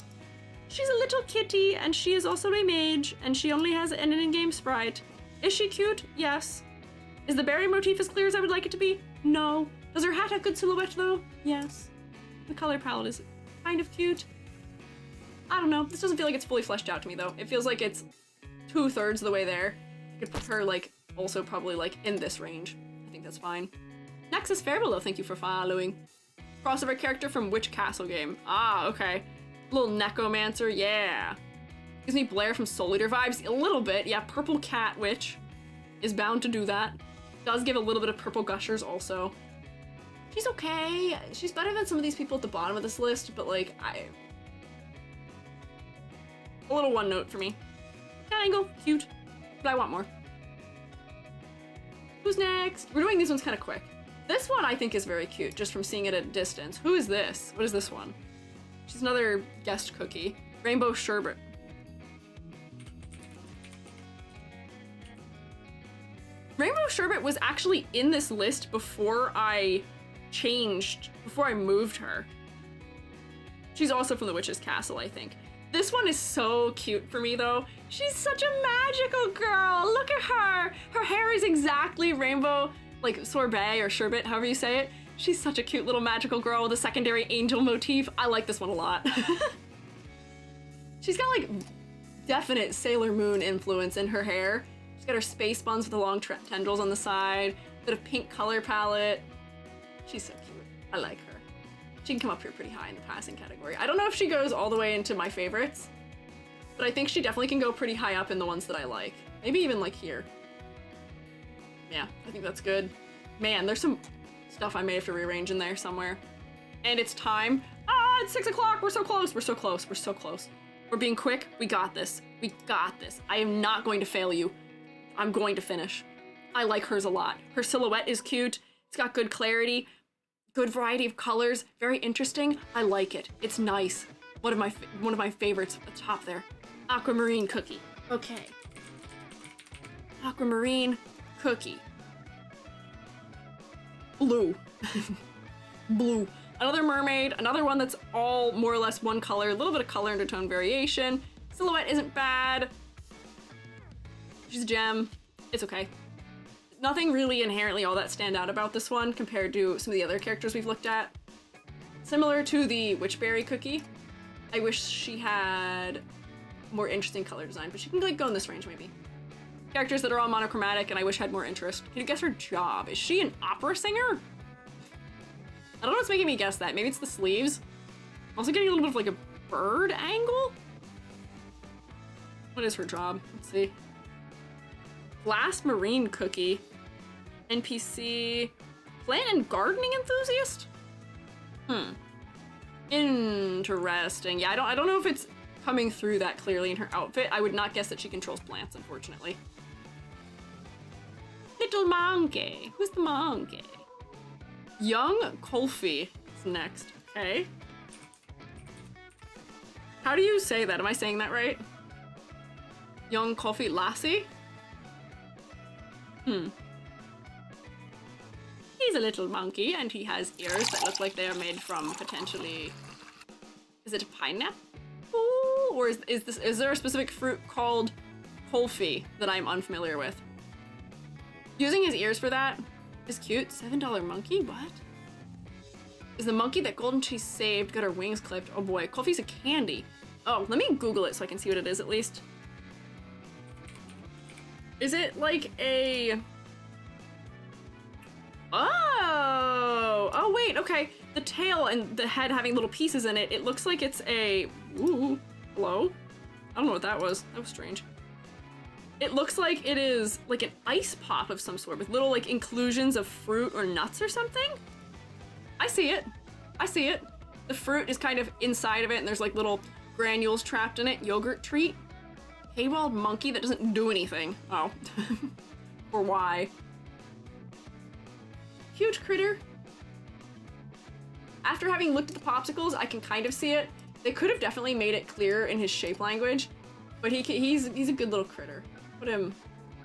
She's a little kitty, and she is also a mage, and she only has an in-game sprite. Is she cute? Yes. Is the berry motif as clear as I would like it to be? No. Does her hat have good silhouette though? Yes. The color palette is kind of cute. I don't know. This doesn't feel like it's fully fleshed out to me though. It feels like it's 2/3 of the way there. I could put her like also probably like in this range. I think that's fine. Nexus Fairbelow, thank you for following. Crossover character from which castle game? Ah, okay. Little Necromancer, yeah. Gives me Blair from Soul Eater vibes, a little bit. Yeah, Purple Cat Witch is bound to do that. Does give a little bit of Purple Gushers also. She's okay. She's better than some of these people at the bottom of this list, but like, a little one note for me. Cat Angle, cute, but I want more. Who's next? We're doing these ones kind of quick. This one I think is very cute, just from seeing it at a distance. Who is this? What is this one? She's another guest cookie. Rainbow Sherbet. Rainbow Sherbet was actually in this list before I moved her. She's also from the Witch's Castle, I think. This one is so cute for me though. She's such a magical girl. Look at her. Her hair is exactly rainbow, like sorbet or sherbet, however you say it. She's such a cute little magical girl with a secondary angel motif. I like this one a lot. She's got like definite Sailor Moon influence in her hair. She's got her space buns with the long tendrils on the side, bit of pink color palette. She's so cute. I like her. She can come up here pretty high in the passing category. I don't know if she goes all the way into my favorites, but I think she definitely can go pretty high up in the ones that I like. Maybe even like here. Yeah, I think that's good. Man, there's some stuff I may have to rearrange in there somewhere. And it's time. Ah, it's 6 o'clock. We're so close. We're so close. We're so close. We're being quick. We got this. We got this. I am not going to fail you. I'm going to finish. I like hers a lot. Her silhouette is cute. It's got good clarity, good variety of colors, very interesting. I like it. It's nice. One of my favorites at the top there. Aquamarine Cookie. Okay. Aquamarine Cookie. Blue. Blue. Another mermaid, another one that's all more or less one color, a little bit of color undertone variation. Silhouette isn't bad. She's a gem. It's okay. Nothing really inherently all that stand out about this one compared to some of the other characters we've looked at. Similar to the Witchberry Cookie, I wish she had more interesting color design, but she can like go in this range maybe. Characters that are all monochromatic and I wish had more interest. Can you guess her job? Is she an opera singer? I don't know what's making me guess that. Maybe it's the sleeves. I'm also getting a little bit of like a bird angle. What is her job? Let's see. Glass Marine Cookie. NPC. Plant and gardening enthusiast? Interesting. Yeah, I don't know if it's coming through that clearly in her outfit. I would not guess that she controls plants, unfortunately. Little monkey. Who's the monkey? Young Kolfi is next. Okay. How do you say that? Am I saying that right? Young Kolfi Lassie? He's a little monkey, and he has ears that look like they are made from potentially... Is it a pineapple? Or is there a specific fruit called Kolfi that I'm unfamiliar with? Using his ears for that is cute. $7 monkey? What? Is the monkey that Golden Cheese saved got her wings clipped? Oh boy, Kolfi's a candy. Oh, let me Google it so I can see what it is at least. Is it like a... Oh, wait, okay. The tail and the head having little pieces in it, it looks like it's a... Ooh, hello? I don't know what that was. That was strange. It looks like it is like an ice pop of some sort with little like inclusions of fruit or nuts or something. I see it. I see it. The fruit is kind of inside of it and there's like little granules trapped in it. Yogurt treat. Haywald monkey that doesn't do anything. Oh. Or why? Huge critter. After having looked at the popsicles, I can kind of see it. They could have definitely made it clear in his shape language, but he's a good little critter. Put him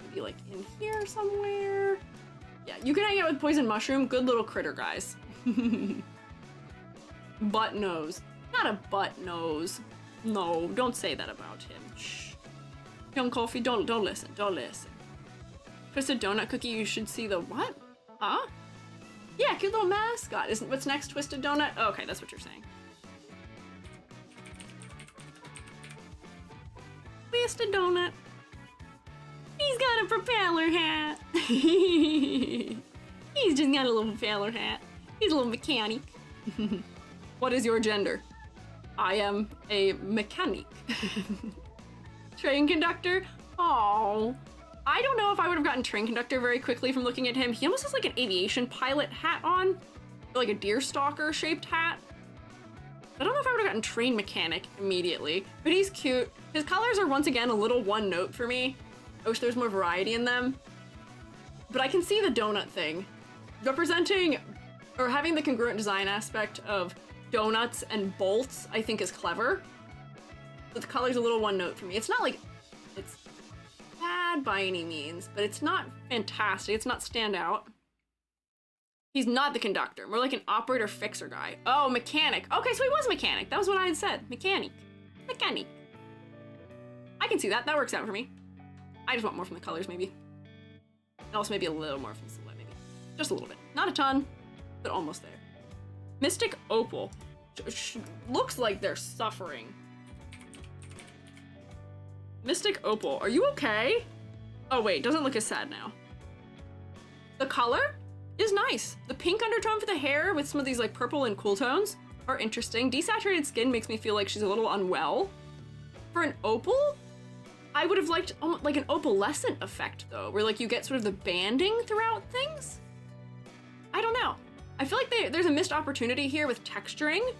maybe like in here somewhere. Yeah, you can hang out with poison mushroom. Good little critter, guys. Butt nose. Not a butt nose. No, don't say that about him. Shh. Young Coffee, don't listen. Don't listen. Twisted donut cookie. You should see the what? Huh? Yeah, cute little mascot. Isn't what's next? Twisted donut. Oh, okay, that's what you're saying. Twisted donut. He's got a propeller hat. He's just got a little propeller hat. He's a little mechanic. What is your gender? I am a mechanic. Train conductor? Oh, I don't know if I would have gotten train conductor very quickly from looking at him. He almost has like an aviation pilot hat on, or like a deer stalker shaped hat. I don't know if I would have gotten train mechanic immediately, but he's cute. His colors are once again a little one note for me. I wish there was more variety in them. But I can see the donut thing. Representing, or having the congruent design aspect of donuts and bolts, I think is clever. But the color's a little one note for me. It's not like, it's bad by any means, but it's not fantastic. It's not standout. He's not the conductor, more like an operator fixer guy. Oh, mechanic. Okay, so he was mechanic. That was what I had said. Mechanic. Mechanic. I can see that. That works out for me. I just want more from the colors, maybe. And also maybe a little more from the silhouette, maybe. Just a little bit. Not a ton, but almost there. Mystic Opal. Looks like they're suffering. Mystic Opal, are you okay? Oh wait, doesn't look as sad now. The color is nice. The pink undertone for the hair with some of these like purple and cool tones are interesting. Desaturated skin makes me feel like she's a little unwell. For an opal, I would have liked almost like an opalescent effect though, where like you get sort of the banding throughout things. I don't know. I feel like there's a missed opportunity here with texturing,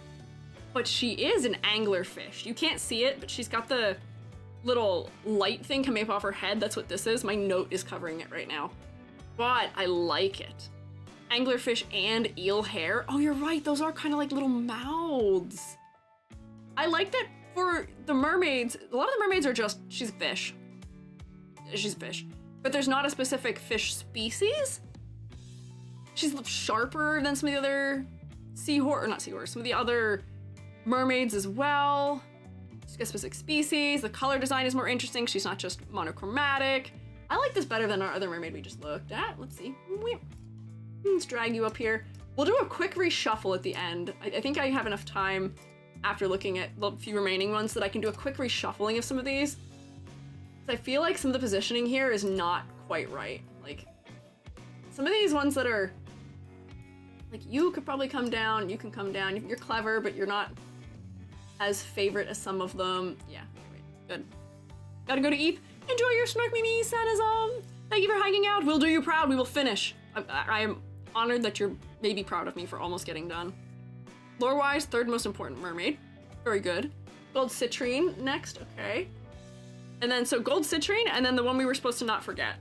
but she is an anglerfish. You can't see it, but she's got the little light thing coming up off her head. That's what this is. My note is covering it right now. But I like it. Anglerfish and eel hair. Oh, you're right. Those are kind of like little mouths. I like that for the mermaids. A lot of the mermaids are just, she's a fish. She's a fish. But there's not a specific fish species. She's a little sharper than some of the other seahorse, or not seahorse, some of the other mermaids as well. She's got a specific species. The color design is more interesting. She's not just monochromatic. I like this better than our other mermaid we just looked at. Let's see. Let's drag you up here. We'll do a quick reshuffle at the end. I think I have enough time after looking at the few remaining ones that I can do a quick reshuffling of some of these. I feel like some of the positioning here is not quite right. Like, some of these ones that are, like, you could probably come down, you can come down. You're clever, but you're not as favorite as some of them. Yeah, good. Gotta go to Eep. Enjoy your Snark Mimi sadism. Thank you for hanging out. We'll do you proud. We will finish. I am honored that you're maybe proud of me for almost getting done. Lore-wise, third most important mermaid. Very good. Gold citrine next. Okay. And then, so gold citrine, and then the one we were supposed to not forget.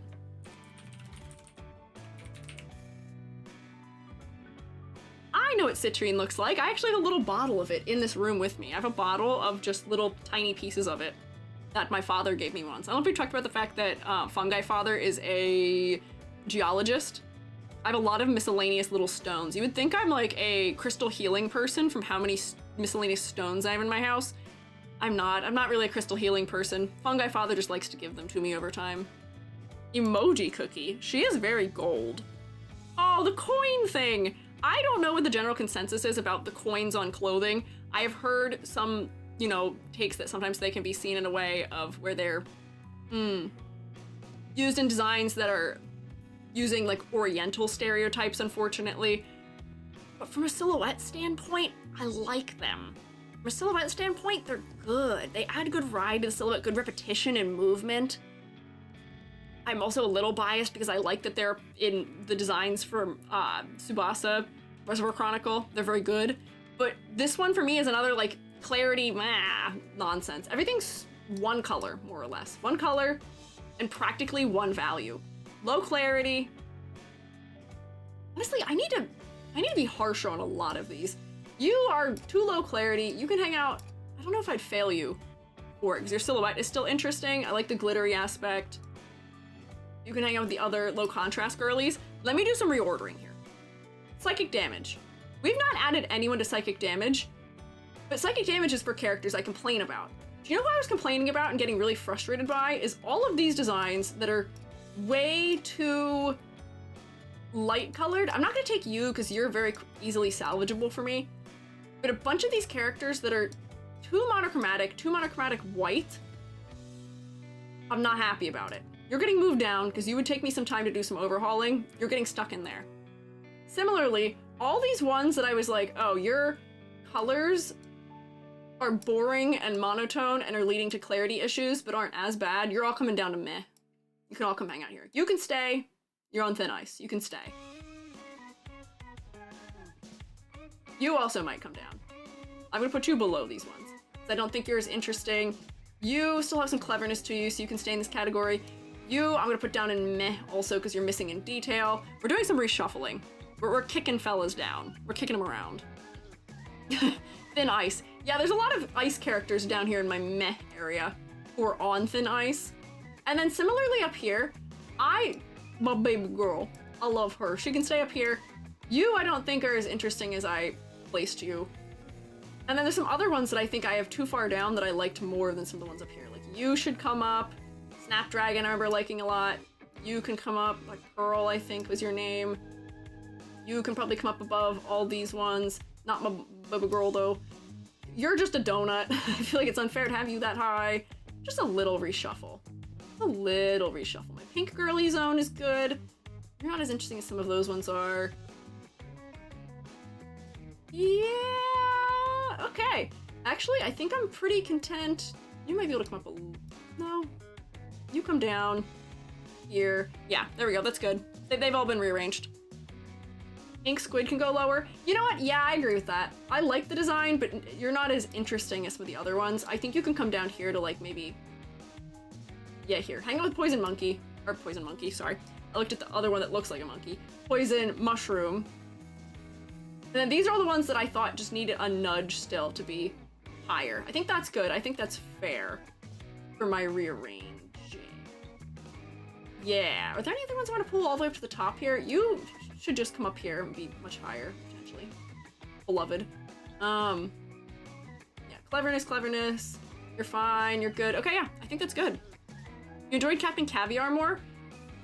I know what citrine looks like. I actually have a little bottle of it in this room with me. I have a bottle of just little tiny pieces of it that my father gave me once. I don't know if we talked about the fact that Fungi Father is a geologist. I have a lot of miscellaneous little stones. You would think I'm like a crystal healing person from how many miscellaneous stones I have in my house. I'm not. I'm not really a crystal healing person. Fungi Father just likes to give them to me over time. Emoji Cookie. She is very gold. Oh, the coin thing. I don't know what the general consensus is about the coins on clothing. I have heard some, you know, takes that sometimes they can be seen in a way of where they're used in designs that are using like oriental stereotypes, unfortunately. But from a silhouette standpoint, I like them. From a silhouette standpoint, they're good. They add good ride to the silhouette, good repetition and movement. I'm also a little biased because I like that they're in the designs from Tsubasa Reservoir Chronicle. They're very good. But this one for me is another like clarity nonsense. Everything's one color, more or less. One color and practically one value. Low clarity. Honestly, I need to be harsher on a lot of these. You are too low clarity. You can hang out. I don't know if I'd fail you for it because your silhouette is still interesting. I like the glittery aspect. You can hang out with the other low contrast girlies. Let me do some reordering here. Psychic damage. We've not added anyone to psychic damage, but psychic damage is for characters I complain about. Do you know what I was complaining about and getting really frustrated by? Is all of these designs that are way too light colored. I'm not gonna take you because you're very easily salvageable for me, but a bunch of these characters that are too monochromatic white, I'm not happy about it. You're getting moved down because you would take me some time to do some overhauling. You're getting stuck in there. Similarly, all these ones that I was like, oh, your colors are boring and monotone and are leading to clarity issues, but aren't as bad. You're all coming down to meh. You can all come hang out here. You can stay. You're on thin ice. You can stay. You also might come down. I'm gonna put you below these ones. I don't think you're as interesting. You still have some cleverness to you, so you can stay in this category. You, I'm gonna put down in meh also because you're missing in detail. We're doing some reshuffling. We're kicking fellas down. We're kicking them around. Thin ice. Yeah, there's a lot of ice characters down here in my meh area who are on thin ice. And then similarly up here, my baby girl, I love her. She can stay up here. You, I don't think are as interesting as I placed you. And then there's some other ones that I think I have too far down that I liked more than some of the ones up here. Like you should come up. Snapdragon I remember liking a lot. You can come up, like Pearl I think was your name. You can probably come up above all these ones. Not my baby girl though. You're just a donut. I feel like it's unfair to have you that high. Just a little reshuffle. A little reshuffle. My pink girly zone is good. You're not as interesting as some of those ones are. Yeah, okay. Actually, I think I'm pretty content. You might be able to come up a... No. You come down here. Yeah, there we go. That's good. They've all been rearranged. Ink Squid can go lower. You know what? Yeah, I agree with that. I like the design, but you're not as interesting as some of the other ones. I think you can come down here to like maybe... Yeah, here. Hang out with Poison Monkey. Or Poison Monkey, sorry. I looked at the other one that looks like a monkey. Poison Mushroom. And then these are all the ones that I thought just needed a nudge still to be higher. I think that's good. I think that's fair for my rearranging. Yeah. Are there any other ones I want to pull all the way up to the top here? You should just come up here and be much higher, potentially. Beloved. Yeah, cleverness. You're fine, you're good. Okay, yeah, I think that's good. You enjoyed Captain Caviar more?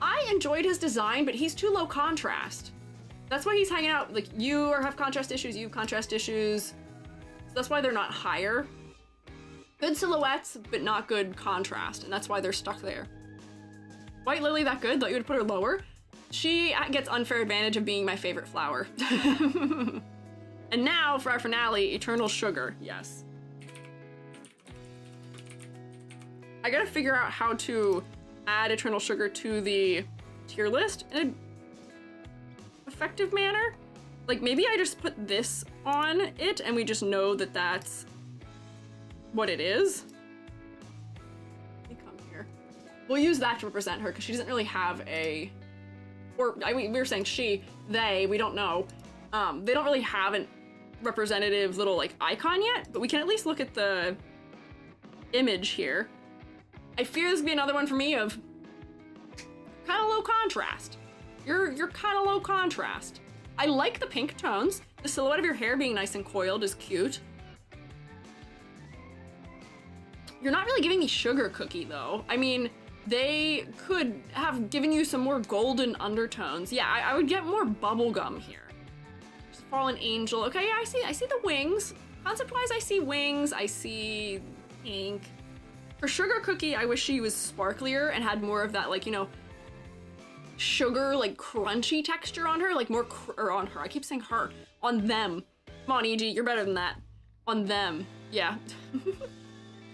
I enjoyed his design, but he's too low contrast. That's why he's hanging out, like, you have contrast issues, you have contrast issues. So that's why they're not higher. Good silhouettes, but not good contrast, and that's why they're stuck there. White Lily that good? Thought you would put her lower? She gets unfair advantage of being my favorite flower. And now, for our finale, Eternal Sugar, yes. I gotta figure out how to add Eternal Sugar to the tier list in an effective manner. Like, maybe I just put this on it and we just know that that's what it is. Let me come here. We'll use that to represent her because she doesn't really have a... Or, I mean, we were saying she, they, we don't know. They don't really have a representative little like icon yet, but we can at least look at the image here. I fear this would be another one for me of kind of low contrast. You're kind of low contrast. I like the pink tones. The silhouette of your hair being nice and coiled is cute. You're not really giving me sugar cookie though. I mean, they could have given you some more golden undertones. Yeah, I would get more bubblegum here. Fallen angel. Okay, yeah, I see the wings. Concept-wise, I see wings. I see pink. For sugar cookie, I wish she was sparklier and had more of that, like, you know, sugar, like, crunchy texture on her. Like, more, or on her. I keep saying her. On them. Come on, EG, you're better than that. On them. Yeah.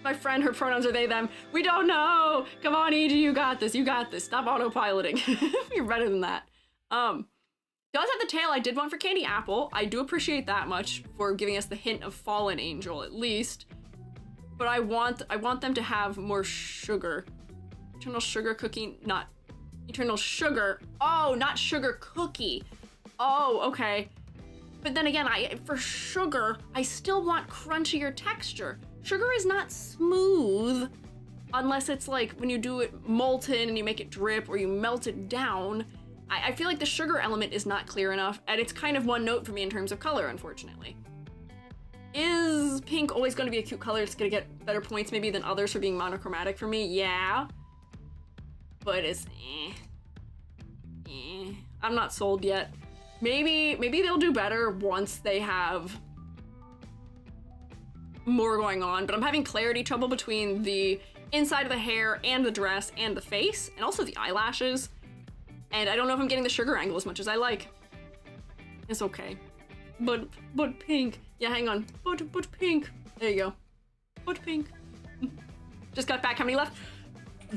My friend, her pronouns are they, them. We don't know! Come on, EG, you got this, you got this. Stop autopiloting. You're better than that. Does have the tail I did want for Candy Apple. I do appreciate that much for giving us the hint of Fallen Angel, at least. But I want them to have more sugar. Eternal sugar cookie, not eternal sugar. Oh, not sugar cookie. Oh, okay. But then again, for sugar, I still want crunchier texture. Sugar is not smooth unless it's like when you do it molten and you make it drip or you melt it down. I feel like the sugar element is not clear enough, and it's kind of one note for me in terms of color, unfortunately. Is pink always going to be a cute color? It's going to get better points maybe than others for being monochromatic for me? Yeah. But it's I'm not sold yet. Maybe they'll do better once they have more going on, but I'm having clarity trouble between the inside of the hair and the dress and the face, and also the eyelashes. And I don't know if I'm getting the sugar angle as much as I like. It's okay. But pink. Yeah, hang on. But pink. There you go. But pink. Just got back. How many left?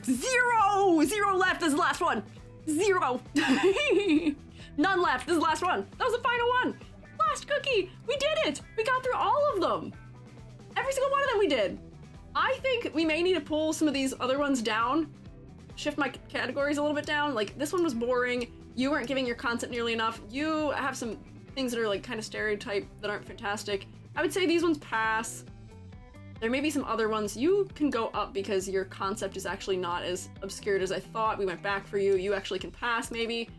0! 0 left. This is the last one. 0. None left. This is the last one. That was the final one. Last cookie. We did it. We got through all of them. Every single one of them we did. I think we may need to pull some of these other ones down. Shift my categories a little bit down. Like, this one was boring. You weren't giving your concept nearly enough. You have some things that are like kind of stereotype that aren't fantastic. I would say these ones pass. There may be some other ones. You can go up because your concept is actually not as obscured as I thought. We went back for you. You actually can pass maybe.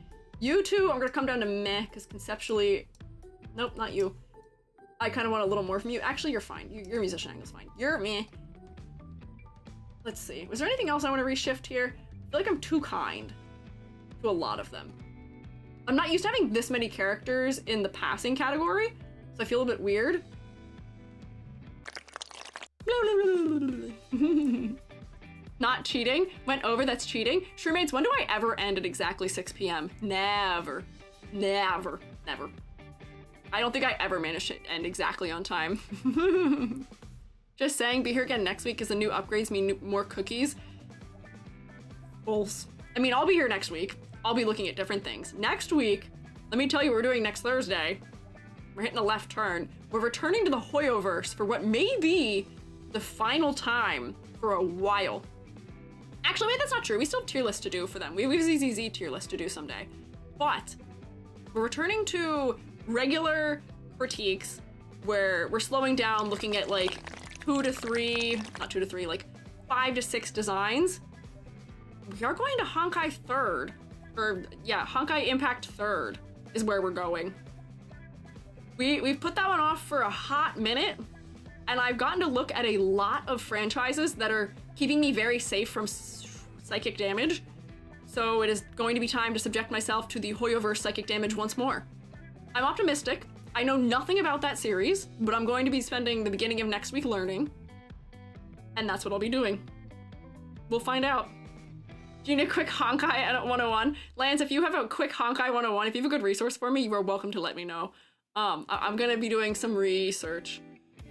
You two, I'm gonna come down to meh, because conceptually, nope, not you. I kind of want a little more from you. Actually, you're fine. Your musician angle's fine. You're meh. Let's see. Was there anything else I want to reshift here? I feel like I'm too kind to a lot of them. I'm not used to having this many characters in the passing category, so I feel a bit weird. Not cheating. Went over, that's cheating. Shrewmates, when do I ever end at exactly 6 p.m.? Never. Never. Never. I don't think I ever managed to end exactly on time. Just saying, be here again next week because the new upgrades mean more cookies. Bulls. I mean, I'll be here next week. I'll be looking at different things. Next week, let me tell you what we're doing next Thursday. We're hitting a left turn. We're returning to the Hoyoverse for what may be the final time for a while. Actually, wait, that's not true. We still have tier lists to do for them. We have a ZZZ tier list to do someday. But we're returning to regular critiques where we're slowing down, looking at like 2 to 3, not 2 to 3, like 5 to 6 designs. We are going to Honkai 3rd, or yeah, Honkai Impact 3rd is where we're going. We've put that one off for a hot minute, and I've gotten to look at a lot of franchises that are keeping me very safe from psychic damage. So it is going to be time to subject myself to the Hoyoverse psychic damage once more. I'm optimistic. I know nothing about that series, but I'm going to be spending the beginning of next week learning, and that's what I'll be doing. We'll find out. Do you need a quick Honkai at 101? Lance, if you have a quick Honkai 101, if you have a good resource for me, you are welcome to let me know. I'm gonna be doing some research.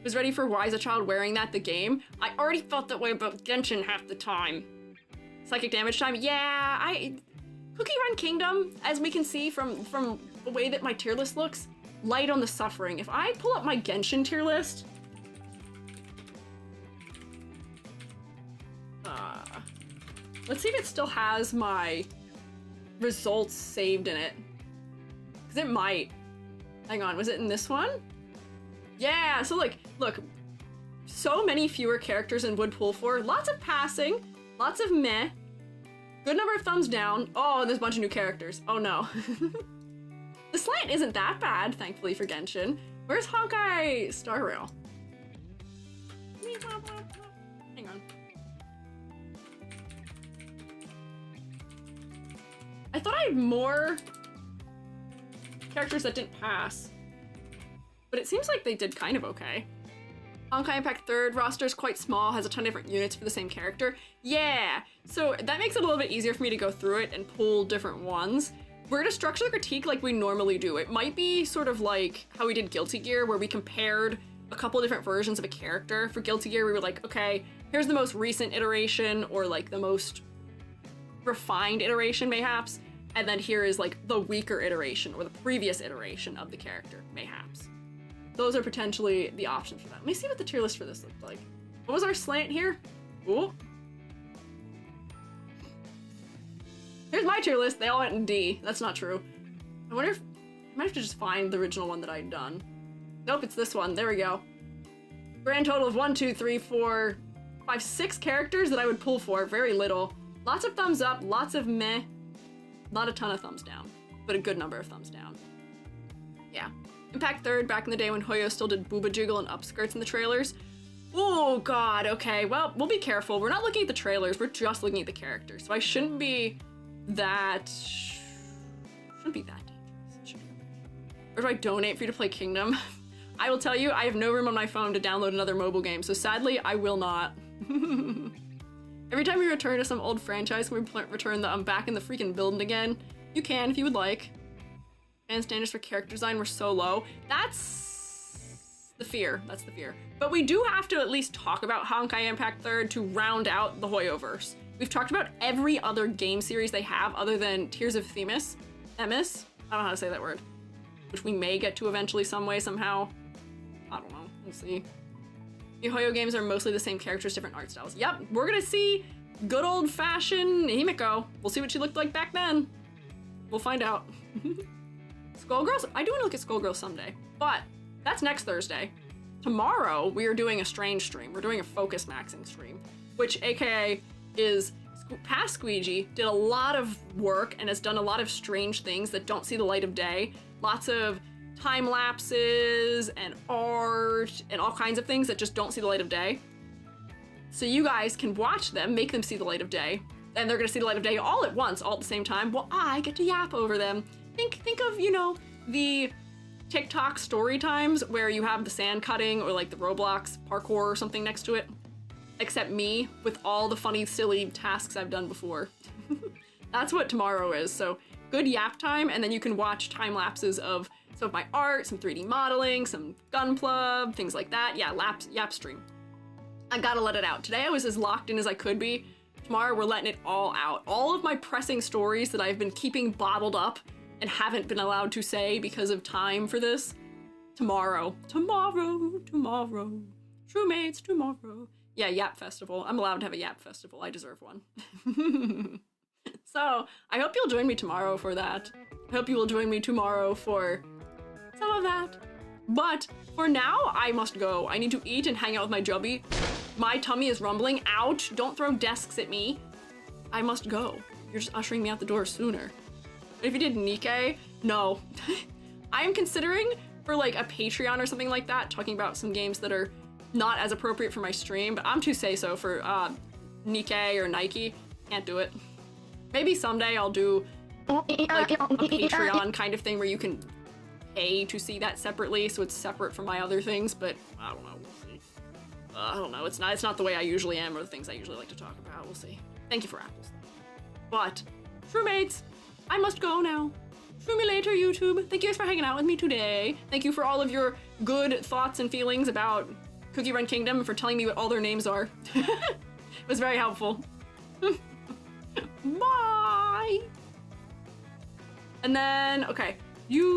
Was ready for Why is a Child Wearing That, the game? I already felt that way about Genshin half the time. Psychic damage time? Yeah, Cookie Run Kingdom, as we can see from the way that my tier list looks, light on the suffering. If I pull up my Genshin tier list, let's see if it still has my results saved in it. Because it might. Hang on, was it in this one? Yeah, so like, look, so many fewer characters than would pull for. Lots of passing, lots of meh, good number of thumbs down. Oh, and there's a bunch of new characters. Oh no. The slant isn't that bad, thankfully for Genshin. Where's Honkai Star Rail? Hang on. I thought I had more characters that didn't pass, but it seems like they did kind of okay. Honkai Impact 3rd roster is quite small, has a ton of different units for the same character. Yeah, so that makes it a little bit easier for me to go through it and pull different ones. We're gonna structure the critique like we normally do. It might be sort of like how we did Guilty Gear, where we compared a couple different versions of a character. For Guilty Gear, we were like, okay, here's the most recent iteration, or like the most refined iteration, mayhaps. And then here is like the weaker iteration, or the previous iteration of the character, mayhaps. Those are potentially the options for that. Let me see what the tier list for this looked like. What was our slant here? Ooh. Here's my tier list. They all went in D. That's not true. I wonder if I might have to just find the original one that I'd done. Nope, it's this one. There we go. Grand total of 1, 2, 3, 4, 5, 6 characters that I would pull for. Very little. Lots of thumbs up, lots of meh. Not a ton of thumbs down, but a good number of thumbs down. Yeah. Impact 3rd, back in the day when Hoyo still did booba jiggle and upskirts in the trailers. Oh god, okay. Well, we'll be careful. We're not looking at the trailers, we're just looking at the characters. So I shouldn't be that... shouldn't be that dangerous. Or do I donate for you to play Kingdom? I will tell you, I have no room on my phone to download another mobile game, so sadly, I will not. Every time we return to some old franchise, we return the I'm back in the freaking building again. You can if you would like. And standards for character design were so low. That's the fear. That's the fear. But we do have to at least talk about Honkai Impact 3rd to round out the Hoyoverse. We've talked about every other game series they have other than Tears of Themis. Themis? I don't know how to say that word. Which we may get to eventually some way, somehow. I don't know. We'll see. The Hoyo games are mostly the same characters, different art styles. Yep, we're gonna see good old-fashioned Himiko. We'll see what she looked like back then. We'll find out. Skullgirls? I do want to look at Skullgirls someday, but that's next Thursday. Tomorrow, we are doing a strange stream. We're doing a focus maxing stream, which AKA is past Squiiji, did a lot of work and has done a lot of strange things that don't see the light of day. Lots of time lapses and art and all kinds of things that just don't see the light of day. So you guys can watch them, make them see the light of day, and they're gonna see the light of day all at once, all at the same time, while I get to yap over them. Think of, you know, the TikTok story times where you have the sand cutting or like the Roblox parkour or something next to it, except me with all the funny, silly tasks I've done before. That's what tomorrow is. So good yap time, and then you can watch time lapses of some of my art, some 3D modeling, some gunplug, things like that. Yeah, yap stream. I gotta let it out. Today I was as locked in as I could be. Tomorrow we're letting it all out. All of my pressing stories that I've been keeping bottled up and haven't been allowed to say because of time for this. Tomorrow. True mates, tomorrow. Yeah, Yap Festival. I'm allowed to have a Yap Festival. I deserve one. So, I hope you'll join me tomorrow for that. I hope you will join me tomorrow for some of that. But for now, I must go. I need to eat and hang out with my jubby. My tummy is rumbling. Ouch! Don't throw desks at me. I must go. You're just ushering me out the door sooner. If you did Nikkei, no. I am considering for like a Patreon or something like that, talking about some games that are not as appropriate for my stream, but I'm too say-so for Nikkei or Nike. Can't do it. Maybe someday I'll do like a Patreon kind of thing where you can pay to see that separately, so it's separate from my other things, but I don't know, we'll see. I don't know, it's not the way I usually am or the things I usually like to talk about. We'll see. Thank you for apples. But, Shroommates, I must go now. Shroom me later, YouTube. Thank you guys for hanging out with me today. Thank you for all of your good thoughts and feelings about Cookie Run Kingdom and for telling me what all their names are. It was very helpful. Bye! And then, okay, you